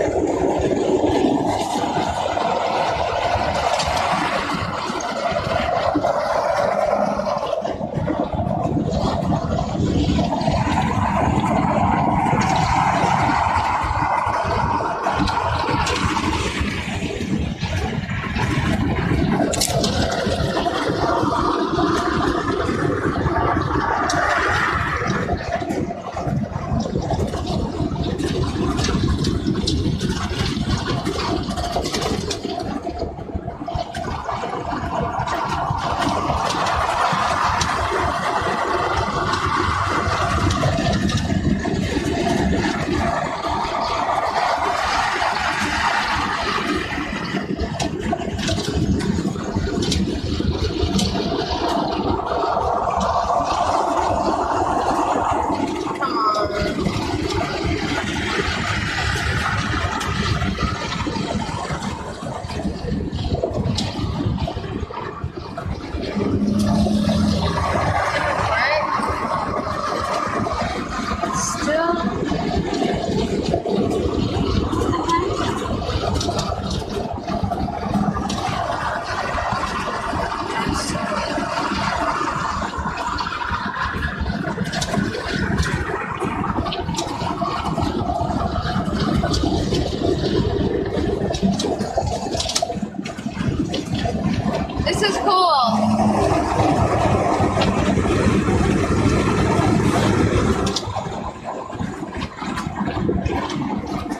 This is cool.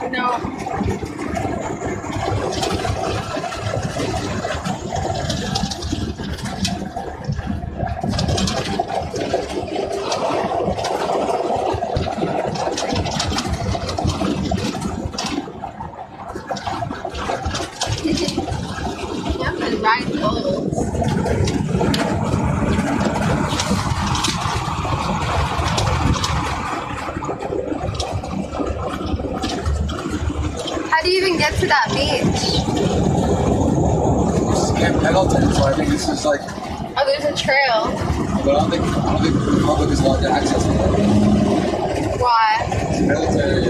No. Yep, and ride bulls. How do you even get to to that beach? This is Camp Pendleton, so I think this is like. Oh, there's a trail. But I don't think the public is allowed to access it. Why? It's military.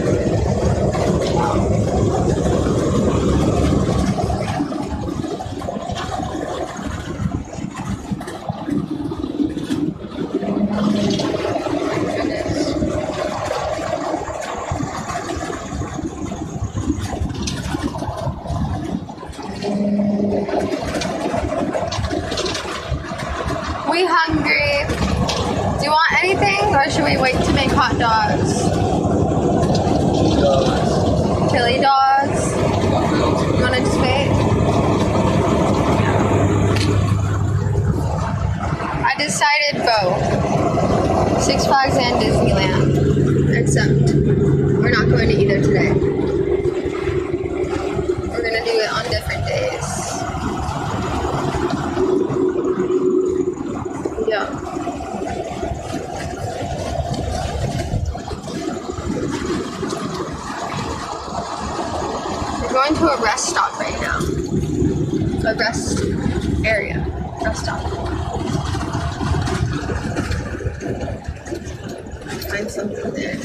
We hungry? Do you want anything, or should we wait to make hot dogs? Chili dogs. You wanna just wait? I decided both. Six Flags and Disneyland. Except we're not going to either today. We're gonna do it on different days. Yeah. We're going to a rest stop right now. A rest area. Rest stop. Find something there.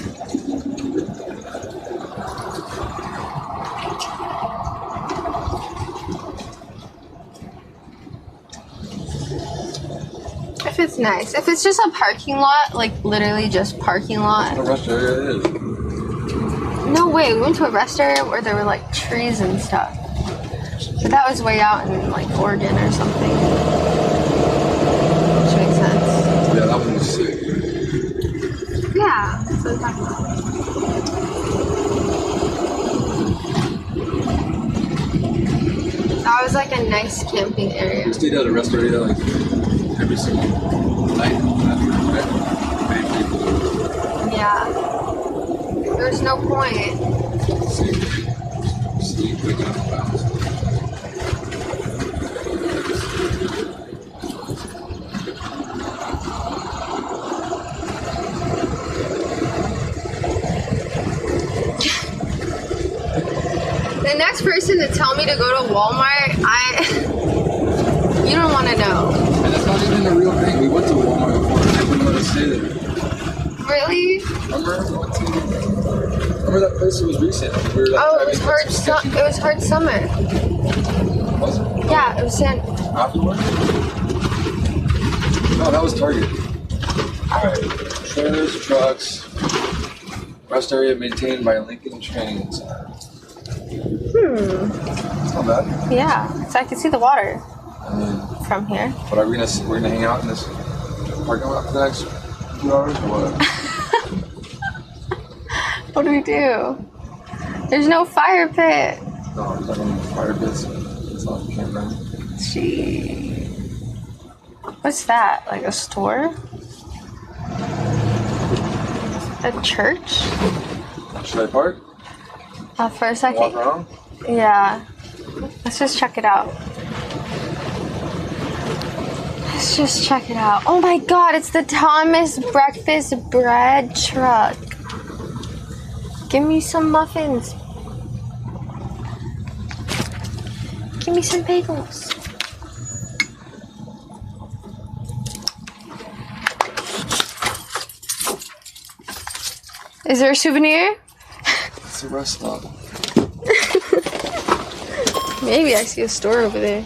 If it's nice. If it's just a parking lot, like literally just parking lot. What rest area it is? No way, we went to a rest area where there were like trees and stuff. But that was way out in like Oregon or something. Which makes sense. Yeah, that one was sick. Yeah, that's what I'm talking about. That was like a nice camping area. We stayed at a rest area like every single night. Yeah. There's no point. Sleep, wake up, bounce. The next person to tell me to go to Walmart, you don't want to know. And that's not even a real thing. We went to Walmart before and they wouldn't let us stay there. Really? Remember that place that was recent? We were, like, Oh, it was hard. It was hard summer. Was it? Yeah, it was sand. Afterwards? No, that was Target. Alright. Trailers, trucks. Rest area maintained by Lincoln Training Center. It's not bad. Yeah, so I can see the water I mean, from here. but are we're gonna hang out in this parking lot for the next 2 hours or what? What do we do? There's no fire pit. No, there's not gonna be fire pits. It's not a campground. Gee. What's that? Like a store? A church? Should I park? For a second. Walk around? Yeah. Let's just check it out. Let's just check it out. Oh my god, it's the Thomas breakfast bread truck. Give me some muffins. Give me some bagels. Is there a souvenir? It's a rest stop. Maybe I see a store over there.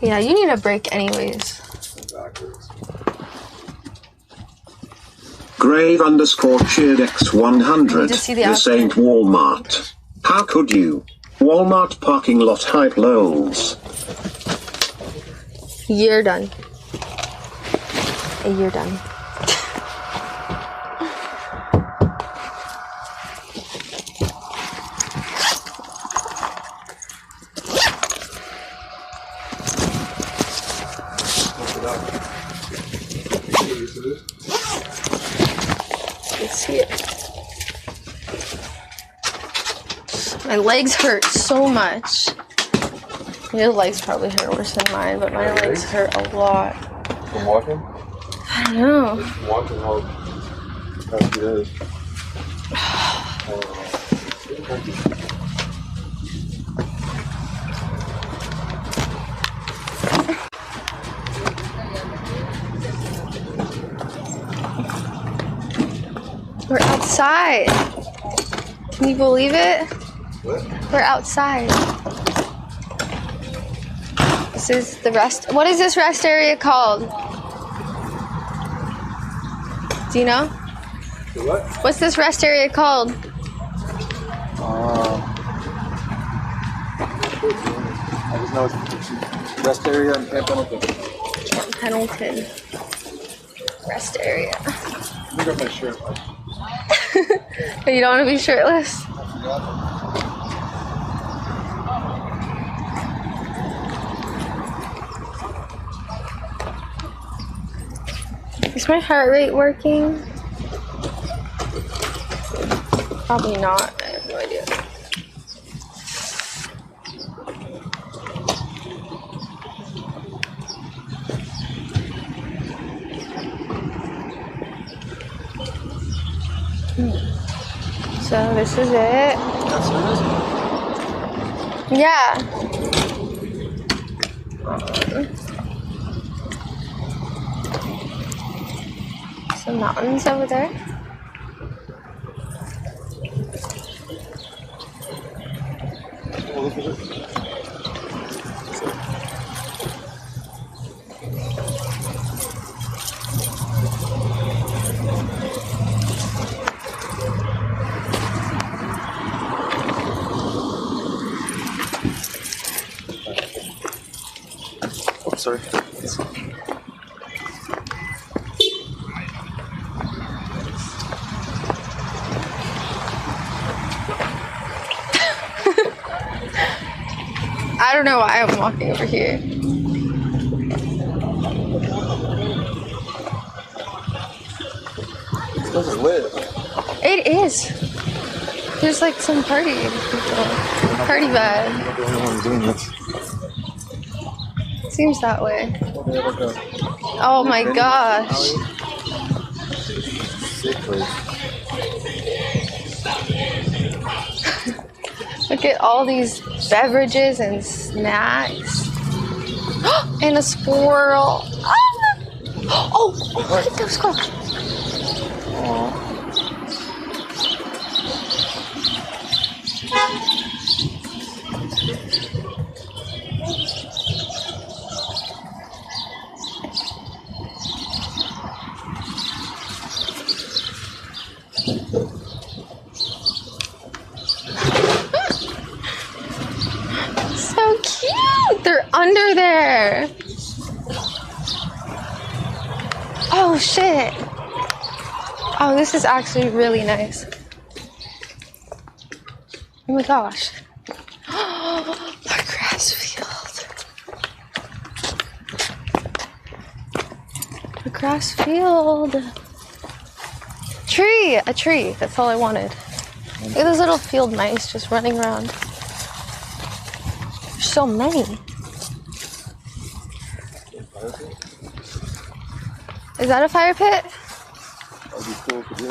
Yeah, you need a break anyways. Grave_cheered_X100. This ain't Walmart. How could you? Walmart parking lot hype lols. You're done. You're done. Let's see it. My legs hurt so much. Your legs probably hurt worse than mine, but my legs hurt a lot. From walking? I don't know. Walking all past few days. We're outside. Can you believe it? What? We're outside. This is the rest. What is this rest area called? Do you know? What? What's this rest area called? I just know it's rest area in Camp Pendleton. Camp Pendleton. Rest area. Let me grab my shirt. You don't want to be shirtless? Is my heart rate working? Probably not. I have no idea. So this is it. That's what it is? Yeah. Some mountains over there. Oh, look at it. Oh, sorry. I don't know why I'm walking over here. Those are lit. It is. There's like some party people. Party vibe. I'm not the only one doing this. Seems that way. Oh, they have like a Oh my gosh. sick place. Look at all these beverages and snacks. And a squirrel. Oh, look at those squirrels. Oh. So cute! They're under there. Oh shit. Oh, this is actually really nice. Oh my gosh. The grass field. The grass field. Tree! A tree. That's all I wanted. Look at this little field mice just running around. There's so many. Is that a fire pit? That'd be cool if it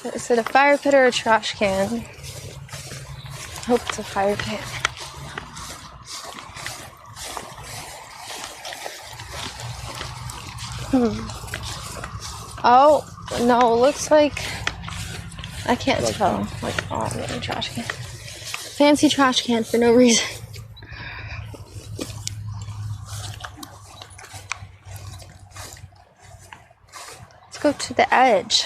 is. Is it a fire pit or a trash can? I hope it's a fire pit. Oh, no, looks like... I can't tell. Like, oh, maybe a trash can. Fancy trash can for no reason. Let's go to the edge.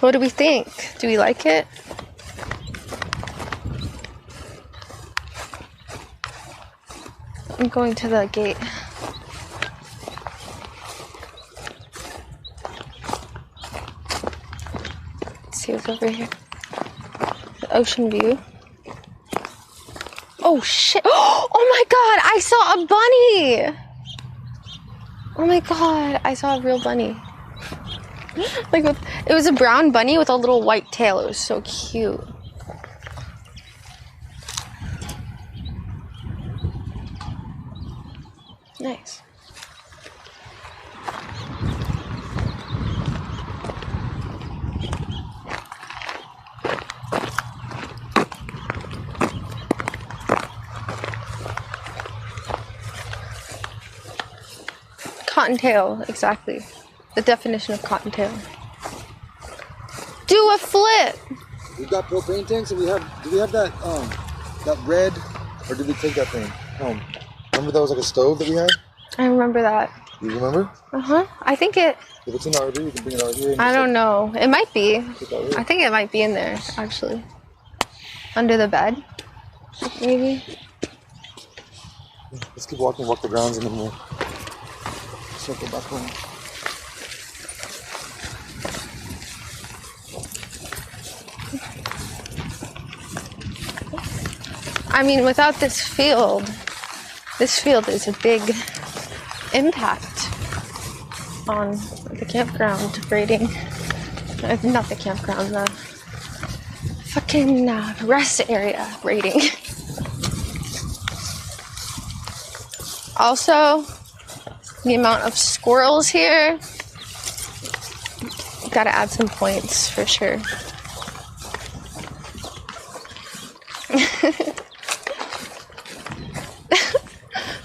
What do we think? Do we like it? I'm going to the gate. Let's see what's over here. The ocean view. Oh shit! Oh my god! I saw a bunny! Oh my god! I saw a real bunny. Like it was a brown bunny with a little white tail. It was so cute. Nice. cottontail, exactly. The definition of cottontail. Do a flip! We got propane tanks and do we have that that red, or did we take that thing home? Remember that was like a stove that we had? I remember that. You remember? Uh-huh. I think it... If it's in the RV, we can bring it out here. I don't know. It might be. I think it might be in there, actually. Under the bed, maybe. Let's keep walking, walk the grounds, and then we'll circle back home. I mean, without this field is a big impact on the campground rating. Not the campground, the fucking rest area rating. Also, the amount of squirrels here. Gotta add some points for sure.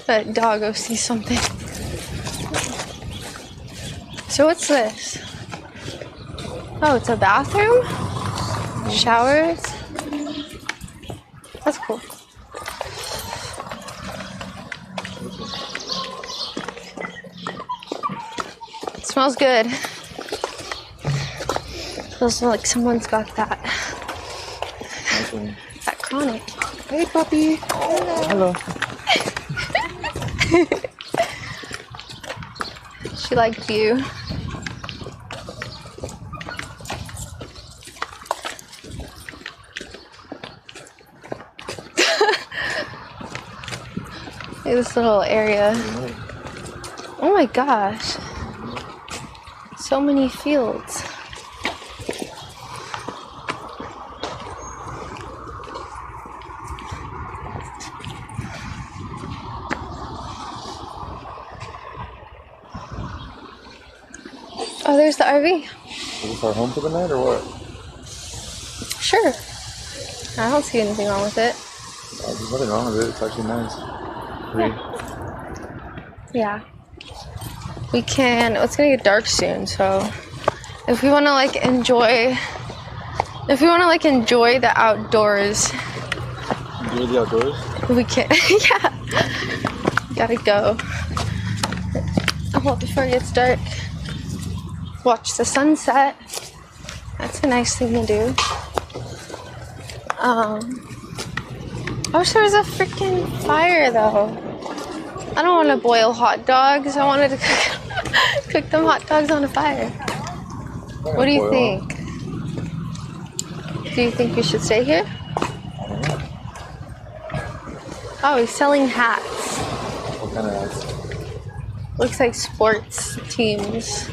That doggo sees something. So what's this? Oh, it's a bathroom? Showers? That's cool. It smells good. Smells like someone's got that. That chronic. Hey, puppy. Hello. She liked you. This little area. Oh my gosh. So many fields. Oh, there's the RV. Is this our home for the night or what? Sure. I don't see anything wrong with it. There's nothing wrong with it. It's actually nice. Pretty. Yeah. We can, it's gonna get dark soon, so if we wanna enjoy the outdoors. Enjoy the outdoors? We can, yeah. Gotta go. Well, before it gets dark. Watch the sunset. That's a nice thing to do. I wish there was a freaking fire though. I don't want to boil hot dogs. I wanted to cook them hot dogs on a fire. What do you think? Do you think we should stay here? Oh, he's selling hats. What kind of hats? Looks like sports teams.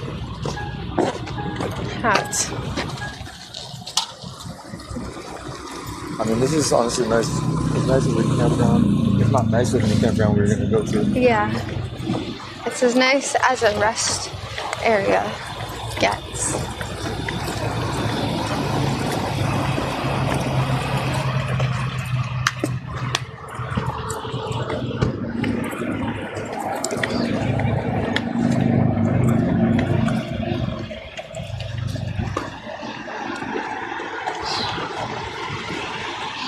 Hats. I mean, this is honestly nice. It's nicer than the campground. It's not nicer than the campground we were going to go to. Yeah. It's as nice as a rest area gets.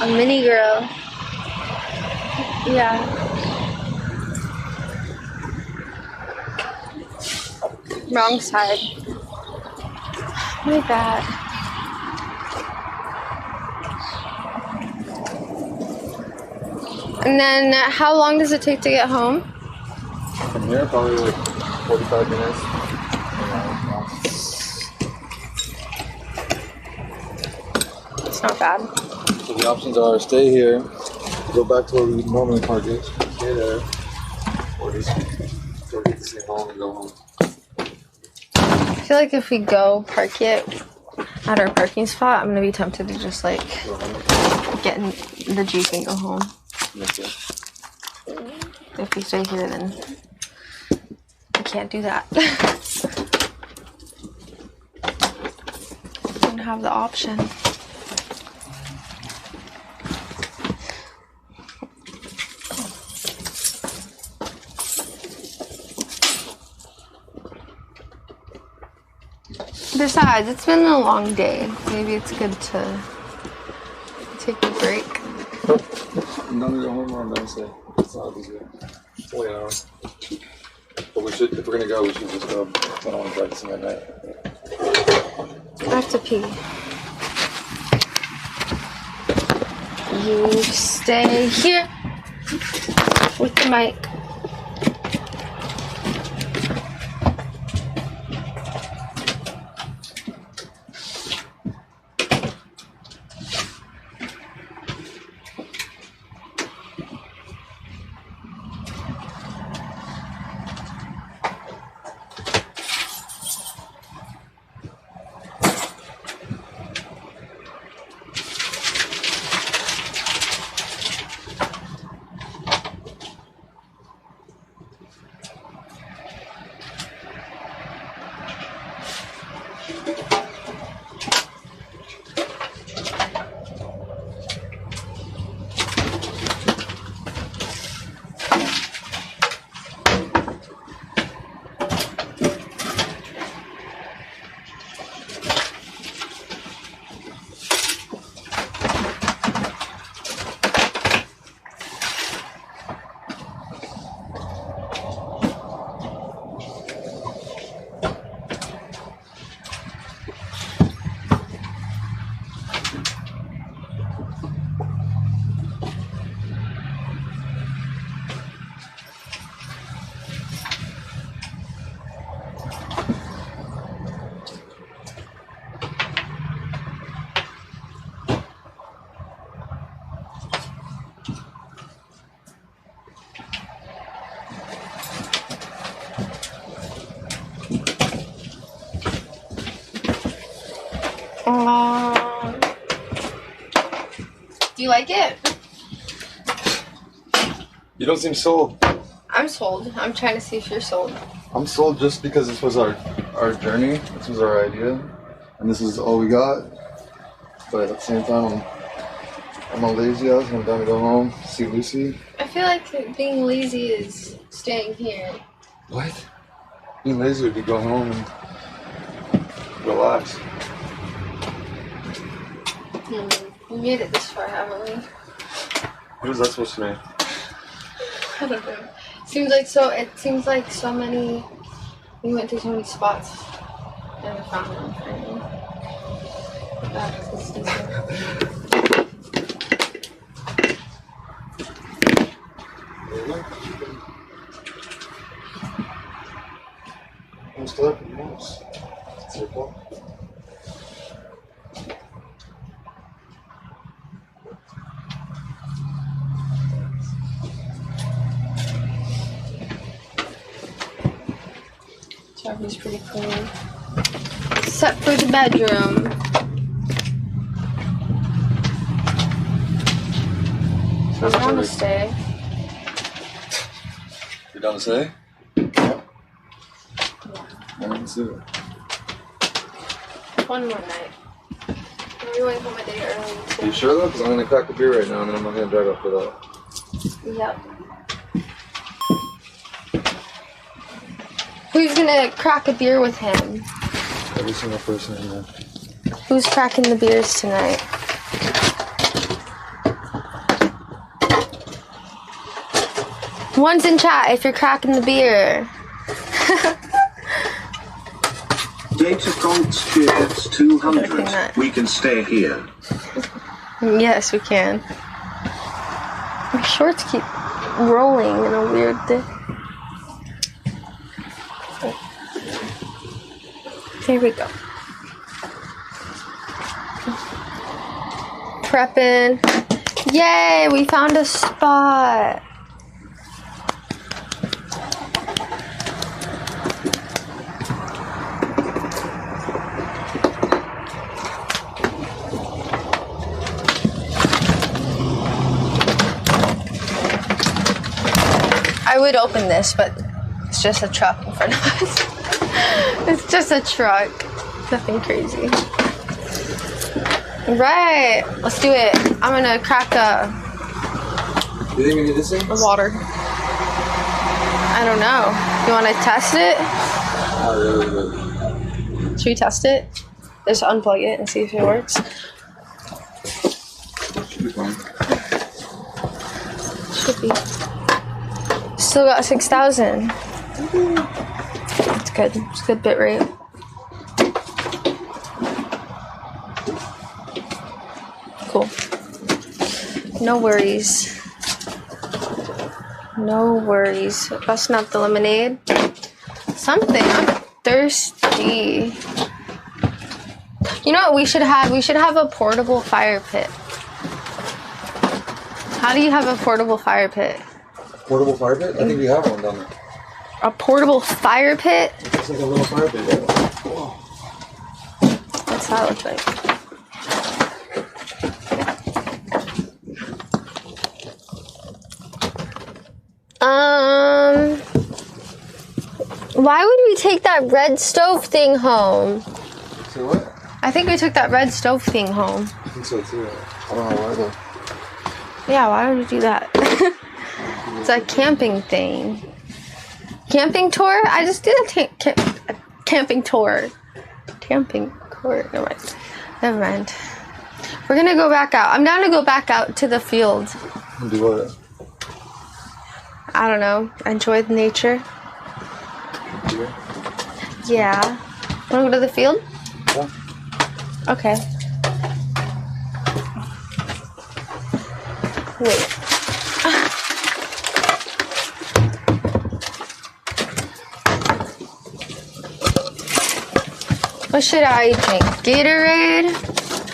A mini girl. Yeah. Wrong side. My bad. And then how long does it take to get home? From here, probably like 45 minutes. It's not bad. So the options are stay here, go back to where we normally park it, stay there, or just go get to stay home and go home. I feel like if we go park it at our parking spot, I'm gonna be tempted to just get in the Jeep and go home. If we stay here, then I can't do that. Don't have the option. Besides, it's been a long day. Maybe it's good to take a break. I'm gonna go home on Wednesday. It's not easy. It's only an hour. But we should, if we're gonna go, we should just go. I don't want to drive this in at night. I have to pee. You stay here with the mic. Do you like it? You don't seem sold. I'm sold. I'm trying to see if you're sold. I'm sold just because this was our journey. This was our idea, and this is all we got. But at the same time, I'm a lazy ass. I'm down to go home, see Lucy. I feel like being lazy is staying here. What? Being lazy would be go home and relax. We made it this far, haven't we? What is that supposed to mean? I don't know. It seems like so many. We went to so many spots and we found them finally. That's I'm still up in the house. It's your fault. Charlie's pretty clean. Except for the bedroom. I'm down to stay. You're down to stay? Yeah. Let's do it. One more night. We're going home a day early too. Are you sure though? Because I'm going to crack a beer right now and then I'm not going to drive up for that. Yep. Who's gonna crack a beer with him? Every single person in there. Who's cracking the beers tonight? One's in chat if you're cracking the beer. Data Conks gets 200. We can stay here. Yes, we can. My shorts keep rolling in a weird thing. Here we go. Prepping. Yay, we found a spot. I would open this, but it's just a truck in front of us. It's just a truck. Nothing crazy. Right. Let's do it. I'm gonna crack You think we need this thing? water. I don't know. You wanna test it? Not really, but Should we test it? Just unplug it and see if it works. Should be fine. Should be. Still got 6,000. It's good. It's good bit rate. Cool. No worries. No worries. Busting out the lemonade. Something. I'm thirsty. You know what we should have? We should have a portable fire pit. How do you have a portable fire pit? Portable fire pit? I think we have one down there. A portable fire pit? It's like a little fire pit. Whoa. What's that look like? Why would we take that red stove thing home? Say what? I think we took that red stove thing home. I think so too. I don't know why though. Yeah, why would we do that? It's a camping thing. Camping tour? I just did a camping tour. Camping tour. Never mind. Never mind. We're gonna go back out. I'm down to go back out to the field. And do what? I don't know. Enjoy the nature. Yeah. Wanna go to the field? Yeah. Okay. Wait. What should I drink? Gatorade,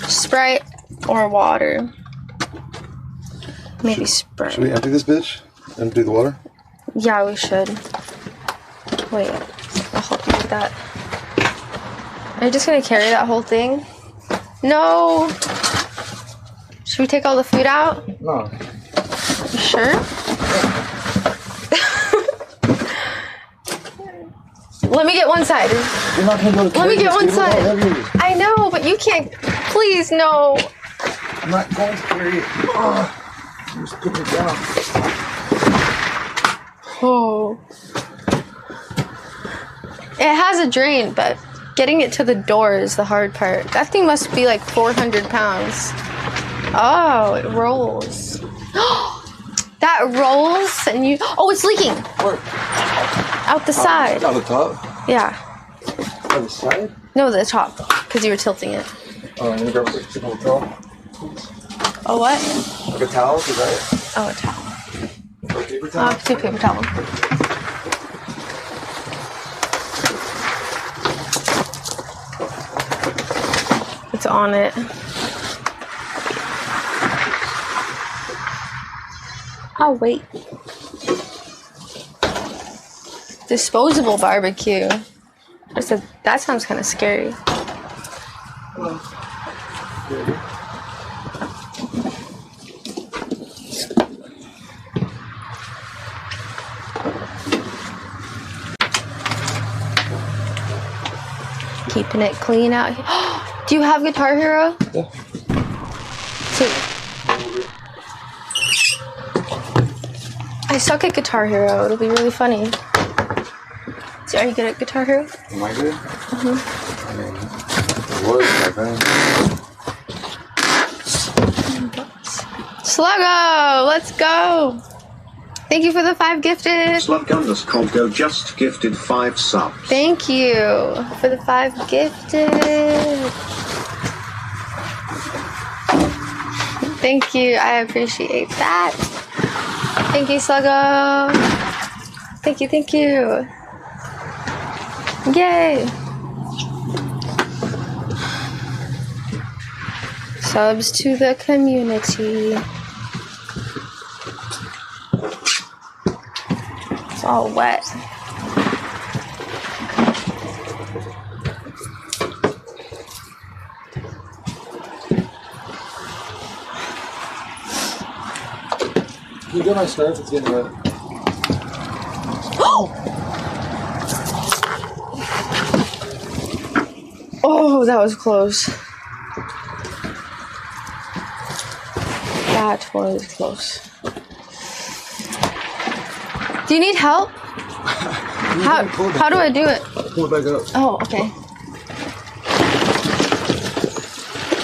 Sprite, or water? Maybe Sprite. Should we empty this bitch? Empty the water? Yeah, we should. Wait, I'll help you with that. Are you just gonna carry that whole thing? No! Should we take all the food out? No. You sure? Let me get one side. You're not gonna go to Let me get one Look how side. heavy it is. I know, but you can't. Please, no. I'm not going to carry it. I'm just putting it down. Oh. It has a drain, but getting it to the door is the hard part. That thing must be like 400 pounds. Oh, it rolls. That rolls and you... Oh, it's leaking. Where? Out the side. Out the top? Yeah. Out the side? No, the top. Because you were tilting it. Oh, I'm gonna grab a towel. Oh, what? Like a towel? Is that it? Oh, a towel. Or a paper towel? Oh, two paper towel. It's on it. Oh, wait. Disposable barbecue. I said, that sounds kind of scary. Keeping it clean out here. Do you have Guitar Hero? Yeah. So, I suck at Guitar Hero. It'll be really funny. So are you good at Guitar Hero? Am I good? Mm-hmm. I mean, it was back then. Sluggo, let's go. Thank you for the 5 gifted. Slug_Codgo just gifted 5 subs. Thank you for the 5 gifted. Thank you. I appreciate that. Thank you, Sluggo. Thank you, thank you. Yay. Subs to the community. It's all wet. Can you get my scarf? It's getting wet. Oh, that was close. That was close. Do you need help? How do I do it? Pull it back up. Oh, okay.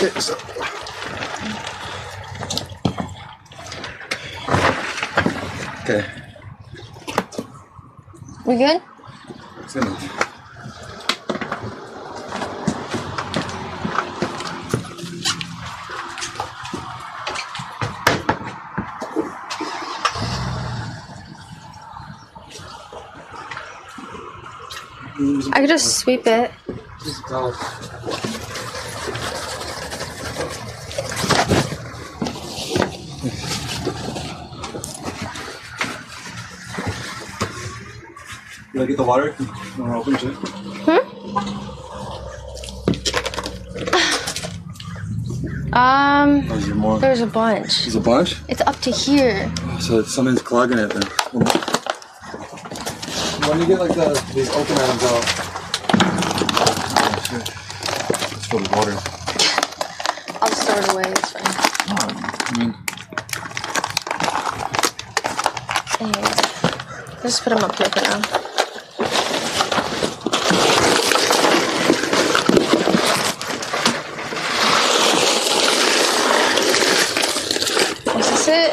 Okay, so. Okay. We good? It's enough. I could just sweep it. Did I get the water? You want to open it? Or is there more? There's a bunch. There's a bunch? It's up to here. So something's clogging it then. When you get like these open items out, let's fill the water. I'll store it away, it's fine. Anyways, just put them up here for now. Is this it?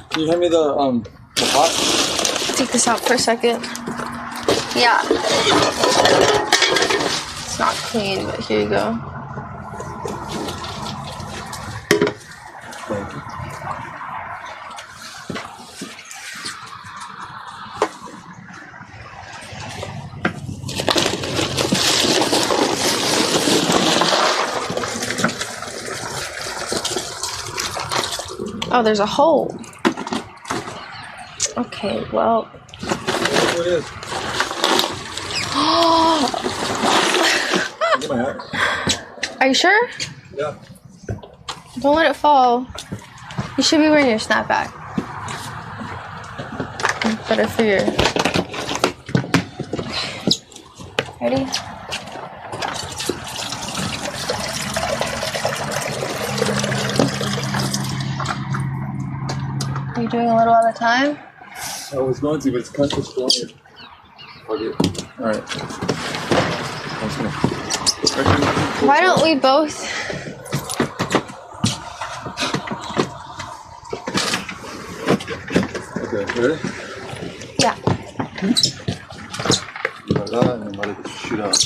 Can you hand me the pot? Take this out for a second. Yeah. It's not clean, but here you go. Thank you. Oh, there's a hole. Okay, well. What it is? Get my hat. Are you sure? Yeah. Don't let it fall. You should be wearing your snapback. Better for your... Ready? Are you doing a little at a time? I was going to, but it's kind of blowing. Alright. Why don't we both... Okay, ready? Yeah. Like that, and then let it shoot out.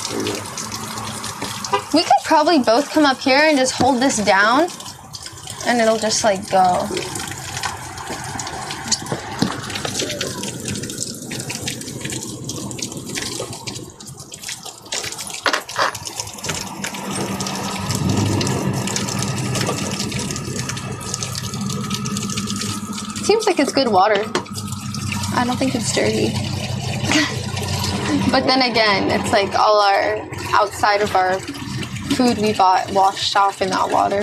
There you go. We could probably both come up here and just hold this down, and it'll just like go. Seems like it's good water. I don't think it's dirty. But then again, it's like all our outside of our food we bought washed off in that water.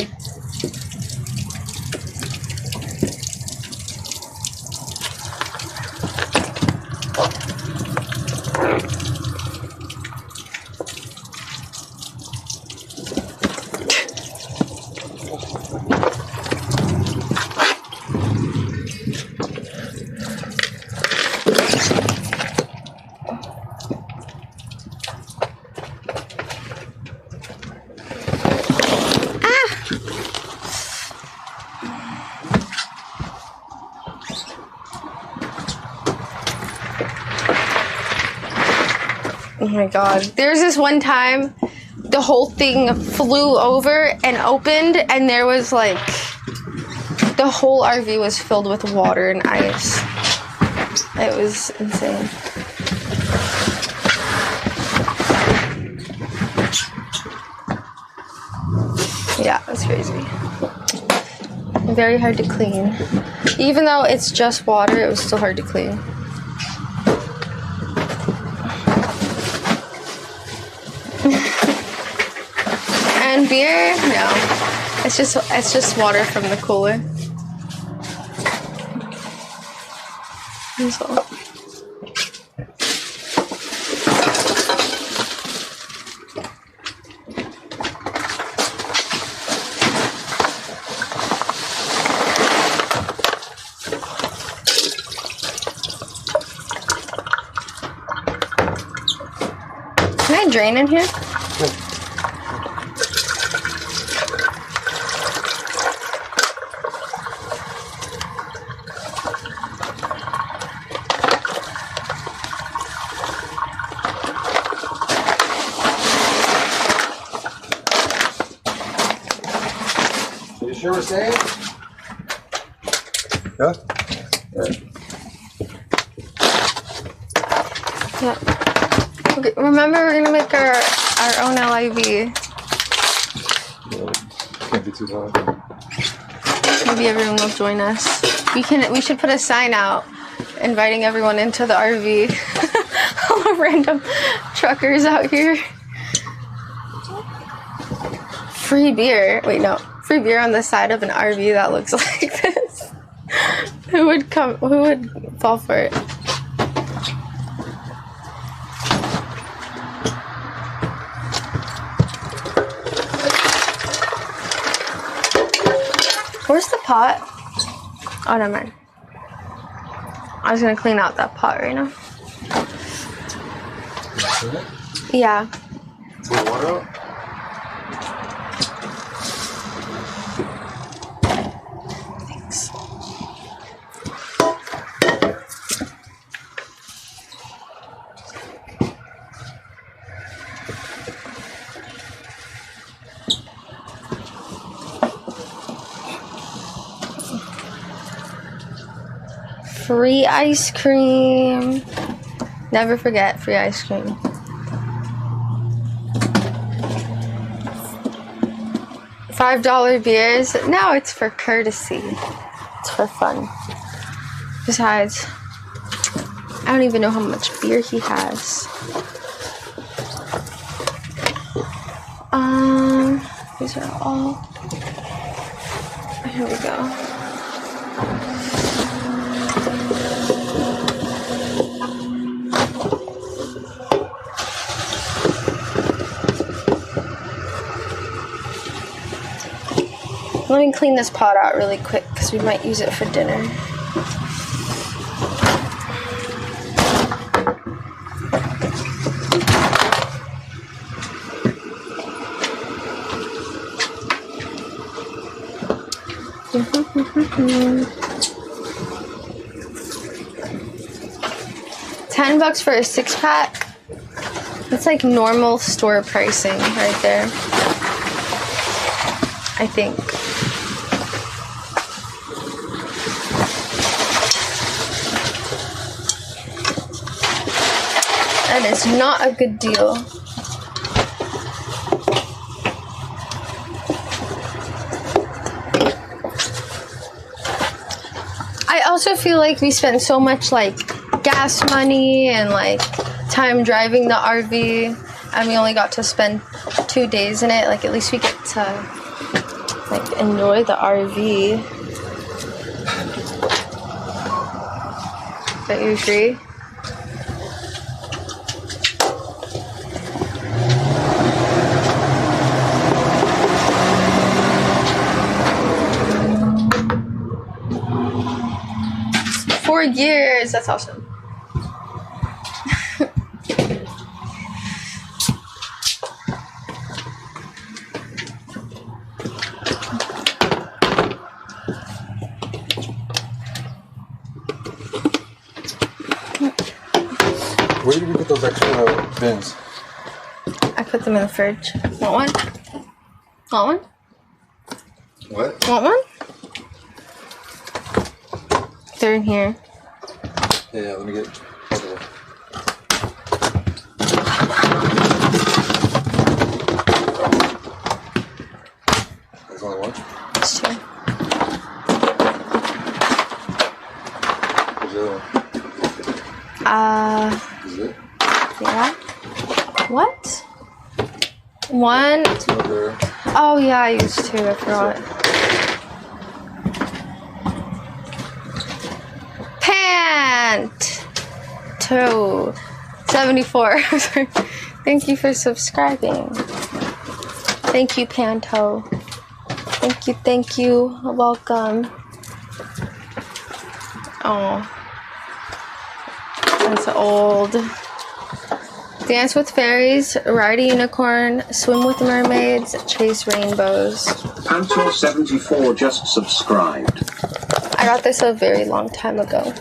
Oh my god. There's this one time the whole thing flew over and opened and there was like the whole RV was filled with water and ice. It was insane. Yeah, it was crazy. Very hard to clean. Even though it's just water, it was still hard to clean. And beer? No. It's just water from the cooler. That's all. a drain in here? You sure we're safe? Yeah? Yeah. Okay, remember, we're gonna make our own LIV. Yeah, can't be too loud. Maybe everyone will join us. We should put a sign out inviting everyone into the RV. All the random truckers out here. Free beer. Wait, no. Free beer on the side of an RV that looks like this. Who would fall for it? Where's the pot? Oh, never mind. I was gonna clean out that pot right now. Yeah. Take the water out? Thanks. Free ice cream. Never forget free ice cream. $5 beers. No, it's for courtesy. It's for fun. Besides, I don't even know how much beer he has. These are all. Here we go. Let me clean this pot out really quick because we might use it for dinner. $10 for a 6-pack. That's like normal store pricing right there, I think. That is not a good deal. I also feel like we spend so much like gas money and like time driving the RV, and we only got to spend 2 days in it. Like at least we get to like enjoy the RV. Don't you agree? For years. That's awesome. Where did you put those extra bins? I put them in the fridge. Want one? Want one? What? Want one? They're in here. Yeah, let me get. There's only one? There's two. Where's the other one? Is it? Yeah. What? One? It's not there. Oh yeah, I used two, I forgot. Pant! 274. Thank you for subscribing. Thank you, Panto. Thank you. Welcome. Oh. That's old. Dance with fairies, ride a unicorn, swim with mermaids, chase rainbows. Pantor74 just subscribed. I got this a very long time ago.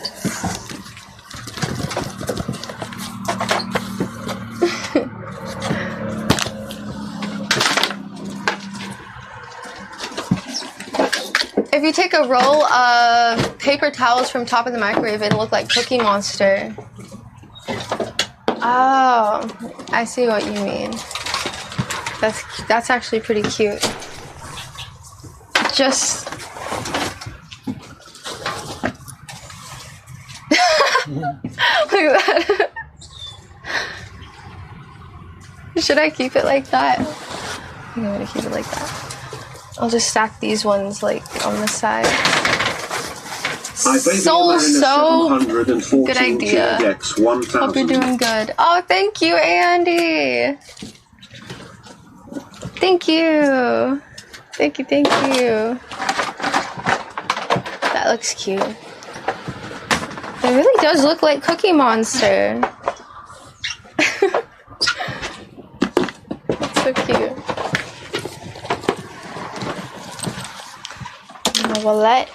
If you take a roll of paper towels from top of the microwave, it'll look like Cookie Monster. Oh, I see what you mean. That's actually pretty cute. Just look at that. Should I keep it like that? I think I'm gonna keep it like that. I'll just stack these ones like on the side. So good idea. Hope you're doing good. Oh, thank you, Andy. Thank you. Thank you, thank you. That looks cute. It really does look like Cookie Monster. That's so cute. My wallet.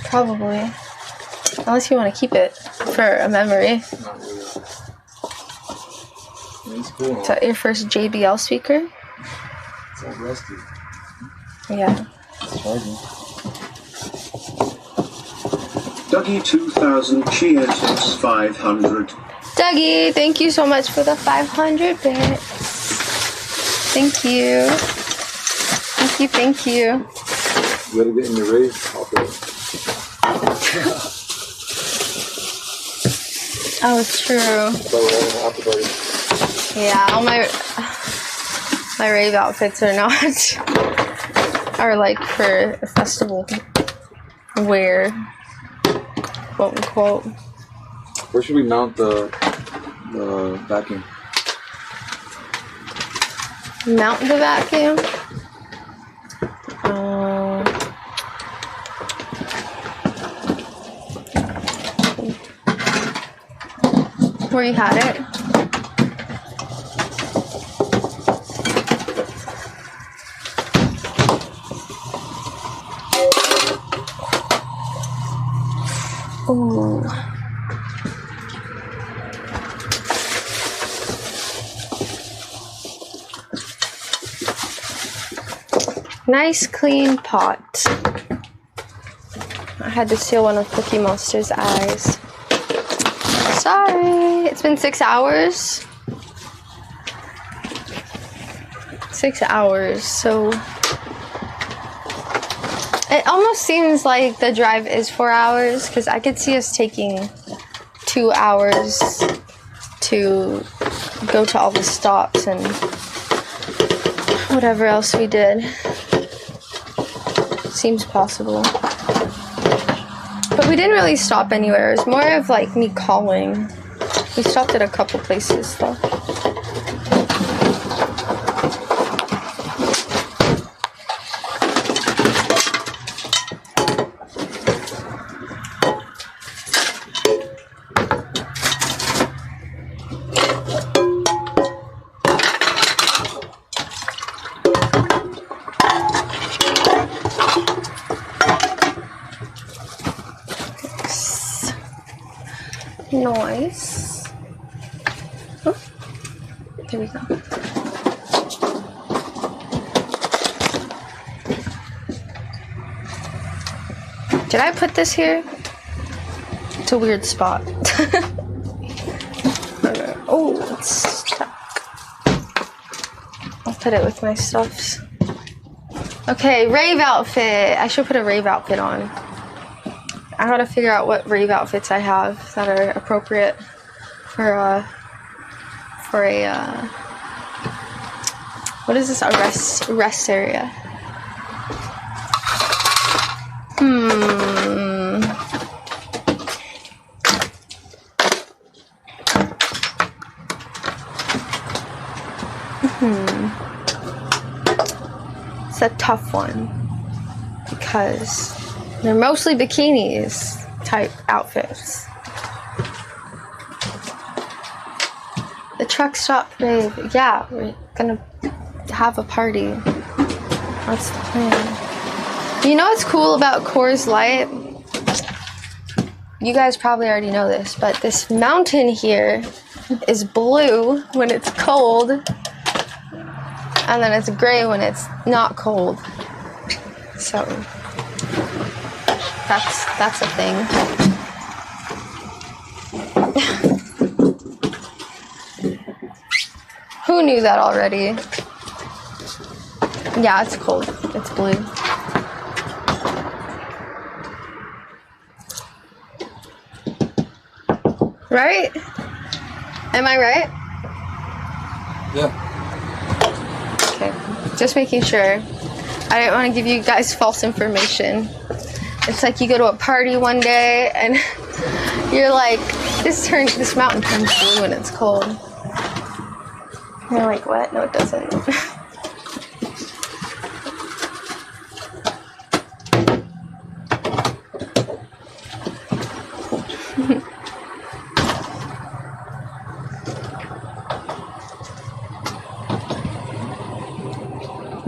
Probably. Unless you want to keep it for a memory. Not really. It's cool. Is that your first JBL speaker? It's all rusty. Yeah. It's charging. Dougie 2000 cheer tips 500. Dougie, thank you so much for the 500 bits. Thank you. Thank you, thank you. You gotta get in the race. Oh, it's true. Yeah, all my rave outfits are not are like for festival wear, quote unquote. Where should we mount the vacuum? Mount the vacuum? Where you had it? Ooh. Nice clean pot. I had to seal one of Cookie Monster's eyes. Sorry. It's been 6 hours. 6 hours, so it almost seems like the drive is 4 hours because I could see us taking 2 hours to go to all the stops and whatever else we did. Seems possible. But we didn't really stop anywhere. It was more of like me calling. We stopped at a couple places though. Nice. Oh, there we go. Did I put this here? It's a weird spot. Oh, it's stuck. I'll put it with my stuffs. Okay, rave outfit. I should put a rave outfit on. I gotta figure out what rave outfits I have that are appropriate for a what is this? A rest area. It's a tough one because they're mostly bikinis type outfits. The truck stop parade. Yeah, we're gonna have a party. That's the plan. You know what's cool about Coors Light? You guys probably already know this, but this mountain here is blue when it's cold, and then it's gray when it's not cold. So that's a thing. Who knew that already? Yeah, it's cold. It's blue. Right? Am I right? Yeah. Okay. Just making sure. I didn't want to give you guys false information. It's like you go to a party one day and you're like, this mountain turns blue when it's cold. You're like, what? No, it doesn't.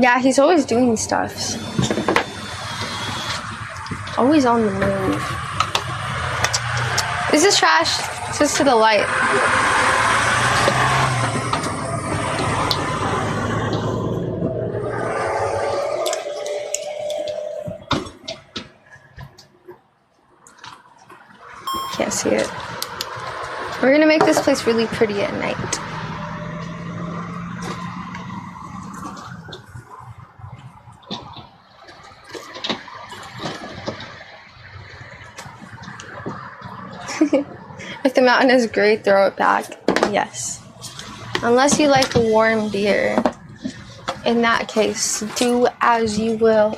Yeah, he's always doing stuff. Always on the move. Is this trash? Just to the light. Can't see it. We're gonna make this place really pretty at night. If the mountain is gray, throw it back. Yes. Unless you like a warm beer. In that case, do as you will.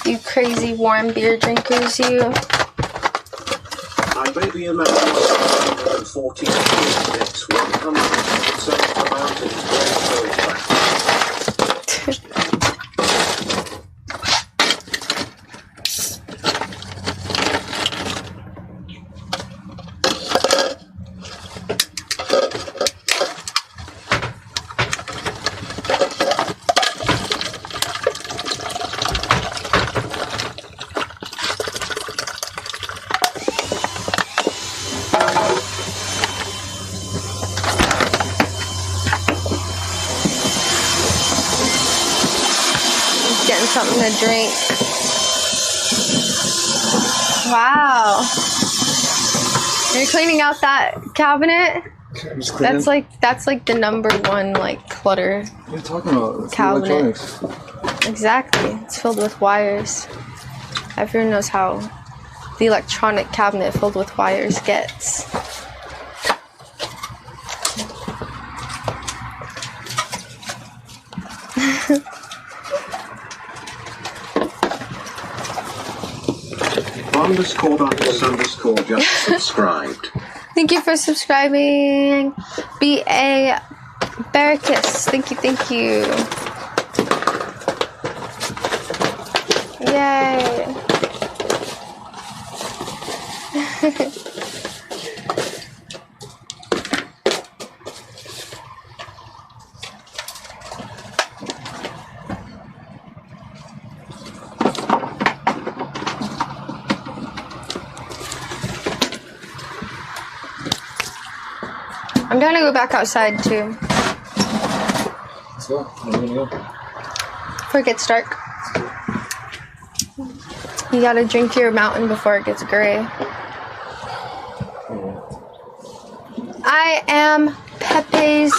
You crazy warm beer drinkers, you. I baby a man 14 minutes will come so the mountain is back. Getting something to drink. Wow. You're cleaning out that cabinet? That's like the number one like clutter. What are you talking about? It's cabinet. Electronics. Exactly. It's filled with wires. Everyone knows how the electronic cabinet filled with wires gets. __ just subscribed. Thank you for subscribing. B.A. Barricus. Thank you. Yay. I'm gonna go back outside too. Let's go. Where are we gonna go? Before it gets dark. You gotta drink your mountain before it gets gray. I am Pepe's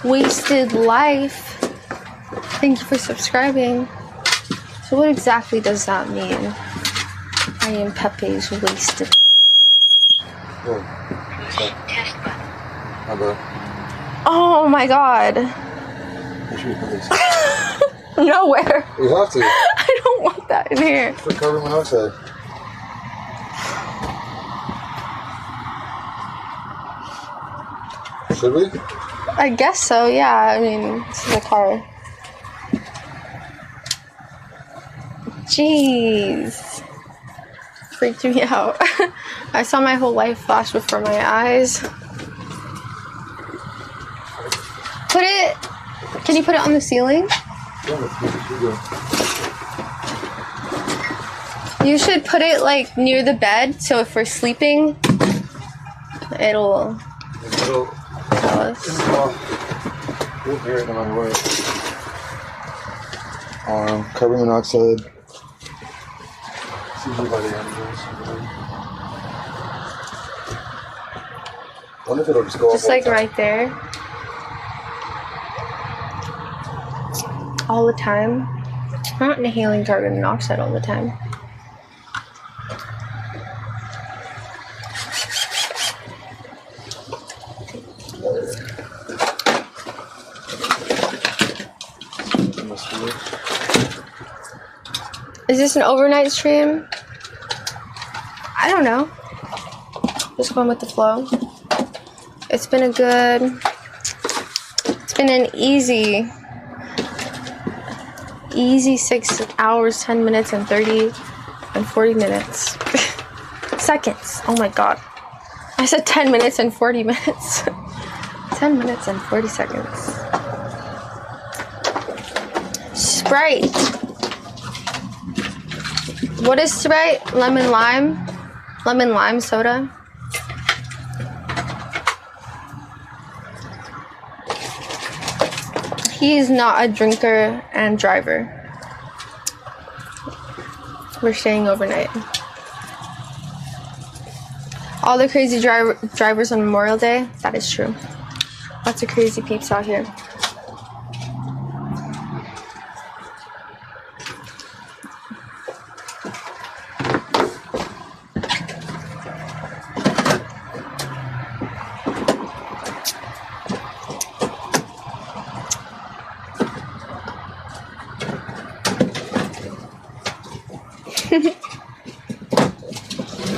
Wasted Life. Thank you for subscribing. So what exactly does that mean? I am Pepe's Wasted. Go. Hi, bro. Oh my god. Where should we put this? Nowhere. We have to. I don't want that in here. For carbon monoxide. Should we? I guess so, yeah. I mean, this is a car. Jeez. Freaked me out. I saw my whole life flash before my eyes. Put it... Can you put it on the ceiling? You should put it like near the bed, so if we're sleeping, it'll tell us. We'll hear it no matter what. Carbon monoxide. It's usually by the animals. I wonder if it'll just go Just like right there. All the time. I'm not inhaling carbon monoxide all the time. Is this an overnight stream? I don't know. Just going with the flow. It's been an easy 6 hours, 10 minutes, and 30 and 40 minutes. Seconds. Oh my god. I said 10 minutes and 40 minutes. 10 minutes and 40 seconds. Sprite. What is Sprite? Lemon lime? Lemon lime soda? He is not a drinker and driver. We're staying overnight. All the crazy drivers on Memorial Day? That is true. Lots of crazy peeps out here.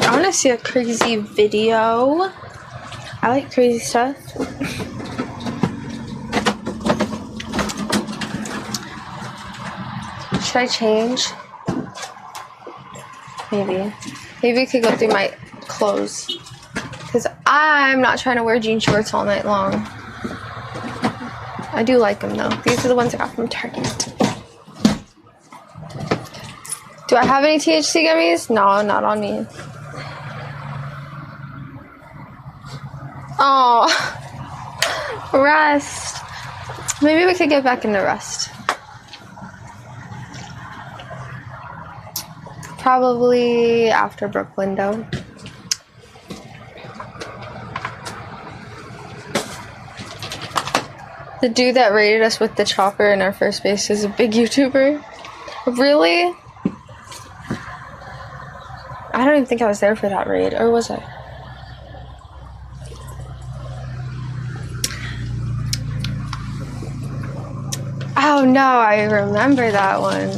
I want to see a crazy video. I like crazy stuff. Should I change? Maybe. Maybe we could go through my clothes. Because I'm not trying to wear jean shorts all night long. I do like them though. These are the ones I got from Target. Do I have any THC gummies? No, not on me. Oh, rest. Maybe we could get back into rest. Probably after Brooklyn, though. The dude that raided us with the chopper in our first base is a big YouTuber. Really? I don't even think I was there for that raid, or was I? Oh no, I remember that one.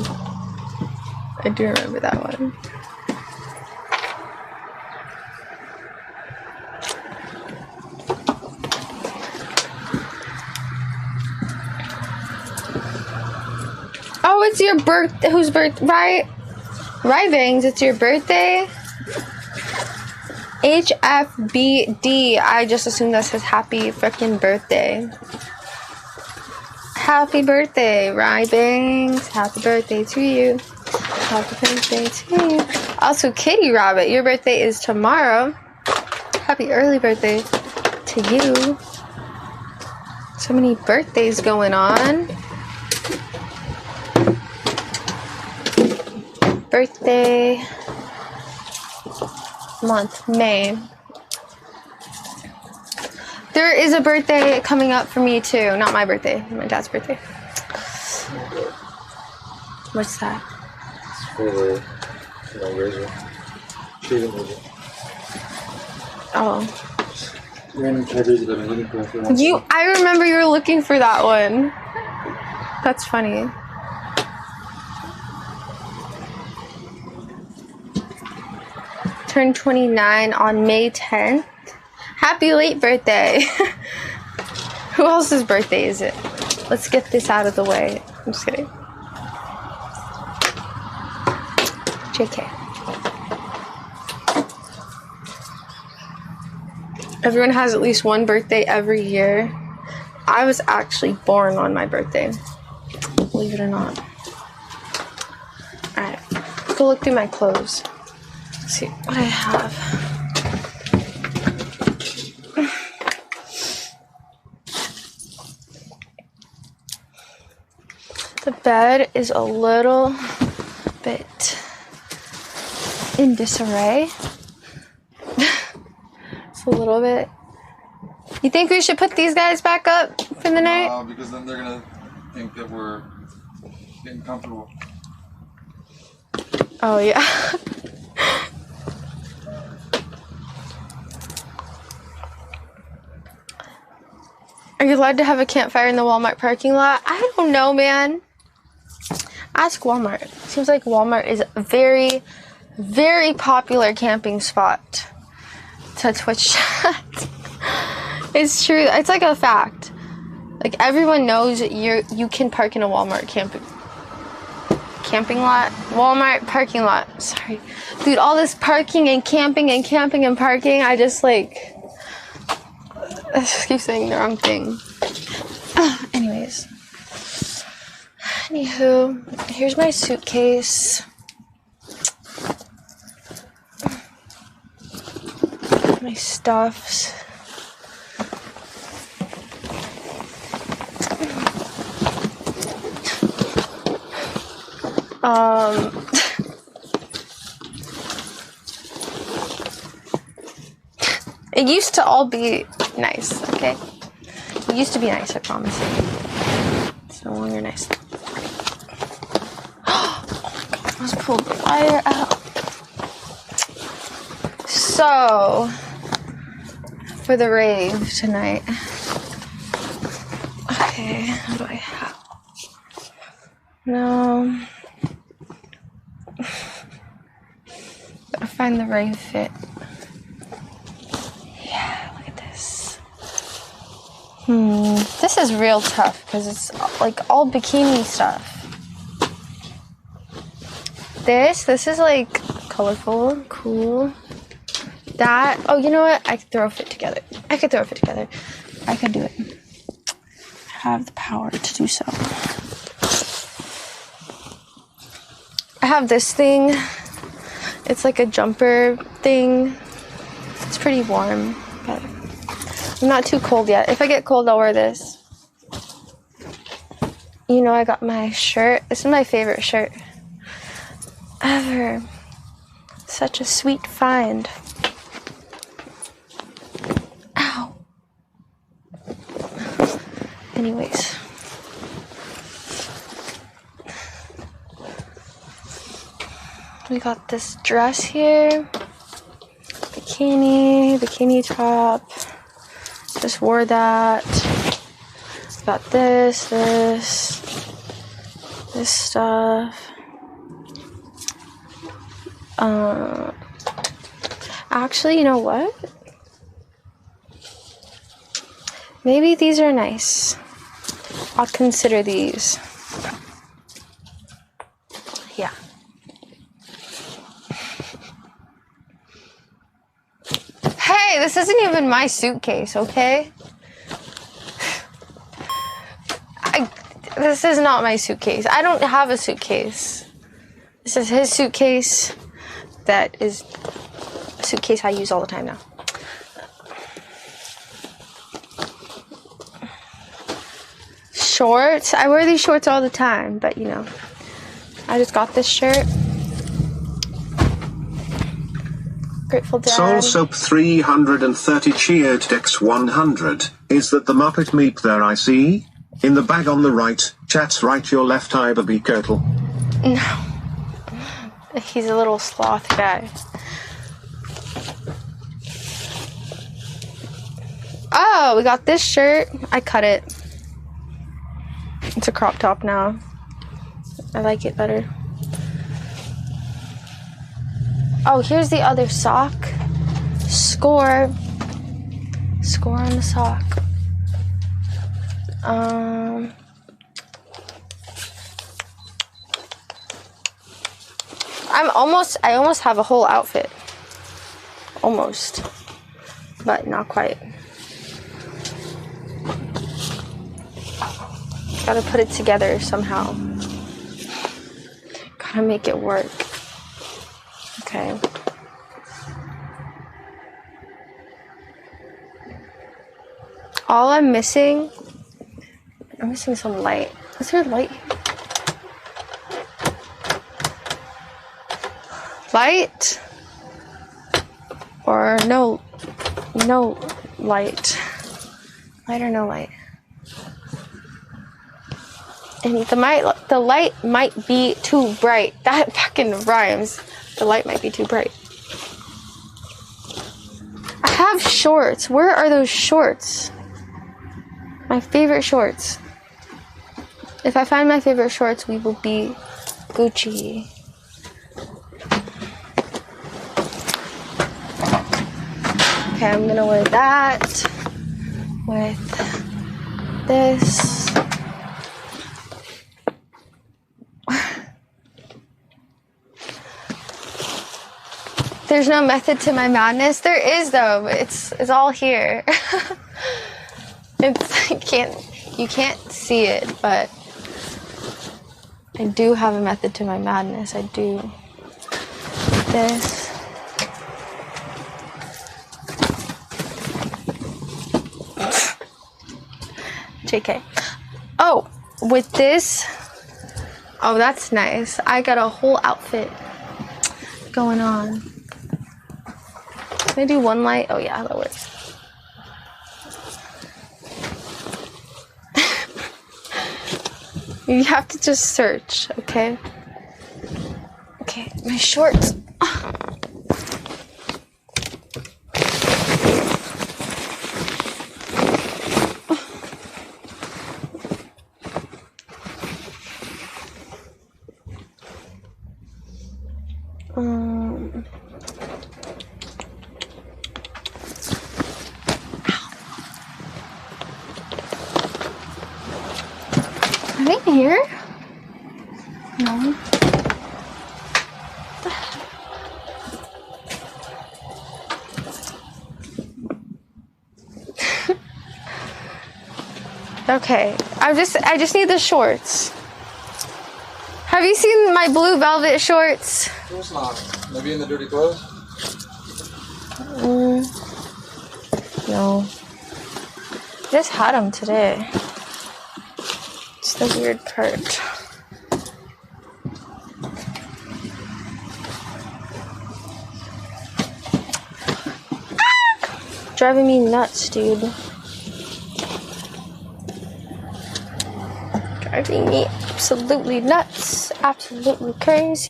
I do remember that one. Oh, it's your birthday. Whose birthday? Right, Bangs, it's your birthday? HFBD. I just assumed that says happy freaking birthday. Happy birthday, Rye Bangs. Happy birthday to you. Happy birthday to you. Also, Kitty Rabbit, your birthday is tomorrow. Happy early birthday to you. So many birthdays going on. Birthday month, May. There is a birthday coming up for me too. Not my birthday, my dad's birthday. What's that? It's for the razor. Shaving razor. Oh. Random razor that I'm looking for. I remember you were looking for that one. That's funny. Turned 29 on May 10th. Happy late birthday. Who else's birthday is it? Let's get this out of the way. I'm just kidding. JK. Everyone has at least one birthday every year. I was actually born on my birthday. Believe it or not. Alright. Let's go look through my clothes. Let's see what I have. The bed is a little bit in disarray. It's a little bit. You think we should put these guys back up for the night? No, because then they're gonna think that we're getting comfortable. Oh yeah. Are you allowed to have a campfire in the Walmart parking lot? I don't know, man. Ask Walmart. Seems like Walmart is a very, very popular camping spot to Twitch chat. It's true. It's like a fact. Like everyone knows you can park in a Walmart camping lot. Walmart parking lot. Sorry. Dude, all this parking and camping and camping and parking, I just like I just keep saying the wrong thing. Anyways. Anywho, here's my suitcase. My stuffs. It used to all be nice, okay? It used to be nice, I promise you. It's no longer nice. Oh my god, let's pull the wire out. So, for the rave tonight. Okay, what do I have? No. Gotta find the rave fit. Yeah, look at this. This is real tough because it's like all bikini stuff. This is like colorful, cool. That, oh, you know what? I could throw a fit together. I could do it. I have the power to do so. I have this thing. It's like a jumper thing. It's pretty warm, but I'm not too cold yet. If I get cold, I'll wear this. You know, I got my shirt. This is my favorite shirt ever. Such a sweet find. Ow. Anyways. We got this dress here. Bikini top. Just wore that. Got this stuff. Actually, you know what? Maybe these are nice. I'll consider these. Yeah. Hey, this isn't even my suitcase, okay? This is not my suitcase. I don't have a suitcase. This is his suitcase. That is a suitcase I use all the time now. Shorts. I wear these shorts all the time, but you know, I just got this shirt. Grateful Dead. Soul Soap 330 cheered Dex 100. Is that the Muppet Meep there I see? In the bag on the right, chat's right your left eye baby Kirtle. No. He's a little sloth guy. Oh, we got this shirt. I cut it. It's a crop top now. I like it better. Oh, here's the other sock. Score on the sock. I almost have a whole outfit. Almost. But not quite. Gotta put it together somehow. Gotta make it work. Okay. All I'm missing some light. Is there light? Light? Or no light. Light or no light? And the light might be too bright. That fucking rhymes. The light might be too bright. I have shorts. Where are those shorts? My favorite shorts. If I find my favorite shorts, we will be Gucci. Okay, I'm gonna wear that with this. There's no method to my madness. There is though, but it's all here. You can't see it, but I do have a method to my madness. I do. This. JK. Oh, with this. Oh, that's nice. I got a whole outfit going on. Can I do one light? Oh yeah, that works. You have to just search, okay? Okay, my shorts. Are they here? No. Okay, I just need the shorts. Have you seen my blue velvet shorts? Of course not. Maybe in the dirty clothes? No. I just had them today. It's the weird part. Driving me nuts, dude. Driving me absolutely nuts. Absolutely crazy.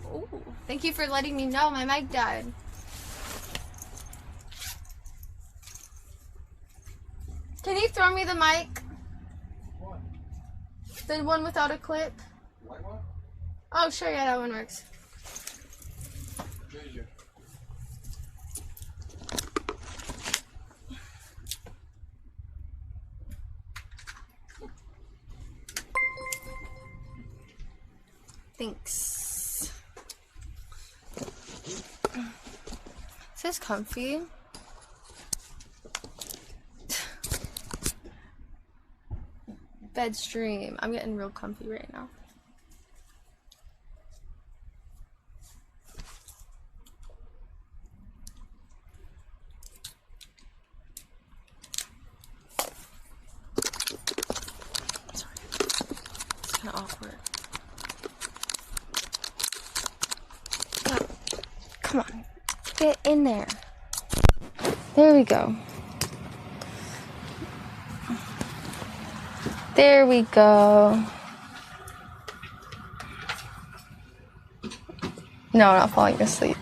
Ooh, thank you for letting me know my mic died. Can you throw me the mic? What? The one without a clip? White one? Oh, sure, yeah, that one works. Treasure. Thanks. Is this comfy? Bed stream. I'm getting real comfy right now. Sorry. It's kind of awkward. Come on. Get in there. There we go. There we go. No, I'm not falling asleep.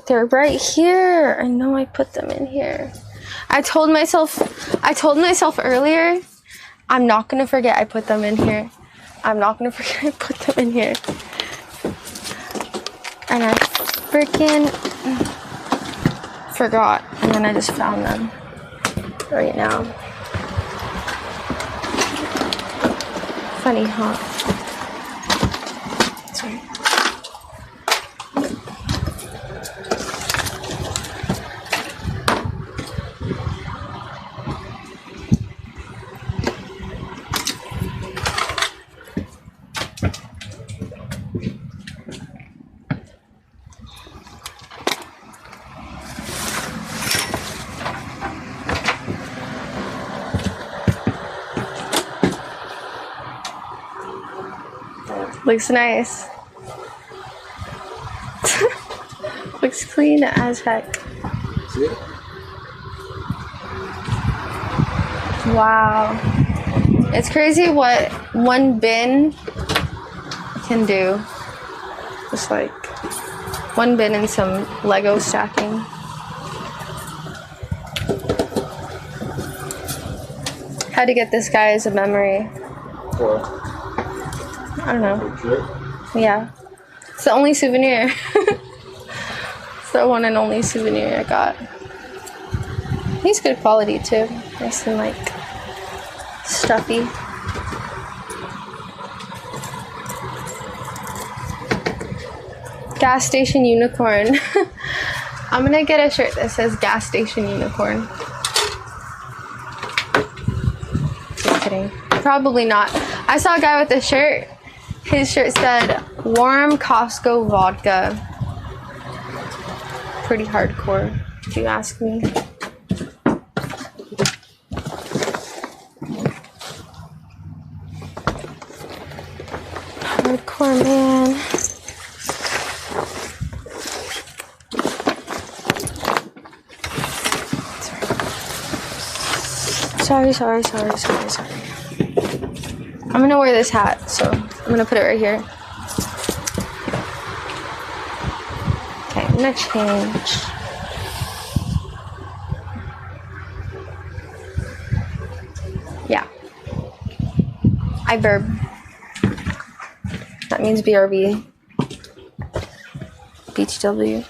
They're right here. I know I put them in here. I told myself earlier, I'm not gonna forget I put them in here. I'm not gonna forget I put them in here. And I freaking forgot. And then I just found them right now. Funny, huh? Sorry. Looks nice. Looks clean as heck. See it? Wow. It's crazy what one bin can do. Just like one bin and some Lego stacking. Had to get this guy as a memory. What? I don't know. Yeah. It's the only souvenir. It's the one and only souvenir I got. He's good quality too. Nice and like stuffy. Gas station unicorn. I'm gonna get a shirt that says gas station unicorn. Just kidding. Probably not. I saw a guy with a shirt. His shirt said warm Costco vodka. Pretty hardcore, if you ask me. Hardcore, man. Sorry. I'm gonna wear this hat, so I'm gonna put it right here. Okay, I'm gonna change. Yeah. IBurb. That means BRB. BTW.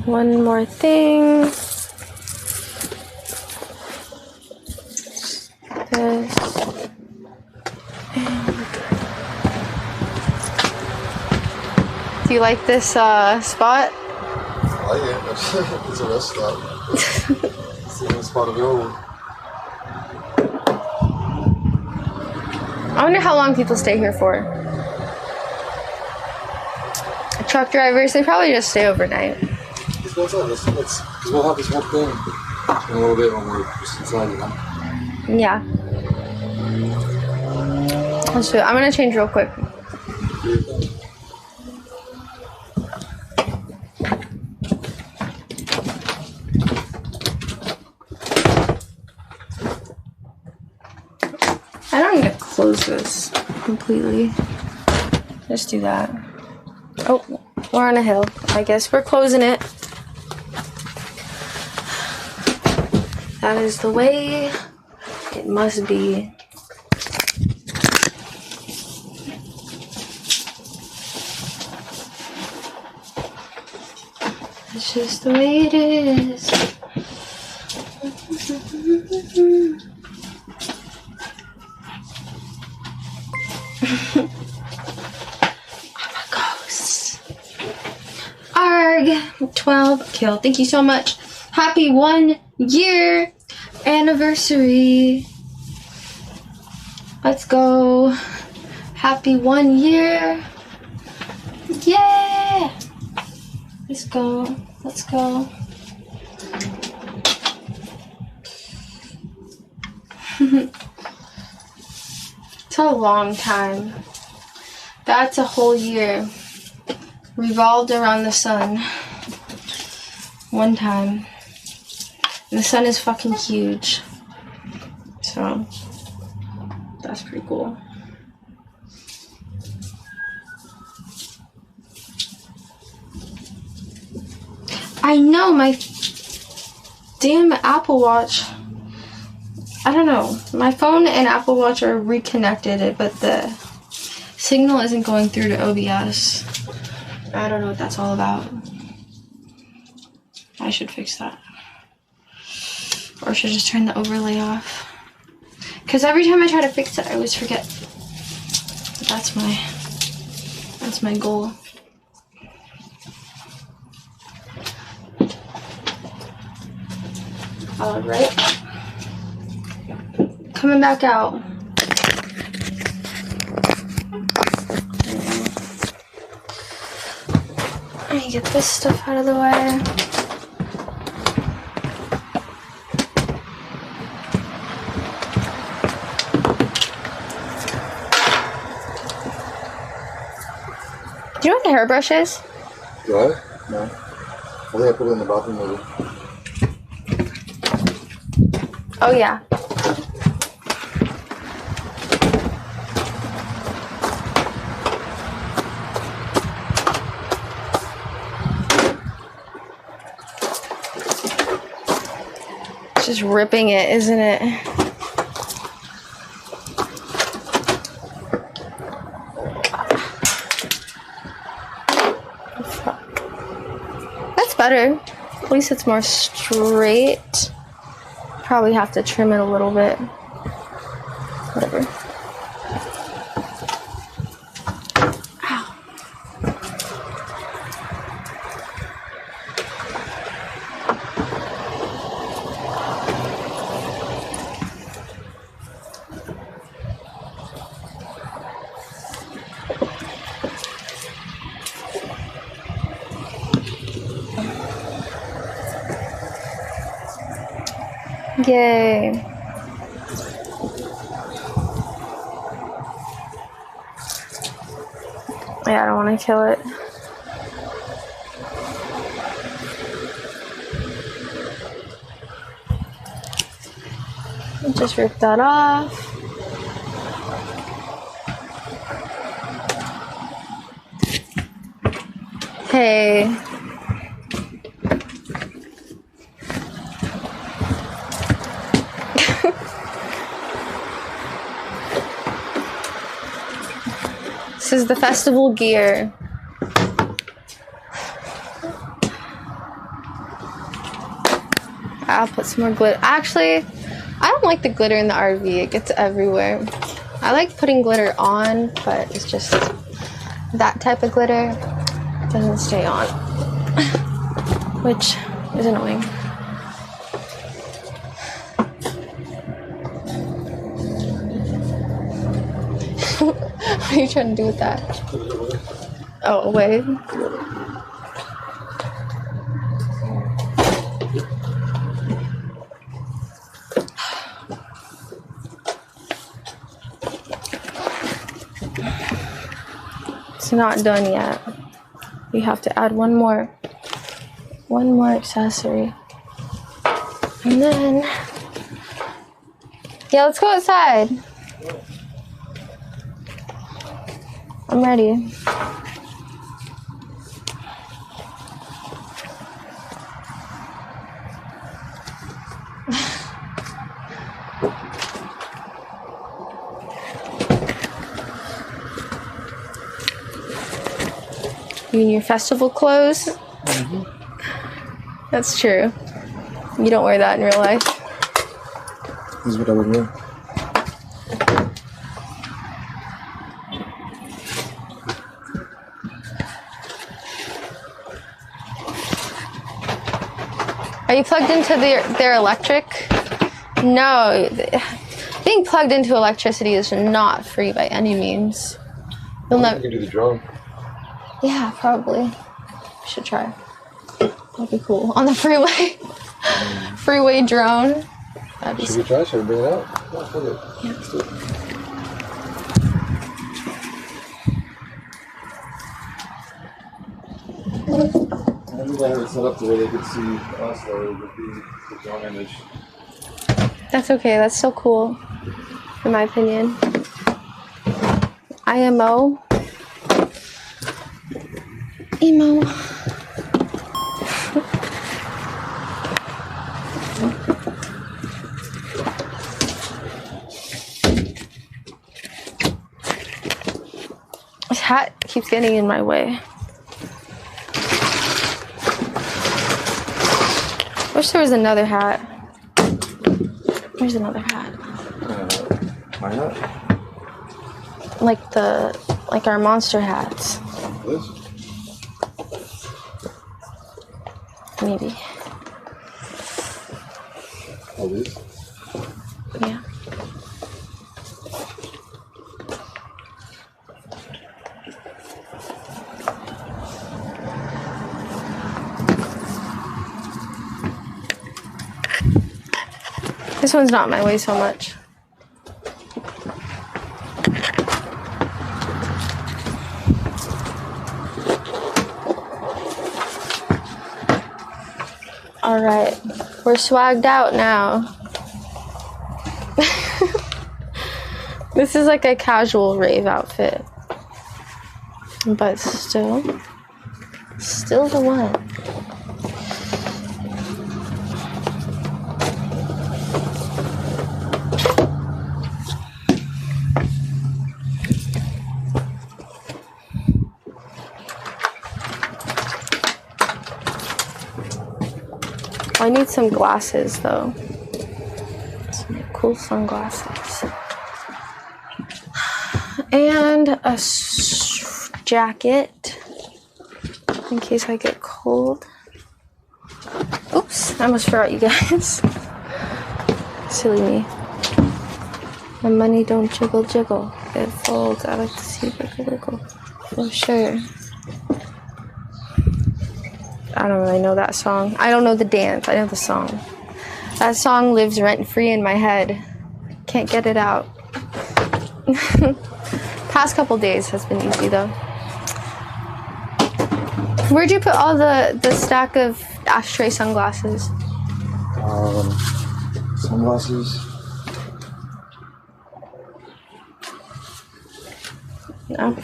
One more thing. This. Do you like this spot? I like it. It's a rest stop. It's the only spot available. I wonder how long people stay here for. Truck drivers, they probably just stay overnight. Because we'll have this whole thing in a little bit when we're just inside, you know? Yeah. Let's do it. I'm gonna change real quick. I don't need to close this completely. Just do that. Oh, we're on a hill. I guess we're closing it. That is the way it must be. It's just the way it is. Arg 12 kill. Thank you so much. Happy 1 year anniversary. Let's go. Happy 1 year. Yeah. Let's go. Let's go. It's a long time. That's a whole year. Revolved around the sun. One time. And the sun is fucking huge. So that's pretty cool. I know, my damn Apple Watch. I don't know. My phone and Apple Watch are reconnected, but the signal isn't going through to OBS. I don't know what that's all about. I should fix that. Or should I just turn the overlay off? Because every time I try to fix it, I always forget. But that's my goal. All right. Coming back out. Let me get this stuff out of the way. Do you know what the hairbrush is? Do I? No. I think I put it in the bathroom maybe. Oh yeah. It's just ripping it, isn't it? That's better. At least it's more straight. Probably have to trim it a little bit. Whatever. Ow. Yay. Yeah, I don't want to kill it. Just rip that off. Hey. This is the festival gear. I'll put some more glitter. Actually, I don't like the glitter in the RV. It gets everywhere. I like putting glitter on, but it's just that type of glitter doesn't stay on, which is annoying. What are you trying to do with that? Oh, away. It's not done yet. We have to add one more accessory. And then, yeah, let's go outside. I'm ready. You in your festival clothes? Mm-hmm. That's true. You don't wear that in real life. This is what I would wear. Are you plugged into their electric? No. Being plugged into electricity is not free by any means. You'll never. You can do the drone. Yeah, probably. We should try. That'd be cool. On the freeway. Freeway drone. That'd be Should we try? Should we bring it out? Yeah, fuck it. Yeah. Let's do it. I think I have it set up to where they could see us or it would be the drone image. That's okay. That's so cool. in my opinion. IMO. Emo. This hat keeps getting in my way. Wish there was another hat. Where's another hat? My hat? Like our monster hats. This? Maybe. Oh, this? Yeah. This one's not my way so much. All right, we're swagged out now. This is like a casual rave outfit, but still the one. I need some glasses though. Some cool sunglasses. And a jacket in case I get cold. Oops, I almost forgot you guys. Silly me. My money don't jiggle jiggle. It folds. I like to see wiggle wiggle. For sure. I don't really know that song. I don't know the dance. I know the song. That song lives rent-free in my head. Can't get it out. Past couple days has been easy though. Where'd you put all the stack of ashtray sunglasses? Sunglasses. No.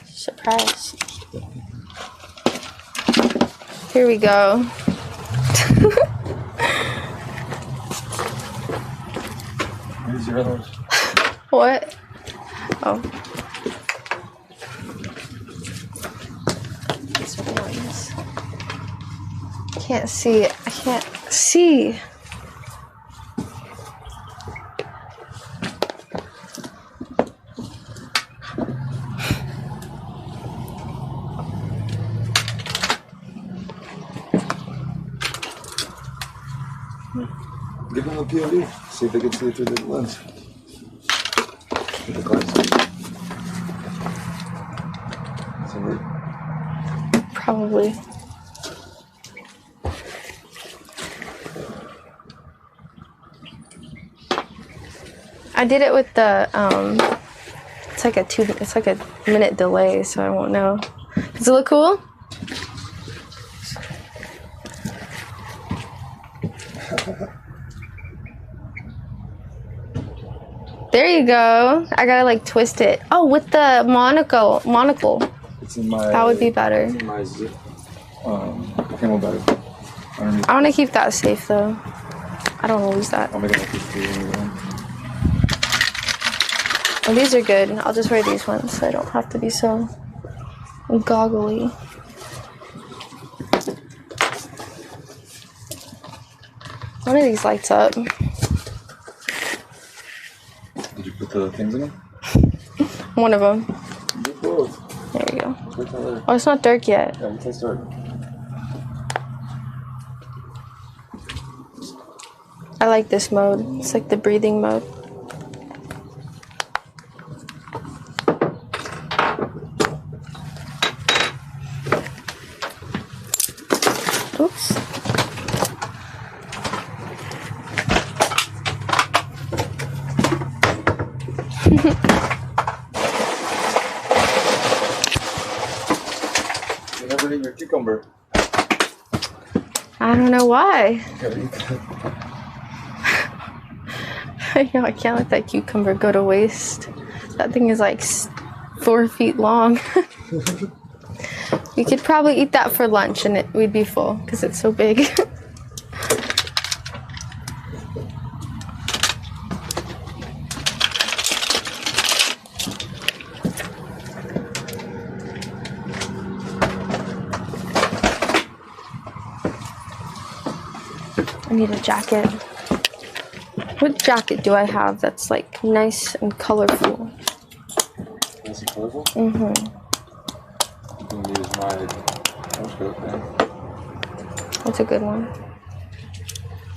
Surprise. Here we go. Where's your others? What? Oh. These are the ones. Can't see it. I can't see. Give them a POV. See if they can see it through the lens. With the glass. Probably. I did it with the it's like a minute delay, so I won't know. Does it look cool? There you go. I gotta like twist it. Oh, with the monocle. It's in my. That would be better. It's in my zip, camel bag. I want to keep that safe though. I don't want to lose that. I'll make it like this for you. Oh, these are good. I'll just wear these ones so I don't have to be so goggly. One of these lights up. Did you put the things in it? One of them. Do both. There you go. Oh, it's not dark yet. Yeah, it's dark. I like this mode. It's like the breathing mode. Oops. You never eat your cucumber. I don't know why. I know, I can't let that cucumber go to waste. That thing is like 4 feet long. We could probably eat that for lunch and we'd be full because it's so big. I need a jacket. What jacket do I have that's like nice and colorful? Nice and colorful? Mm-hmm. I'm gonna use my trench coat then. That's a good one.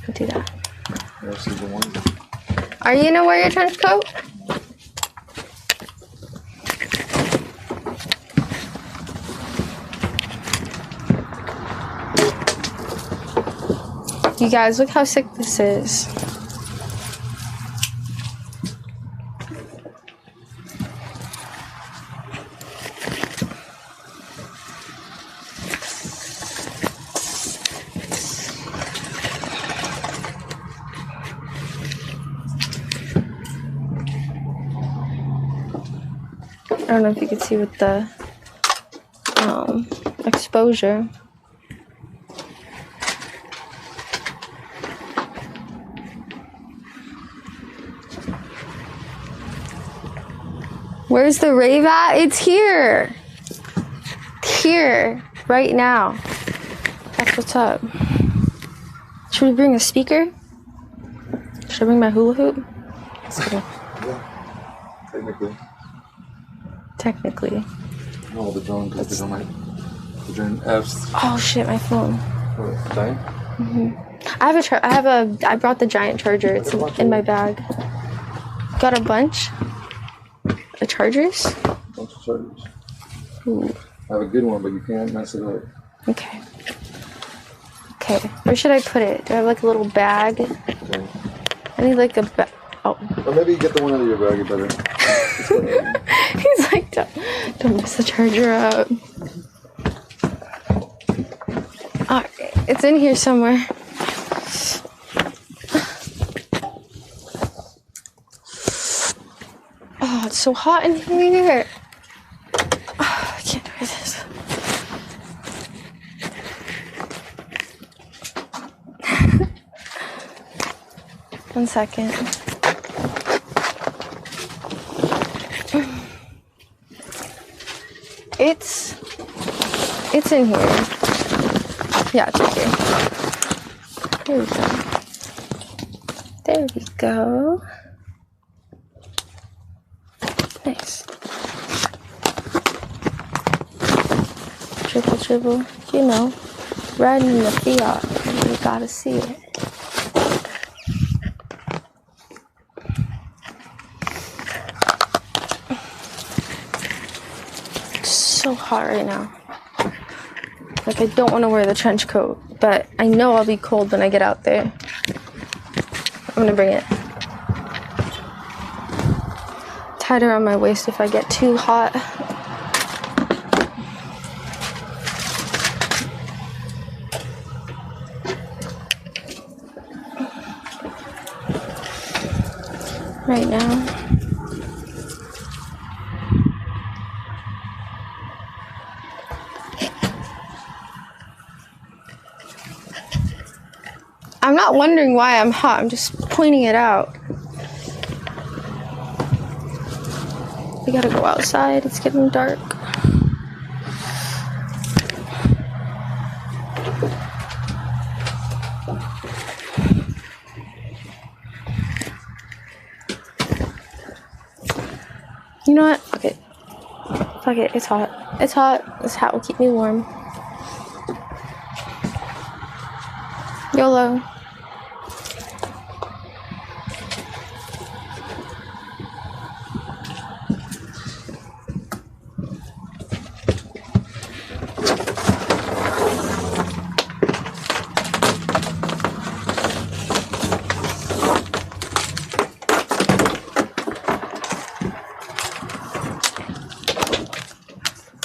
I'll do that. There's the one. Are you gonna wear your trench coat? You guys, look how sick this is. I don't know if you can see with the exposure. Where's the rave at? It's here. Here, right now. That's what's up. Should we bring a speaker? Should I bring my hula hoop? Yeah. Technically. Technically. No, the drone, because the drone F's. Oh shit, my phone. What, dying? Mm-hmm. I brought the giant charger. It's in my bag. Got a bunch of chargers? A bunch of chargers. Ooh. I have a good one, but you can't mess it up. Okay. Okay, where should I put it? Do I have like a little bag? Okay. I need like a bag. Oh. Or maybe you get the one out of your bag, you better. He's like, don't mess the charger up. Alright, it's in here somewhere. Oh, it's so hot in here. Oh, I can't do this. One second. It's in here. Yeah, it's right here. There we go. Nice. Dribble, you know, riding in the Fiat, you gotta see it. It's so hot right now. Like, I don't want to wear the trench coat, but I know I'll be cold when I get out there. I'm gonna bring it. Tie it around my waist if I get too hot. Right now. I'm not wondering why I'm hot, I'm just pointing it out. We gotta go outside, it's getting dark. You know what? Fuck it. Fuck it, it's hot. It's hot. This hat will keep me warm. YOLO.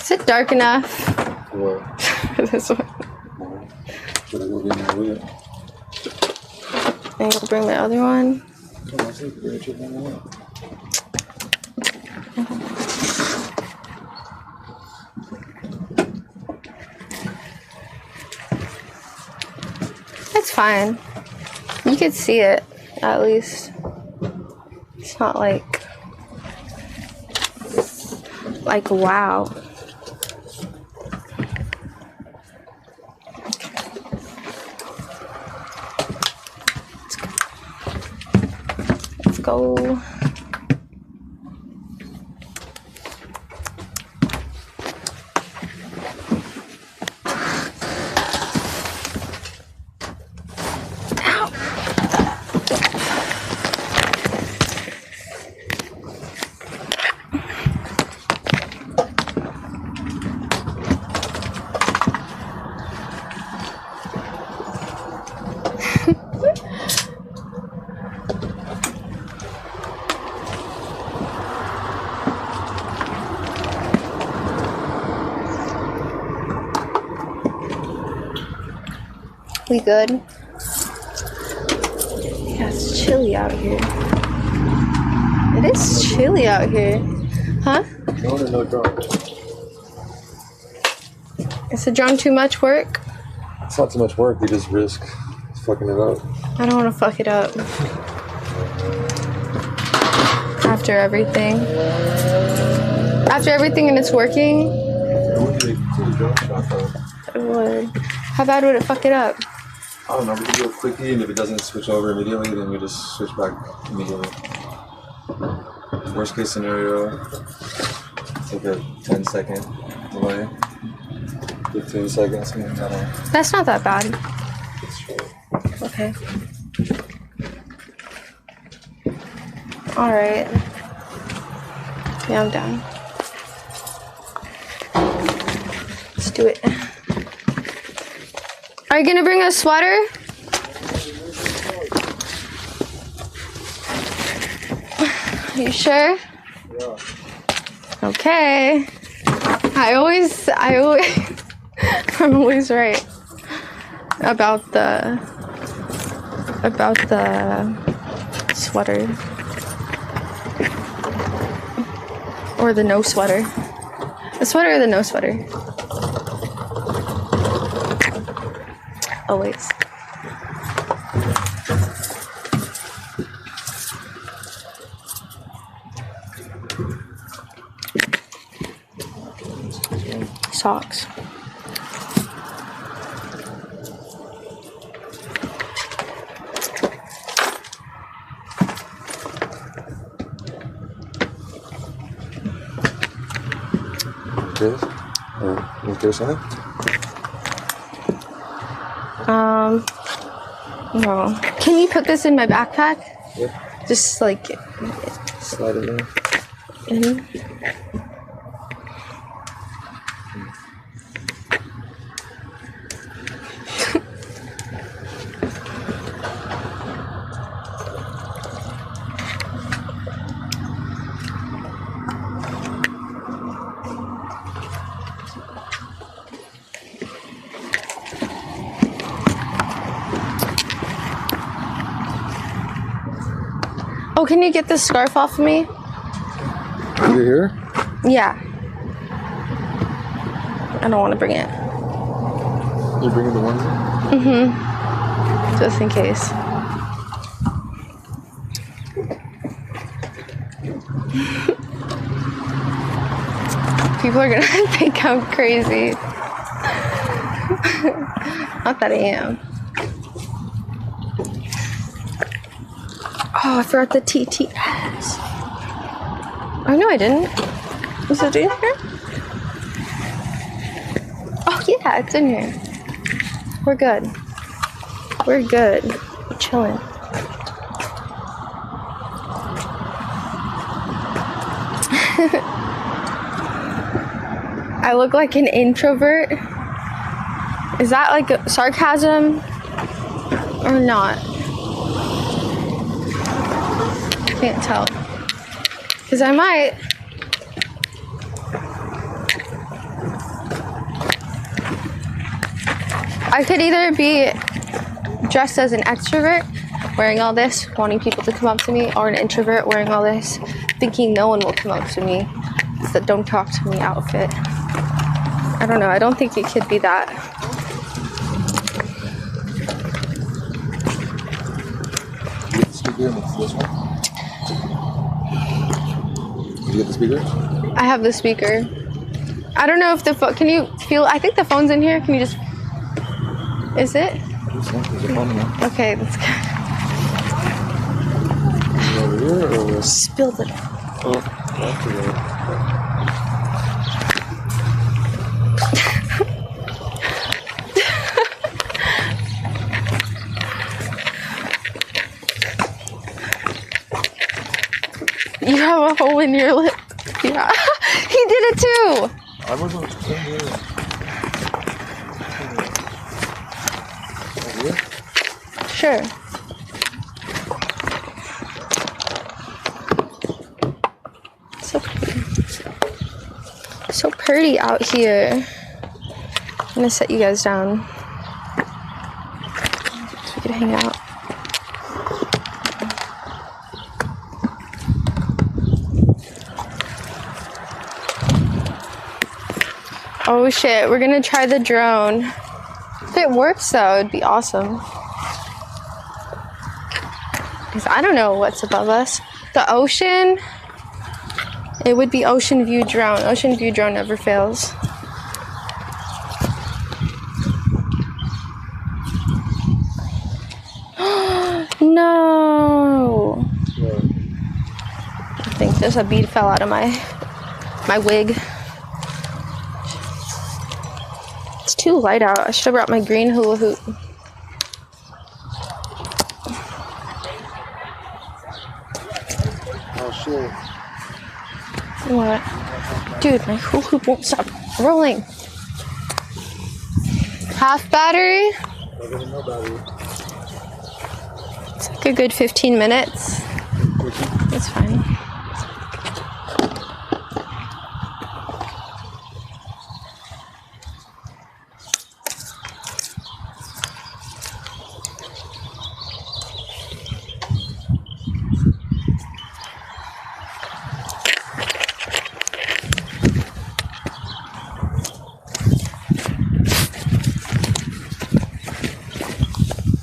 Is it dark enough? What? This one. Should I go get my whip? I gotta bring my other one. It's fine. You could see it, at least. It's not like wow. Let's go. We good? Yeah, it's chilly out here. It is chilly out here. Huh? Drone or no drone? Is the drone too much work? It's not too much work, you just risk fucking it up. I don't want to fuck it up. After everything. After everything and it's working? It would be a cool drone shot though. It would. How bad would it fuck it up? I don't know, we can do it quickly, and if it doesn't switch over immediately, then we just switch back immediately. Worst case scenario, take a 10-second delay. 15 seconds, and that'll... That's not that bad. Okay. Alright. Yeah, I'm down. Let's do it. Are you gonna bring a sweater? Are you sure? Yeah. Okay. I'm always right about the sweater. Or the no sweater. The sweater or the no sweater? Always. Socks. Good? You get something? No. Can you put this in my backpack? Yeah. Just like Slide it in. in. Oh, can you get this scarf off of me? You're here? Yeah. I don't want to bring it. You're bringing the onesie? Mm-hmm. Just in case. People are gonna think I'm crazy. Not that I am. Oh, I forgot the TTS. Oh, no, I didn't. Is it in here? Oh, yeah, it's in here. We're good. We're good. We're chilling. I look like an introvert. Is that like a sarcasm or not? Can't tell. Because I might. I could either be dressed as an extrovert wearing all this, wanting people to come up to me, or an introvert wearing all this, thinking no one will come up to me. It's the don't talk to me outfit. I don't know. I don't think it could be that. You get the speaker and it's this one? Did you get the speaker? I have the speaker. I don't know if the phone, can you feel, I think the phone's in here. Can you just, is it? There's a phone in there. Okay, that's good. Is it over here or? Spilled it. Oh, that's okay. You have a hole in your lip. Yeah. He did it too. I wasn't in here. Over here? Sure. So pretty. So pretty out here. I'm gonna set you guys down so we can hang out. Oh shit, we're gonna try the drone. If it works though, it'd be awesome. Because I don't know what's above us. The ocean, it would be ocean view drone. Ocean view drone never fails. No! I think there's a bead fell out of my wig. It's too light out. I should have brought my green hula hoop. Oh shit. What? Dude, my hula hoop won't stop rolling. Half battery? No battery. It's like a good 15 minutes. It's fine.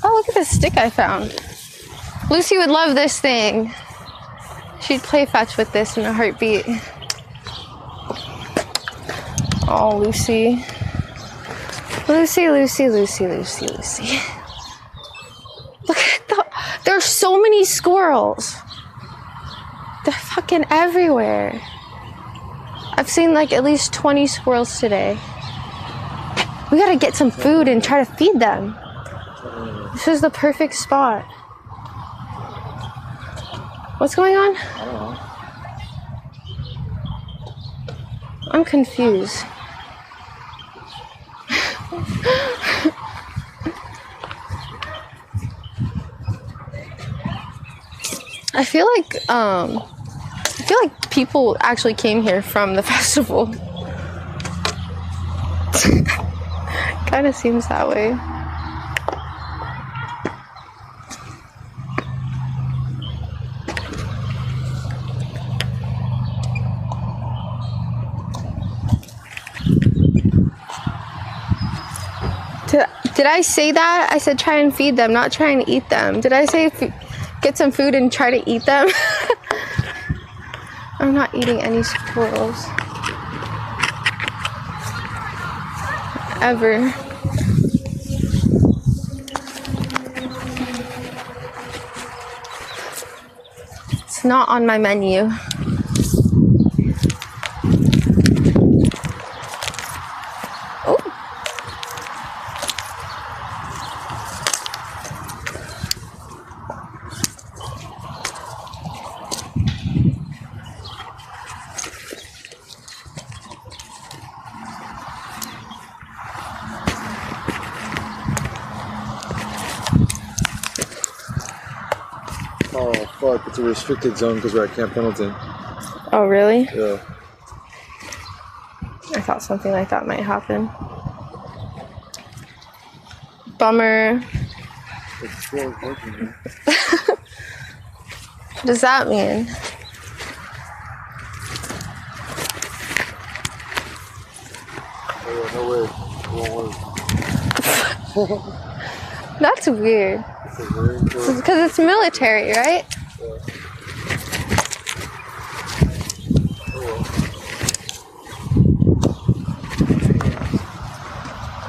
Look at this stick I found. Lucy would love this thing. She'd play fetch with this in a heartbeat. Oh, Lucy. Lucy, Lucy, Lucy, Lucy, Lucy. Look at there's so many squirrels. They're fucking everywhere. I've seen like at least 20 squirrels today. We gotta get some food and try to feed them. This is the perfect spot. What's going on? I don't know. I'm confused. I feel like people actually came here from the festival. Kind of seems that way. Did I say that? I said try and feed them, not try and eat them. Did I say get some food and try to eat them? I'm not eating any squirrels. Ever. It's not on my menu. Oh fuck, it's a restricted zone because we're at Camp Pendleton. Oh really? Yeah. I thought something like that might happen. Bummer. It's still working. What does that mean? Oh, no way. It won't work. That's weird. Because it's military, right?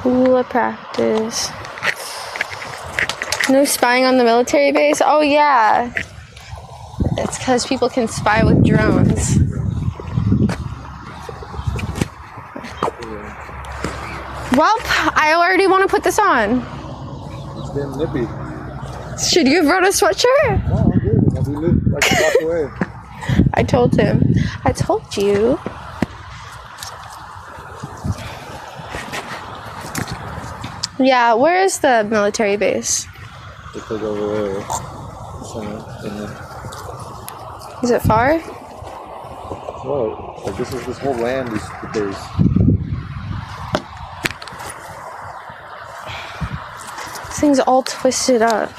Hula practice. No spying on the military base? Oh yeah. It's because people can spy with drones. Well, I already want to put this on. It's getting nippy. Should you have brought a sweatshirt? No, I'm good. I'll be lit like a block away. I told him. I told you. Yeah, where is the military base? It's like over there. Is it far? Whoa. Like this whole land is the base. This thing's all twisted up.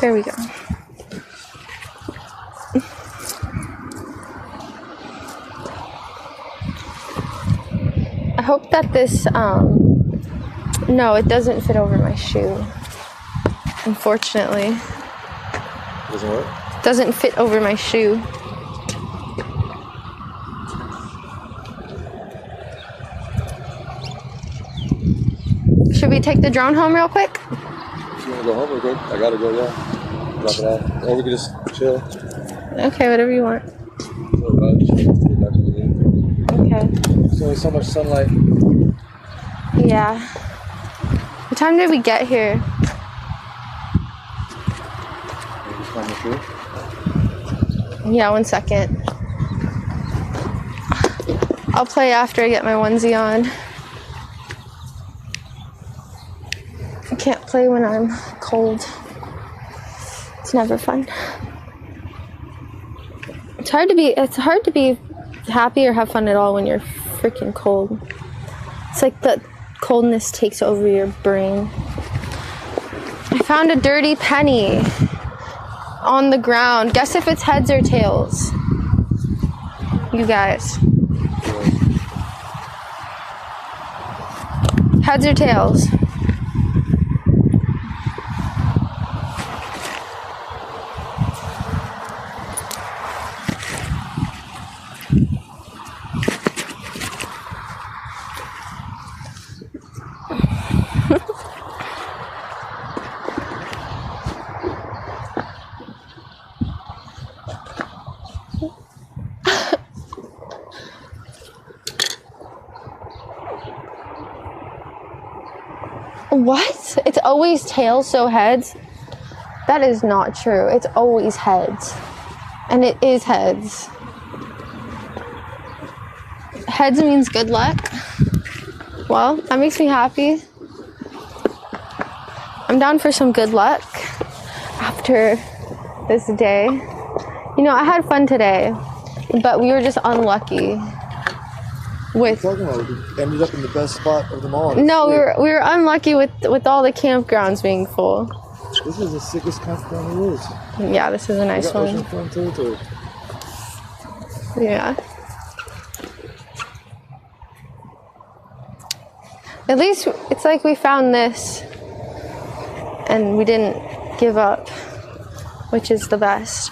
There we go. I hope that this, no, it doesn't fit over my shoe. Unfortunately. Doesn't what? Doesn't fit over my shoe. Should we take the drone home real quick? If you want to go home real quick, I gotta go, yeah. Drop it off. Or we could just chill. Okay, whatever you want. Okay. There's only so much sunlight. Yeah. What time did we get here? Yeah, 1 second. I'll play after I get my onesie on. I can't play when I'm cold. It's never fun. It's hard to be happy or have fun at all when you're freaking cold. It's like the coldness takes over your brain. I found a dirty penny on the ground. Guess if it's heads or tails. You guys. Heads or tails? What? It's always tails, so heads? That is not true. It's always heads. And it is heads. Heads means good luck. Well, that makes me happy. I'm down for some good luck after this day. You know, I had fun today, but we were just unlucky. With what are you talking about? We ended up in the best spot of them all. No, we were unlucky with all the campgrounds being full. This is the sickest campground there is. Yeah, this is a nice one. Oceanfront territory. Yeah. At least it's like we found this and we didn't give up, which is the best.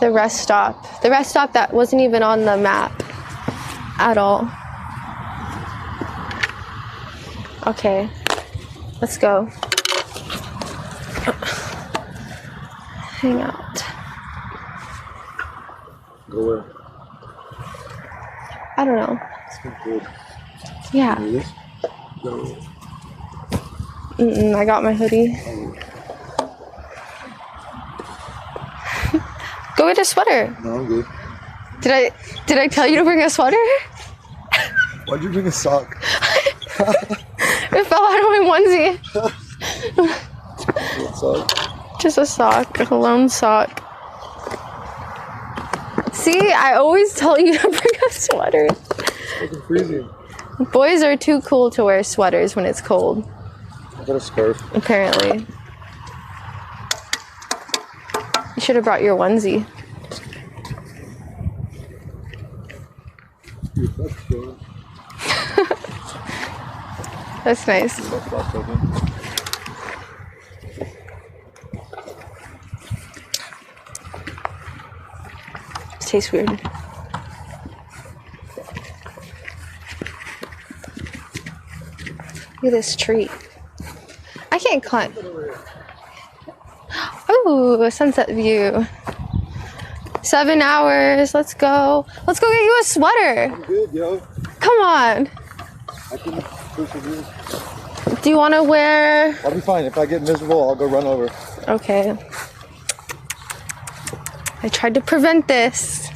The rest stop that wasn't even on the map at all. Okay, let's go. Hang out. Go where? I don't know. Yeah. No. I got my hoodie. Go get a sweater. No, I'm good. Did I tell you to bring a sweater? Why'd you bring a sock? It fell out of my onesie. What sock? Just a sock, a lone sock. See, I always tell you to bring a sweater. It's freezing. Boys are too cool to wear sweaters when it's cold. I got a scarf. Apparently. You should have brought your onesie. That's nice. It tastes weird. Look at this tree. I can't climb. Ooh, a sunset view. 7 hours. Let's go. Let's go get you a sweater. I'm good, yo. Come on. I can persevere. Do you want to wear... I'll be fine. If I get miserable, I'll go run over. Okay. I tried to prevent this.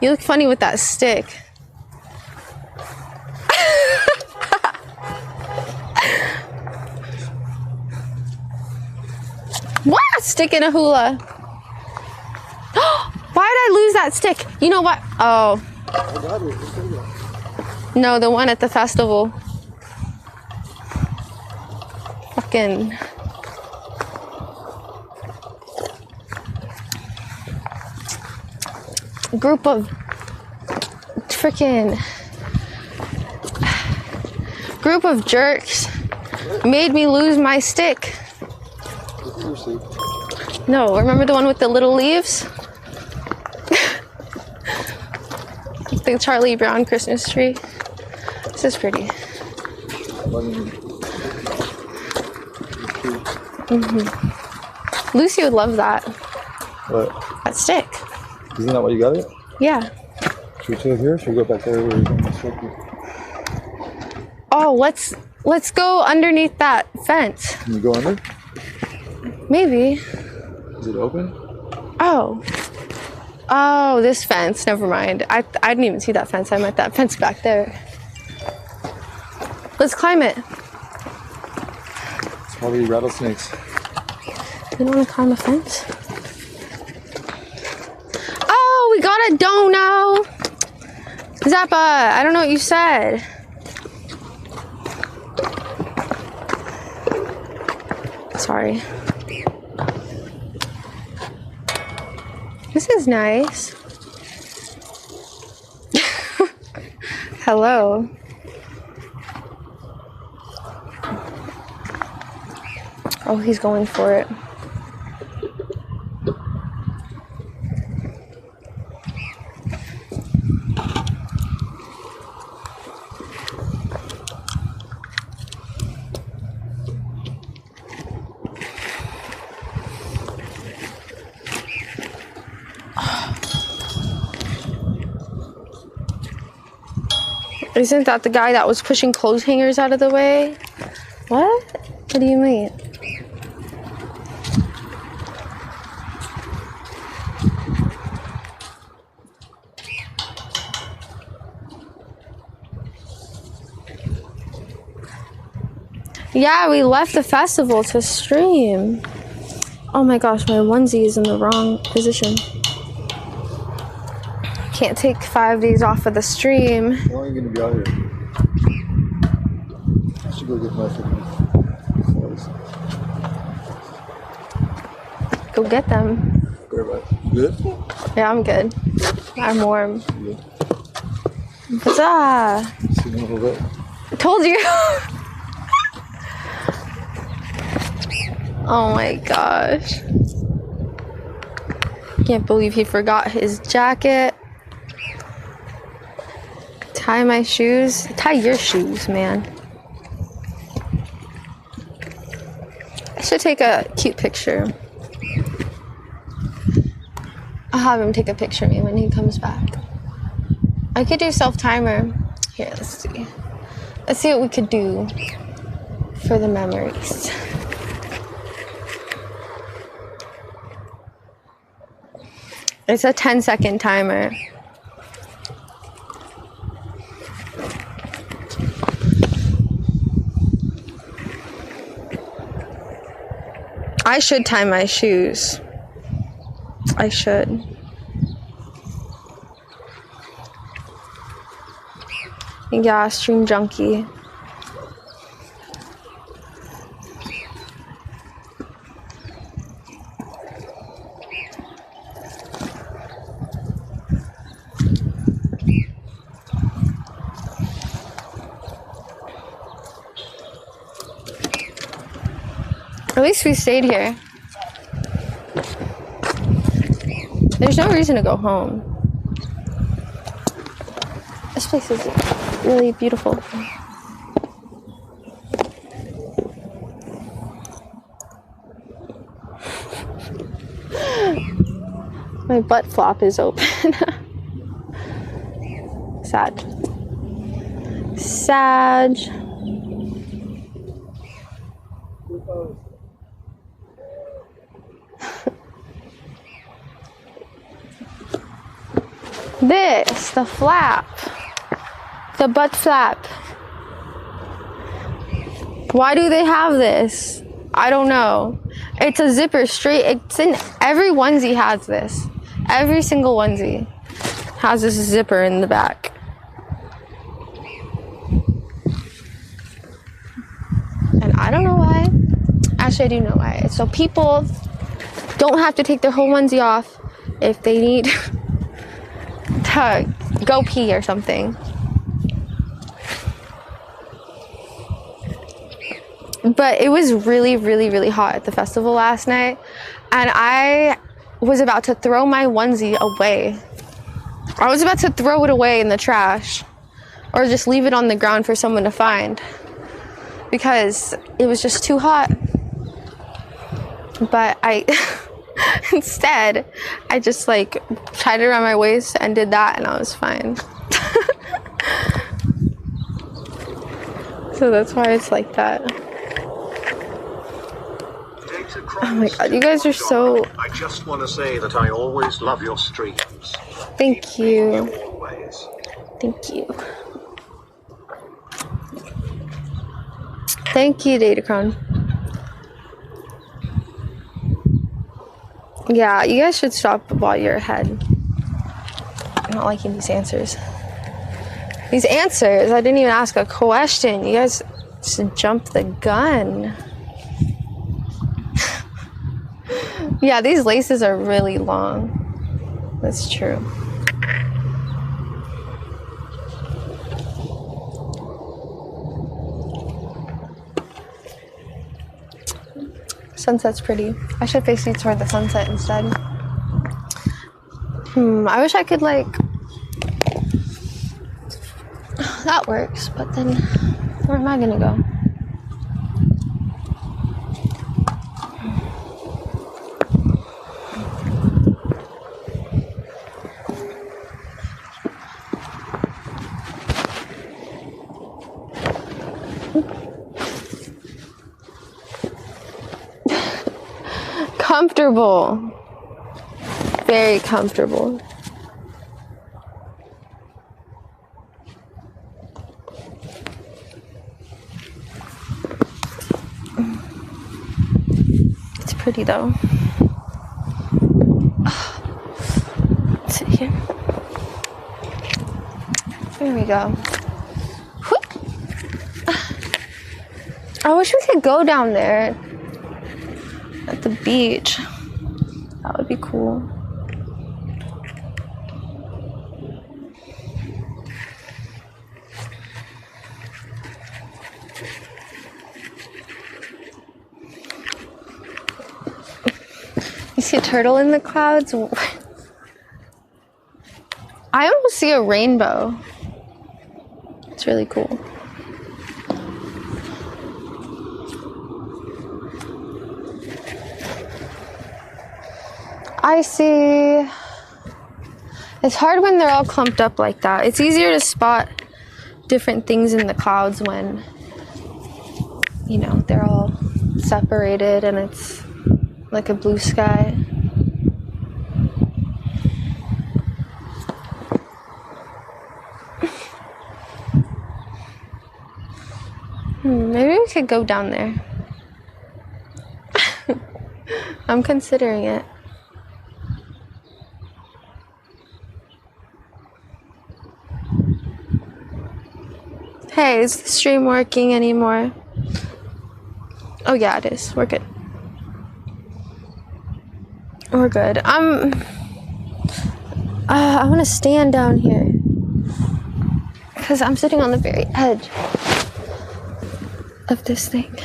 You look funny with that stick. What? Stick in a hula. Why did I lose that stick? You know what? Oh. I got it. No, the one at the festival. Fucking. Group of freaking group of jerks made me lose my stick. No, remember the one with the little leaves? The Charlie Brown Christmas tree. This is pretty. Lucy would love that. What? That stick. Isn't that why you got it? Yeah. Should we chill here? Should we go back there where you're instructed? Oh, let's go underneath that fence. Can you go under? Maybe. Is it open? Oh. Oh, this fence. Never mind. I didn't even see that fence. I meant that fence back there. Let's climb it. It's probably rattlesnakes. You don't want to climb a fence? Oh, we got a dono. Zappa, I don't know what you said. Sorry. This is nice. Hello. Oh, he's going for it. Isn't that the guy that was pushing clothes hangers out of the way? What? What do you mean? Yeah, we left the festival to stream. Oh my gosh, my onesie is in the wrong position. Can't take 5 days off of the stream. How long are you going to be out here? I should go get my clothes. Go get them. Good? Yeah, I'm good. I'm warm. Good. Huzzah! See you in a little bit. I told you. Oh my gosh. Can't believe he forgot his jacket. Tie my shoes. Tie your shoes, man. I should take a cute picture. I'll have him take a picture of me when he comes back. I could do self-timer. Here, let's see. Let's see what we could do for the memories. It's a 10-second timer. I should tie my shoes. I should. Yeah, stream junkie. At least we stayed here. There's no reason to go home. This place is really beautiful. My butt flop is open. Sad. Sad. This, the flap. The butt flap. Why do they have this? I don't know. It's a zipper straight. It's in every onesie has this. Every single onesie has this zipper in the back. And I don't know why. Actually, I do know why. It's so people don't have to take their whole onesie off if they need to go pee or something. But it was really, really, really hot at the festival last night, and I was about to throw my onesie away. I was about to throw it away in the trash or just leave it on the ground for someone to find because it was just too hot. But I instead I just like tied it around my waist and did that, and I was fine. So that's why it's like that. Oh my god, you guys are so... I just want to say that I always love your streams. Thank you. Thank you. Thank you, Datacron. Yeah, you guys should stop while you're ahead. I'm not liking these answers. These answers, I didn't even ask a question. You guys should jump the gun. Yeah, these laces are really long. That's true. Sunset's pretty. I should face you toward the sunset instead. I wish I could like... That works, but then where am I gonna go? Comfortable. Very comfortable. It's pretty though. Let's sit here. There we go. I wish we could go down there at the beach. That would be cool. You see a turtle in the clouds? I almost see a rainbow. It's really cool. I see. It's hard when they're all clumped up like that. It's easier to spot different things in the clouds when, you know, they're all separated and it's like a blue sky. Maybe we could go down there. I'm considering it. Okay, is the stream working anymore? Oh yeah, it is. We're good. We're good. I want to stand down here because I'm sitting on the very edge of this thing.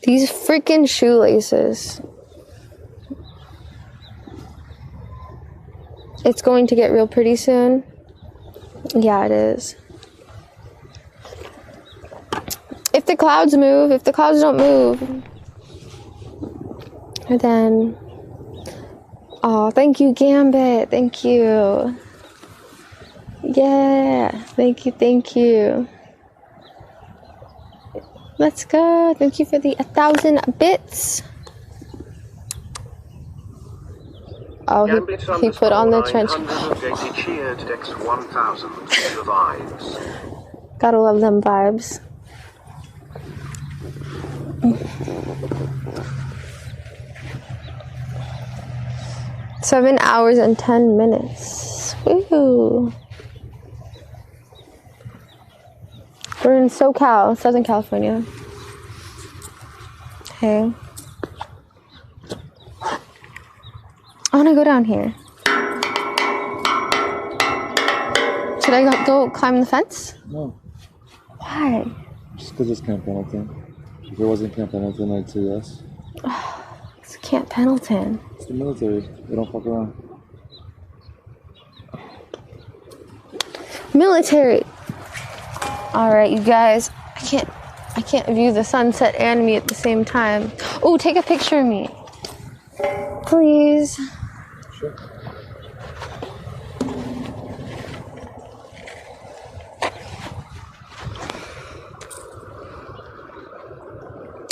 These freaking shoelaces. It's going to get real pretty soon. Yeah, it is. If the clouds move, if the clouds don't move, then... Oh, thank you, Gambit. Thank you. Yeah. Thank you, thank you. Let's go. Thank you for the 1,000 bits. Oh, he put on the trench coat. cheered Dex 1000 survives. Gotta love them vibes. Seven hours and 10 minutes. Woo! We're in SoCal, Southern California. Hey. I want to go down here. Should I go climb the fence? No. Why? Just because it's Camp Pendleton. If it wasn't Camp Pendleton, I'd say yes. It's Camp Pendleton. It's the military. They don't fuck around. Military. All right, you guys. I can't view the sunset and me at the same time. Oh, take a picture of me, please. Sure.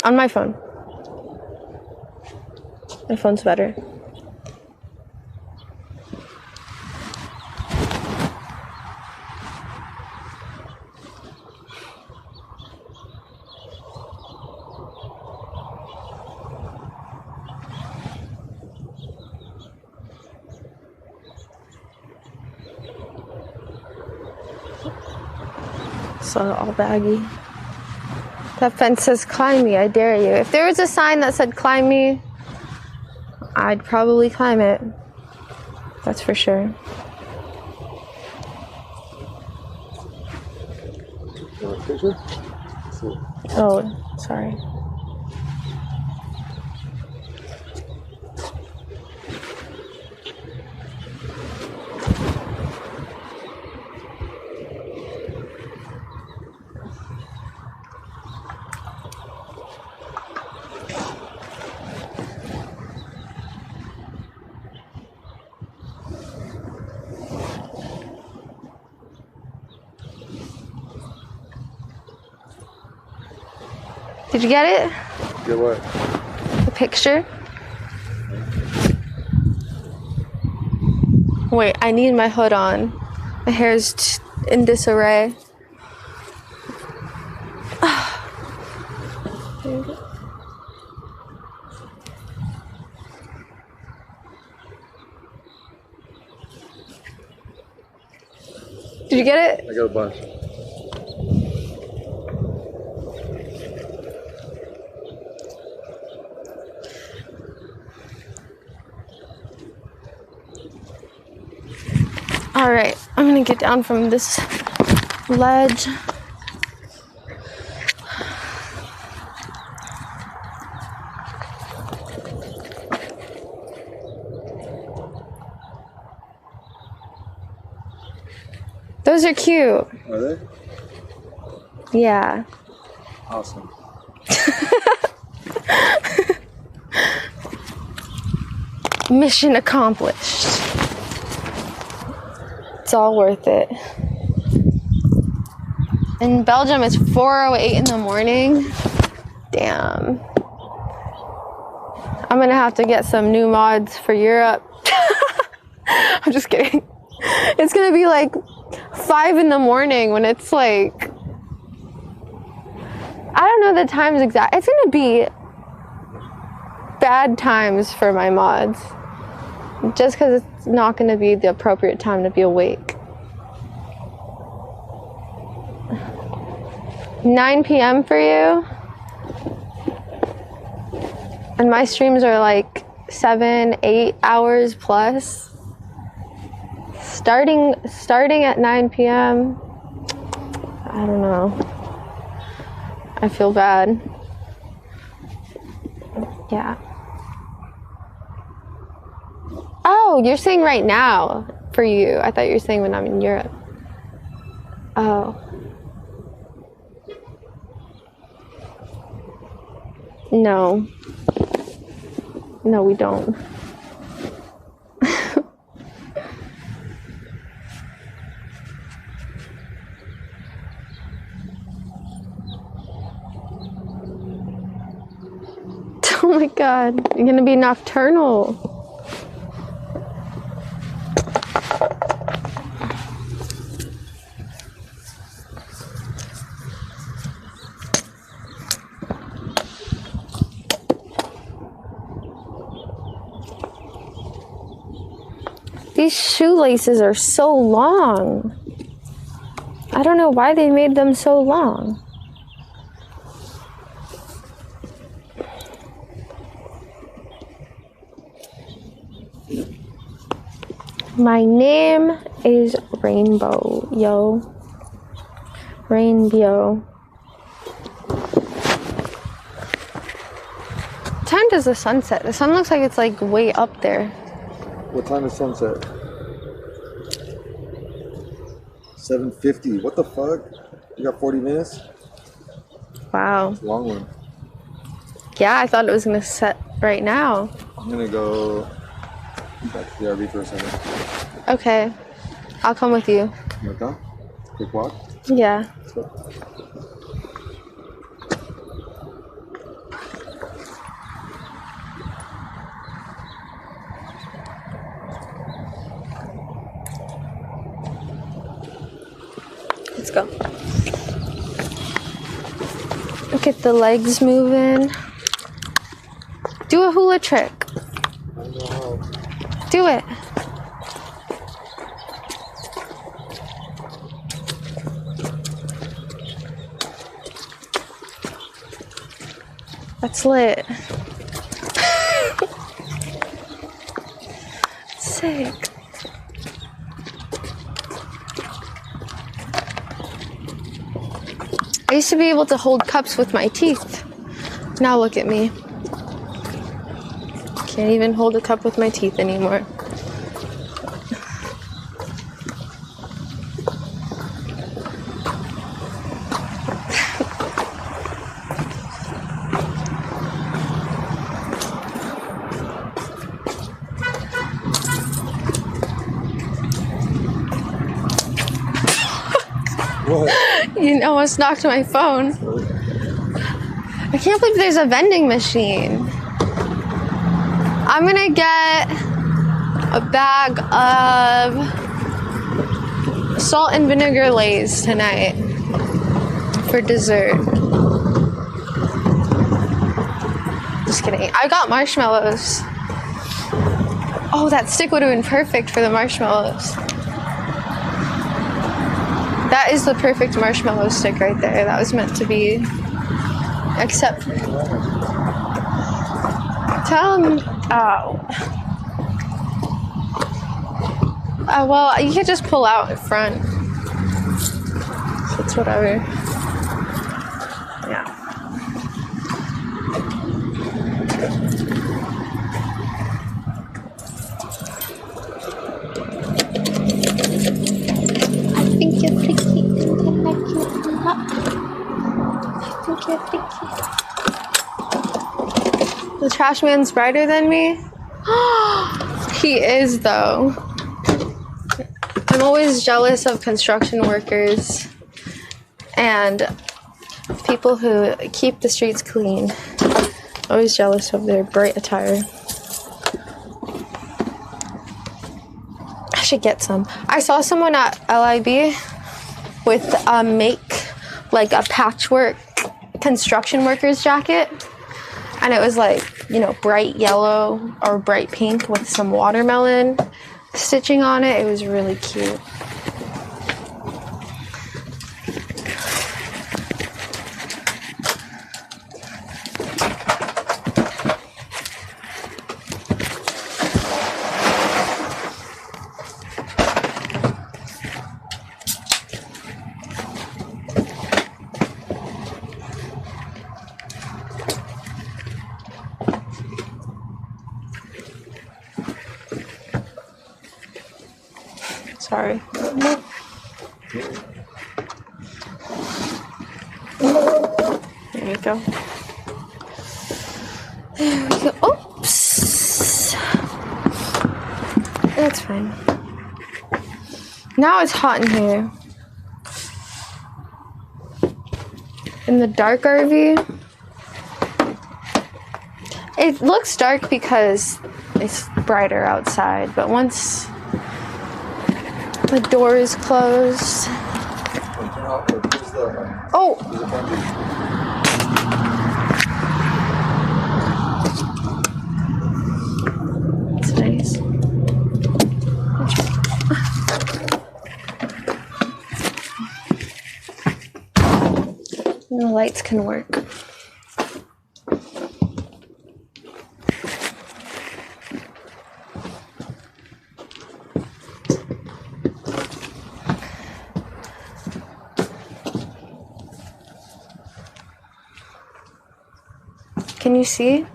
On my phone. My phone's better. So all baggy. That fence says climb me, I dare you. If there was a sign that said climb me, I'd probably climb it. That's for sure. You want a picture? Oh, sorry. Did you get it? Get what? The picture? Wait, I need my hood on. My hair's in disarray. Did you get it? I got a bunch. All right, I'm gonna get down from this ledge. Those are cute. Are they? Yeah. Awesome. Mission accomplished. It's all worth it. In Belgium, it's 4:08 in the morning. Damn. I'm gonna have to get some new mods for Europe. I'm just kidding. It's gonna be like 5 in the morning when it's like I don't know the times exact. It's gonna be bad times for my mods. Just because it's not gonna be the appropriate time to be awake. 9 p.m. for you? And my streams are like 7, 8 hours plus. Starting at 9 p.m. I don't know. I feel bad. Yeah. Oh, you're saying right now for you. I thought you were saying when I'm in Europe. Oh. No. No, we don't. Oh my god, you're gonna be nocturnal. These shoelaces are so long. I don't know why they made them so long. My name is Rainbow, yo. Rainbow. What time does the sun set? The sun looks like it's like way up there. What time is sunset? 7:50. What the fuck? You got 40 minutes? Wow. It's a long one. Yeah, I thought it was gonna set right now. I'm gonna go back to the RV for a second. Okay. I'll come with you. You wanna come? Quick walk? Yeah. Let's go. Let's go. Get the legs moving. Do a hula trick. I don't know how. Do it. That's lit. Sick. I used to be able to hold cups with my teeth. Now look at me. Can't even hold a cup with my teeth anymore. What? You almost knocked my phone. I can't believe there's a vending machine. I'm gonna get a bag of salt and vinegar Lay's tonight for dessert. Just kidding. I got marshmallows. Oh, that stick would have been perfect for the marshmallows. That is the perfect marshmallow stick right there. That was meant to be. Except. Tell him. Oh. Well, you could just pull out in front. So it's whatever. Yeah. I think you're picky and I like you a lot. I think you're picky. The trash man's brighter than me? He is, though. I'm always jealous of construction workers and people who keep the streets clean. Always jealous of their bright attire. I should get some. I saw someone at LIB with make like a patchwork construction worker's jacket. And it was like, you know, bright yellow or bright pink with some watermelon stitching on it. It was really cute. Sorry. There we go. There we go. Oops. That's fine. Now it's hot in here. In the dark RV, it looks dark because it's brighter outside, but once the door is closed. Oh! That's nice. And the lights can work. Can you see?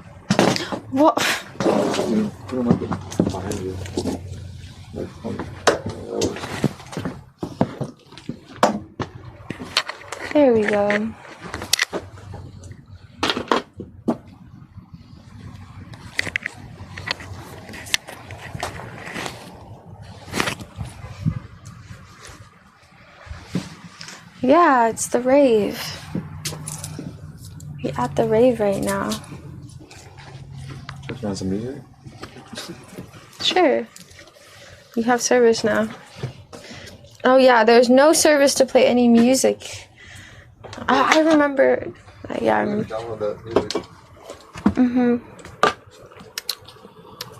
What? There we go. Yeah, it's the rave. We're at the rave right now. Turn on some music? Sure. You have service now. Oh yeah, there's no service to play any music. I remember. Yeah, I remember. Download that music. Mhm.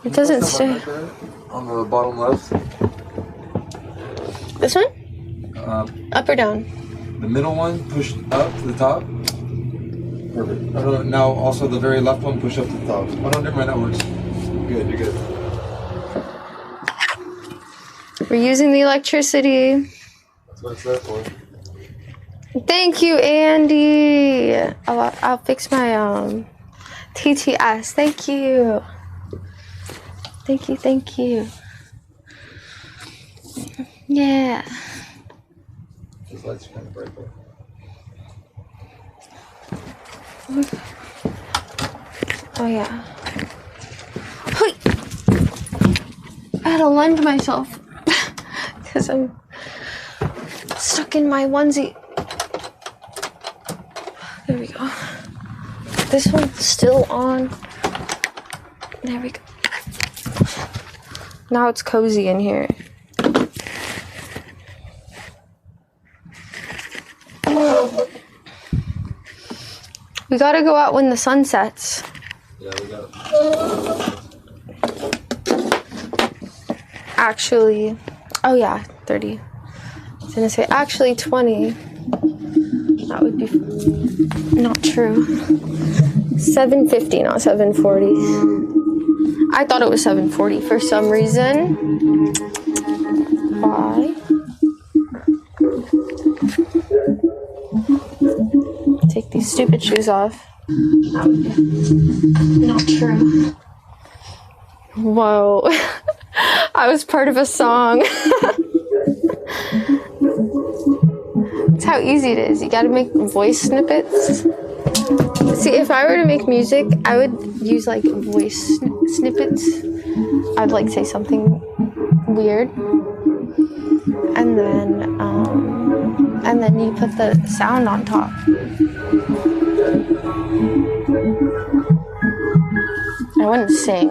It doesn't say. On the bottom left. This one? Up or down? The middle one, push up to the top. Perfect. Now also the very left one, push up to the top. Oh no, never mind, that works. Good, you're good. We're using the electricity. That's what it's there for. Thank you, Andy. I'll fix my TTS. Thank you. Thank you, thank you. Yeah. These lights are kind of bright though. Oh yeah. Hui! I had to lunge myself because I'm stuck in my onesie. There we go. This one's still on. There we go. Now it's cozy in here. We gotta go out when the sun sets. Yeah, we got it. Actually, oh yeah, 30. I was gonna say actually 20. That would be not true. 7:50, not 7:40. I thought it was 7:40 for some reason. Why? Take these stupid shoes off. That would be not true. Whoa. I was part of a song. That's how easy it is. You gotta make voice snippets. See, if I were to make music, I would use like voice snippets. I'd like say something weird. And then you put the sound on top. I wouldn't sing.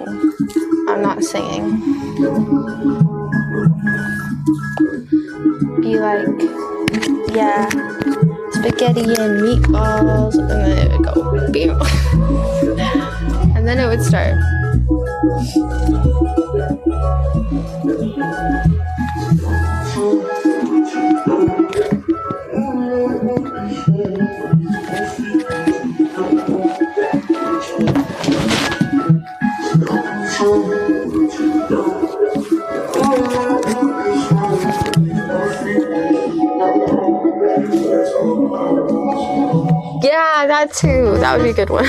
I'm not singing. Be like, yeah, it's spaghetti and meatballs, and then it would go, beep. And then it would start. Yeah, that too. That would be a good one.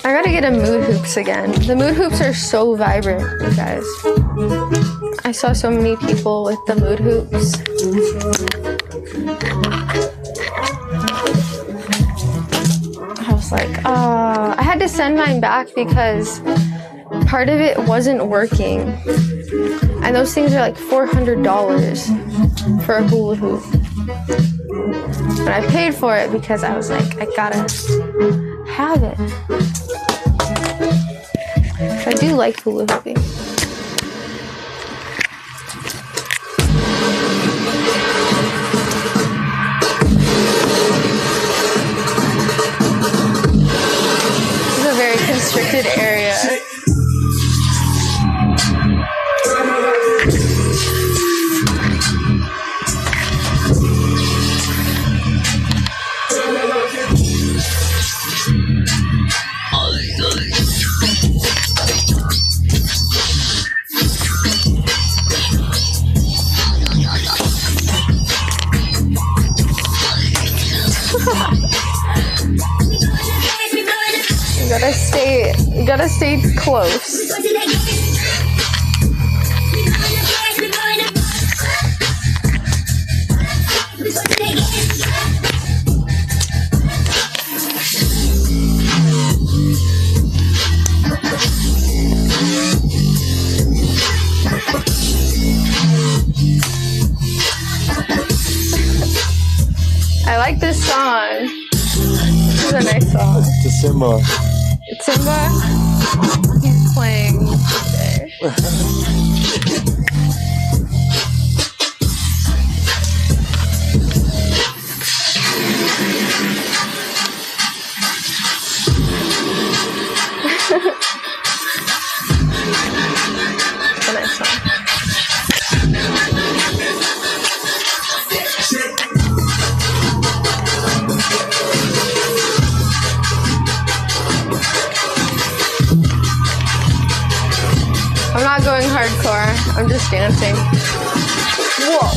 I gotta get a mood hoops again. The mood hoops are so vibrant, you guys. I saw so many people with the mood hoops. I was like, I had to send mine back because part of it wasn't working. And those things are like $400 for a hula hoop. And I paid for it because I was like, I gotta have it. I do like hula hooping. This is a very constricted area. You gotta stay close. I like this song. This is a nice song. To Simba. Simba? He's playing today. It's a nice song. I'm not going hardcore. I'm just dancing. Whoa.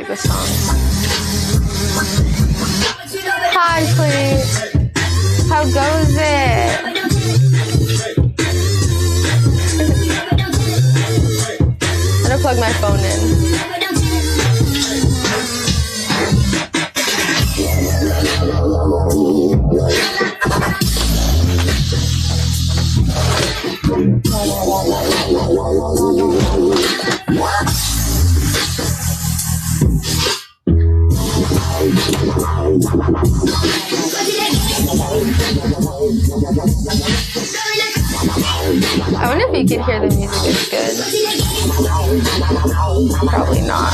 This song. Hi, Queen. How goes it? I'm gonna plug my phone in. I wonder if you could hear the music is good. Probably not.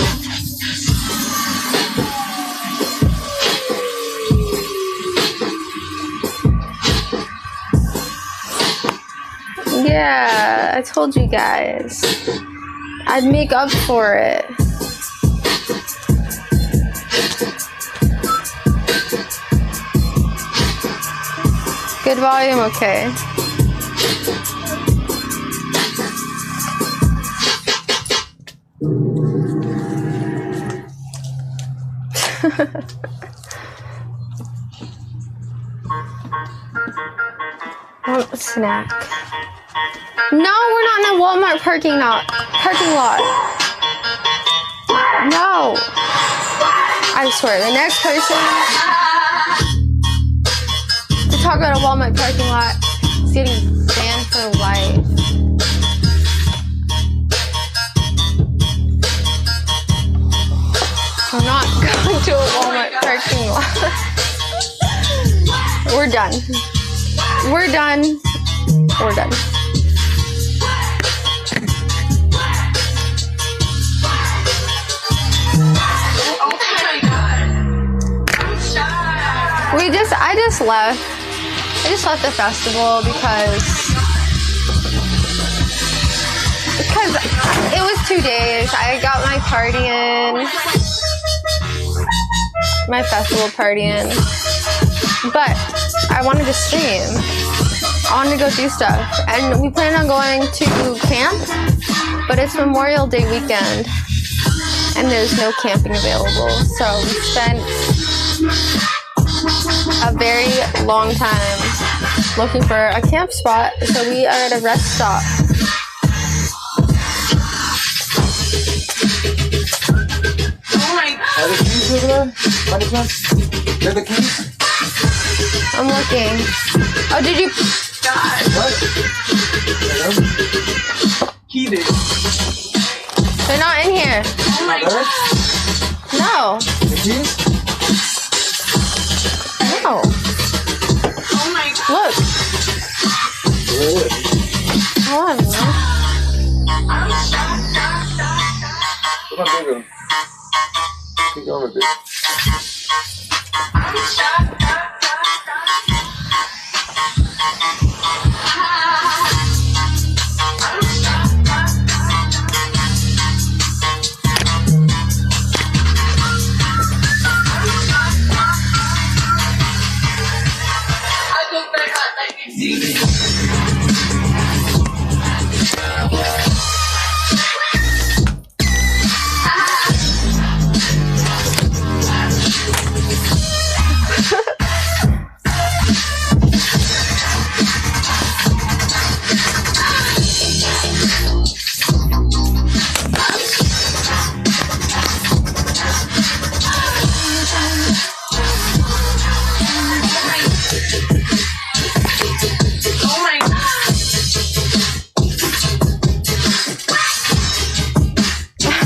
Yeah, I told you guys. I'd make up for it. Good volume, okay. Want a snack? No, we're not in a Walmart parking lot. No. I swear, the next person to talk about a Walmart parking lot is getting banned for life. I'm not going to a Walmart parking lot. We're done. We're done. We're done. I just left. I just left the festival because it was 2 days. I got my party in, my festival party in, but I wanted to stream. I wanted to go do stuff, and we planned on going to camp, but it's Memorial Day weekend, and there's no camping available. So we spent a very long time looking for a camp spot, so we are at a rest stop. Are the keys over there? By the chance? They're the keys? I'm looking. Oh, did you? What? Key there. They're not in here. Oh my God. No. The keys? No. Oh my God. Look. Really? Hold on, man. Come on, baby. Keep going with it.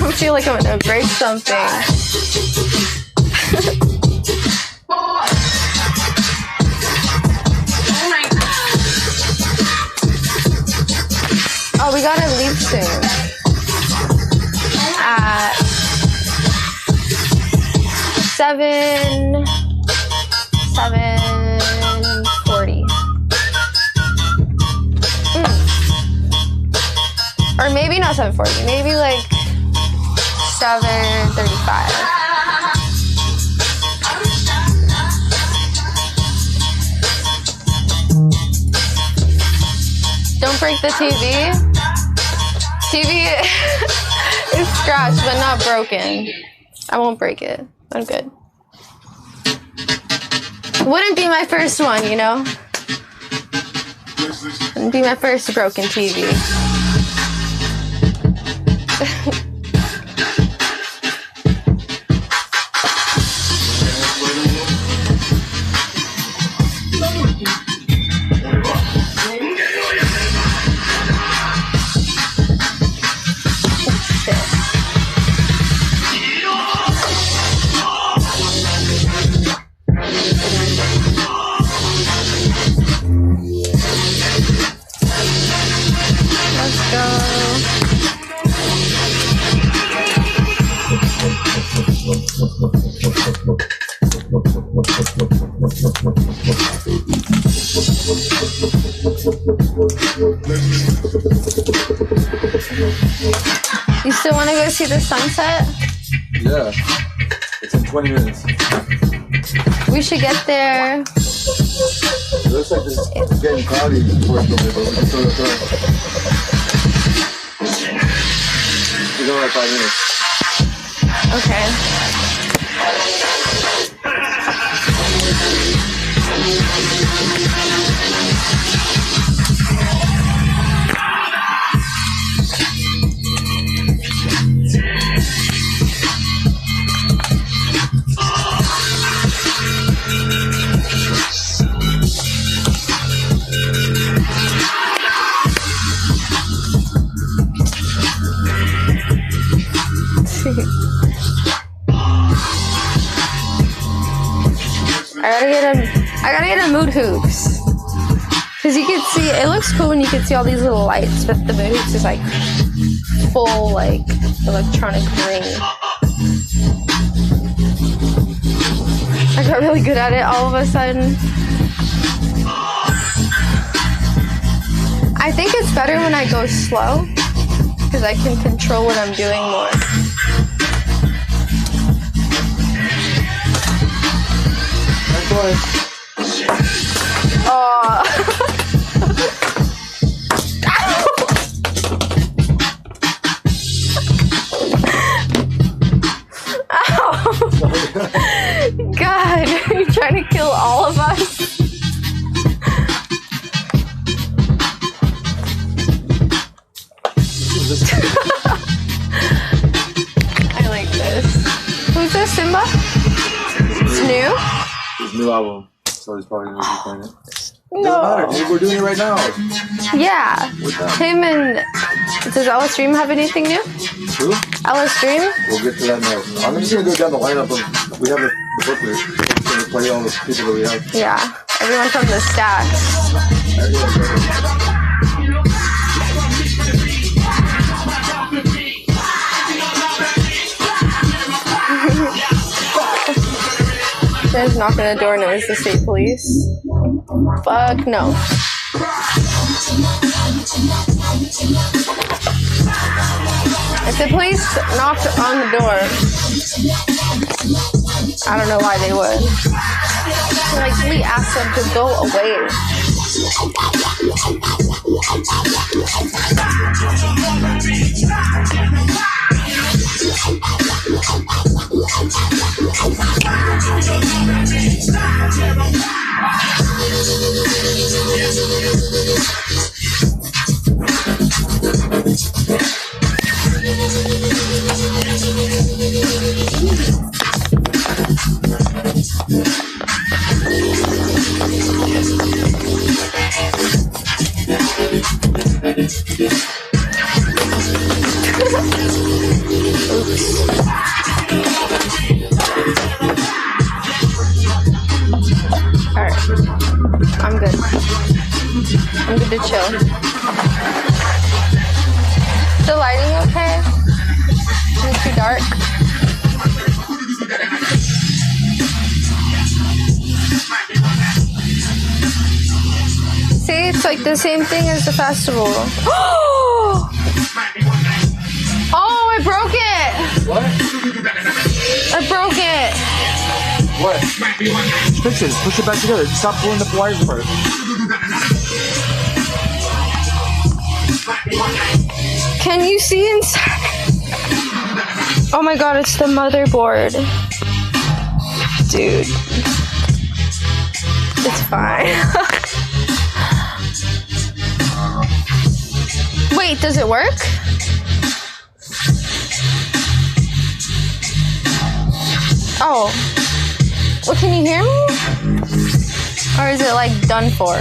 I feel like I'm gonna break something. Oh, we gotta leave soon. At 7:40. Or maybe not 7:40, maybe like 7:35. Don't break the TV. TV is scratched but not broken. I won't break it. I'm good. Wouldn't be my first one, you know? Wouldn't be my first broken TV. Let's go. still want to go see the sunset? Yeah. It's in 20 minutes. We should get there. It looks like it's getting cloudy before it's going, but we can still go through. We're going like 5 minutes. Okay. I gotta get a mood hoops. Cause you can see, it looks cool when you can see all these little lights, but the mood hoops is like full like electronic ring. I got really good at it all of a sudden. I think it's better when I go slow, cause I can control what I'm doing more. Oh. Ow. God, are you trying to kill all of us? I like this. Who's this, Simba? It's new? His new album. So he's probably going to be playing it. No. Doesn't matter, dude. We're doing it right now. Yeah. Him and... Does Ellis Dream have anything new? Who? Ellis Dream? We'll get to that next. I'm just going to go down the lineup of... We have the booklet. We're just going to play all the people that we have. Yeah. Everyone from the stacks. There's knocking on the door and it was the state police. Fuck no. If the police knocked on the door, I don't know why they would. Like, we asked them to go away. Alright. I'm good. I'm good to chill. The lighting okay? Is it too dark? See, it's like the same thing as the festival. Oh, I broke it! What? I broke it! What? Fix it. Push it back together. Stop pulling the wires apart. Can you see inside? Oh my god, it's the motherboard. Dude. It's fine. Wait, does it work? Oh. Well, can you hear me? Or is it like done for?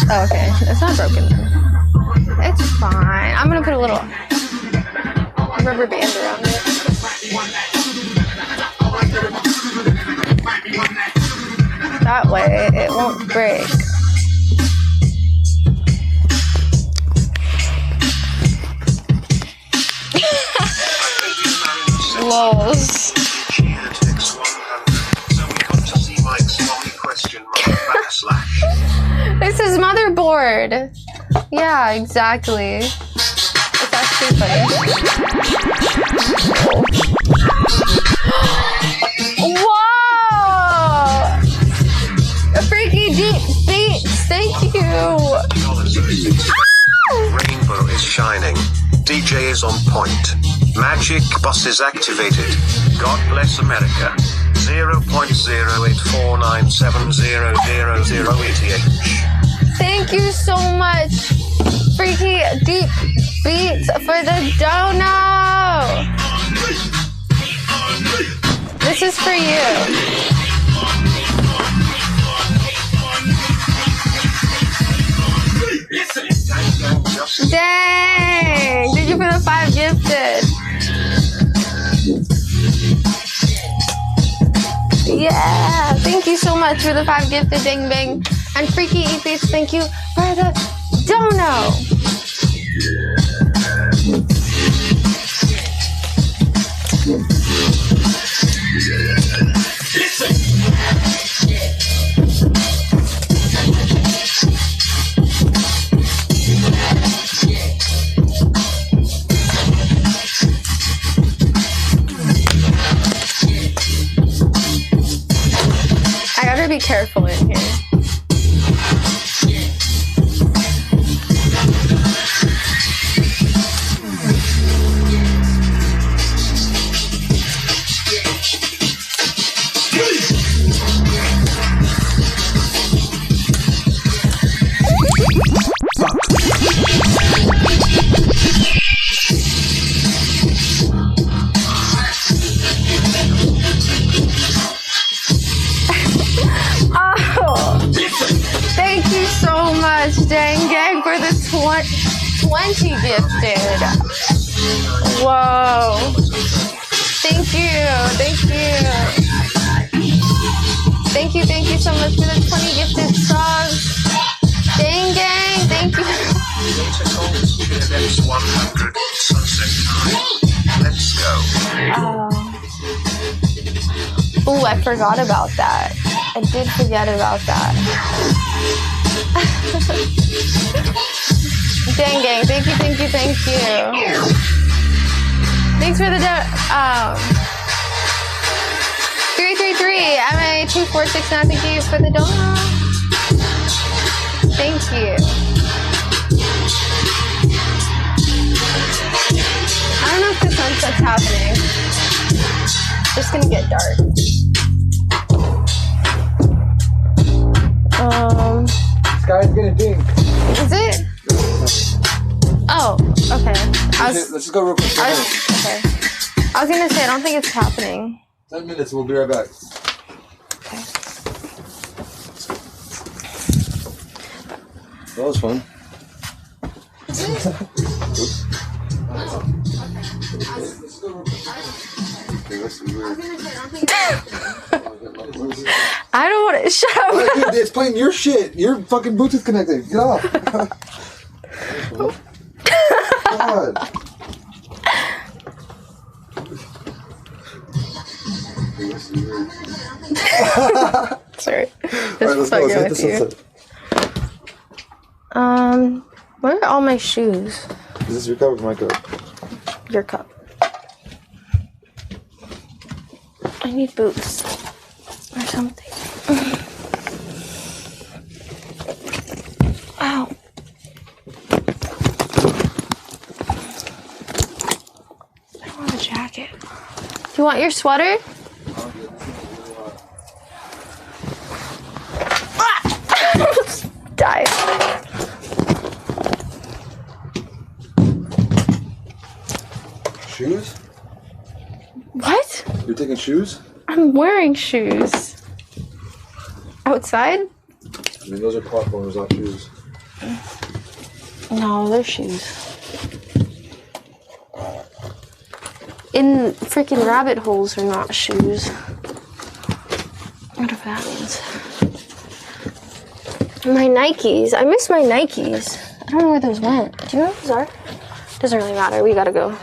Oh, okay. It's not broken then. It's fine. I'm gonna put a little rubber band around it. That way it won't break. Lols. This is motherboard. Yeah, exactly. It's actually funny. Whoa! A freaky deep beats. Thank you. Rainbow is shining. DJ is on point. Magic bus is activated. God bless America. 0.08497000ETH. Thank you so much, Freaky Deep Beats, for the dono. This is for you. Dang! Thank you for the 5 gifted. Yeah! Thank you so much for the 5 gifted, Dang Bang. And Freaky Eat Beats, thank you for the dono. I gotta be careful in here. Thank you so much, Dang Gang, for the 20 gifted. Whoa. Thank you. Thank you so much for the 20 gifted subs. Dang Gang, thank you. Let's go. Oh, I forgot about that. I did forget about that. Dang Gang, thank you. Thanks for the 333 MA2469, thank you for the donut. Thank you. I don't know if the sunset's happening. It's just gonna get dark. Sky's gonna ding. Is it? Oh, okay. Let's just go real quick. Okay. I was gonna say, I don't think it's happening. 10 minutes, we'll be right back. Okay. That was fun. I don't want to. Shut up. Dude, it's playing your shit. Your fucking Bluetooth connected. Get off. God. Sorry. Alright, let's go. Let's hit the sunset. Where are all my shoes? Is this your cup or my cup? Your cup. I need boots or something. Ow. I don't want a jacket. Do you want your sweater? Die. Shoes? What? You're taking shoes? I'm wearing shoes. Outside? I mean, those are platforms, not shoes. No, they're shoes. In freaking rabbit holes are not shoes. Whatever that means. My Nikes. I miss my Nikes. I don't know where those went. Do you know where those are? Doesn't really matter. We gotta go.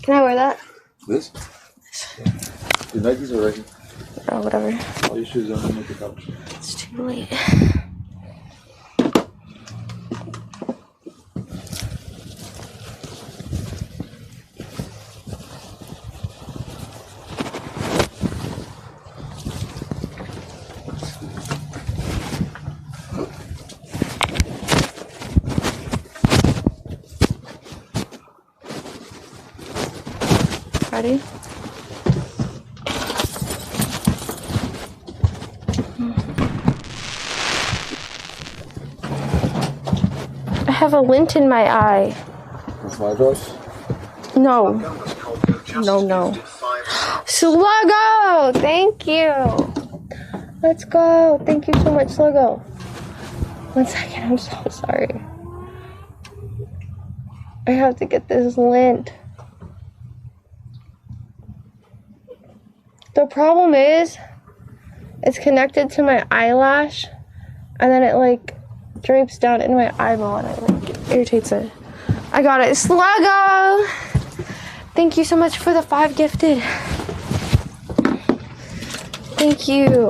Can I wear that? This? Your Nikes are right here. Oh, whatever. All your shoes are on the couch. It's too late. Ready? I have a lint in my eye. That's my brush? No. No. Sluggo! Thank you. Let's go. Thank you so much, Sluggo. 1 second, I'm so sorry. I have to get this lint. The problem is, it's connected to my eyelash, and then it like drapes down in my eyeball and it like irritates it. I got it. Sluggo! Thank you so much for the 5 gifted. Thank you.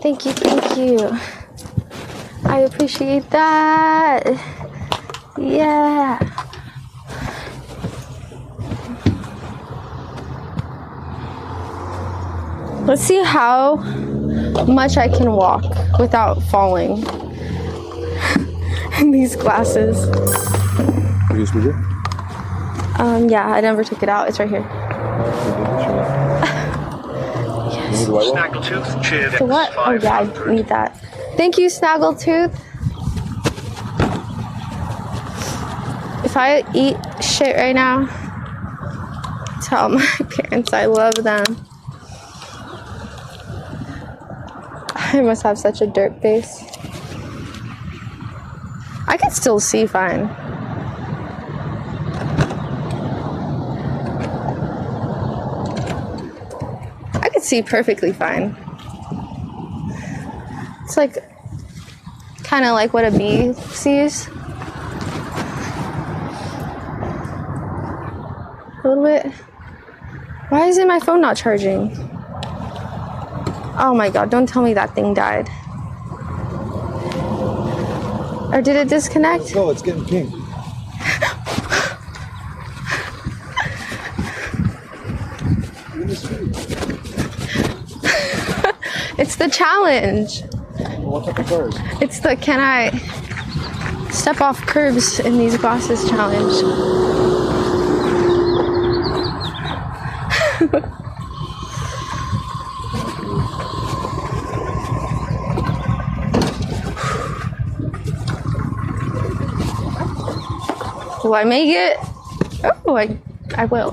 Thank you, thank you. I appreciate that. Yeah. Let's see how much I can walk without falling in these glasses. Are you speaker? Yeah, I never took it out. It's right here. Yes. The what? Oh yeah, I need that. Thank you, Snaggletooth. If I eat shit right now, tell my parents I love them. I must have such a dirt face. I can still see fine. I can see perfectly fine. It's like kind of like what a bee sees. A little bit. Why isn't my phone not charging? Oh my god, don't tell me that thing died. Or did it disconnect? No, it's getting pink. It's the challenge. What type of cars? It's the can I step off curbs in these glasses challenge. Will I make it? Oh, I will.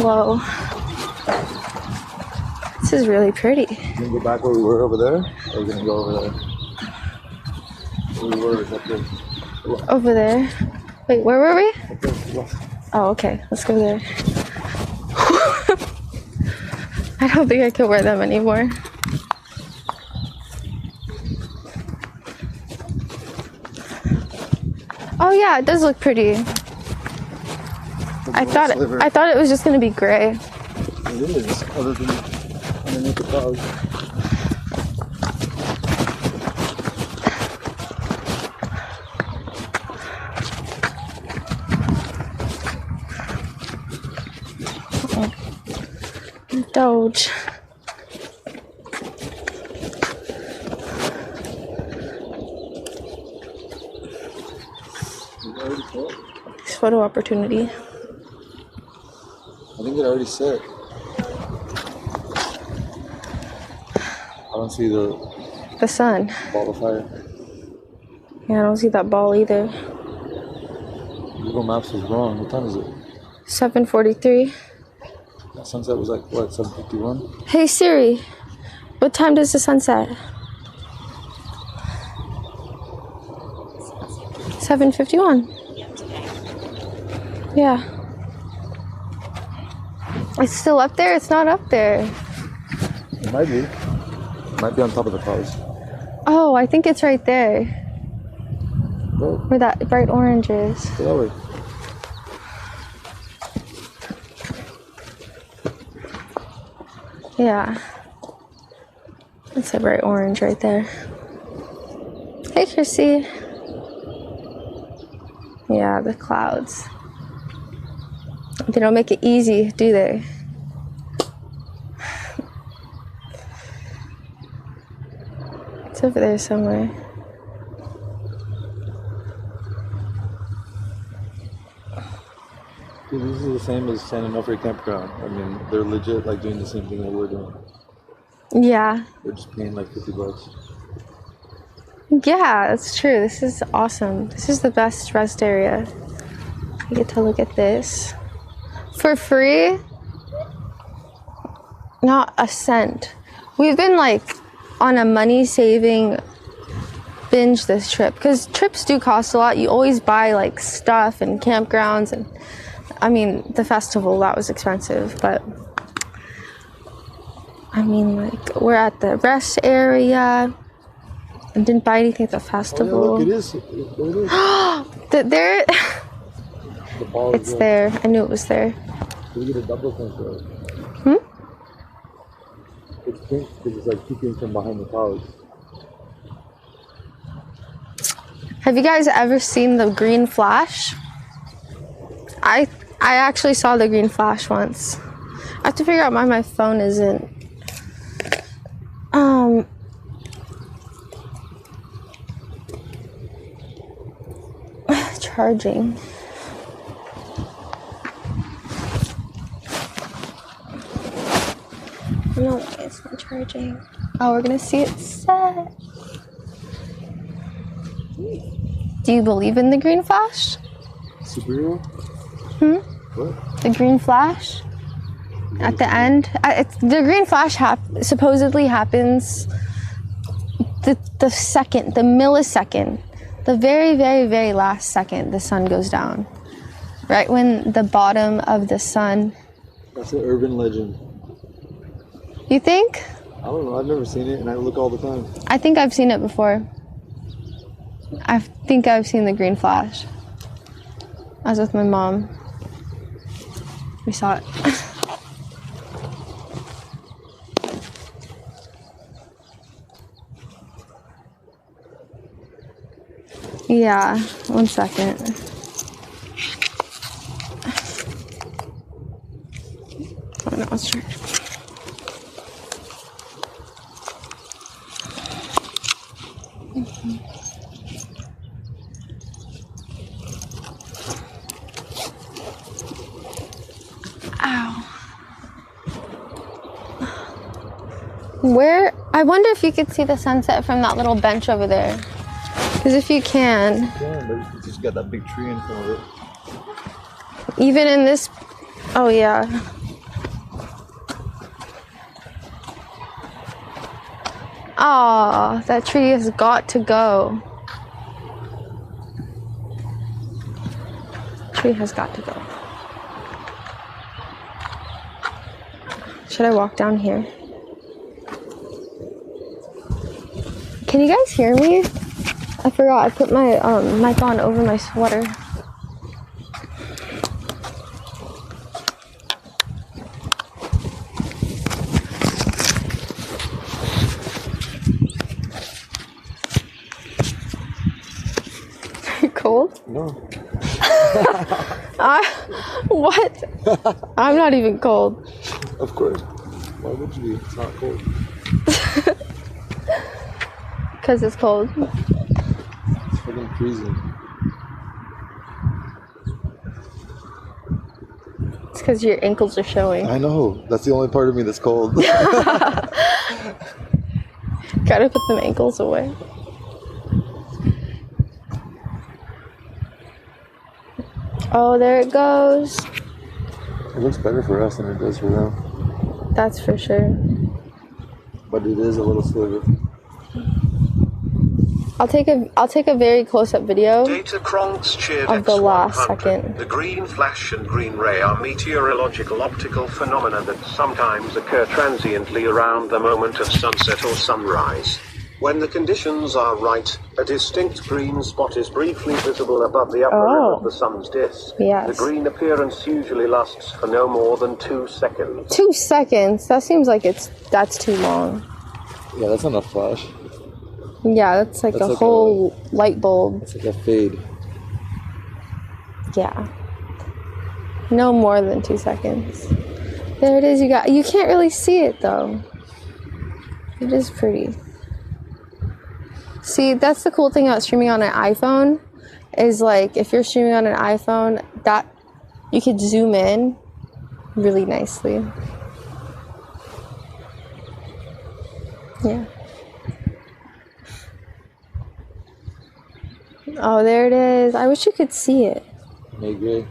Whoa. This is really pretty. You gonna go back where we were over there? Or are you gonna go over there? Where we were is up there. Over there? Wait, where were we? Up there. Oh, okay. Let's go there. I don't think I can wear them anymore. Oh yeah, it does look pretty. I thought it was just gonna be gray. It is, other than underneath the clouds. Doge. Photo opportunity. I think it already set. I don't see the sun. Ball of fire. Yeah, I don't see that ball either. Google Maps was wrong. What time is it? 7:43. That sunset was like, what, 7:51? Hey Siri, what time does the sun set? 7:51. Yeah. It's still up there? It's not up there. It might be. It might be on top of the clouds. Oh, I think it's right there. Go. Where that bright orange is. Go that way. Yeah. It's a bright orange right there. Hey, Chrissy. Yeah, the clouds. They don't make it easy, do they? It's over there somewhere. Dude, this is the same as San Onofre Campground. I mean, they're legit like doing the same thing that we're doing. Yeah. They're just paying like $50. Yeah, that's true. This is awesome. This is the best rest area. You get to look at this. For free? Not a cent. We've been like on a money saving binge this trip because trips do cost a lot. You always buy like stuff and campgrounds, and I mean the festival, that was expensive, but I mean like we're at the rest area and didn't buy anything at the festival. Oh, yeah, look, it is. There The ball it's there. I knew it was there. We get a double thing for it. Hmm? It's pink because it's like peeking from behind the clouds. Have you guys ever seen the green flash? I actually saw the green flash once. I have to figure out why my phone isn't charging. No, it's not charging. Oh, we're gonna see it set. Do you believe in the green flash? Superhero? What? The green flash? At the end? The green flash supposedly happens the second, the millisecond, the very, very, very last second the sun goes down. Right when the bottom of the sun... That's an urban legend. You think? I don't know. I've never seen it, and I look all the time. I think I've seen it before. I think I've seen the green flash. I was with my mom. We saw it. Yeah, 1 second. Oh no, let's try. Ow. I wonder if you could see the sunset from that little bench over there. Because if you can. Yeah, but you just got that big tree in front of it. Even in this. Oh, yeah. Aw, that tree has got to go. Tree has got to go. Should I walk down here? Can you guys hear me? I forgot I put my mic on over my sweater. Are you cold? No. What? I'm not even cold. Of course. Why would you be? It's not cold. Because it's cold. It's fucking freezing. It's because your ankles are showing. I know. That's the only part of me that's cold. Gotta put them ankles away. Oh, there it goes. It looks better for us than it does for them. That's for sure. But it is a little sliver. I'll take a very close-up video Data Cronks cheered of the last X100. second. The green flash and green ray are meteorological optical phenomena that sometimes occur transiently around the moment of sunset or sunrise. When the conditions are right, a distinct green spot is briefly visible above the upper rim of the sun's disk. Yes. The green appearance usually lasts for no more than 2 seconds. 2 seconds? That seems like that's too long. Yeah, that's not a flash. Yeah, that's like a whole light bulb. It's like a fade. Yeah. No more than 2 seconds. There it is. You can't really see it though. It is pretty. See, that's the cool thing about streaming on an iPhone is like if you're streaming on an iPhone, that You could zoom in really nicely. Yeah. Oh, there it is. I wish you could see it. Maybe.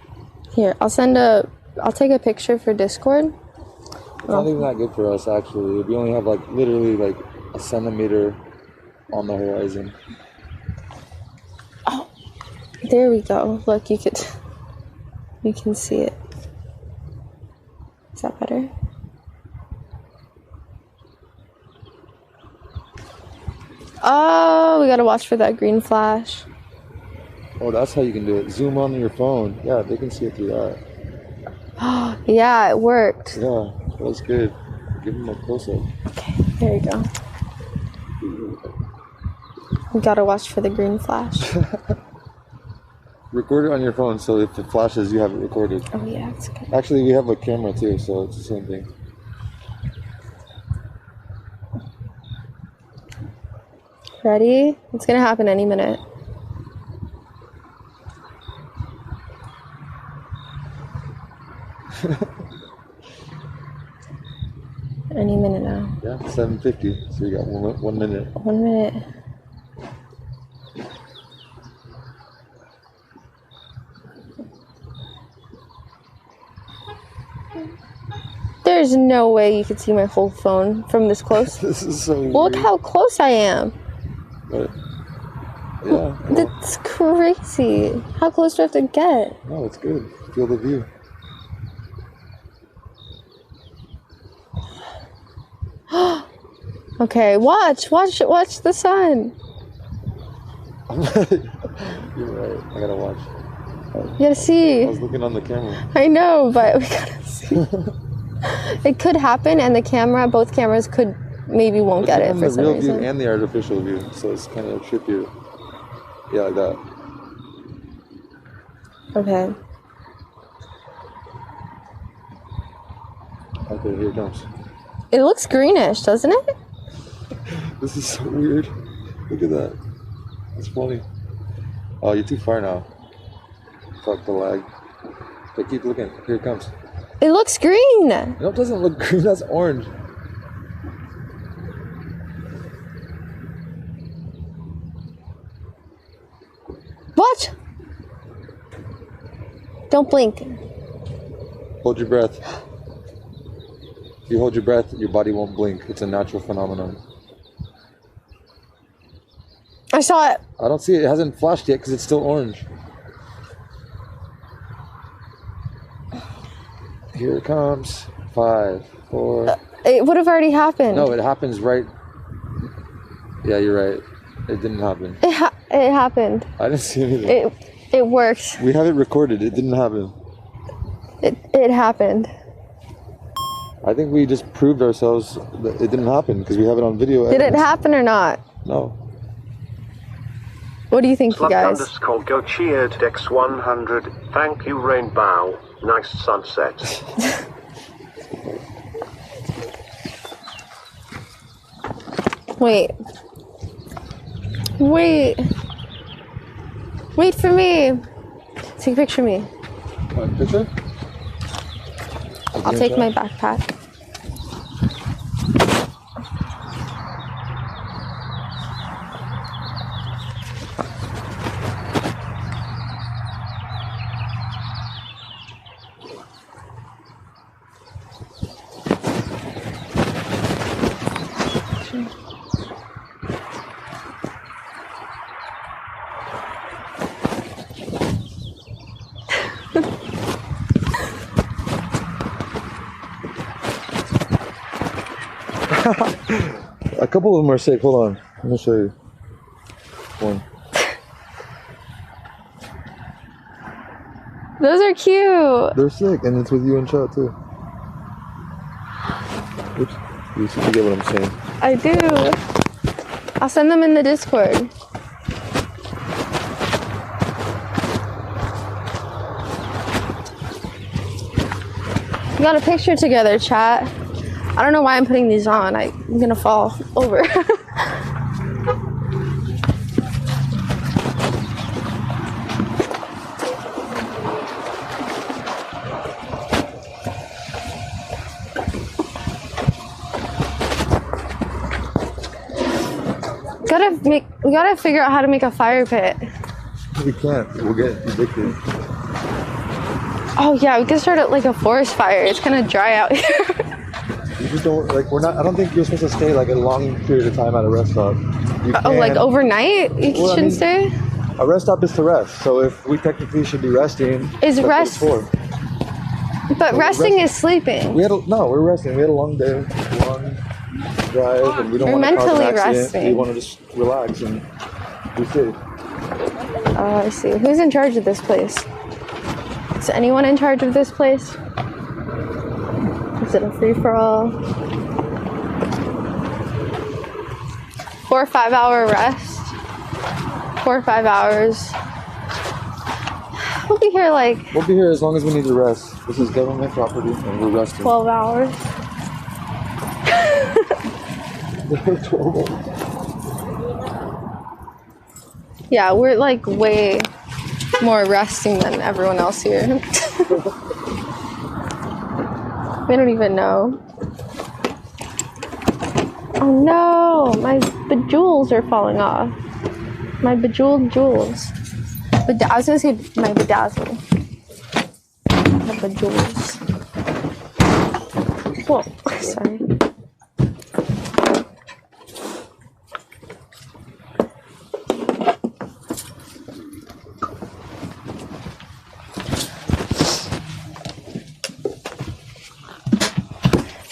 Here, I'll take a picture for Discord. It's not even that good for us, actually. We only have like literally like a centimeter on the horizon. Oh, there we go. Look, you can see it. Is that better? Oh, we gotta watch for that green flash. Oh, that's how you can do it. Zoom on your phone. Yeah, they can see it through that. Yeah, it worked. Yeah, that was good. Give them a close-up. Okay, there you go. We gotta watch for the green flash. Record it on your phone, so if it flashes, you have it recorded. Oh yeah, that's good. Actually, we have a camera too, so it's the same thing. Ready? It's gonna happen any minute. Any minute now. Yeah, 7:50. So you got 1 minute. 1 minute. There's no way you could see my whole phone from this close. This is so weird. Look how close I am. But, yeah. That's crazy. How close do I have to get? No, it's good. Feel the view. Okay, watch the sun. You're right. I gotta watch. You gotta see. I was looking on the camera. I know, but we gotta see. It could happen, and both cameras could won't get it for some real reason. view and the artificial view, so it's kind of trippier. Yeah, like that. Okay. Okay, here it comes. It looks greenish, doesn't it? This is so weird. Look at that. It's funny. Oh, you're too far now. Fuck the lag. Okay, keep looking. Here it comes. It looks green. No, it doesn't look green. That's orange. Watch. Don't blink. Hold your breath. If you hold your breath, your body won't blink. It's a natural phenomenon. I saw it. I don't see it. It hasn't flashed yet because it's still orange. Here it comes. 5, 4. It would have already happened. No, it happens right. Yeah, you're right. It didn't happen. It happened. I didn't see anything. It worked. We have it recorded. It didn't happen. It happened. I think we just proved ourselves that it didn't happen because we have it on video. Did it happen or not? No. What do you think, you guys? _ go cheered Dex100. Thank you, Rainbow. Nice sunset. Wait for me. Take a picture of me. Picture? I'll take my backpack. A couple of them are sick. Hold on. Let me show you. One. Those are cute. They're sick, and it's with you in chat too. Oops. You get what I'm saying. I do. I'll send them in the Discord. We got a picture together, chat. I don't know why I'm putting these on. I'm gonna fall over. gotta figure out how to make a fire pit. We can't. We'll get addicted. Oh yeah, we could start it like a forest fire. It's kind of dry out here. You just don't like. We're not. I don't think you're supposed to stay like a long period of time at a rest stop. Oh, like overnight? You shouldn't stay? A rest stop is to rest. So if we technically should be resting, is rest? For. But so resting is sleeping. We're resting. We had a long day, long drive, and we don't want to cause an accident. Resting. We want to just relax and be safe. Oh, I see. Who's in charge of this place? Is anyone in charge of this place? Is it a free-for-all? 4 or 5 hour rest. 4 or 5 hours. We'll be here We'll be here as long as we need to rest. This is government property and we're resting. 12 hours. 12 hours. Yeah, we're like way more resting than everyone else here. We don't even know. Oh no, my bejewels are falling off. My bejeweled jewels. I was gonna say my bedazzle. My bejewels. Whoa, sorry.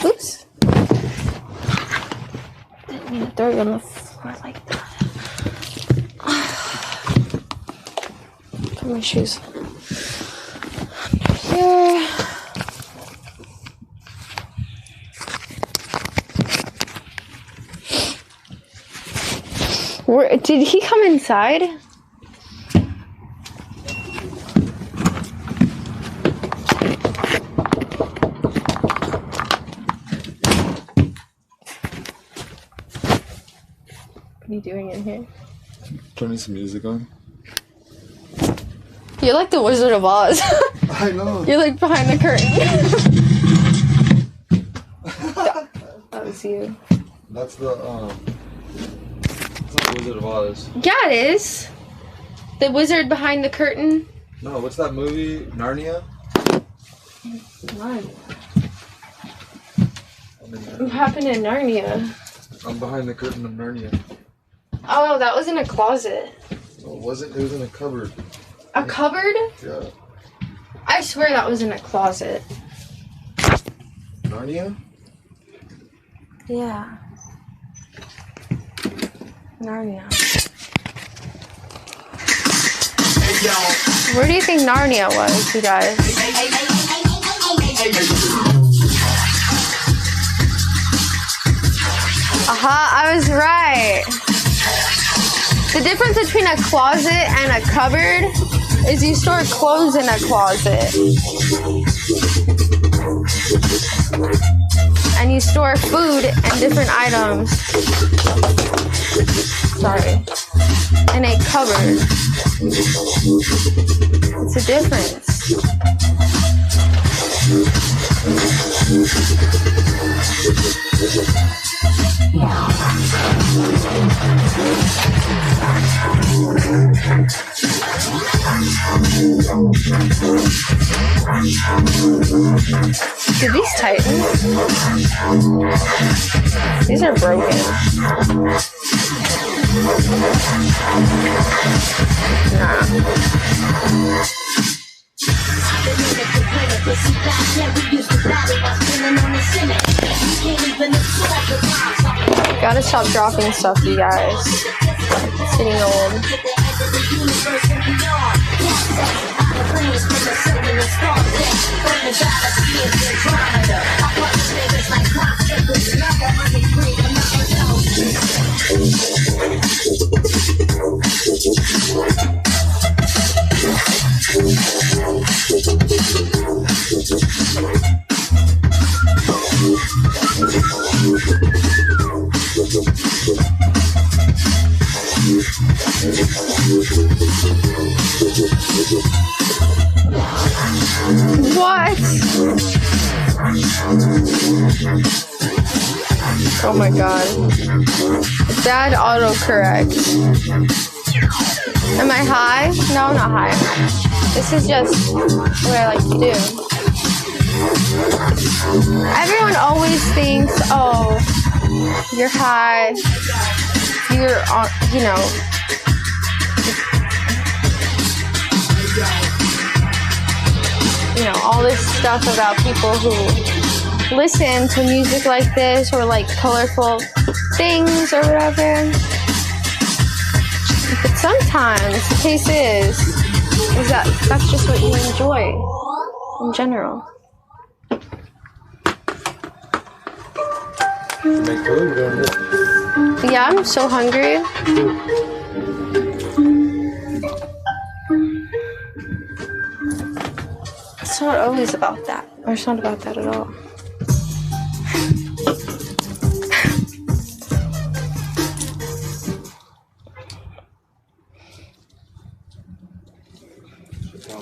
Oops. Didn't mean to throw you on the floor like that. Put my shoes under here. Did he come inside? What are you doing in here? Turning some music on. You're like the Wizard of Oz. I know. You're like behind the curtain. That was you. That's the It's not the Wizard of Oz. Yeah, it is. The wizard behind the curtain. No, what's that movie? Narnia? What? What happened in Narnia? I'm behind the curtain of Narnia. Oh, that was in a closet. No, it wasn't. It was in a cupboard. A cupboard? Yeah. I swear that was in a closet. Narnia? Yeah. Narnia. Where do you think Narnia was, you guys? Aha, I was right. The difference between a closet and a cupboard is you store clothes in a closet. And you store food and different items. Sorry. In a cupboard. It's a difference. Did these tighten? These are broken. Nah. Gotta stop dropping stuff, you guys. It's getting old. What? Oh my god. Bad autocorrect. Am I high? No, I'm not high. This is just what I like to do. Everyone always thinks, oh, you're high. You're on, you know. You know, all this stuff about people who listen to music like this or like colorful things or whatever. But sometimes the case is that that's just what you enjoy in general. Yeah, I'm so hungry. It's not always about that. Or it's not about that at all.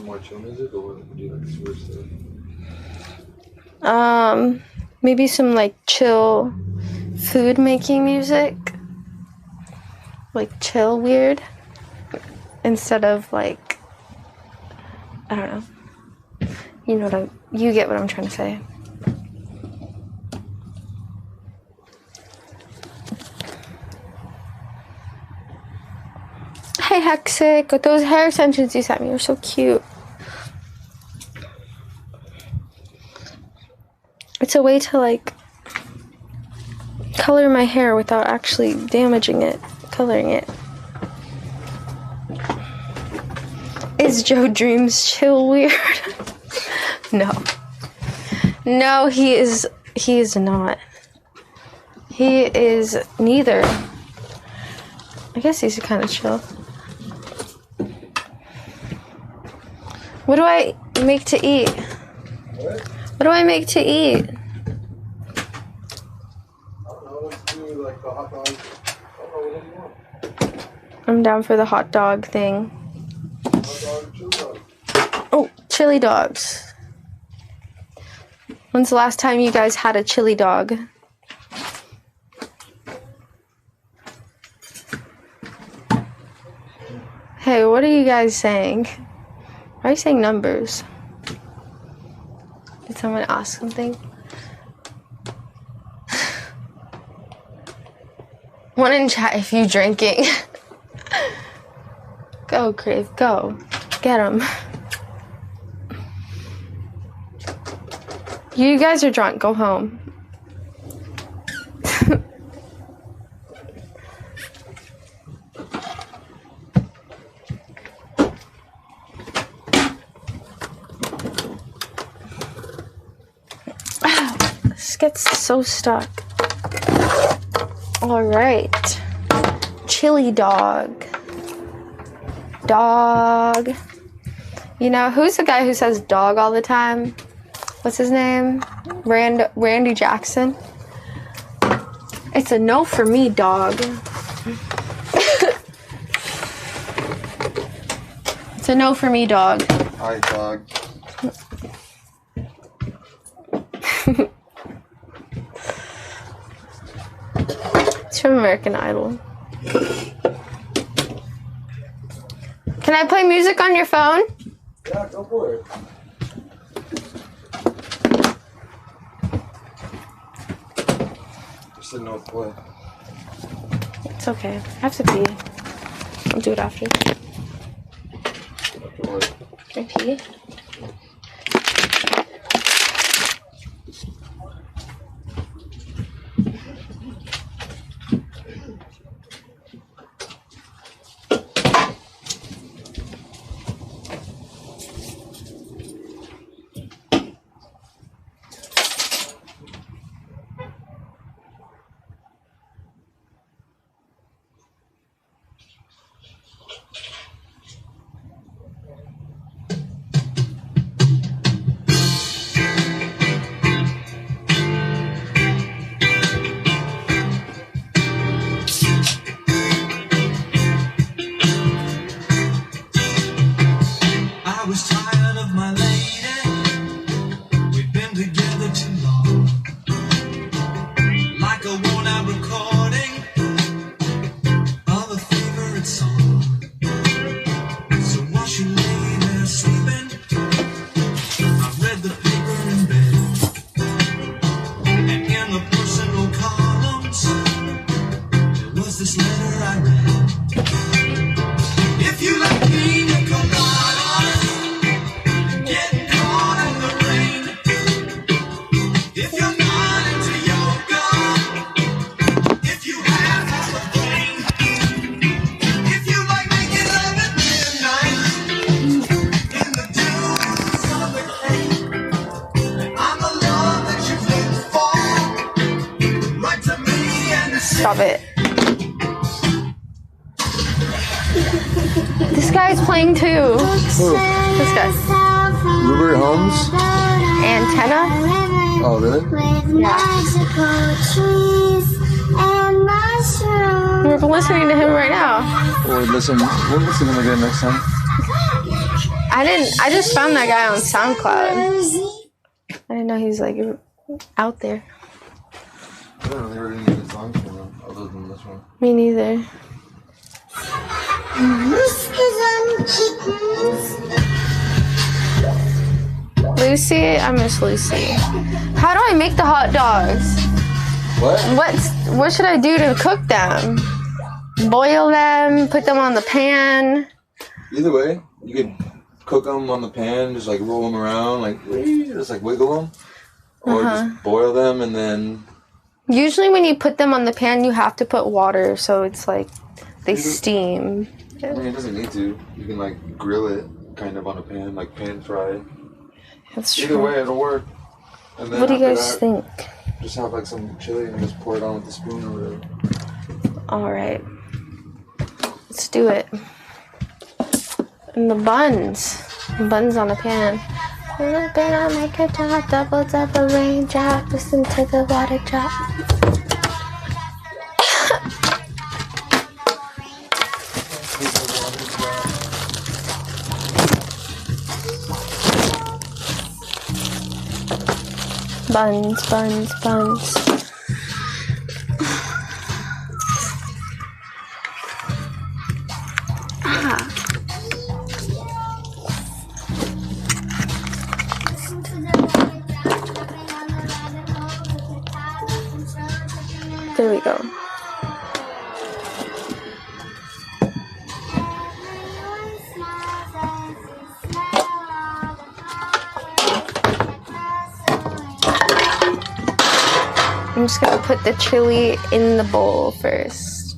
More chill music, or would you like to switch Maybe some like chill food making music. Like chill weird. Instead of like, I don't know. You get what I'm trying to say. Hey Hexic, with those hair extensions you sent me are so cute. It's a way to like color my hair without actually damaging it, coloring it. Is Joe Dreams chill weird? No. No, he is not. He is neither. I guess he's kind of chill. What do I make to eat? What do I make to eat? I don't know, let's do like the hot dog. I don't know, what do you want? I'm down for the hot dog thing. Hot dog, chili dog. Oh, chili dogs. When's the last time you guys had a chili dog? Hey, what are you guys saying? Why are you saying numbers? Did someone ask something? One in chat if you drinking. Go, Crave, go. Get him. You guys are drunk, go home. This gets so stuck. All right. Chili dog. Dog. You know, who's the guy who says dog all the time? What's his name? Randy Jackson. It's a no for me, dog. It's a no for me, dog. Hi, dog. It's from American Idol. Can I play music on your phone? Yeah, go for it. Just a no play. It's okay. I have to pee. I'll do it after. Can I pee? Stop it. This guy's playing too. Who? This guy. Blueberry Holmes? Antenna? Oh, really? Yeah. We're listening to him right now. We'll listen to him again next time. I just found that guy on SoundCloud. I didn't know he was like out there. I don't really heard any good songs from him other than this one. Me neither. Lucy, I miss Lucy. How do I make the hot dogs? What should I do to cook them? Boil them, put them on the pan. Either way, you could cook them on the pan, just like roll them around, like just like wiggle them, or just boil them and then. Usually, when you put them on the pan, you have to put water, so it's like they steam. I mean, it doesn't need to. You can like grill it, kind of on a pan, like pan fry. That's true. Either way, it'll work. And then What do you guys that, think? Just have like some chili and just pour it on with the spoon or whatever. All right, let's do it. And the buns on a pan. I'll make a drop, double raindrop. Listen to the water drop. Buns. There we go. I'm just gonna put the chili in the bowl first.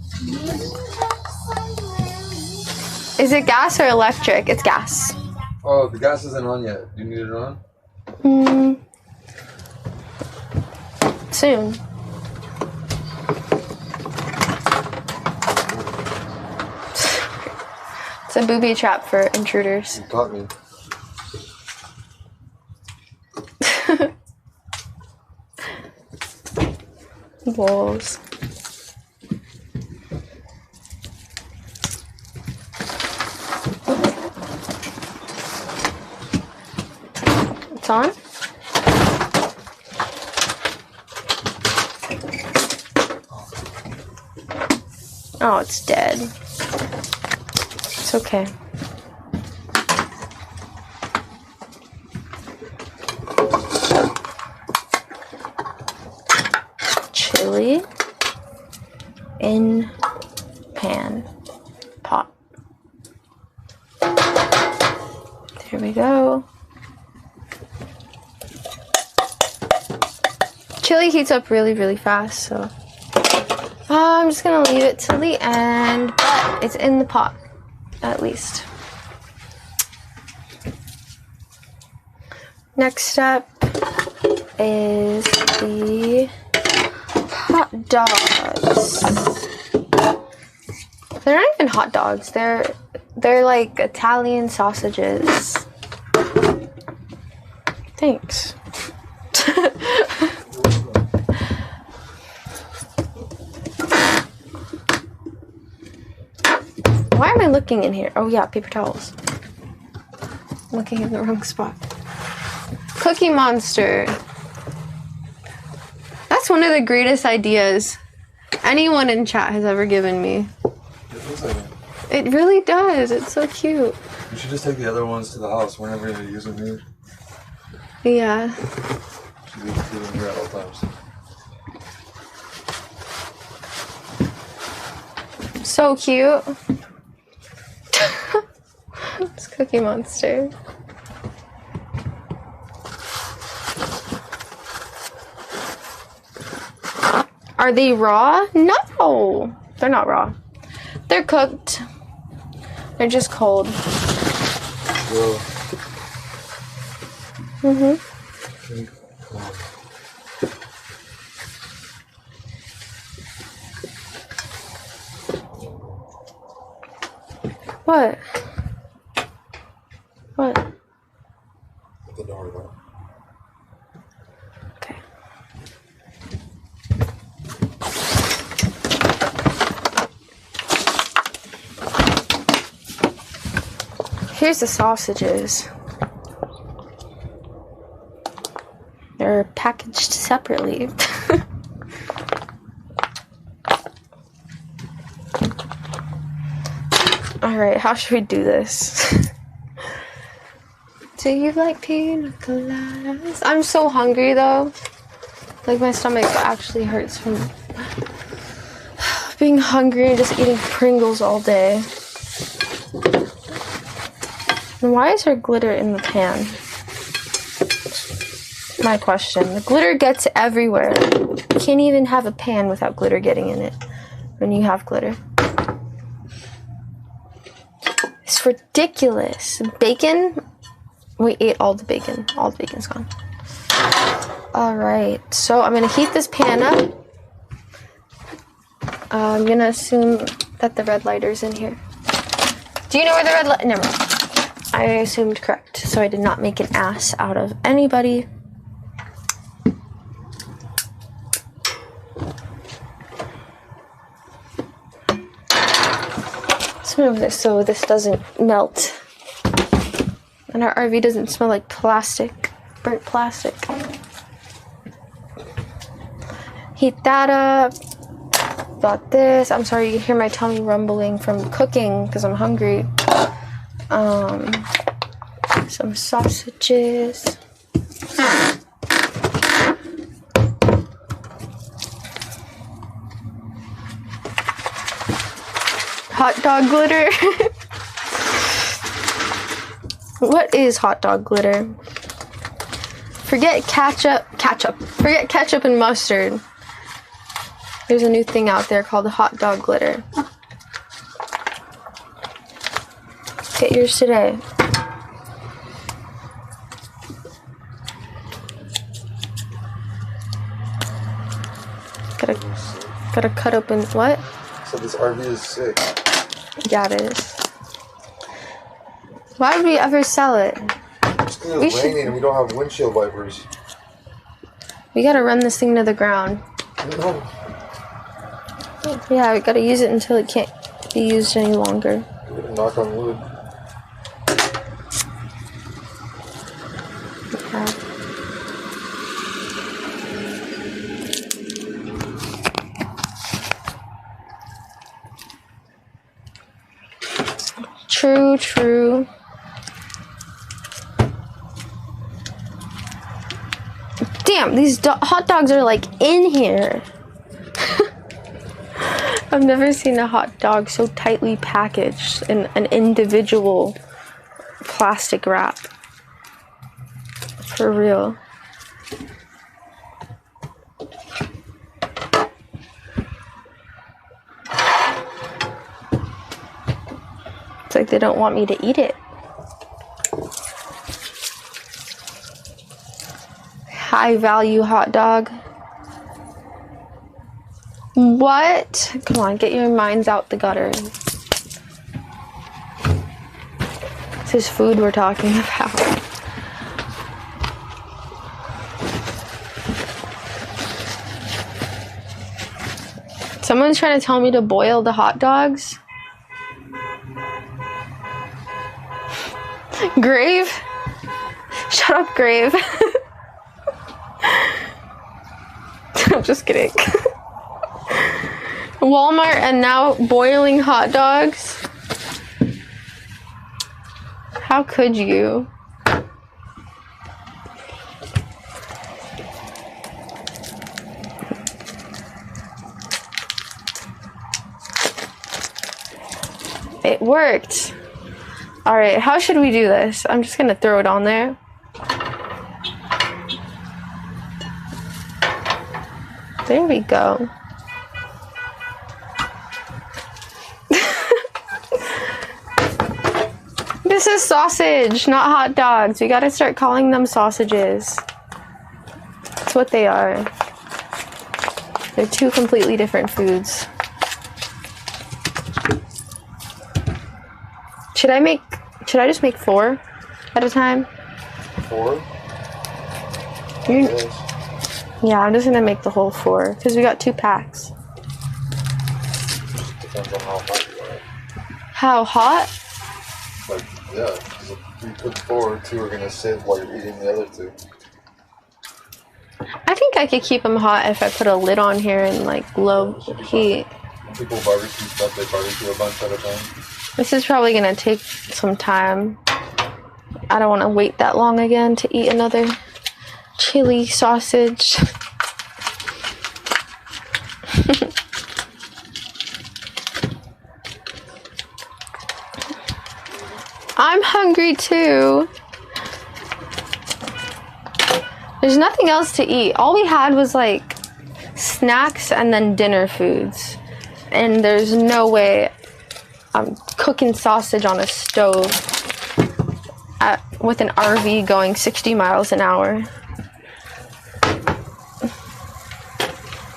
Is it gas or electric? It's gas. Oh, the gas isn't on yet. Do you need it on? Soon. It's a booby trap for intruders. You caught me. Balls. It's on? Oh, it's dead. It's okay. Chili in pan pot. There we go. Chili heats up really, really fast, so I'm just gonna leave it till the end, but it's in the pot, at least. Next step is the hot dogs. They're not even hot dogs. They're like Italian sausages. Thanks. Why am I looking in here? Oh yeah, paper towels. I'm looking in the wrong spot. Cookie Monster. That's one of the greatest ideas anyone in chat has ever given me. It looks like it. It really does. It's so cute. You should just take the other ones to the house whenever you use them here. Yeah. You should leave them here at all times. So cute. It's Cookie Monster. Are they raw? No, they're not raw. They're cooked. They're just cold. What? What? Put the door down. Okay. Here's the sausages. They're packaged separately. Alright, how should we do this? Do you like pina coladas? I'm so hungry though. Like my stomach actually hurts from being hungry and just eating Pringles all day. And why is there glitter in the pan? My question. The glitter gets everywhere. You can't even have a pan without glitter getting in it when you have glitter. It's ridiculous. Bacon? We ate all the bacon. All the bacon's gone. Alright, so I'm going to heat this pan up. I'm going to assume that the red lighter's in here. Do you know where the red light? Never mind. I assumed correct, so I did not make an ass out of anybody. Let's move this so this doesn't melt. And our RV doesn't smell like plastic, burnt plastic. Heat that up. Got this. I'm sorry you hear my tummy rumbling from cooking because I'm hungry. Some sausages. Hot dog glitter. What is hot dog glitter? Forget ketchup. Forget ketchup and mustard. There's a new thing out there called hot dog glitter. Get yours today. Gotta cut open what? So this RV is sick. Yeah, it is. Why would we ever sell it? Just because it's raining and we don't have windshield wipers. We gotta run this thing to the ground. No. Yeah, we gotta use it until it can't be used any longer. We're gonna knock on wood. Okay. True. Damn, these hot dogs are like in here. I've never seen a hot dog so tightly packaged in an individual plastic wrap. For real. It's like they don't want me to eat it. High value hot dog. What? Come on, get your minds out the gutter. This is food we're talking about. Someone's trying to tell me to boil the hot dogs. Grave? Shut up, Grave. I'm just kidding. Walmart and now boiling hot dogs? How could you? It worked. Alright, how should we do this? I'm just gonna throw it on there. There we go. This is sausage, not hot dogs. We gotta start calling them sausages. That's what they are. They're two completely different foods. Should I just make 4 at a time? 4? Yeah, I'm just gonna make the whole 4 because we got 2 packs. Depends on how hot you are. How hot? Like, yeah, because if you put 4, 2 are gonna sit while you're eating the other 2. I think I could keep them hot if I put a lid on here and like low heat. When people barbecue stuff, they barbecue a bunch at a time. This is probably gonna take some time. I don't want to wait that long again to eat another chili sausage. I'm hungry too. There's nothing else to eat. All we had was like snacks and then dinner foods. And there's no way I'm cooking sausage on a stove with an RV going 60 miles an hour.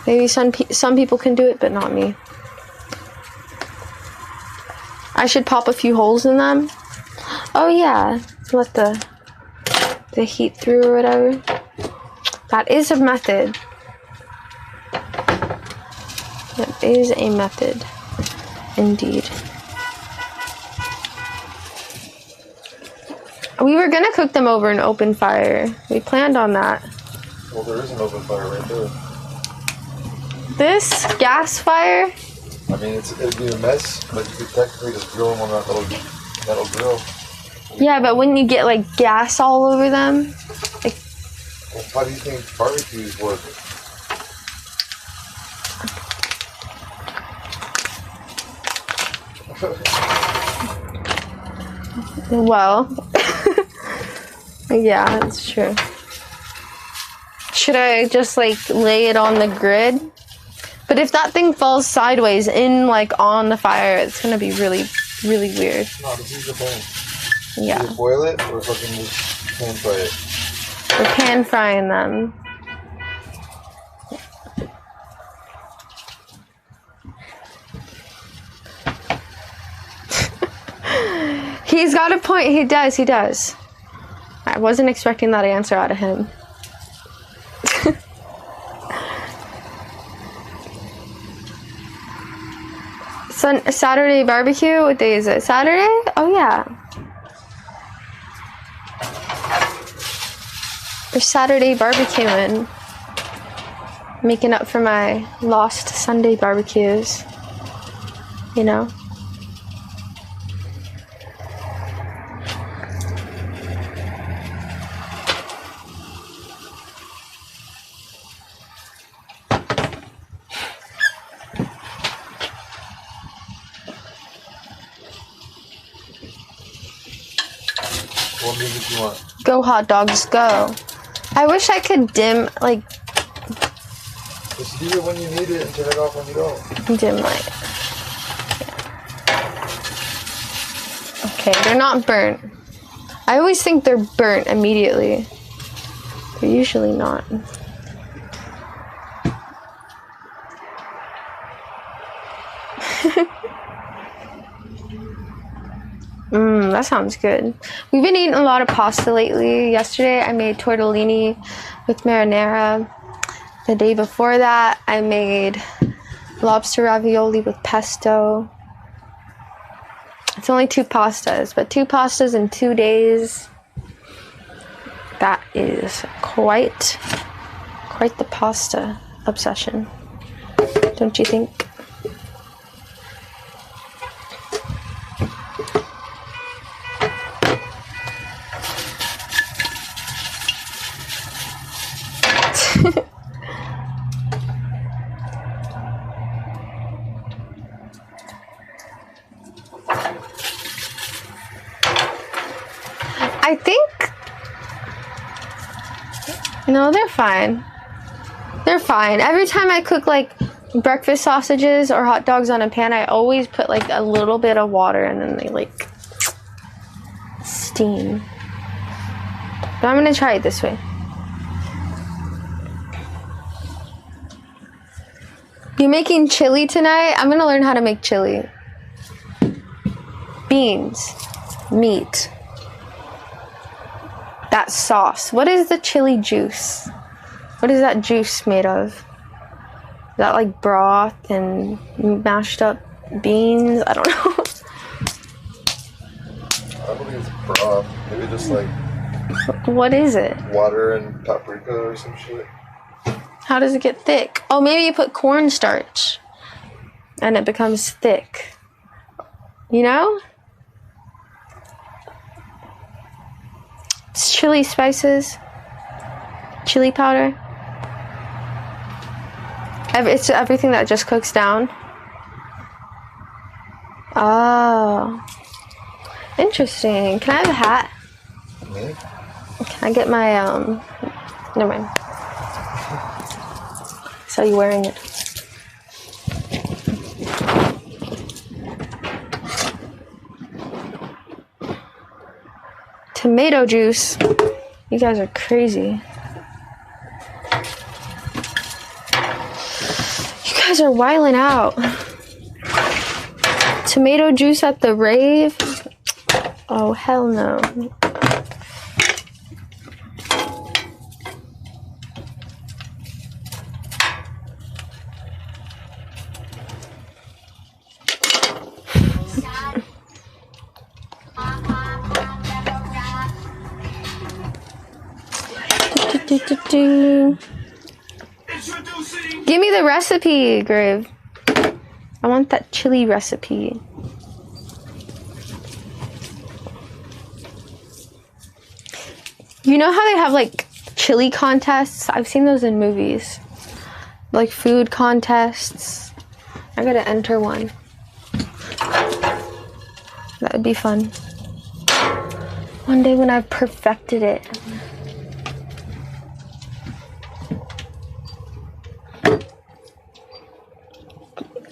Maybe some people can do it, but not me. I should pop a few holes in them. Oh yeah, let the heat through or whatever. That is a method. That is a method, indeed. We were gonna cook them over an open fire. We planned on that. Well, there is an open fire right there. This gas fire? I mean, it'd be a mess, but you could technically just grill them on that little grill. Yeah, but wouldn't you get like gas all over them? Like, well, how do you think barbecues work? well, yeah, that's true. Should I just like lay it on the grid? But if that thing falls sideways in like on the fire, it's gonna be really, really weird. No, just use the pan. Yeah. Either boil it or fucking just pan fry it. We're pan frying them. He's got a point. He does. I wasn't expecting that answer out of him. Saturday barbecue? What day is it? Saturday? Oh yeah. We're Saturday barbecuing. Making up for my lost Sunday barbecues. You know? What music do you want? Go hot dogs, go. I wish I could dim, like... Just leave it when you need it and turn it off when you don't. Dim light. Yeah. Okay, they're not burnt. I always think they're burnt immediately. They're usually not. That sounds good. We've been eating a lot of pasta lately. Yesterday I made tortellini with marinara. The day before that I made lobster ravioli with pesto. It's only 2 pastas, but 2 pastas in 2 days. That is quite the pasta obsession. Don't you think? I think, no, they're fine. They're fine. Every time I cook like breakfast sausages or hot dogs on a pan, I always put like a little bit of water and then they like steam. But I'm gonna try it this way. You making chili tonight? I'm gonna learn how to make chili. Beans. meat. That sauce. What is the chili juice? What is that juice made of? Is that like broth and mashed up beans? I don't know. I believe it's broth. Maybe just like. What is it? Water and paprika or some shit. How does it get thick? Oh, maybe you put cornstarch and it becomes thick. You know? It's chili spices, chili powder. It's everything that just cooks down. Oh. Interesting. Can I have a hat? Me? Can I get my, never mind. So you wearing it. Tomato juice. You guys are crazy. You guys are wilding out. Tomato juice at the rave? Oh, hell no. Give me the recipe, Grave. I want that chili recipe. You know how they have like chili contests? I've seen those in movies. Like food contests. I gotta enter one. That would be fun. One day when I've perfected it.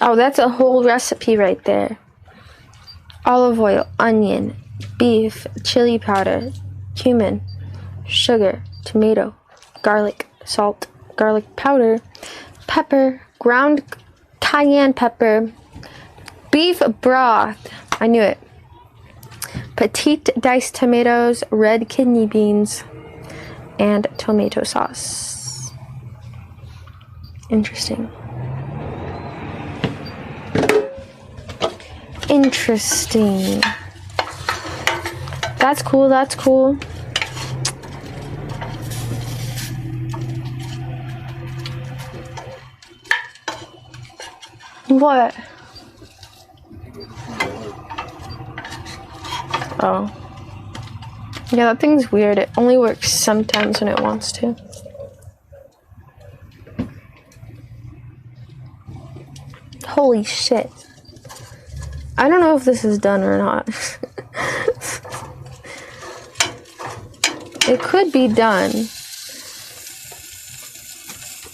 Oh, that's a whole recipe right there. Olive oil, onion, beef, chili powder, cumin, sugar, tomato, garlic, salt, garlic powder, pepper, ground cayenne pepper, beef broth. I knew it. Petite diced tomatoes, red kidney beans, and tomato sauce. Interesting. Interesting. That's cool, that's cool. What? Oh. Yeah, that thing's weird. It only works sometimes when it wants to. Holy shit. I don't know if this is done or not. It could be done.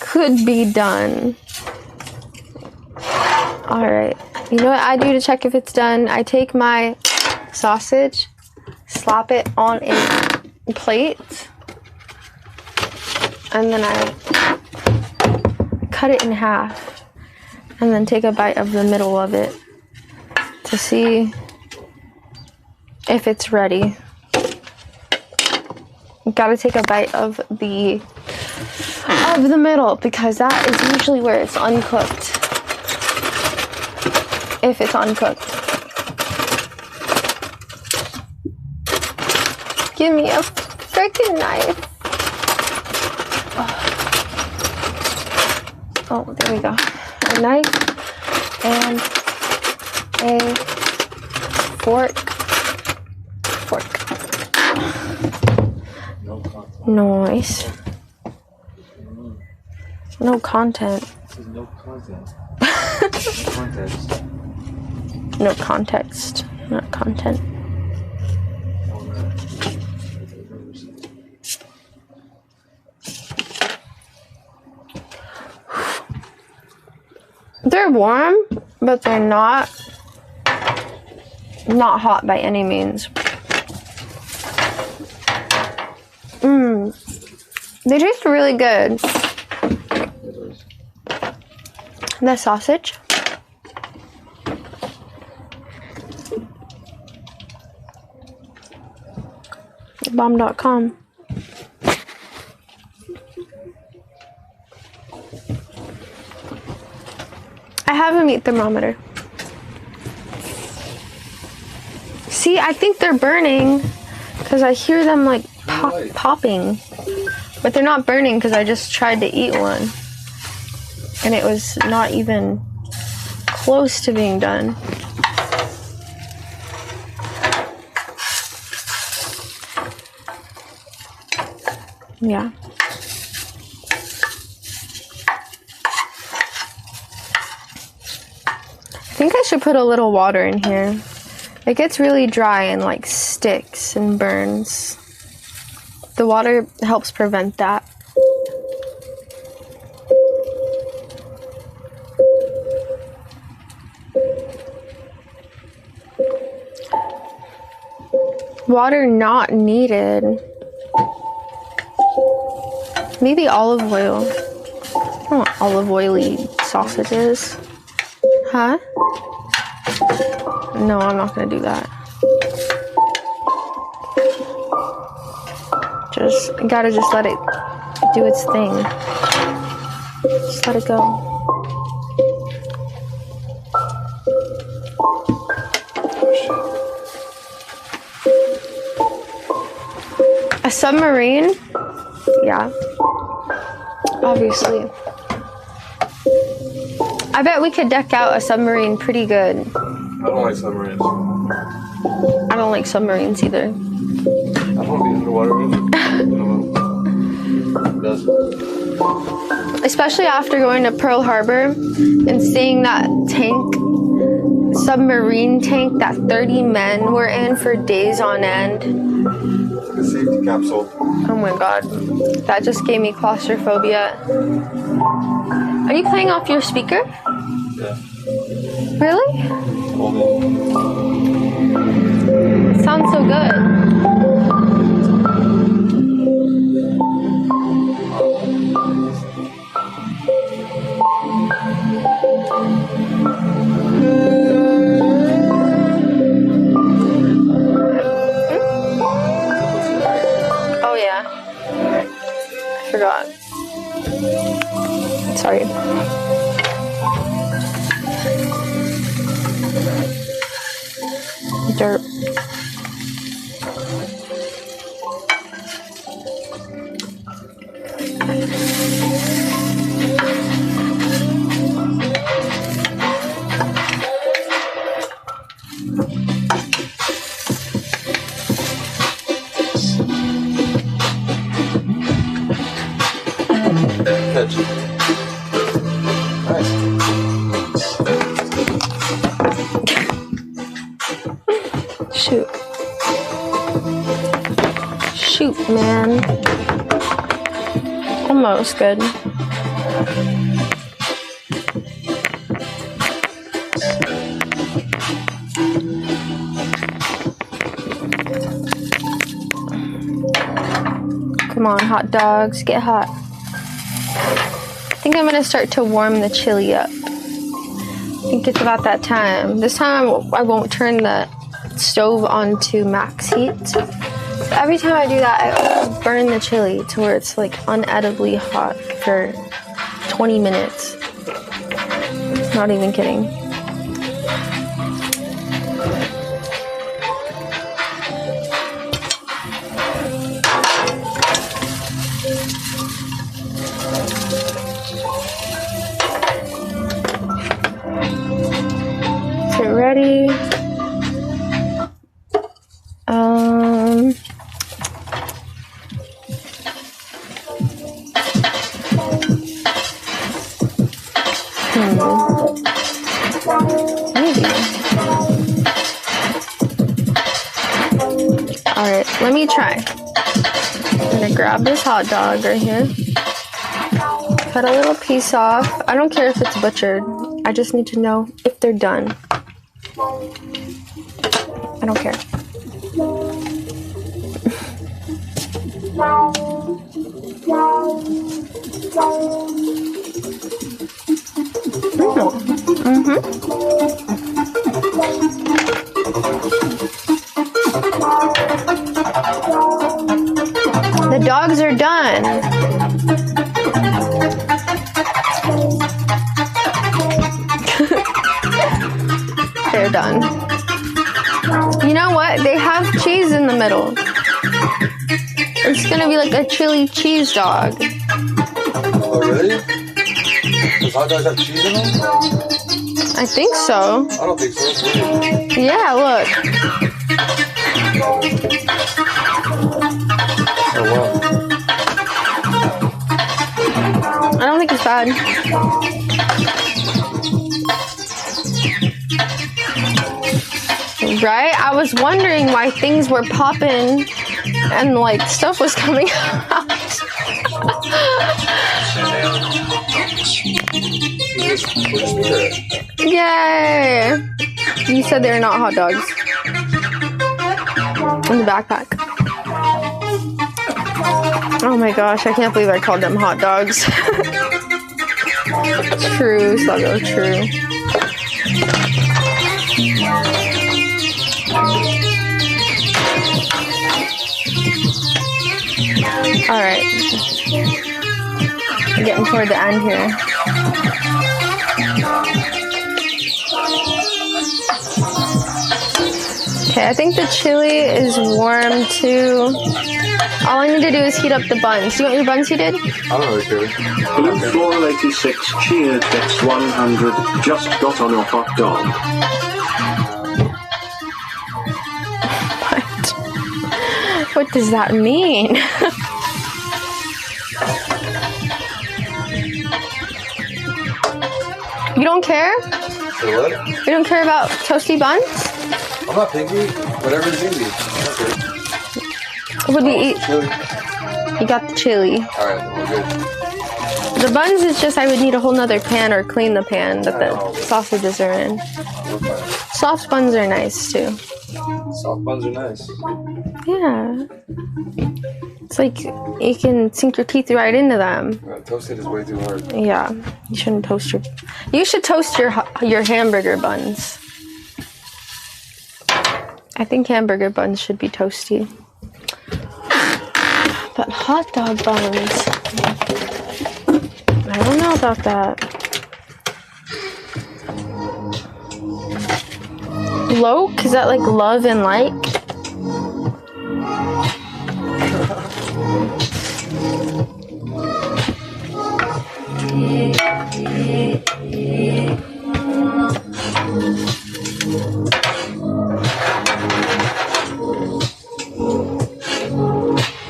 Could be done. Alright. You know what I do to check if it's done? I take my sausage, slap it on a plate, and then I cut it in half, and then take a bite of the middle of it to see if it's ready. You gotta take a bite of the middle because that is usually where it's uncooked. If it's uncooked. Give me a freaking knife. Oh, there we go. A knife and a fork. Nice. No content. No content. No context, not content. They're warm, but they're not hot by any means. They taste really good. The sausage. Bomb.com. I have a meat thermometer. See, I think they're burning because I hear them like popping. But they're not burning because I just tried to eat one. And it was not even close to being done. Yeah. I think I should put a little water in here. It gets really dry and like sticks and burns. The water helps prevent that. Water not needed. Maybe olive oil. I don't want olive oily sausages. Huh? No, I'm not gonna do that. Gotta just let it do its thing. Just let it go. A submarine? Yeah. Obviously. I bet we could deck out a submarine pretty good. I don't like submarines. I don't like submarines either. I don't want to be underwater either. Especially after going to Pearl Harbor and seeing that tank, submarine tank that 30 men were in for days on end. It's like a safety capsule. Oh my god. That just gave me claustrophobia. Are you playing off your speaker? Yeah. Really? It sounds so good. Oh yeah. I forgot. Sorry. Dirt. Catch. Nice. Shoot. Shoot, man. Almost good. Come on, hot dogs, get hot. I think I'm gonna start to warm the chili up. I think it's about that time. This time I won't turn the stove onto max heat. Every time I do that, I burn the chili to where it's like unedibly hot for 20 minutes. Not even kidding. Get ready. Maybe. Alright, let me try. I'm gonna grab this hot dog right here. Cut a little piece off. I don't care if it's butchered. I just need to know if they're done. I don't care. they're done. You know what? They have cheese in the middle. It's gonna be like a chili cheese dog. Oh, really? Does hot dogs have cheese in them? I think so. I don't think so. It's weird. Yeah, look. Oh, wow. I don't think it's bad. Right? I was wondering why things were popping and like stuff was coming out. Yay! You said they're not hot dogs. In the backpack. Oh my gosh, I can't believe I called them hot dogs. True, Sluggo, true. Alright. We're getting toward the end here. Okay, I think the chili is warm too. All I need to do is heat up the buns. Do you want your buns heated? I don't really care. Blue Floral 86 cheered gets 100. Just got on a hot dog. What does that mean? You don't care? Say what? You don't care about toasty buns? I'm not picky. Whatever's easy. Okay. What do you eat? Chili. You got the chili. Alright, then we're good. The buns is just I would need a whole nother pan or clean the pan that the sausages are in. Soft buns are nice too. Soft buns are nice. Yeah. It's like you can sink your teeth right into them. Toasted is way too hard. Yeah. You shouldn't toast your... You should toast your hamburger buns. I think hamburger buns should be toasty. But hot dog buns... I don't know about that. Loke? Is that like love and like?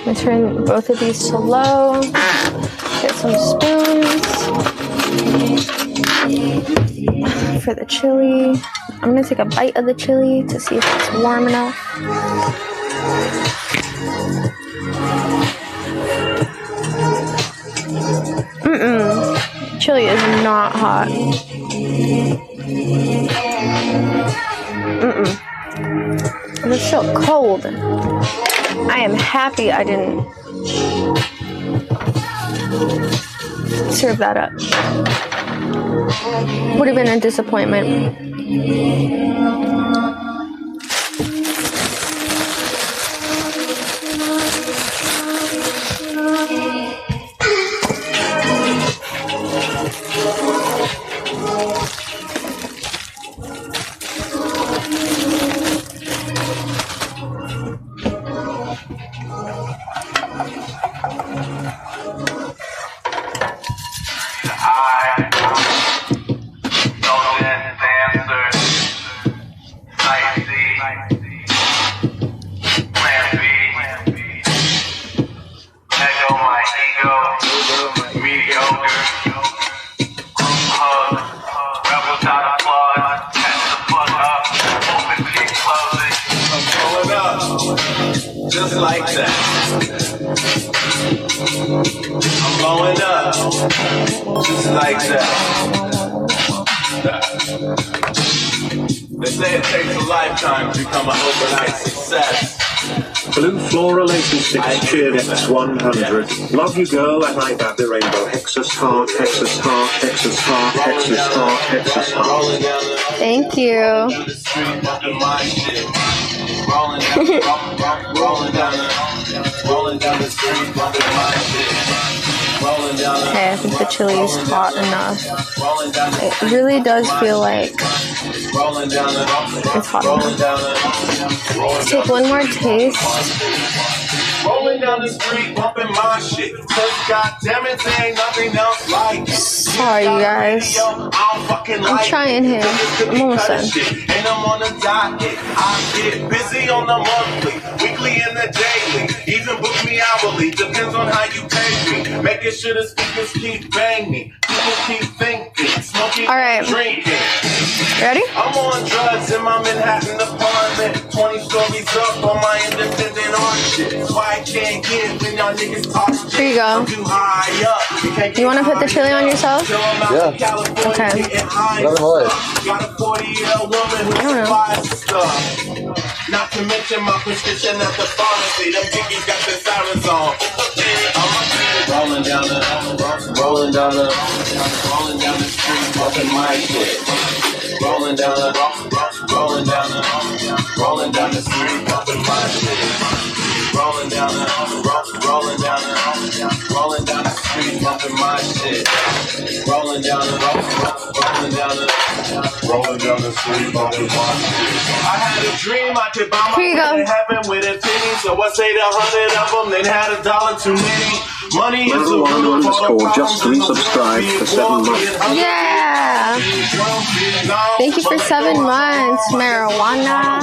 I'm gonna turn both of these to low. Get some spoons for the chili. I'm gonna take a bite of the chili to see if it's warm enough. Chili is not hot. It's so cold. I am happy I didn't serve that up. Would have been a disappointment. Just like that. I'm blowing up. Just like that. They say it takes a lifetime to become an overnight success. Blue Floral 86 cheered X 100. Love you girl at IBabyRainbow. Hexus heart, Hexus heart, Hexus heart, Hexus heart, Hexus heart. Thank you. Rolling down the street, bumping my shit. Okay, I think the chili is hot enough. It really does feel like it's hot enough. Let's take one more taste. Rolling down the street, bumping my shit. God damn it, there ain't nothing else like it. Sorry, you guys. I'm trying here. I'm almost done. And I'm on a diet. I get busy on the monthly, weekly, and the daily. Even book me hourly. Depends on how you pay me. Making sure the speakers keep banging. People keep thinking, smoking, drinking. Ready? I'm on drugs in my Manhattan apartment. 20 stories up on my independent art shit. Why I can't get when y'all niggas talk shit. Here you go. You want to put the chili on yourself? Yeah. Okay. Whatever life. Got a 40-year-old woman who supplies stuff. Not to mention my prescription at the pharmacy. Them jiggies got the sirens on. Rolling down the street, bumping my shit. Rolling down the street, bumping my shit. Rolling down the street, bumping my shit. Rolling down the street, bumping my shit. I had a dream I could buy my way to heaven with a penny, so I saved 100 of them, then had $1 too many. Money is a root of all the just resubscribed for 7 months. Yeah. Thank you for 7 months, marijuana.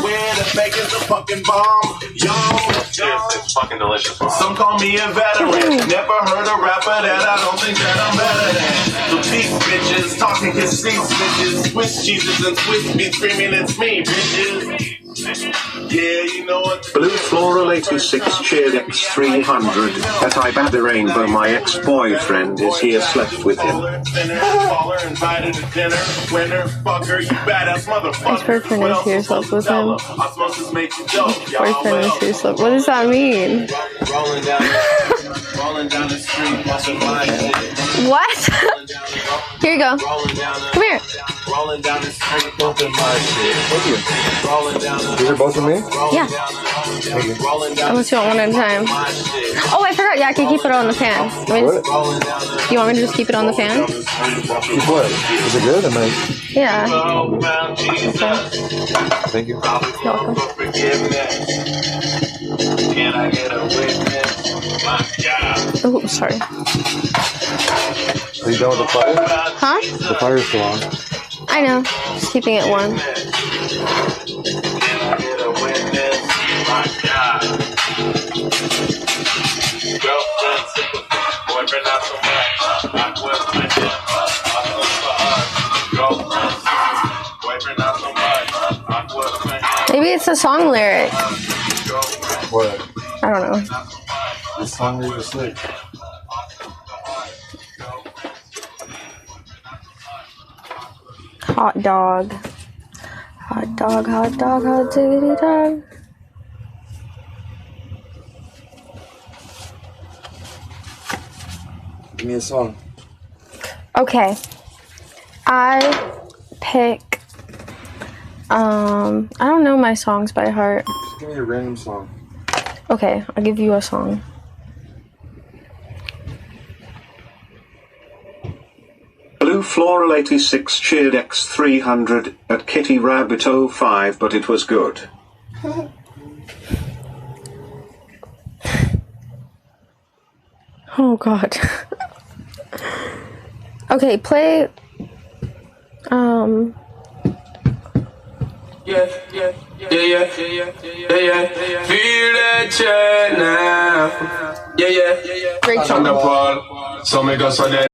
It's fucking delicious. Some call me a veteran. Never heard a rapper that I don't think that I'm better than. So these bitches talking conceits, bitches. Swiss cheeses and Swiss beats screaming, it's me, bitches. Yeah, you know what? Blue Floral 86 cheered X300. At IBabyRainbow, my ex-boyfriend is here, slept with him. His boyfriend is here, slept with him. His boyfriend is here, slept. What does that mean? What? Here you go. Come here. These are both of me? Yeah. Unless you want one at a time. Oh, I forgot. Yeah, I can keep it on the pan. What? You want me to just keep it on the pan? Keep what? Is it good? Yeah. Okay. Thank you. You're welcome. Oh, sorry. Are you done with the fire? Huh? The fire's still on. I know. Just keeping it warm. Maybe it's a song lyric. What? I don't know. The song made you sick. Hot dog. Hot dog, hot dog, hot diggity dog. Give me a song. Okay. I pick I don't know my songs by heart. Just give me a random song. Okay, I'll give you a song. Blue Floral 86 cheered X300 at Kitty Rabbit 05, but it was good. Oh God. Okay, play Yeah. Feel that chat now. Yeah. Great song. So me go so that.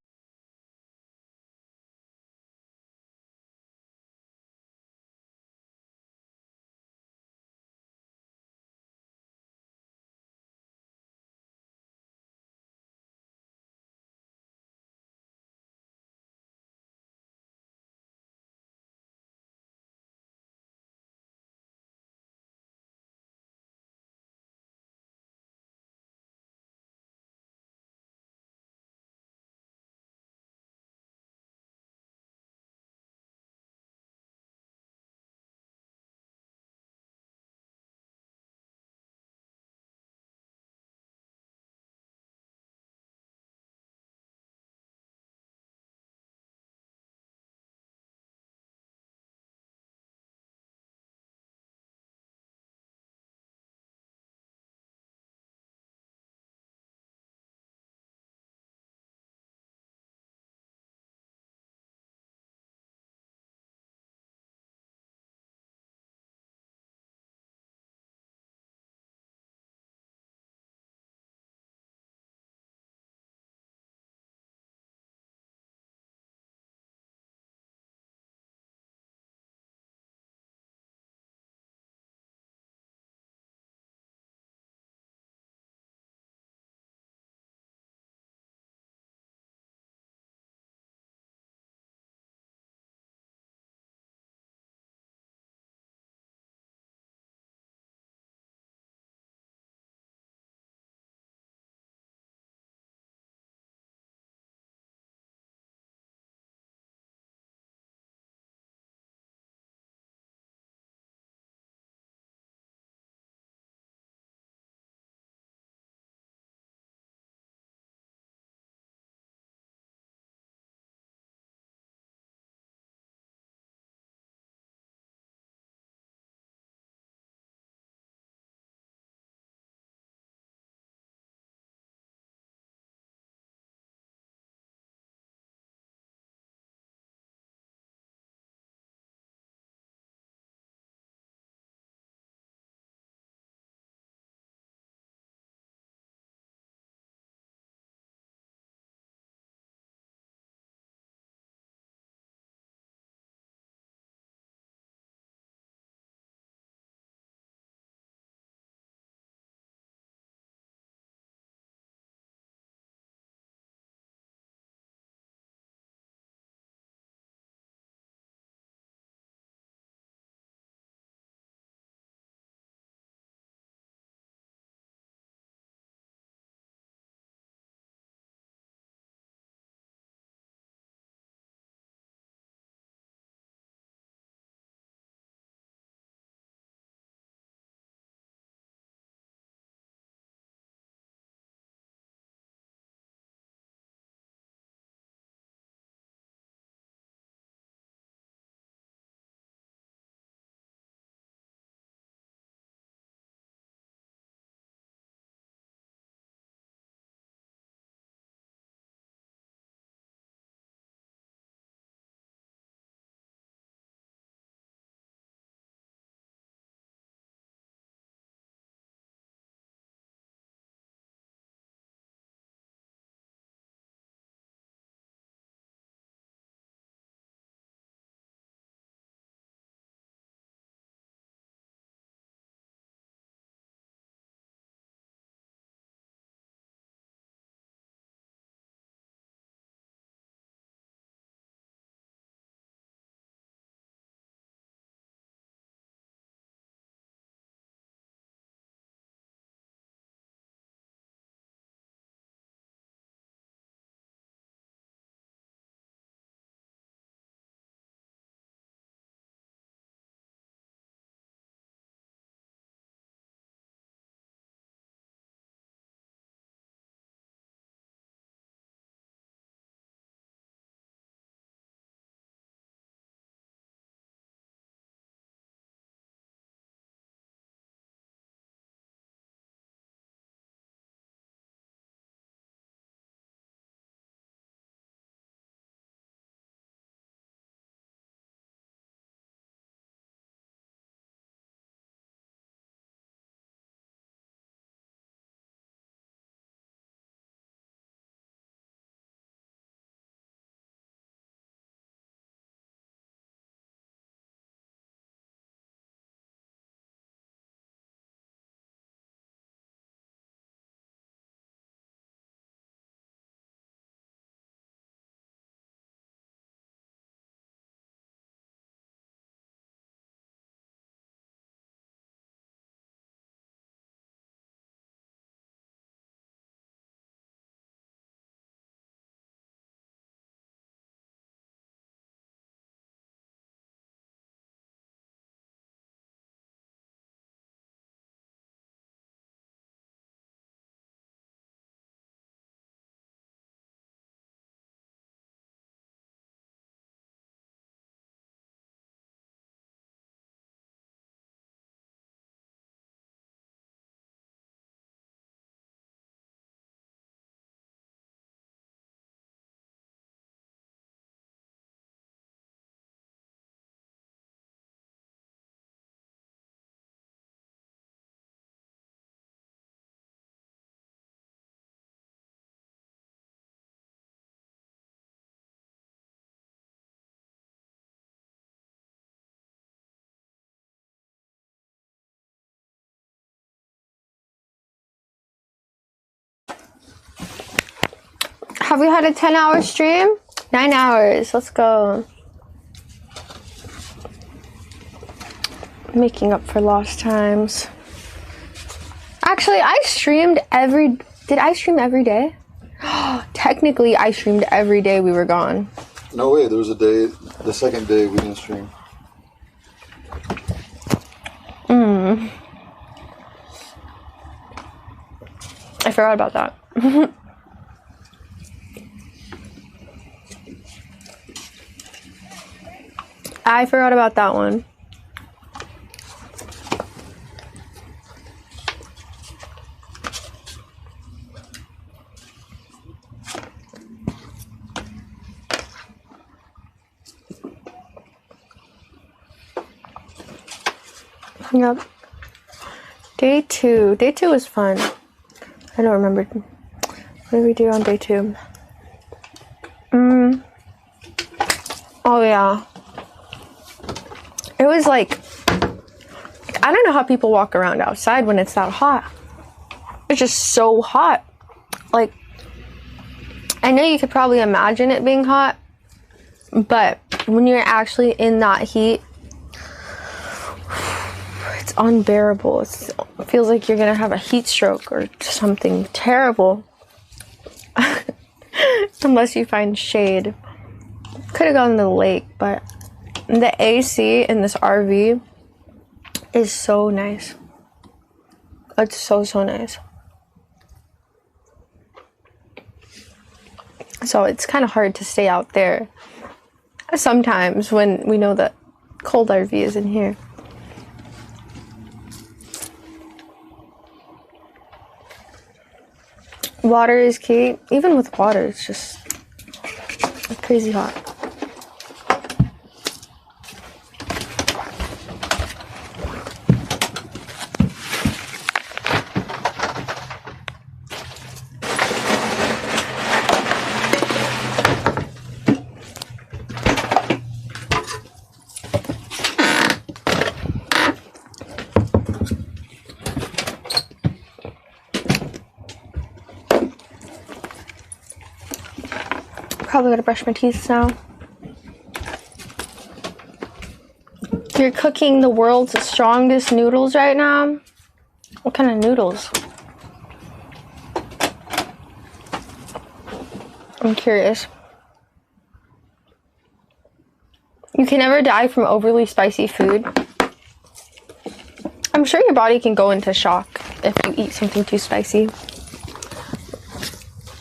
Have we had a 10-hour stream? 9 hours. Let's go. Making up for lost times. Actually, I streamed every... Did I stream every day? Technically, I streamed every day we were gone. No way. There was a day, the second day we didn't stream. I forgot about that. I forgot about that one. Yep. Day 2. Day 2 was fun. I don't remember. What did we do on day 2? Oh yeah. It was like, I don't know how people walk around outside when it's that hot. It's just so hot. Like, I know you could probably imagine it being hot, but when you're actually in that heat, it's unbearable. It feels like you're gonna have a heat stroke or something terrible. Unless you find shade. Could have gone to the lake, but the AC in this RV is so nice. It's so nice. So it's kind of hard to stay out there sometimes when we know that cold RV is in here. Water is key. Even with water, it's just crazy hot. Probably gotta brush my teeth now. You're cooking the world's strongest noodles right now? What kind of noodles? I'm curious. You can never die from overly spicy food. I'm sure your body can go into shock if you eat something too spicy.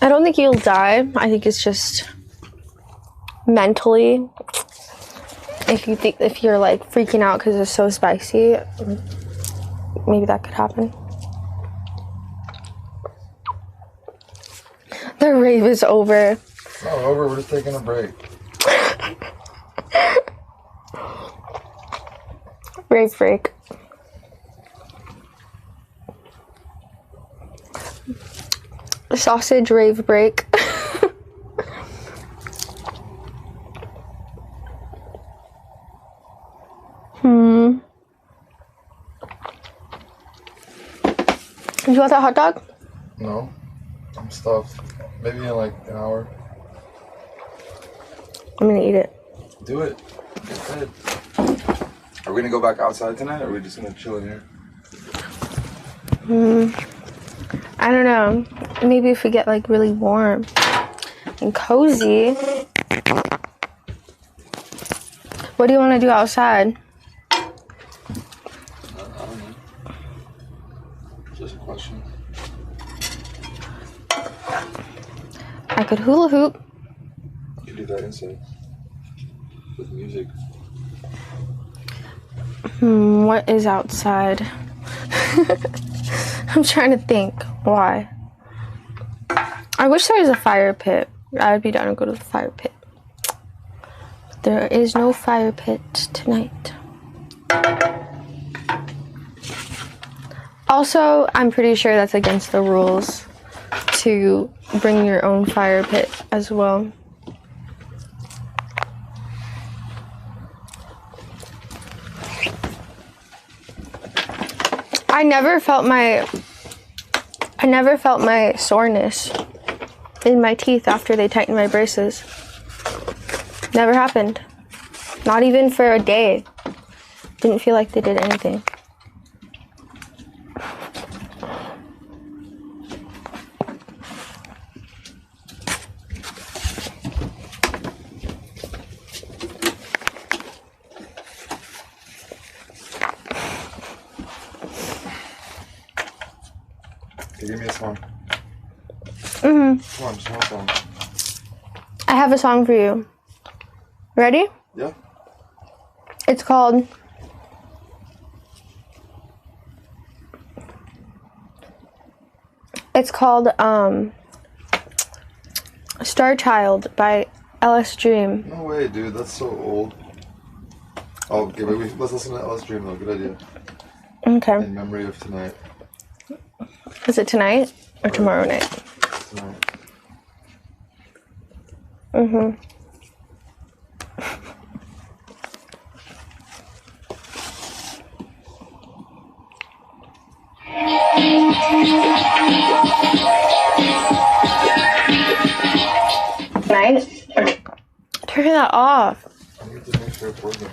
I don't think you'll die. I think it's just mentally, if you're like freaking out because it's so spicy, maybe that could happen. The rave is over. It's not over, we're just taking a break. Rave break. Sausage rave break. Do you want that hot dog? No, I'm stuffed. Maybe in like an hour. I'm gonna eat it. Do it. Get fed. Are we gonna go back outside tonight, or are we just gonna chill in here? I don't know. Maybe if we get like really warm and cozy. What do you want to do outside? I don't know. Just a question. I could hula hoop. You do that inside. With music. What is outside? I'm trying to think. Why? I wish there was a fire pit. I would be down to go to the fire pit. But there is no fire pit tonight. Also, I'm pretty sure that's against the rules to bring your own fire pit as well. I never felt my soreness in my teeth after they tightened my braces. Never happened. Not even for a day. Didn't feel like they did anything. Give me a song. Mm-hmm. Come on, just one song. I have a song for you. Ready? Yeah. It's called Star Child by LS Dream. No way, dude. That's so old. Oh, okay, maybe let's listen to LS Dream though. Good idea. Okay. In memory of tonight. Is it tonight or tomorrow night? Tonight. Mm-hmm. Night? Turn that off. I need to make sure it's working.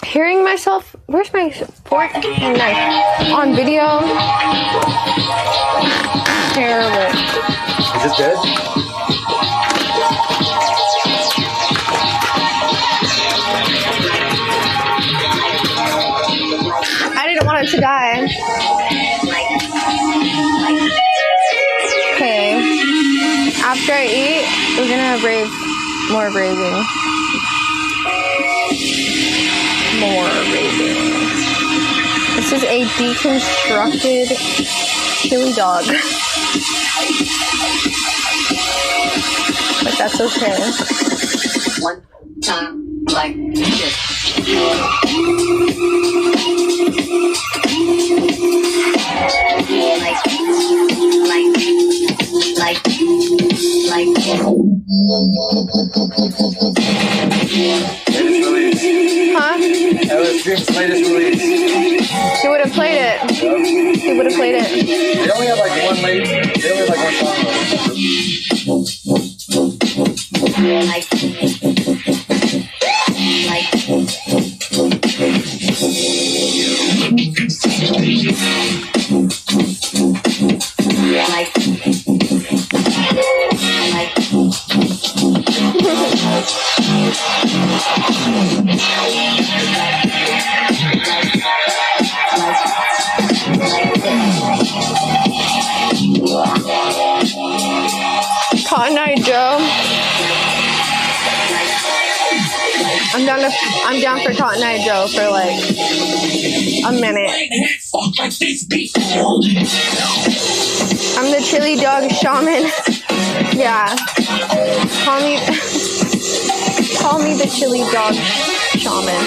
Hearing myself, where's my fork and knife? On video? Terrible. Is it dead? I didn't want it to die. Okay. After I eat, we're gonna brave more braving. More braving. This is a deconstructed chili dog. But that's okay. One time like this. Huh? LS Dream's latest release. He would have played it. He would have played it. They only have like one late. They only have like one song Cotton Eye Joe. I'm down for Cotton Eye Joe for like a minute. I'm the chili dog shaman. Yeah. Call me the chili dog shaman.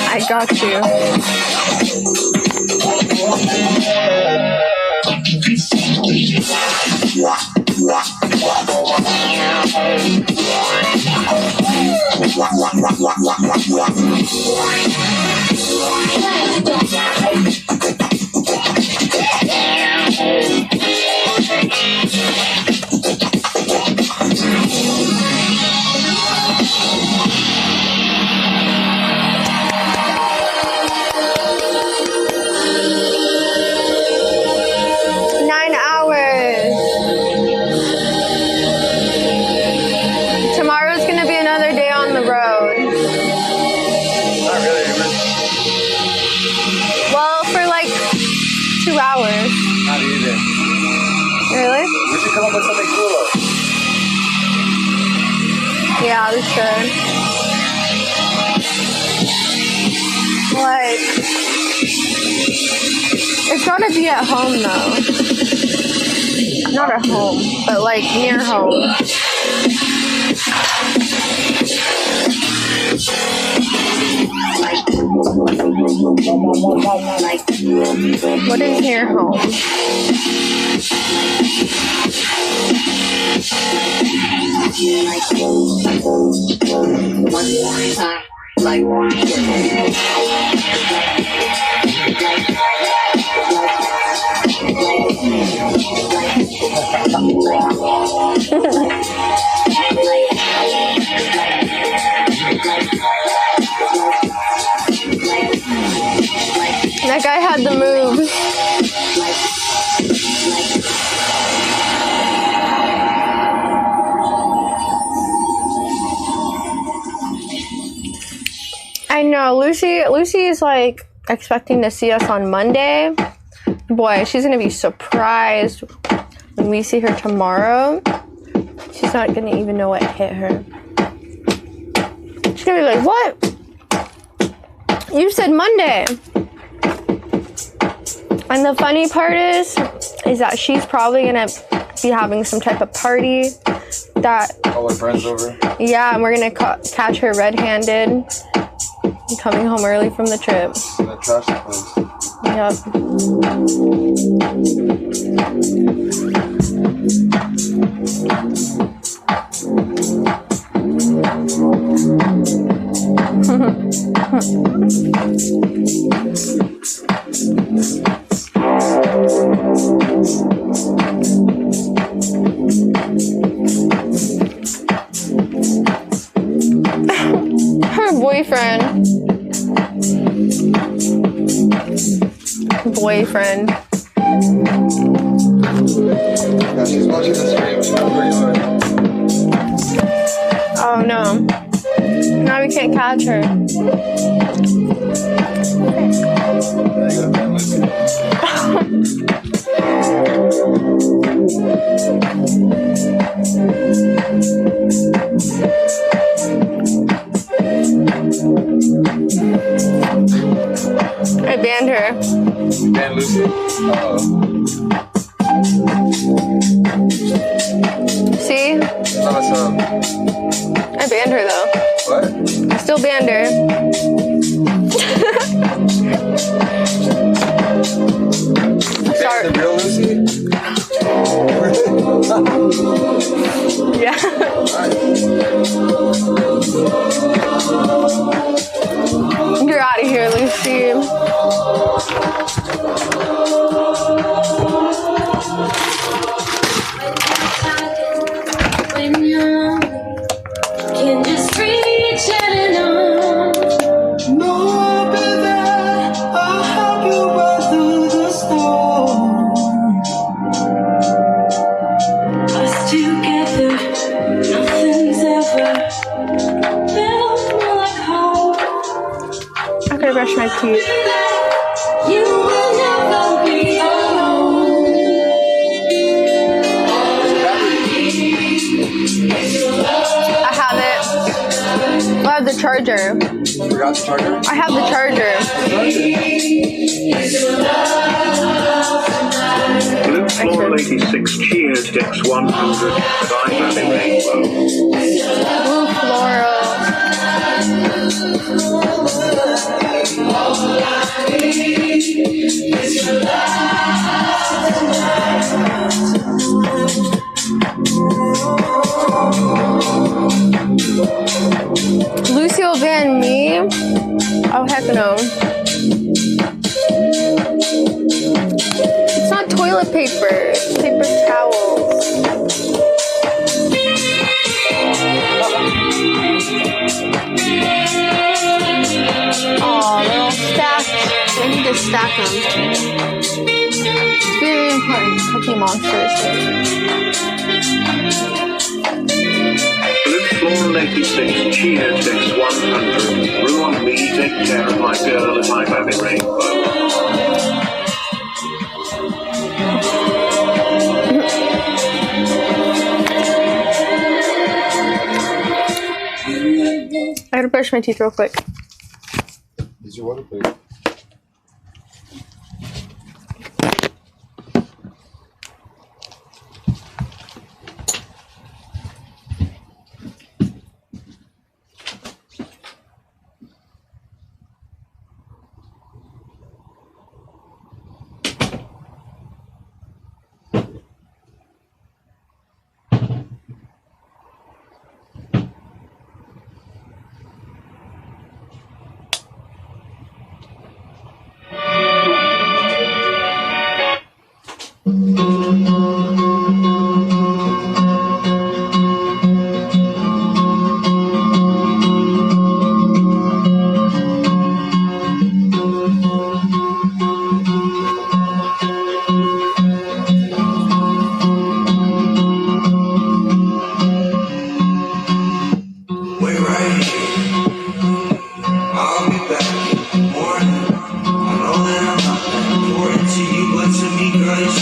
I got you. 9 hours. Tomorrow's gonna be another day on the road. Not really, even. Well, for like 2 hours. Not even. Really? We should come up with something cool though. Yeah, we should. Like, it's gotta be at home though. Not at home, but like near home. What is near home? One time like this. That guy had the moves. I know, Lucy is like expecting to see us on Monday. Boy, she's gonna be surprised when we see her tomorrow. She's not gonna even know what hit her. She's gonna be like, what? You said Monday. And the funny part is that she's probably gonna be having some type of party that. All our friends over. Yeah, and we're gonna catch her red-handed, coming home early from the trip. Gonna trash the Her boyfriend. Yeah, she's watching the stream. Oh no. Now we can't catch her. I banned her. Banned Lucy? See? What's up? I banned her though. What? I still banned her. Sorry. The real Lucy? Yeah. You're out of here, Lucy. When you can just reach out and on. No, baby, I'll help you ride through the storm. Us together, nothing's ever felt more like home. I could brush my teeth. You will never be alone. I have it. I have the charger. You forgot the charger? I have the charger. Blue Floral 86 cheers Dex 100 at IBabyRainbow. Blue floral. Lucy will ban me? Oh, heck no. It's not toilet paper. It's paper towels. Aw, they're all stacked. I need to stack them. It's very important. Cookie Monsters. Blue Floral 86 cheers Dex 100. Rue on me, take care of my girl at IBabyRainbow. I gotta brush my teeth real quick. Use your water, please.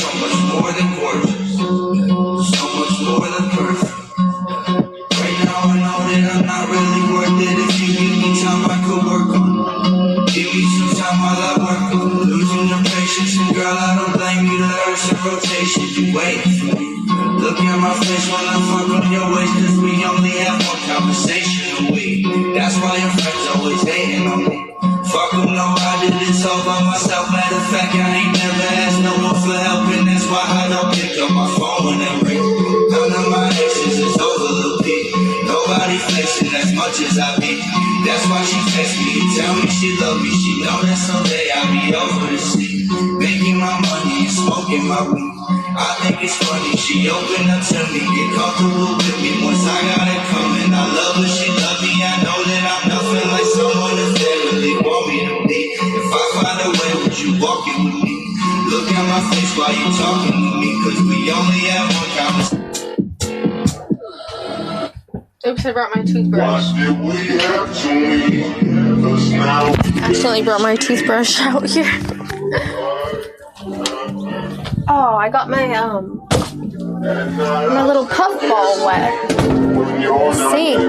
so much more than gorgeous, so much more than perfect. Right now I know that I'm not really worth it. If you give me time, I could work on it. Give me some time while I work on it. Losing your patience, and girl, I don't blame you. The earth's in rotation, you waiting for me. Look at my face when I fuck on your waist, cause we only have one conversation a week. That's why your friends always hating on me. Fuck them, no, I did this all by myself. Matter of fact, I ain't never asked no one for help, and that's why I don't pick up my phone when it rings. None of my exes is over, Lil P. Nobody flexing as much as I be. That's why she text me and tell me she love me. She know that someday I'll be over the sea. Making my money and smoking my weed. I think it's funny, she opened up to me, get comfortable with me once I got it coming. I love her, she love me, I know that I'm nothing like someone that they really want me to be. If I find a way, would you walk it with me? Look at my face while you talking to me, cause we only have one conversation. Oops, I brought my toothbrush. Accidentally brought my toothbrush out here. Oh, I got my little puffball wet. Sink.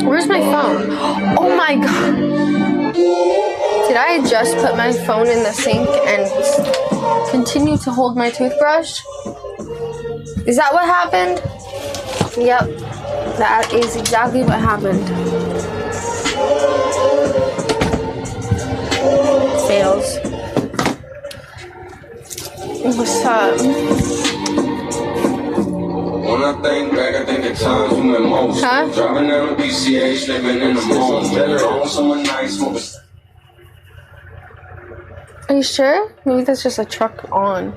Where's my phone? Oh my god. Did I just put my phone in the sink and continue to hold my toothbrush? Is that what happened? Yep, that is exactly what happened. Fails. What's up? When I think back, I think at times we met most. Huh? Driving down the BCH, living in the mall. Better on someone nice. Are you sure? Maybe that's just a truck on.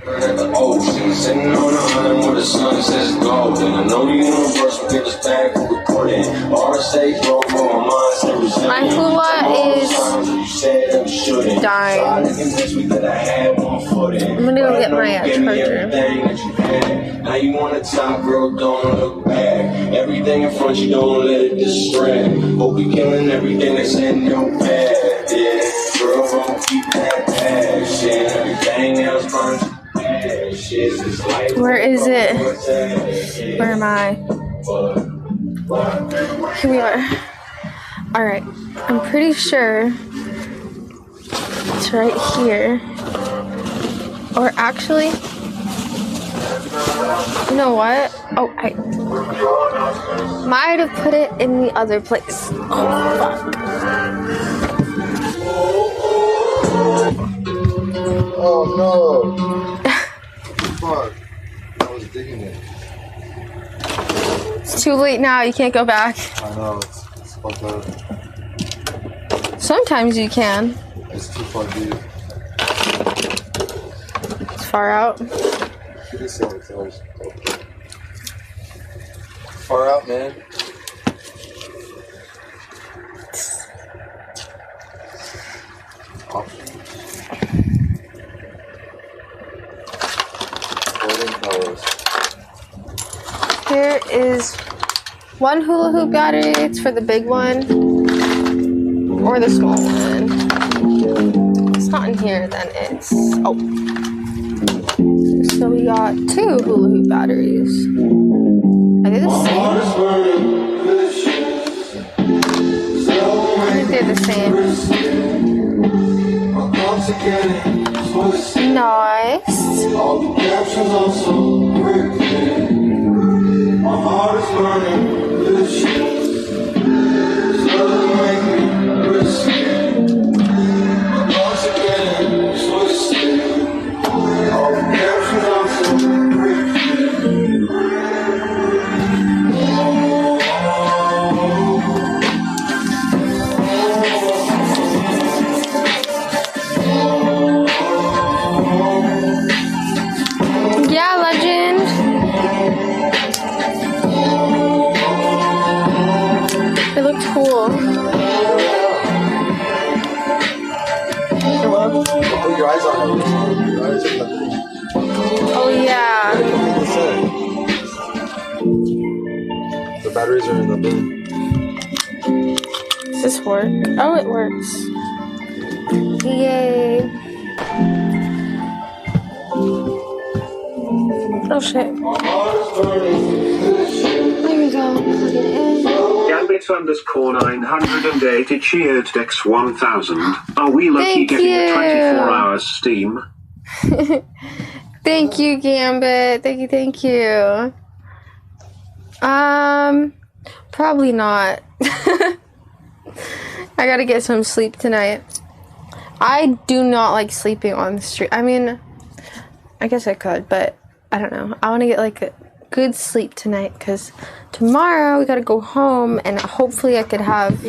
At the ocean, sitting on the island where the sun says go. And I know the universe will get us back where we put in. Our stage roll for my mind, still resilient. My hula is dying. I'm gonna go get my charger. Now you on the top, girl, don't look back. Everything in front, you don't let it distract. Hope we killing everything that's in your path. Yeah, girl, won't keep that passion. Everything else burns. Where is it? Where am I? Here we are. Alright, I'm pretty sure it's right here. Or actually, you know what? Oh, I might have put it in the other place. Oh, fuck. Oh no! Fuck. I was digging it. It's too late now, you can't go back. I know, it's fucked up. Sometimes you can. It's too far deep. It's far out. Far out, man. Here is one hula hoop battery. It's for the big one or the small one. It's not in here, then it's oh. So we got two hula hoop batteries. Are they the same? I think they're the same. Nice. My heart is burning, this shit. Doesn't make me risky. My thoughts are getting twisted. All the captions I'm so Yeah, legend. It looked cool. Put your eyes on it. Your eyes on it. Oh yeah. The batteries are in the bin. Does this work? Oh, it works. Yay. Oh shit. There we go. Plug it in. Gambit_980 cheered Dex 1000. Are we lucky getting a 24 hours Steam? Thank you, Gambit. Thank you. Probably not. I gotta get some sleep tonight. I do not like sleeping on the street. I mean, I guess I could, but I don't know. I want to get like a good sleep tonight because tomorrow we gotta go home and hopefully I could have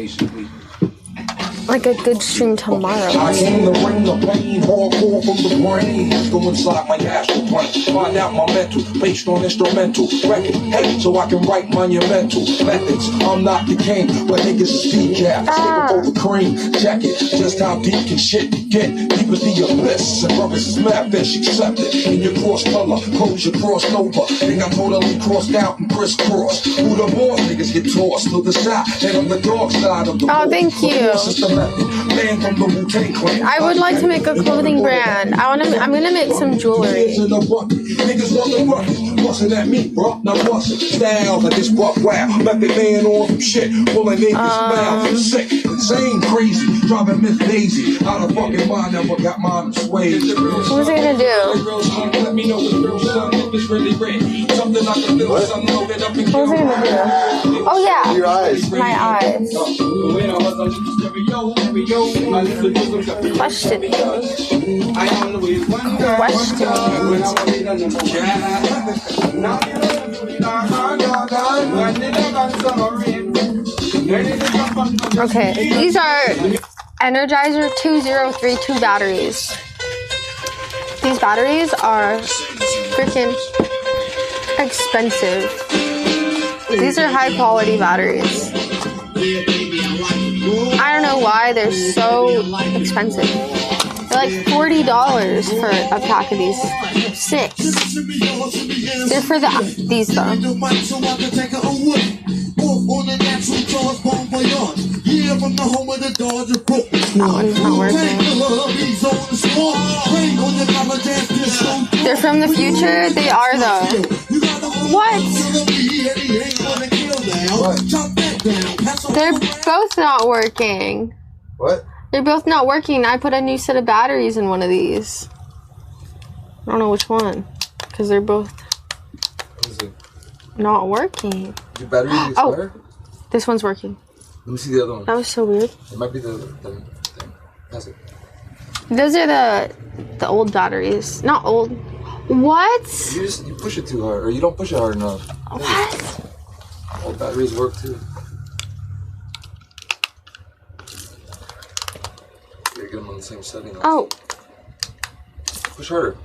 like a good stream tomorrow. I came to bring the pain, hardcore from the brain. Go inside my astral plane, find out my mental, based on instrumental record. Hey, so I can write monumental methods. I'm not the king, but niggas is decaps. Over cream, check it. Just how deep can shit get? Deep as the abyss. And brothers is mad fish, accept it. In your cross color, close your crossed over. Think I'm totally crossed out and crisscrossed. Who the more niggas get tossed to the side, and on the dark side of the oh, thank you. I would like to make a clothing brand. I'm gonna make some jewelry. Niggas bustin' at me, bro. Now bustin' styles like this buck wow. Method man on some shit, pulling niggas mouths. Sick, insane, crazy, driving Miss Daisy out of fucking mind. Never got mine swayed. What was I gonna do? Let me know it's real, son. If it's really red, something I can feel, something loaded up in what was I gonna do? Oh yeah, your eyes. my eyes. Question. Okay, these are Energizer 2032 batteries. These batteries are freaking expensive. These are high quality batteries. I don't know why they're so expensive. They're like $40 for a pack of these. 6. They're for these though. That one's not working. They're from the future? They are though. What? They're both not working. What? They're both not working. I put a new set of batteries in one of these. I don't know which one. Because they're both not working. Your battery expire? Oh, this one's working. Let me see the other one. That was so weird. It might be the thing. Pass it. Those are the old batteries. Not old. What? You push it too hard, or you don't push it hard enough. What? All batteries work too. You gotta get them on the same setting. Oh. Push harder.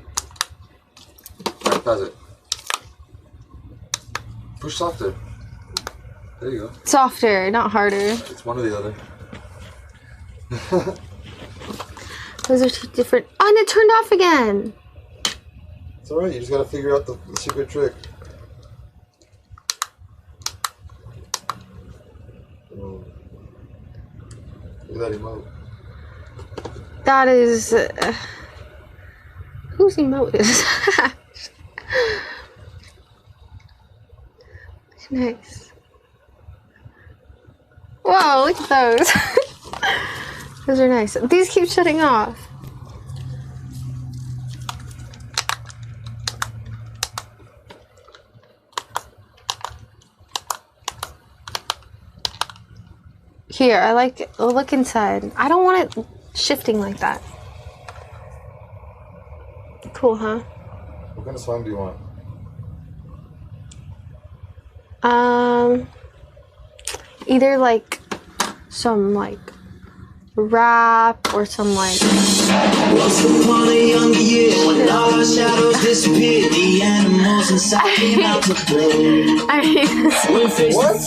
Alright, pass it. Push softer. There you go. Softer, not harder. It's one or the other. Those are two different. Oh, and it turned off again. It's alright, you just gotta figure out the secret trick. Oh. Look at that emote. That is. Whose emote is that? Nice. Whoa, look at those. Those are nice. These keep shutting off. Here, I like it. Oh, look inside. I don't want it shifting like that. Cool, huh? What kind of song do you want? Either like some like rap or some like. What's the point of younger years when all our shadows disappear? The animals inside came out to play. What?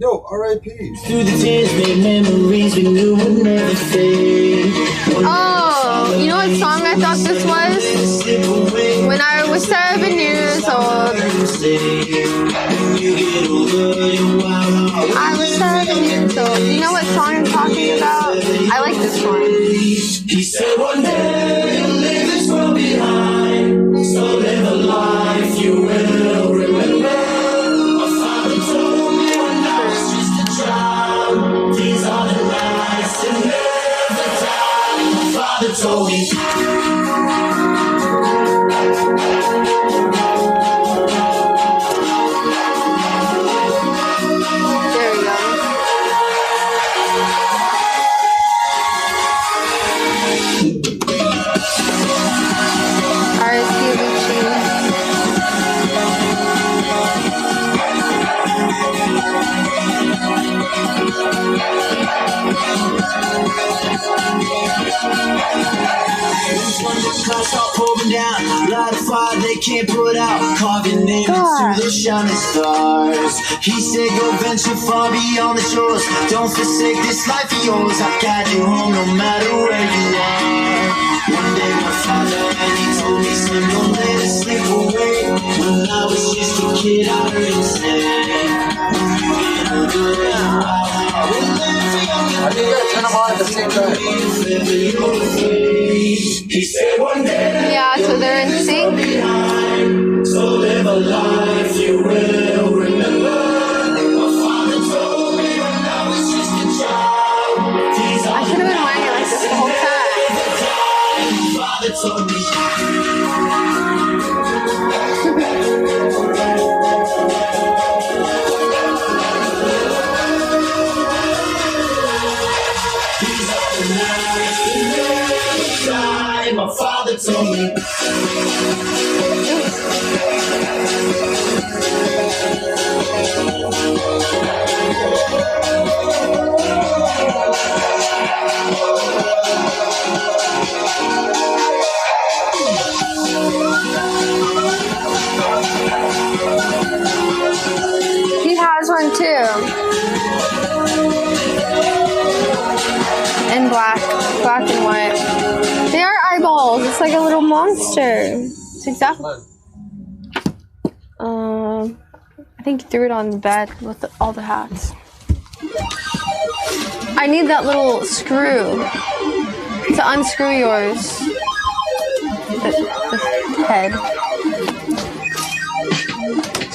Yo, R.I.P. Through the tears, made memories we knew would never fade. Oh, you know what song I thought this was? When I was 7 years old. I was 7 years old. You know what song I'm talking about? I like this one. He said one day you'll leave this world behind, so live a life. They can't put out, carving names into the shining stars. He said go venture far beyond the shores. Don't forsake this life of yours. I'll guide you home no matter where you are. One day my father and he told me, son, don't let it slip away. When I was just a kid I heard him say, I think you gotta turn them on at the same time. He said one day. Yeah, so they're in sync. So live a life you will remember. My father told me when I was just a child. I should have been wearing it like this the whole time. Father told me. My father told me. He has one too. In black and white. They are eyeballs. It's like a little monster. It's exactly. I think he threw it on the bed with all the hats. I need that little screw to unscrew yours. The head.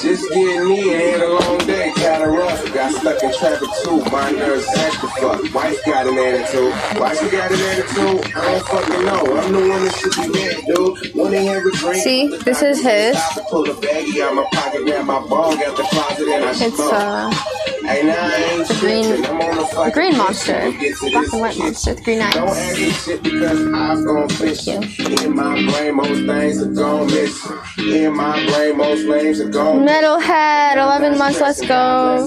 Just getting in, had a long day, kinda rough. Got stuck in traffic too, my nerves extra fuck. Wife got an attitude. Why she got an attitude? I don't fucking know. I'm the one that should be mad, dude. When they have a drink. See, this is his. Pull a baggie out my pocket, grab my bong out the closet, and I It's hey, now I ain't the green monster. Black and white monster, the green eyes. Don't ask me shit because I've gone fishing. In my brain, most things are gone missing. In my brain, most names are gone. Metalhead, 11 months, let's go.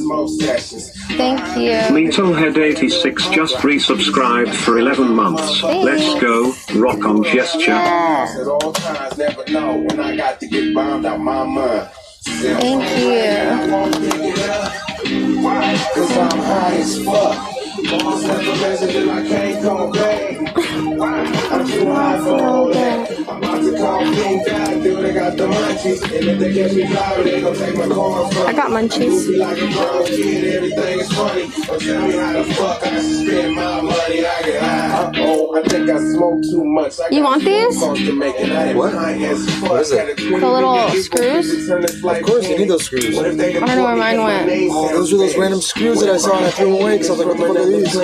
Thank you. Metalhead86 just resubscribed for 11 months. Let's go, rock on gesture. At all times, never know when I got to get bombed out my mind. Thank you. Cause I'm high as fuck. Boss left a message and I can't come back. I'm too high for all that. I'm about to call King God, dude. I got the munchies. And if they catch me driving, they gon' take my car from me. I got munchies. Like a brown kid, everything is funny. But tell me how the fuck I should spend my money. I get high. Uh-oh, I think I smoke too much. You want these? What? What is it? The little screws? Of course, you need those screws. I don't know where mine went. Those were those random screws that I saw and I threw them away because I was like, what the fuck are these?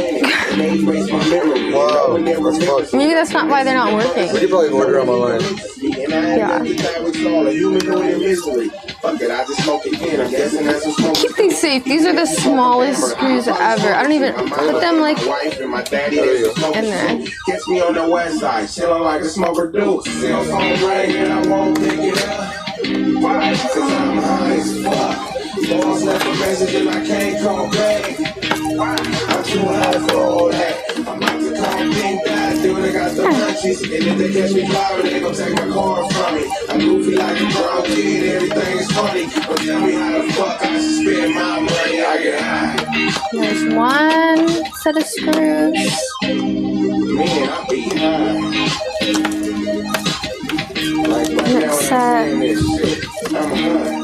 Wow, that's fucked. Maybe that's not why they're not working. We could probably order them online. Yeah. Keep these safe. These are the smallest screws ever. I don't even put them like in there. Catch me on the west side, chillin' like a smoker do. Cell phone ring and I won't pick it up. Why? Cause I'm high as fuck. Boss left a message and I can't call back. I'm too high for all that. I'm about to call King God, dude. I got the munchies. And if they catch me driving, they gon' take my car from me. I'm goofy like a brown kid, everything is funny. But tell me how the fuck I should spend my money. I get high. There's one set of screws. Man, I be high. Like right now, Next set. I'm high.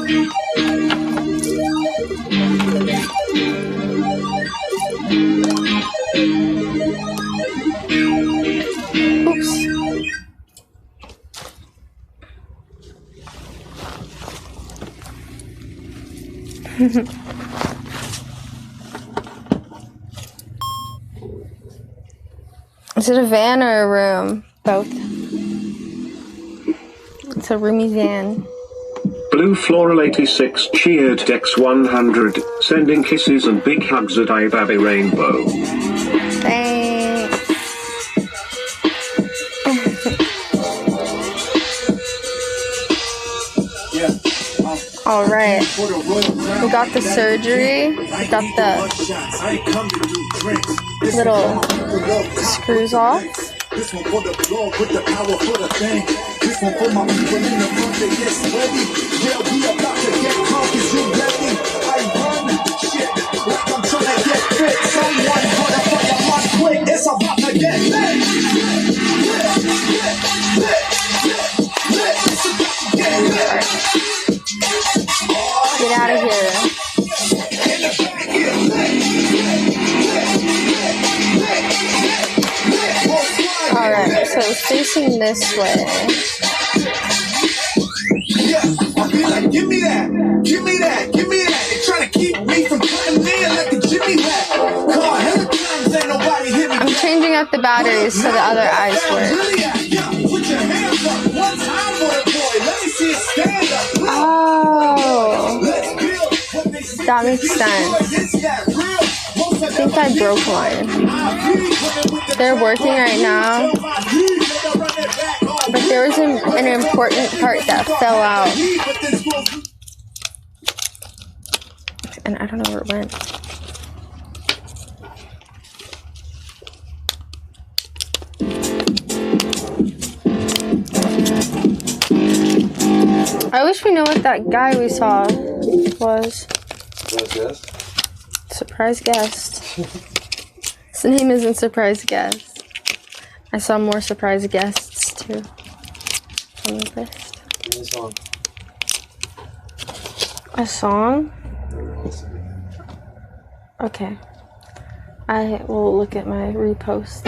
Oops. Is it a van or a room? Both. It's a roomy van. Blue Floral 86 cheered Dex 100, sending kisses and big hugs at IBabyRainbow. Thanks. All right. We got the surgery. We got the little screws off. This one for the blood with the power for the thing. This one for my people in the front that gets ready. Yeah, we about to get conquered, you ready? I run shit like I'm trying to get fit. Someone put up on your heart quick. It's about to get lit. Get out of here. Alright, so it's facing this way. Yeah, I'll be like, give me that, give me that, give me that. They're trying to keep me from cutting in like a Jimmy hat. God, hella times ain't nobody hit me. I'm changing up the batteries so the other eyes work. Put your hands up one time for the boy. Let me see it stand up. Oh, that makes sense. I think I broke one. They're working right now, but there was an important part that fell out, and I don't know where it went. I wish we know what that guy we saw was. Surprise guest. His name isn't surprise guest. I saw more surprise guests too on the list. A song? Okay. I will look at my reposts.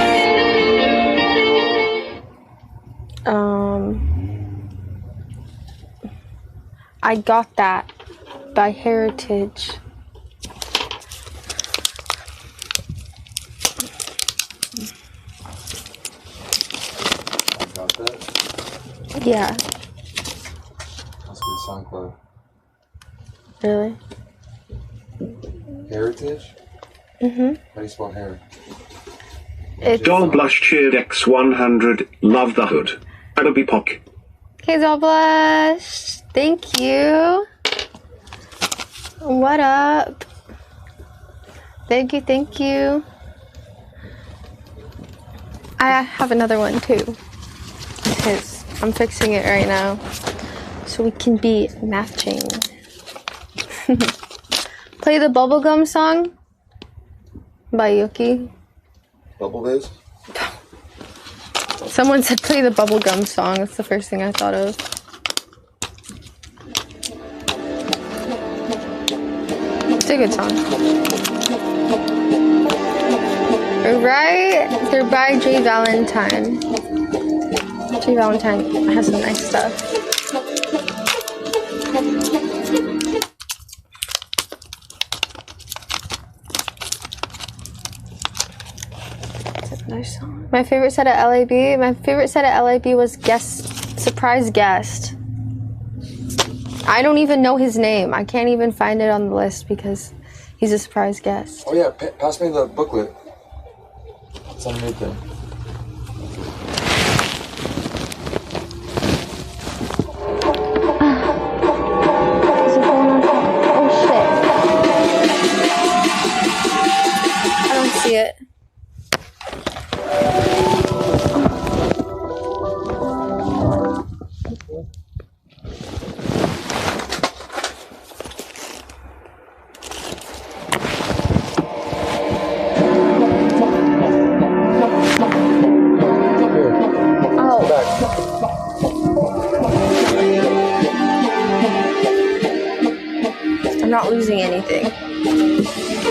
I Got That by Heritage. Yeah. Must be a SoundCloud. Really? Heritage? Mm-hmm. How do you spell hair? Doll Blush cheered X 100, love the hood. Adobe Pock. Okay, Doll Blush. Thank you. What up? Thank you, thank you. I have another one too, because I'm fixing it right now so we can be matching. Play the Bubblegum song by Yuki. Bubble Biz? Someone said play the Bubblegum song. That's the first thing I thought of. It's a good song. Right? They're by J Valentine. J Valentine has some nice stuff. Nice song. My favorite set at LAB. My favorite set at LAB was surprise guest. I don't even know his name. I can't even find it on the list because he's a surprise guest. Oh yeah, pass me the booklet. It's underneath there. Oh shit. I don't see it. I'm not losing anything.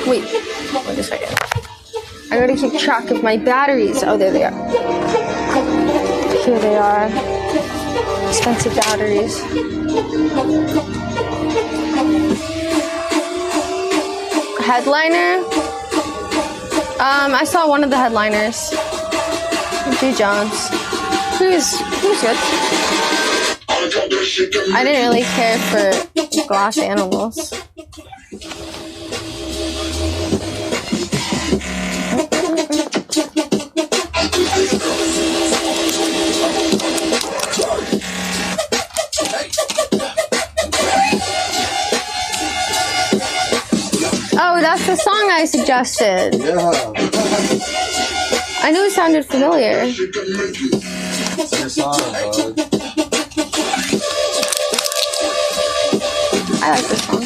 Wait a second. I gotta keep track of my batteries. Oh, there they are. Here they are. Expensive batteries. Headliner? I saw one of the headliners. G. Jones. He was good. I didn't really care for glass animals. Oh, that's the song I suggested. Yeah. I knew it sounded familiar. It's your song, dog. I like this song.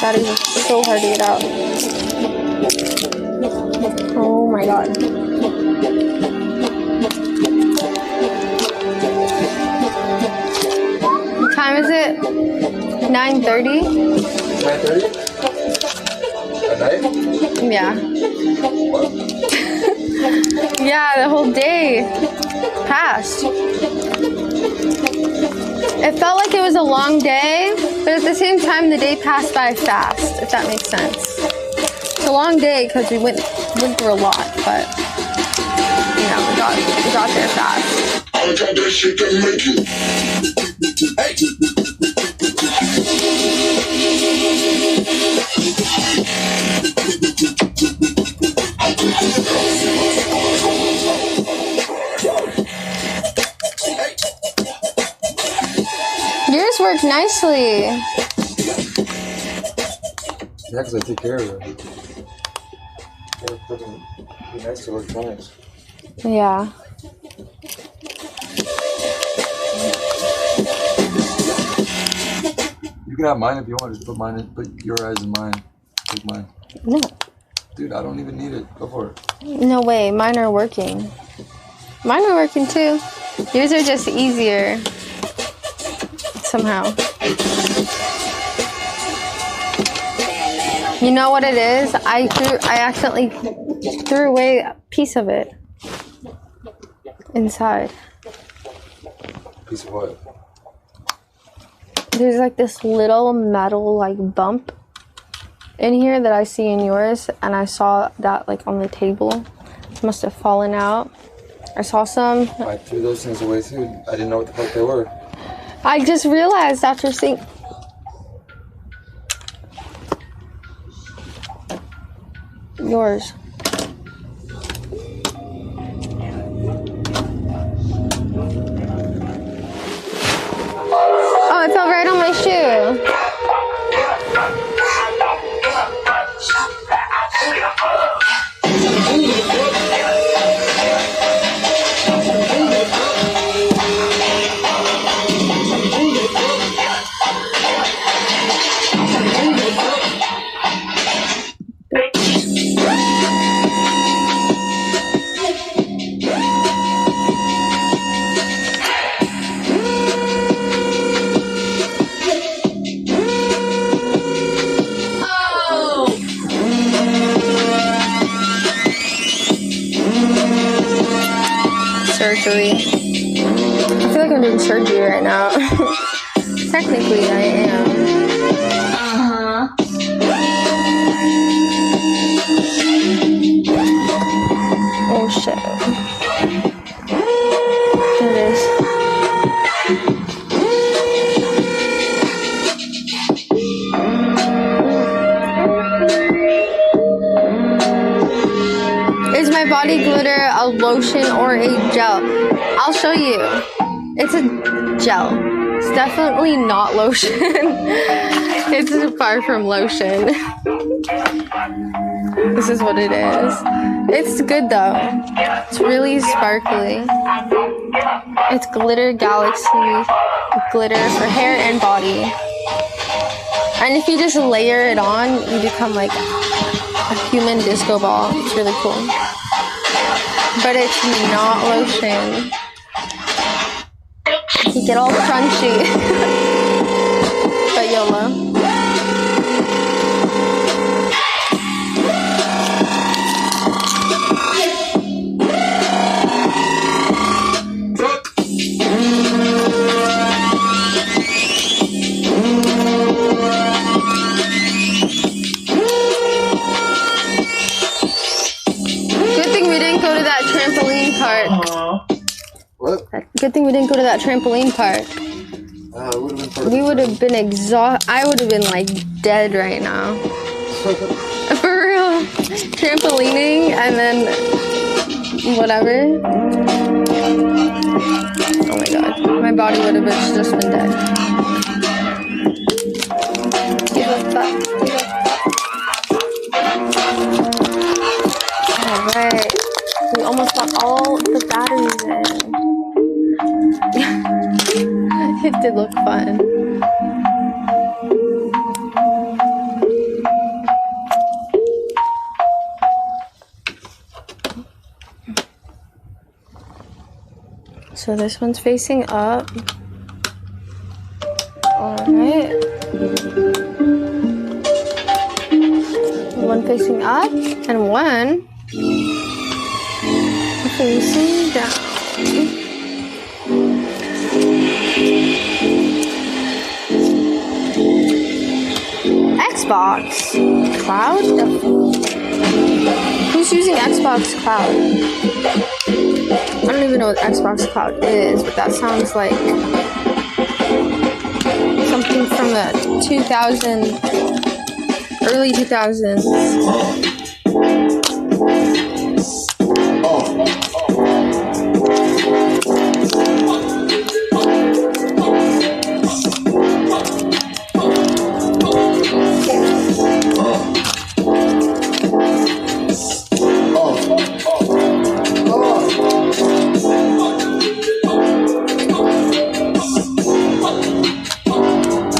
That is so hard to get out. Oh my god. What time is it? 9:30? 9:30? At night? Yeah. What? Yeah, the whole day passed. It felt like it was a long day, but at the same time, the day passed by fast, if that makes sense. It's a long day because we went through a lot, but you know, we got there fast. Yours worked nicely. Yeah, because I take care of it. Yeah, fucking be nice to electronics. Yeah. You can have mine if you want. Just put your eyes in mine. Take mine. No. Dude, I don't even need it. Go for it. No way. Mine are working. Mine are working too. Yours are just easier. Somehow. You know what it is? I accidentally threw away a piece of it inside. Piece of what? There's like this little metal like bump in here that I see in yours, and I saw that like on the table. It must have fallen out. I saw some. I threw those things away too. I didn't know what the fuck they were. I just realized after seeing. Yours. Oh, it fell right on my shoe. Surgery. I feel like I'm doing surgery right now. Technically, I am. Oh shit. There it is. Is my body glitter a lotion or a gel? I'll show you. It's a gel. It's definitely not lotion. It's far from lotion. This is what it is. It's good though. It's really sparkly. It's Glitter Galaxy glitter for hair and body. And if you just layer it on, you become like a human disco ball. It's really cool. But it's not lotion. You get all crunchy. But YOLO. What? Good thing we didn't go to that trampoline park. We would have been exhausted. I would have been like dead right now. For real. Trampolining and then whatever. Oh my god. My body would have just been dead. Alright. We almost got all the batteries in. It did look fun. So this one's facing up. Alright. One facing up and one facing down. Xbox Cloud? Who's using Xbox Cloud? I don't even know what Xbox Cloud is, but that sounds like something from the early 2000s.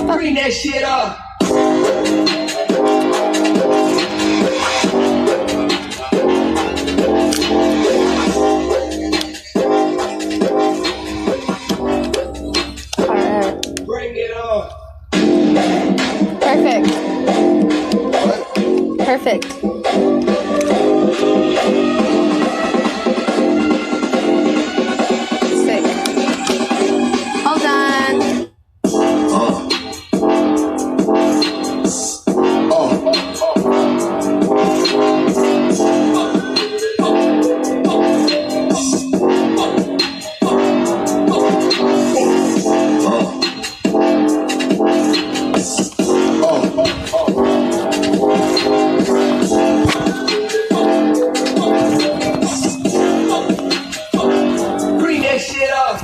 Bring that shit up. Bring it up. Perfect. Perfect. Sick. All done. Bring that shit up.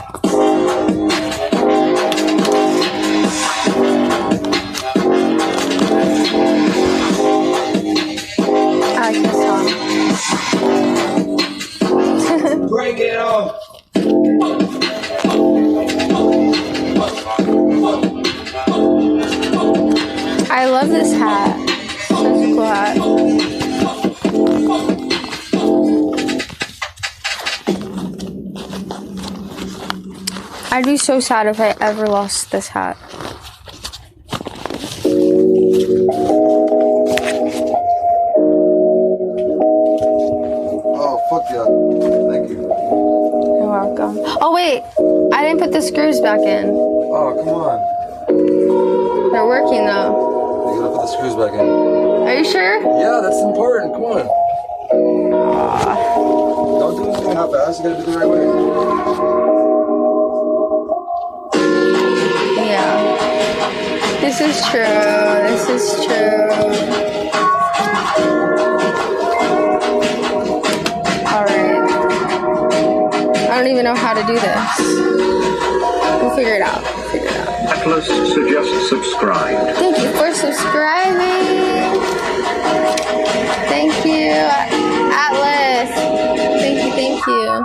I like this song. Bring it up. I love this hat. Such a cool hat. I'd be so sad if I ever lost this hat. Oh, fuck yeah. Thank you. You're welcome. Oh wait, I didn't put the screws back in. Oh, come on. They're working though. You gotta put the screws back in. Are you sure? Yeah, that's important. Come on. Don't do anything half-assed. You gotta do it the right way. Yeah. This is true. This is true. Alright. I don't even know how to do this. We'll figure it out. Atlas suggests subscribe. Thank you for subscribing. Thank you, Atlas. Thank you, thank you.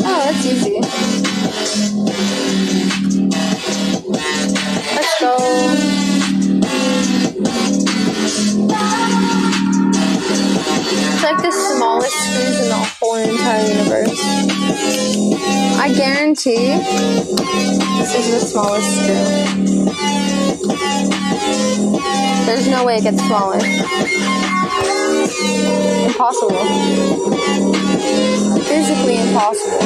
Oh, that's easy. Let's go. It's like the smallest screws in the whole entire universe. I guarantee this is the smallest screw. There's no way it gets smaller. Impossible. Physically impossible.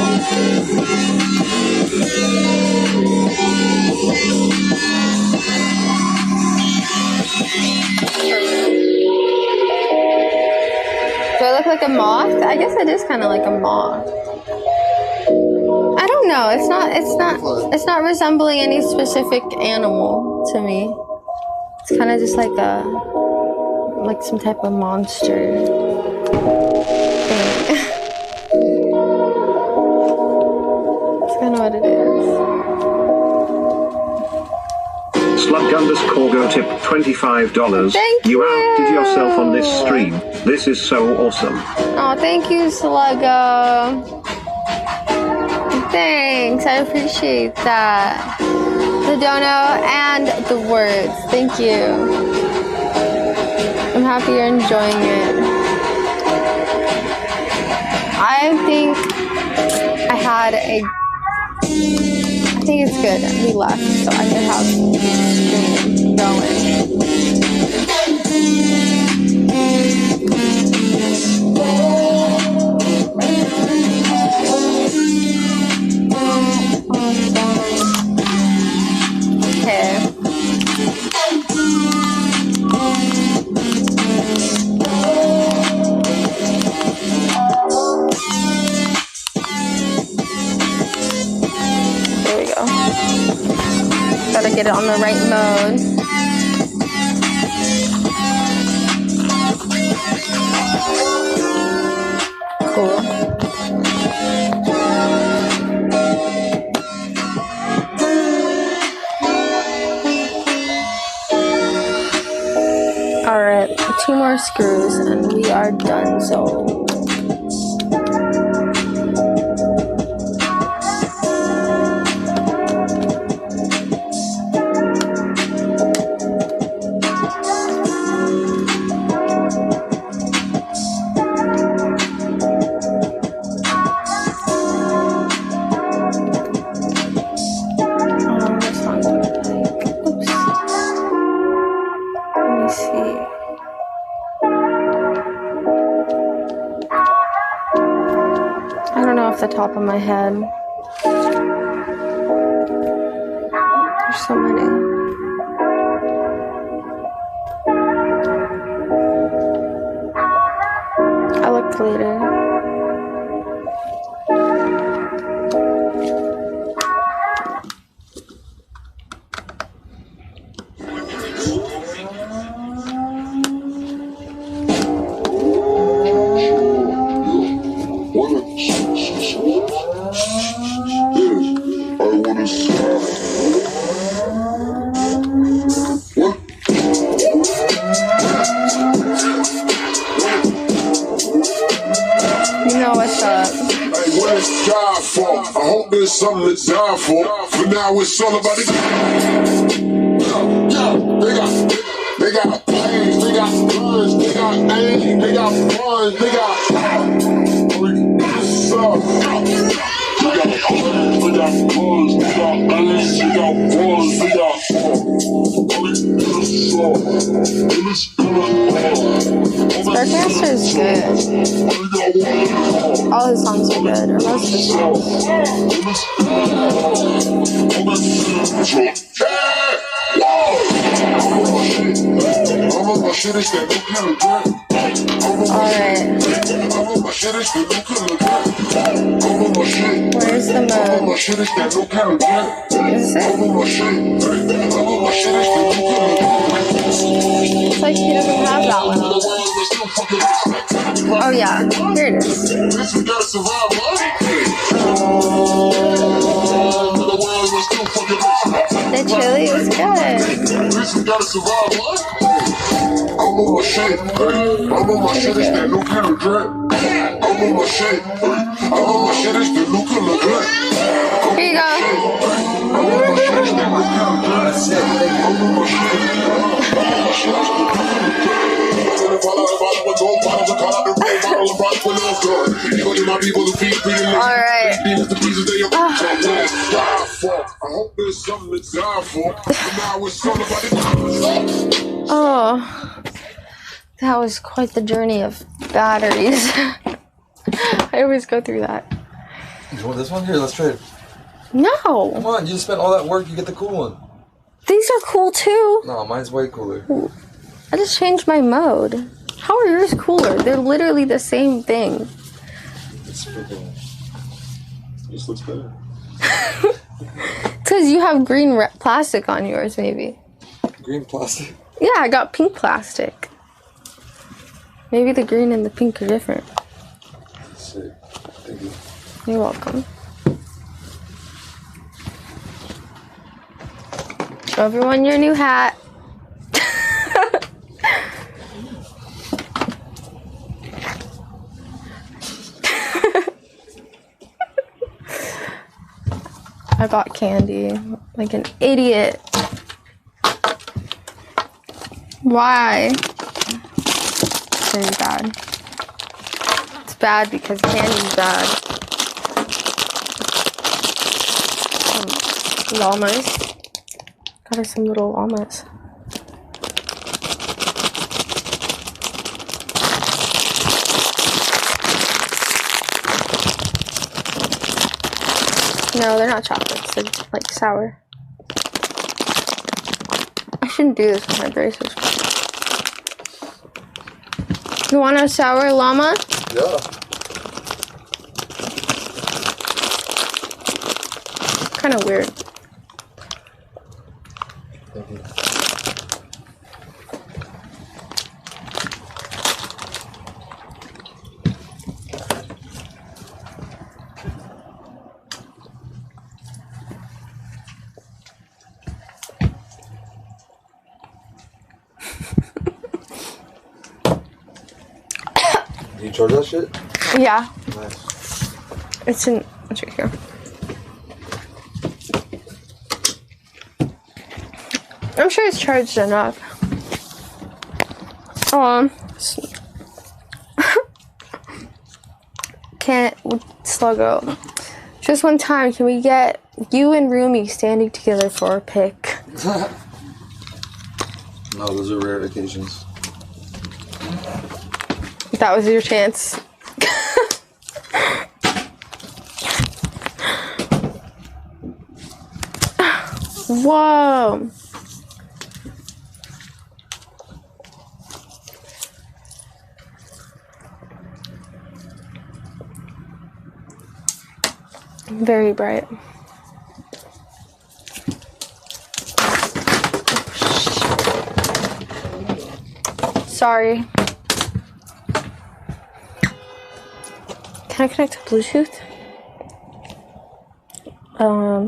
guess it is kind of like a moth. I don't know. It's not resembling any specific animal to me. It's kind of just like some type of monster thing. That's kind of what it is. Slug_Corgo tip $25. Thank you outdid yourself on this stream. This is so awesome. Oh, thank you, Sluggo. Thanks, I appreciate that. The dono and the words. Thank you. I'm happy you're enjoying it. I think it's good. We left, so I could have stream going. Okay. There we go. Gotta get it on the right mode. Cool. Alright, 2 more screws and we are done, so the top of my head. There's so many. I looked later. Something to die for, but now it's all about the they got planes, they got guns, they got aim, they got funds, they got stuff. They got planes, they got guns, they got aim, they got funds, they got Sparkmaster is good. All his songs are good, or most of his songs. Alright. Where's the mode? Is it? It's like he doesn't have that one. Oh yeah, here it is. The chili is good. I'm on my shit, I'm on my shit, it's that new kind of drink. I'm on my shit, I'm on my shit, it's the new kind of drink. Here you go. I'm on my shit, it's that new kind of drink. I'm on my shit, Alright. Oh, that was quite the journey of batteries. I always go through that. You want this one? Here, let's trade. No. Come on, you just spent all that work, you get the cool one. These are cool too. No, mine's way cooler. I just changed my mode. How are yours cooler? They're literally the same thing. It's freaking. This looks better. Because you have green plastic on yours, maybe. Green plastic? Yeah, I got pink plastic. Maybe the green and the pink are different. Sick. Thank you. You're welcome. Show everyone your new hat. I bought candy like an idiot. Why? Very bad. It's bad because candy's bad. Llamas. Got her some little llamas. No, they're not chocolates. They're like sour. I shouldn't do this with my braces. You want a sour llama? Yeah. Kind of weird. Thank you. Do you charge that shit? Yeah. Nice. It's right here. I'm sure it's charged enough. Can't Sluggo. Just one time, can we get you and Rumi standing together for a pic? No, those are rare occasions. That was your chance. Whoa. Very bright. Sorry. Can I connect to Bluetooth?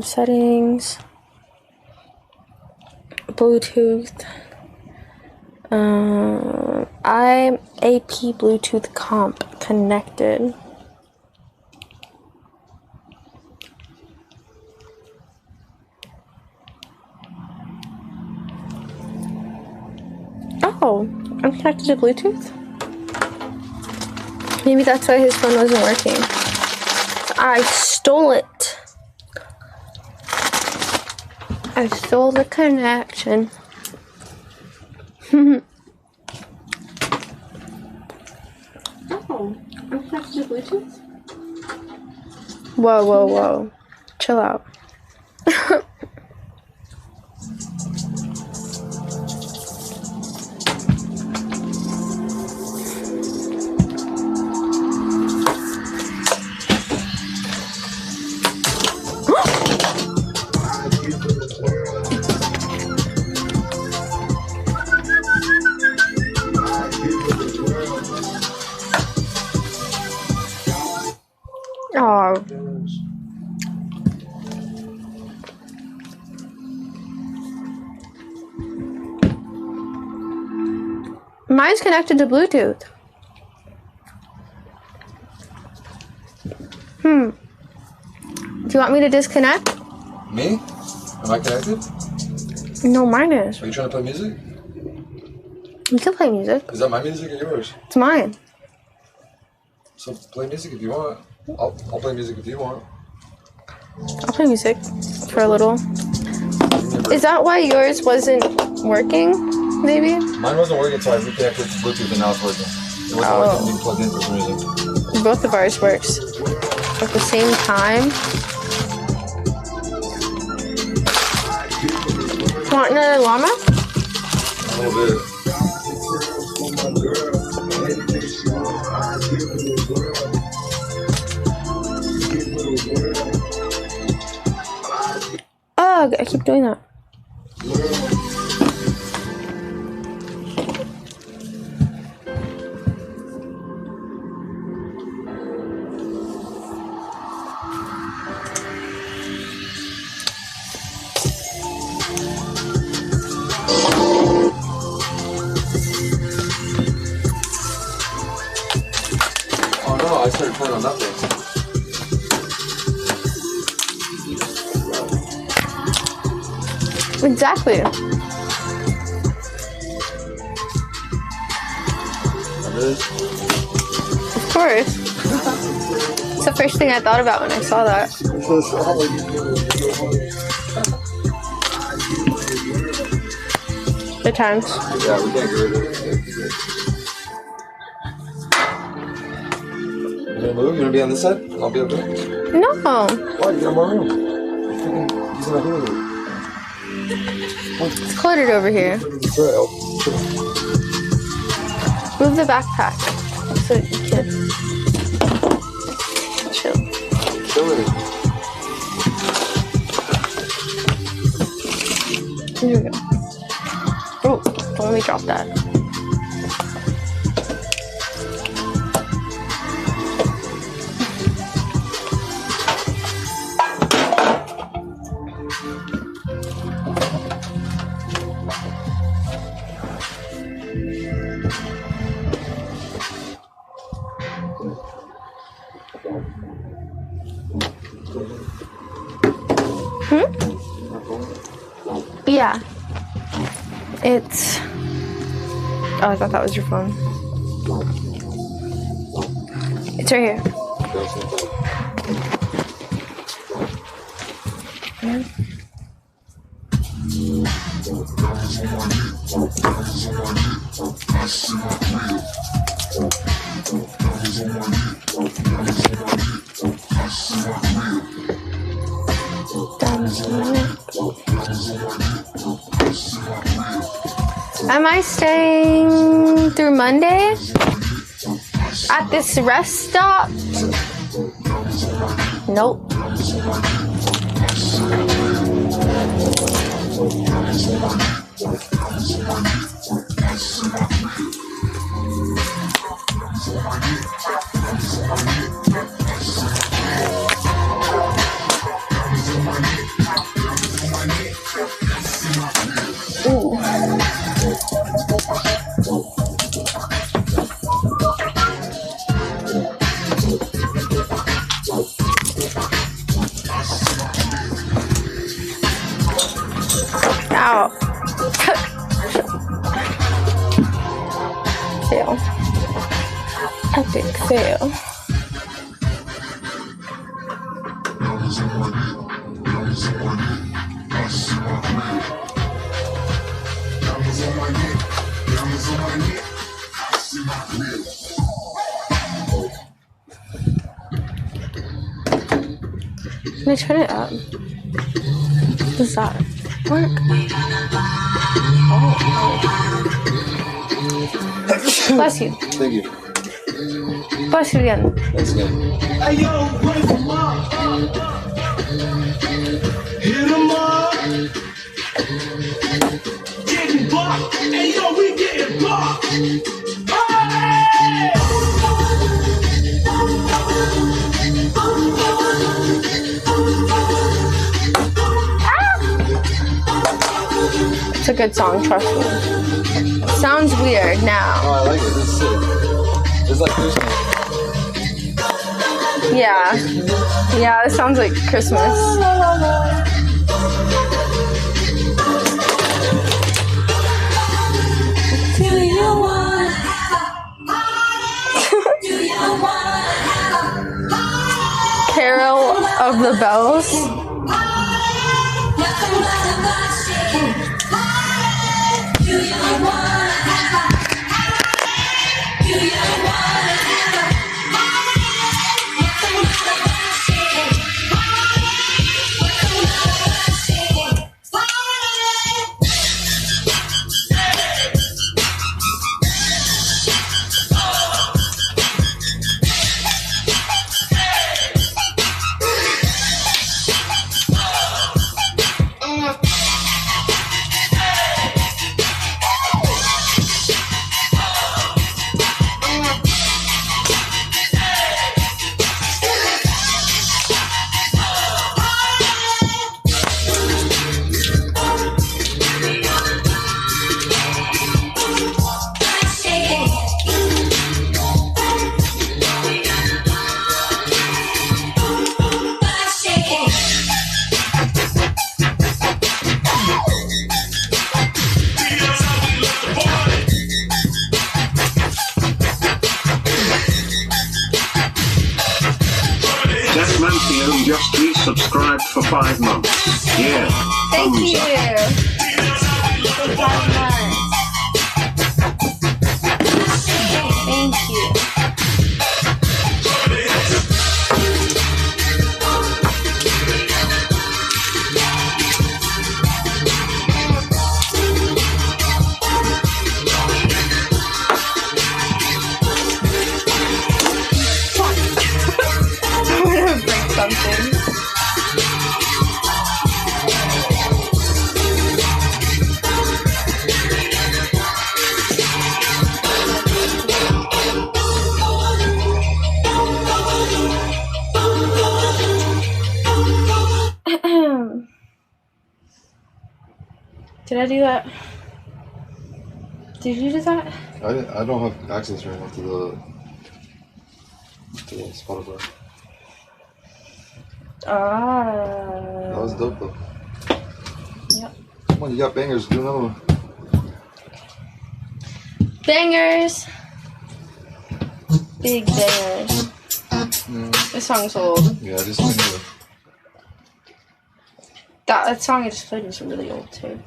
Settings. Bluetooth. I'm AP Bluetooth comp connected. Oh, I'm connected to Bluetooth? Maybe that's why his phone wasn't working. I stole it. I stole the connection. Oh, I'm connected to Bluetooth? Whoa, whoa, whoa. Chill out. Oh. Mine's connected to Bluetooth. Do you want me to disconnect? Me? Am I connected? No, mine is. Are you trying to play music? You can play music. Is that my music or yours? It's mine. So play music if you want. I'll play music if you want. I'll play music for a little. Is that why yours wasn't working, maybe? Mine wasn't working, so I reconnected to Bluetooth and now it's working. It wasn't working being plugged in for some reason. Both of ours works at the same time. Want another llama? A little bit. dog. I keep doing that. Oh no, I started playing on nothing. Exactly. Of course. It's the first thing I thought about when I saw that. Good times. Yeah, we can't get rid of it. You gonna move? You gonna be on this side? I'll be over there. No. Why? You got more room. You're freaking using a hula hoop. It's cluttered over here. Move the backpack so you can chill. Chilling. Here we go. Oh, don't let me drop that. Yeah. It's... Oh, I thought that was your phone. It's right here. Am I staying through Monday at this rest stop? Nope. Ooh. Ow. Fail. Epic fail. Can I turn it up? What's that? Work. Oh. Bless you. Thank you. Bless you again. Thanks again. Hey yo, play for mom. Hit 'em up. Getting bucked. Hey yo, we getting bucked. Hey! It's a good song, trust me. Sounds weird now. Oh, I like it. This is sick. It's like Christmas. Yeah. Yeah, it sounds like Christmas. Do you want Carol of the Bells. for 5 months. Yeah. Thank thumbs you. up. For 5 months. Thank you. I'm gonna break something. Did I do that? Did you do that? I don't have access right now to the Spotify. That was dope though. Yep. Come on, you got bangers. Do another one. Bangers. Big bangers. This song's old. Yeah, just another. That song I just played was really old too.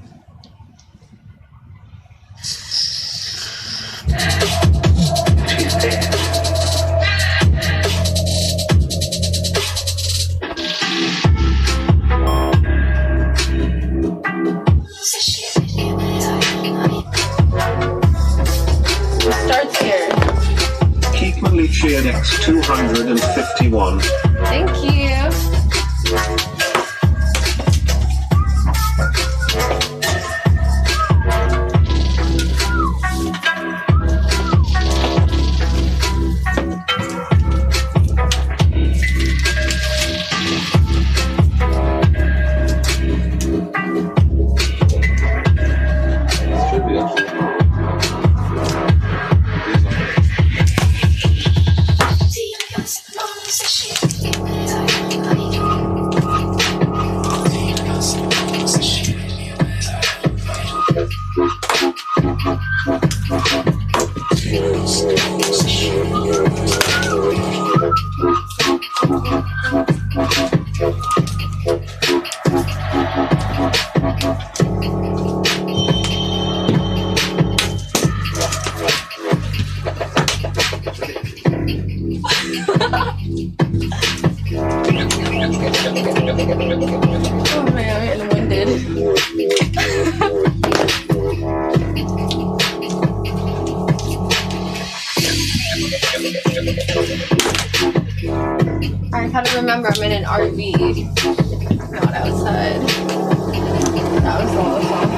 Starts here. Keep Malicia X 251. Thank you. Should be actually. Oh man, I'm getting winded. I kind of remember I'm in an RV, not outside. That was the whole song.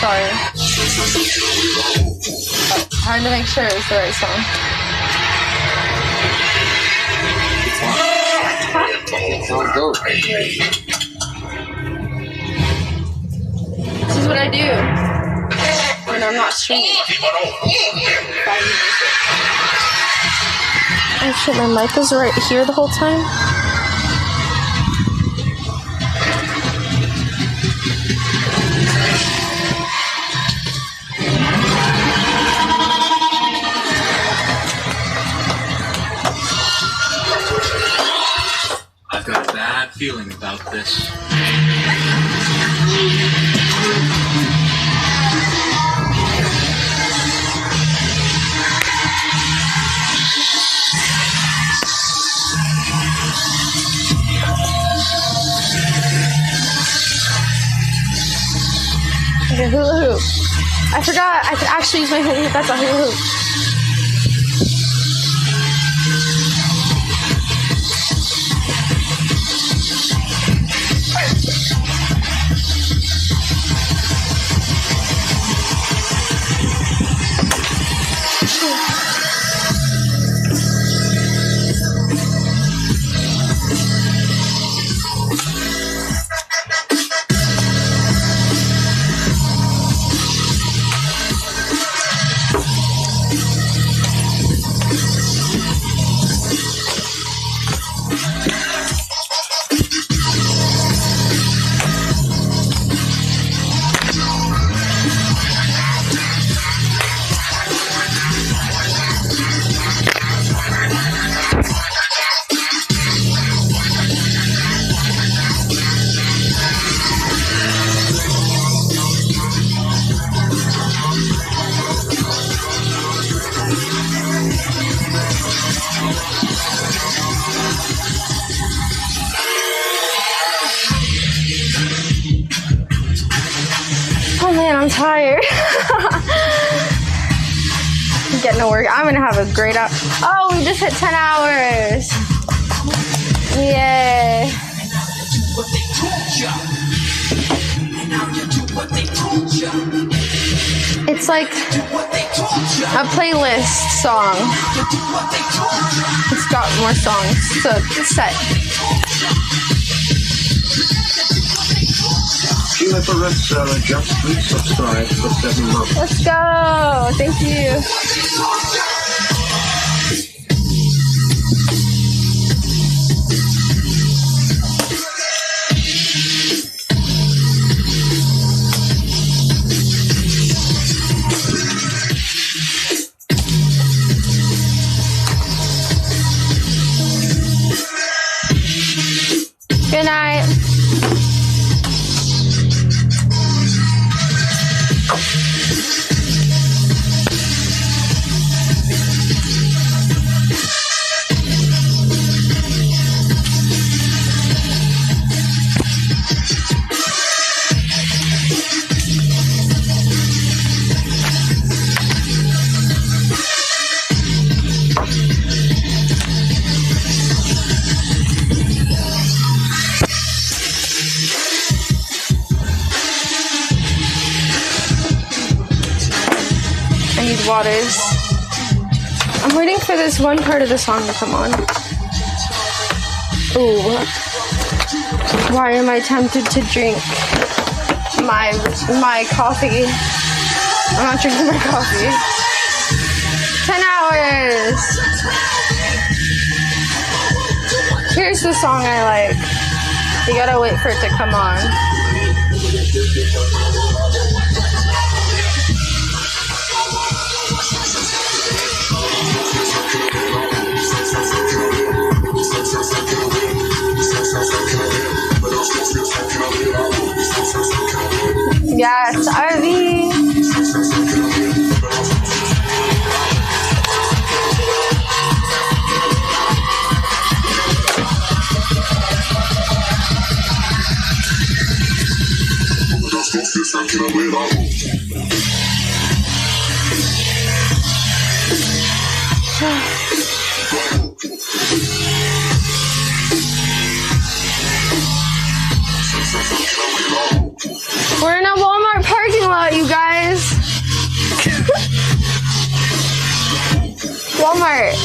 Sorry. Hard to make sure it's the right song. Sounds dope. This is what I do when I'm not streaming. Oh shit, my mic was right here the whole time. I've got a bad feeling about this. I forgot I could actually use my hula hoop. That's a hula hoop. Oh man, I'm tired. I'm getting to work. I'm gonna have a great hour. Oh, we just hit 10 hours. Yay. It's like a playlist song. It's got more songs. So it's set. Just please subscribe for 7 months. Let's go. Thank you. Good night. Waters. I'm waiting for this one part of the song to come on. Ooh. Why am I tempted to drink my coffee? I'm not drinking my coffee. 10 hours. Here's the song I like. You gotta wait for it to come on. Yes, Ivy. We're in a Walmart parking lot, you guys. Walmart.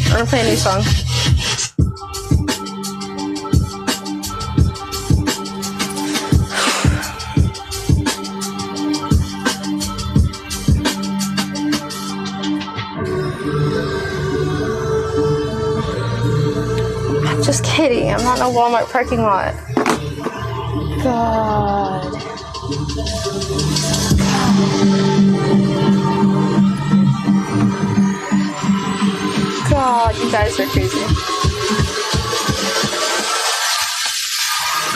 I'm gonna play a new song. Just kidding, I'm not in a Walmart parking lot. God. God, you guys are crazy.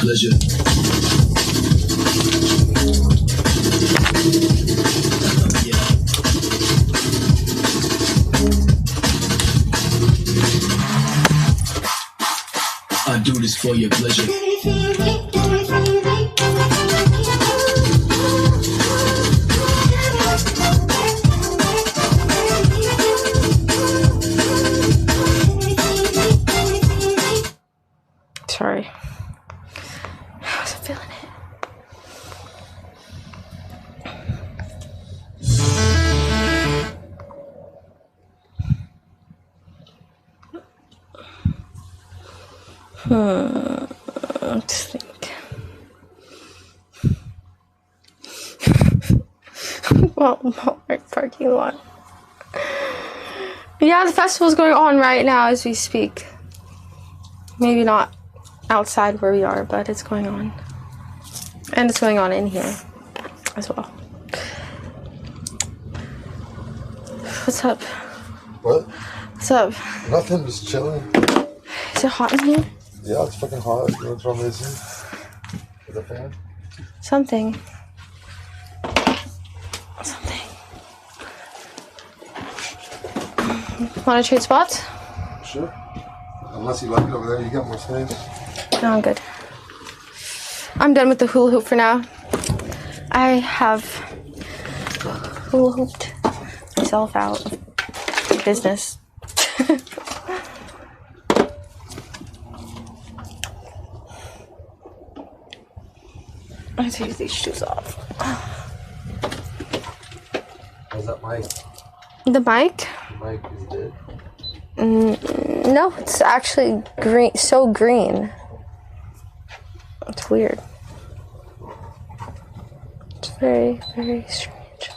Pleasure. I do this for your pleasure. Let's think. Well, Walmart parking lot. Yeah, the festival's going on right now as we speak. Maybe not outside where we are, but it's going on. And it's going on in here as well. What's up? What? What's up? Nothing, just chilling. Is it hot in here? Yeah, it's fucking hot. You want to throw me this in? With a fan? Something. Want to trade spots? Sure. Unless you like it over there, you got more space. No, I'm good. I'm done with the hula hoop for now. I have hula hooped myself out of business. Let's take these shoes off. How's that mic? The mic? The mic is dead. No, it's actually green. So green. It's weird. It's very, very strange.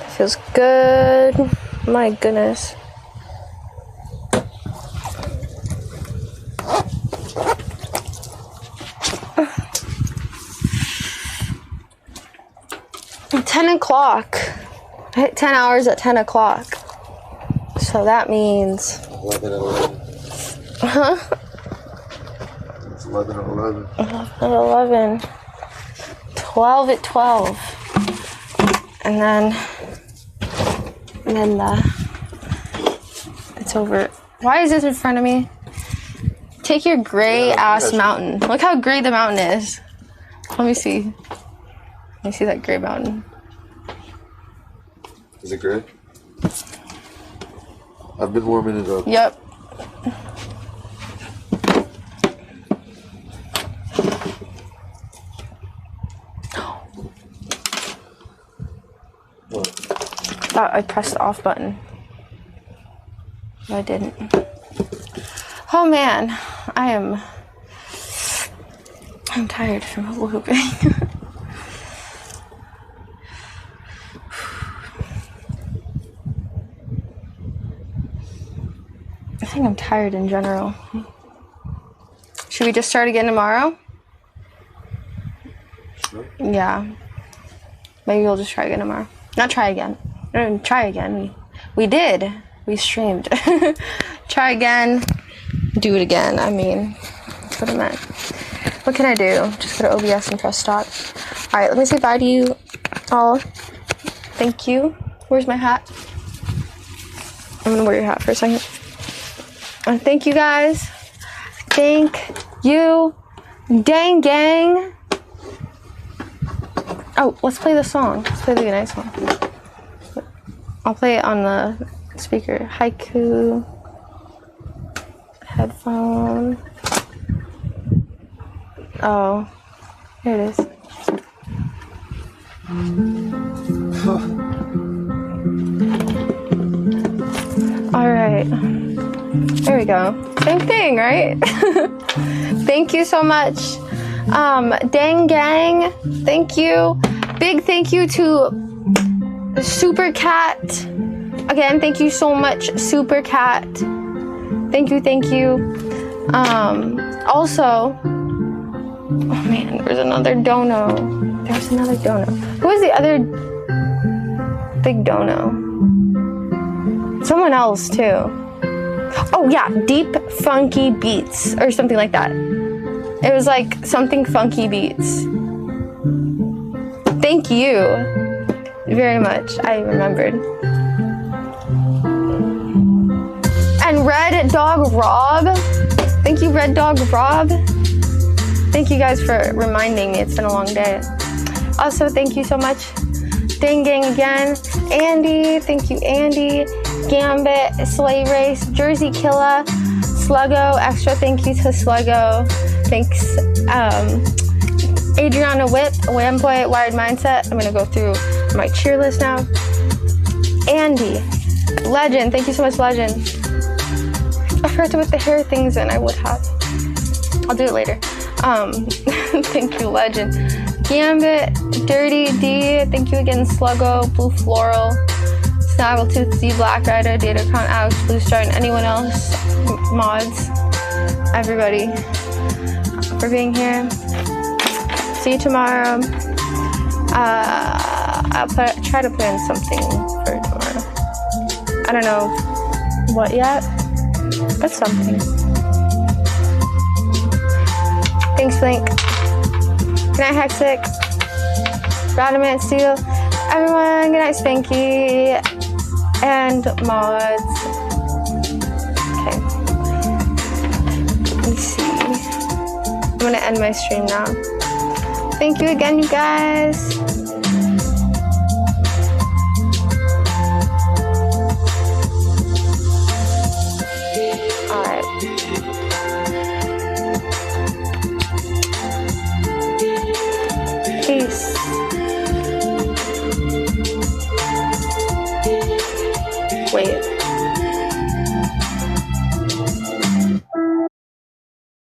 That feels good. My goodness. At 10 o'clock. I hit 10 hours at 10 o'clock. So that means... 11 at 11. Huh? It's 11 at 11. 11 at 11. 12 at 12. And then it's over. Why is this in front of me? Take your gray ass mountain. Look how gray the mountain is. Let me see. Let me see that gray mountain. Is it gray? I've been warming it up. Yep. What? Thought I pressed the off button. No, I didn't. Oh man, I'm tired from hula hooping. I think I'm tired in general. Should we just start again tomorrow? Sure. Yeah. Maybe we'll just try again tomorrow. Not try again. Try again. We did. We streamed. Try again. Do it again. I mean, that's what I meant. What can I do? Just go to OBS and press stop. Alright, let me say bye to you all. Thank you. Where's my hat? I'm gonna wear your hat for a second. And thank you guys. Thank you. Dang gang. Oh, let's play the song. Let's play the good night song. I'll play it on the speaker. Haiku. Headphone. Oh, here it is. All right. There we go. Same thing, right? Thank you so much. Dang gang. Thank you. Big thank you to Super Cat. Again, thank you so much, Super Cat. Thank you, thank you. Also, oh man, there's another dono. There's another dono. Who is the other big dono? Someone else too. Oh yeah, Deep Funky Beats or something like that. It was like something funky beats. Thank you very much. I remembered. And Red Dog Rob. Thank you, Red Dog Rob. Thank you guys for reminding me. It's been a long day. Also, thank you so much. Dang gang again. Andy. Thank you, Andy. Gambit. Slay Race. Jersey Killa. Sluggo. Extra thank you to Sluggo. Thanks. Adriana Whip. Whamboy. Wired Mindset. I'm going to go through my cheer list now. Andy. Legend, thank you so much, Legend. I forgot to put the hair things in. I would have. I'll do it later. Thank you, Legend. Gambit, Dirty D, thank you again, Sluggo, Blue Floral, Snaggletooth, Z Black Rider, Datacon, Alex, Blue Star, and anyone else, mods, everybody, for being here. See you tomorrow. I'll try to plan something for tomorrow. I don't know what yet, but something. Thanks, Blink. Good night, Hexic. Rodamant Steel. Everyone, good night, Spanky. And mods. Okay. Let me see. I'm gonna end my stream now. Thank you again, you guys.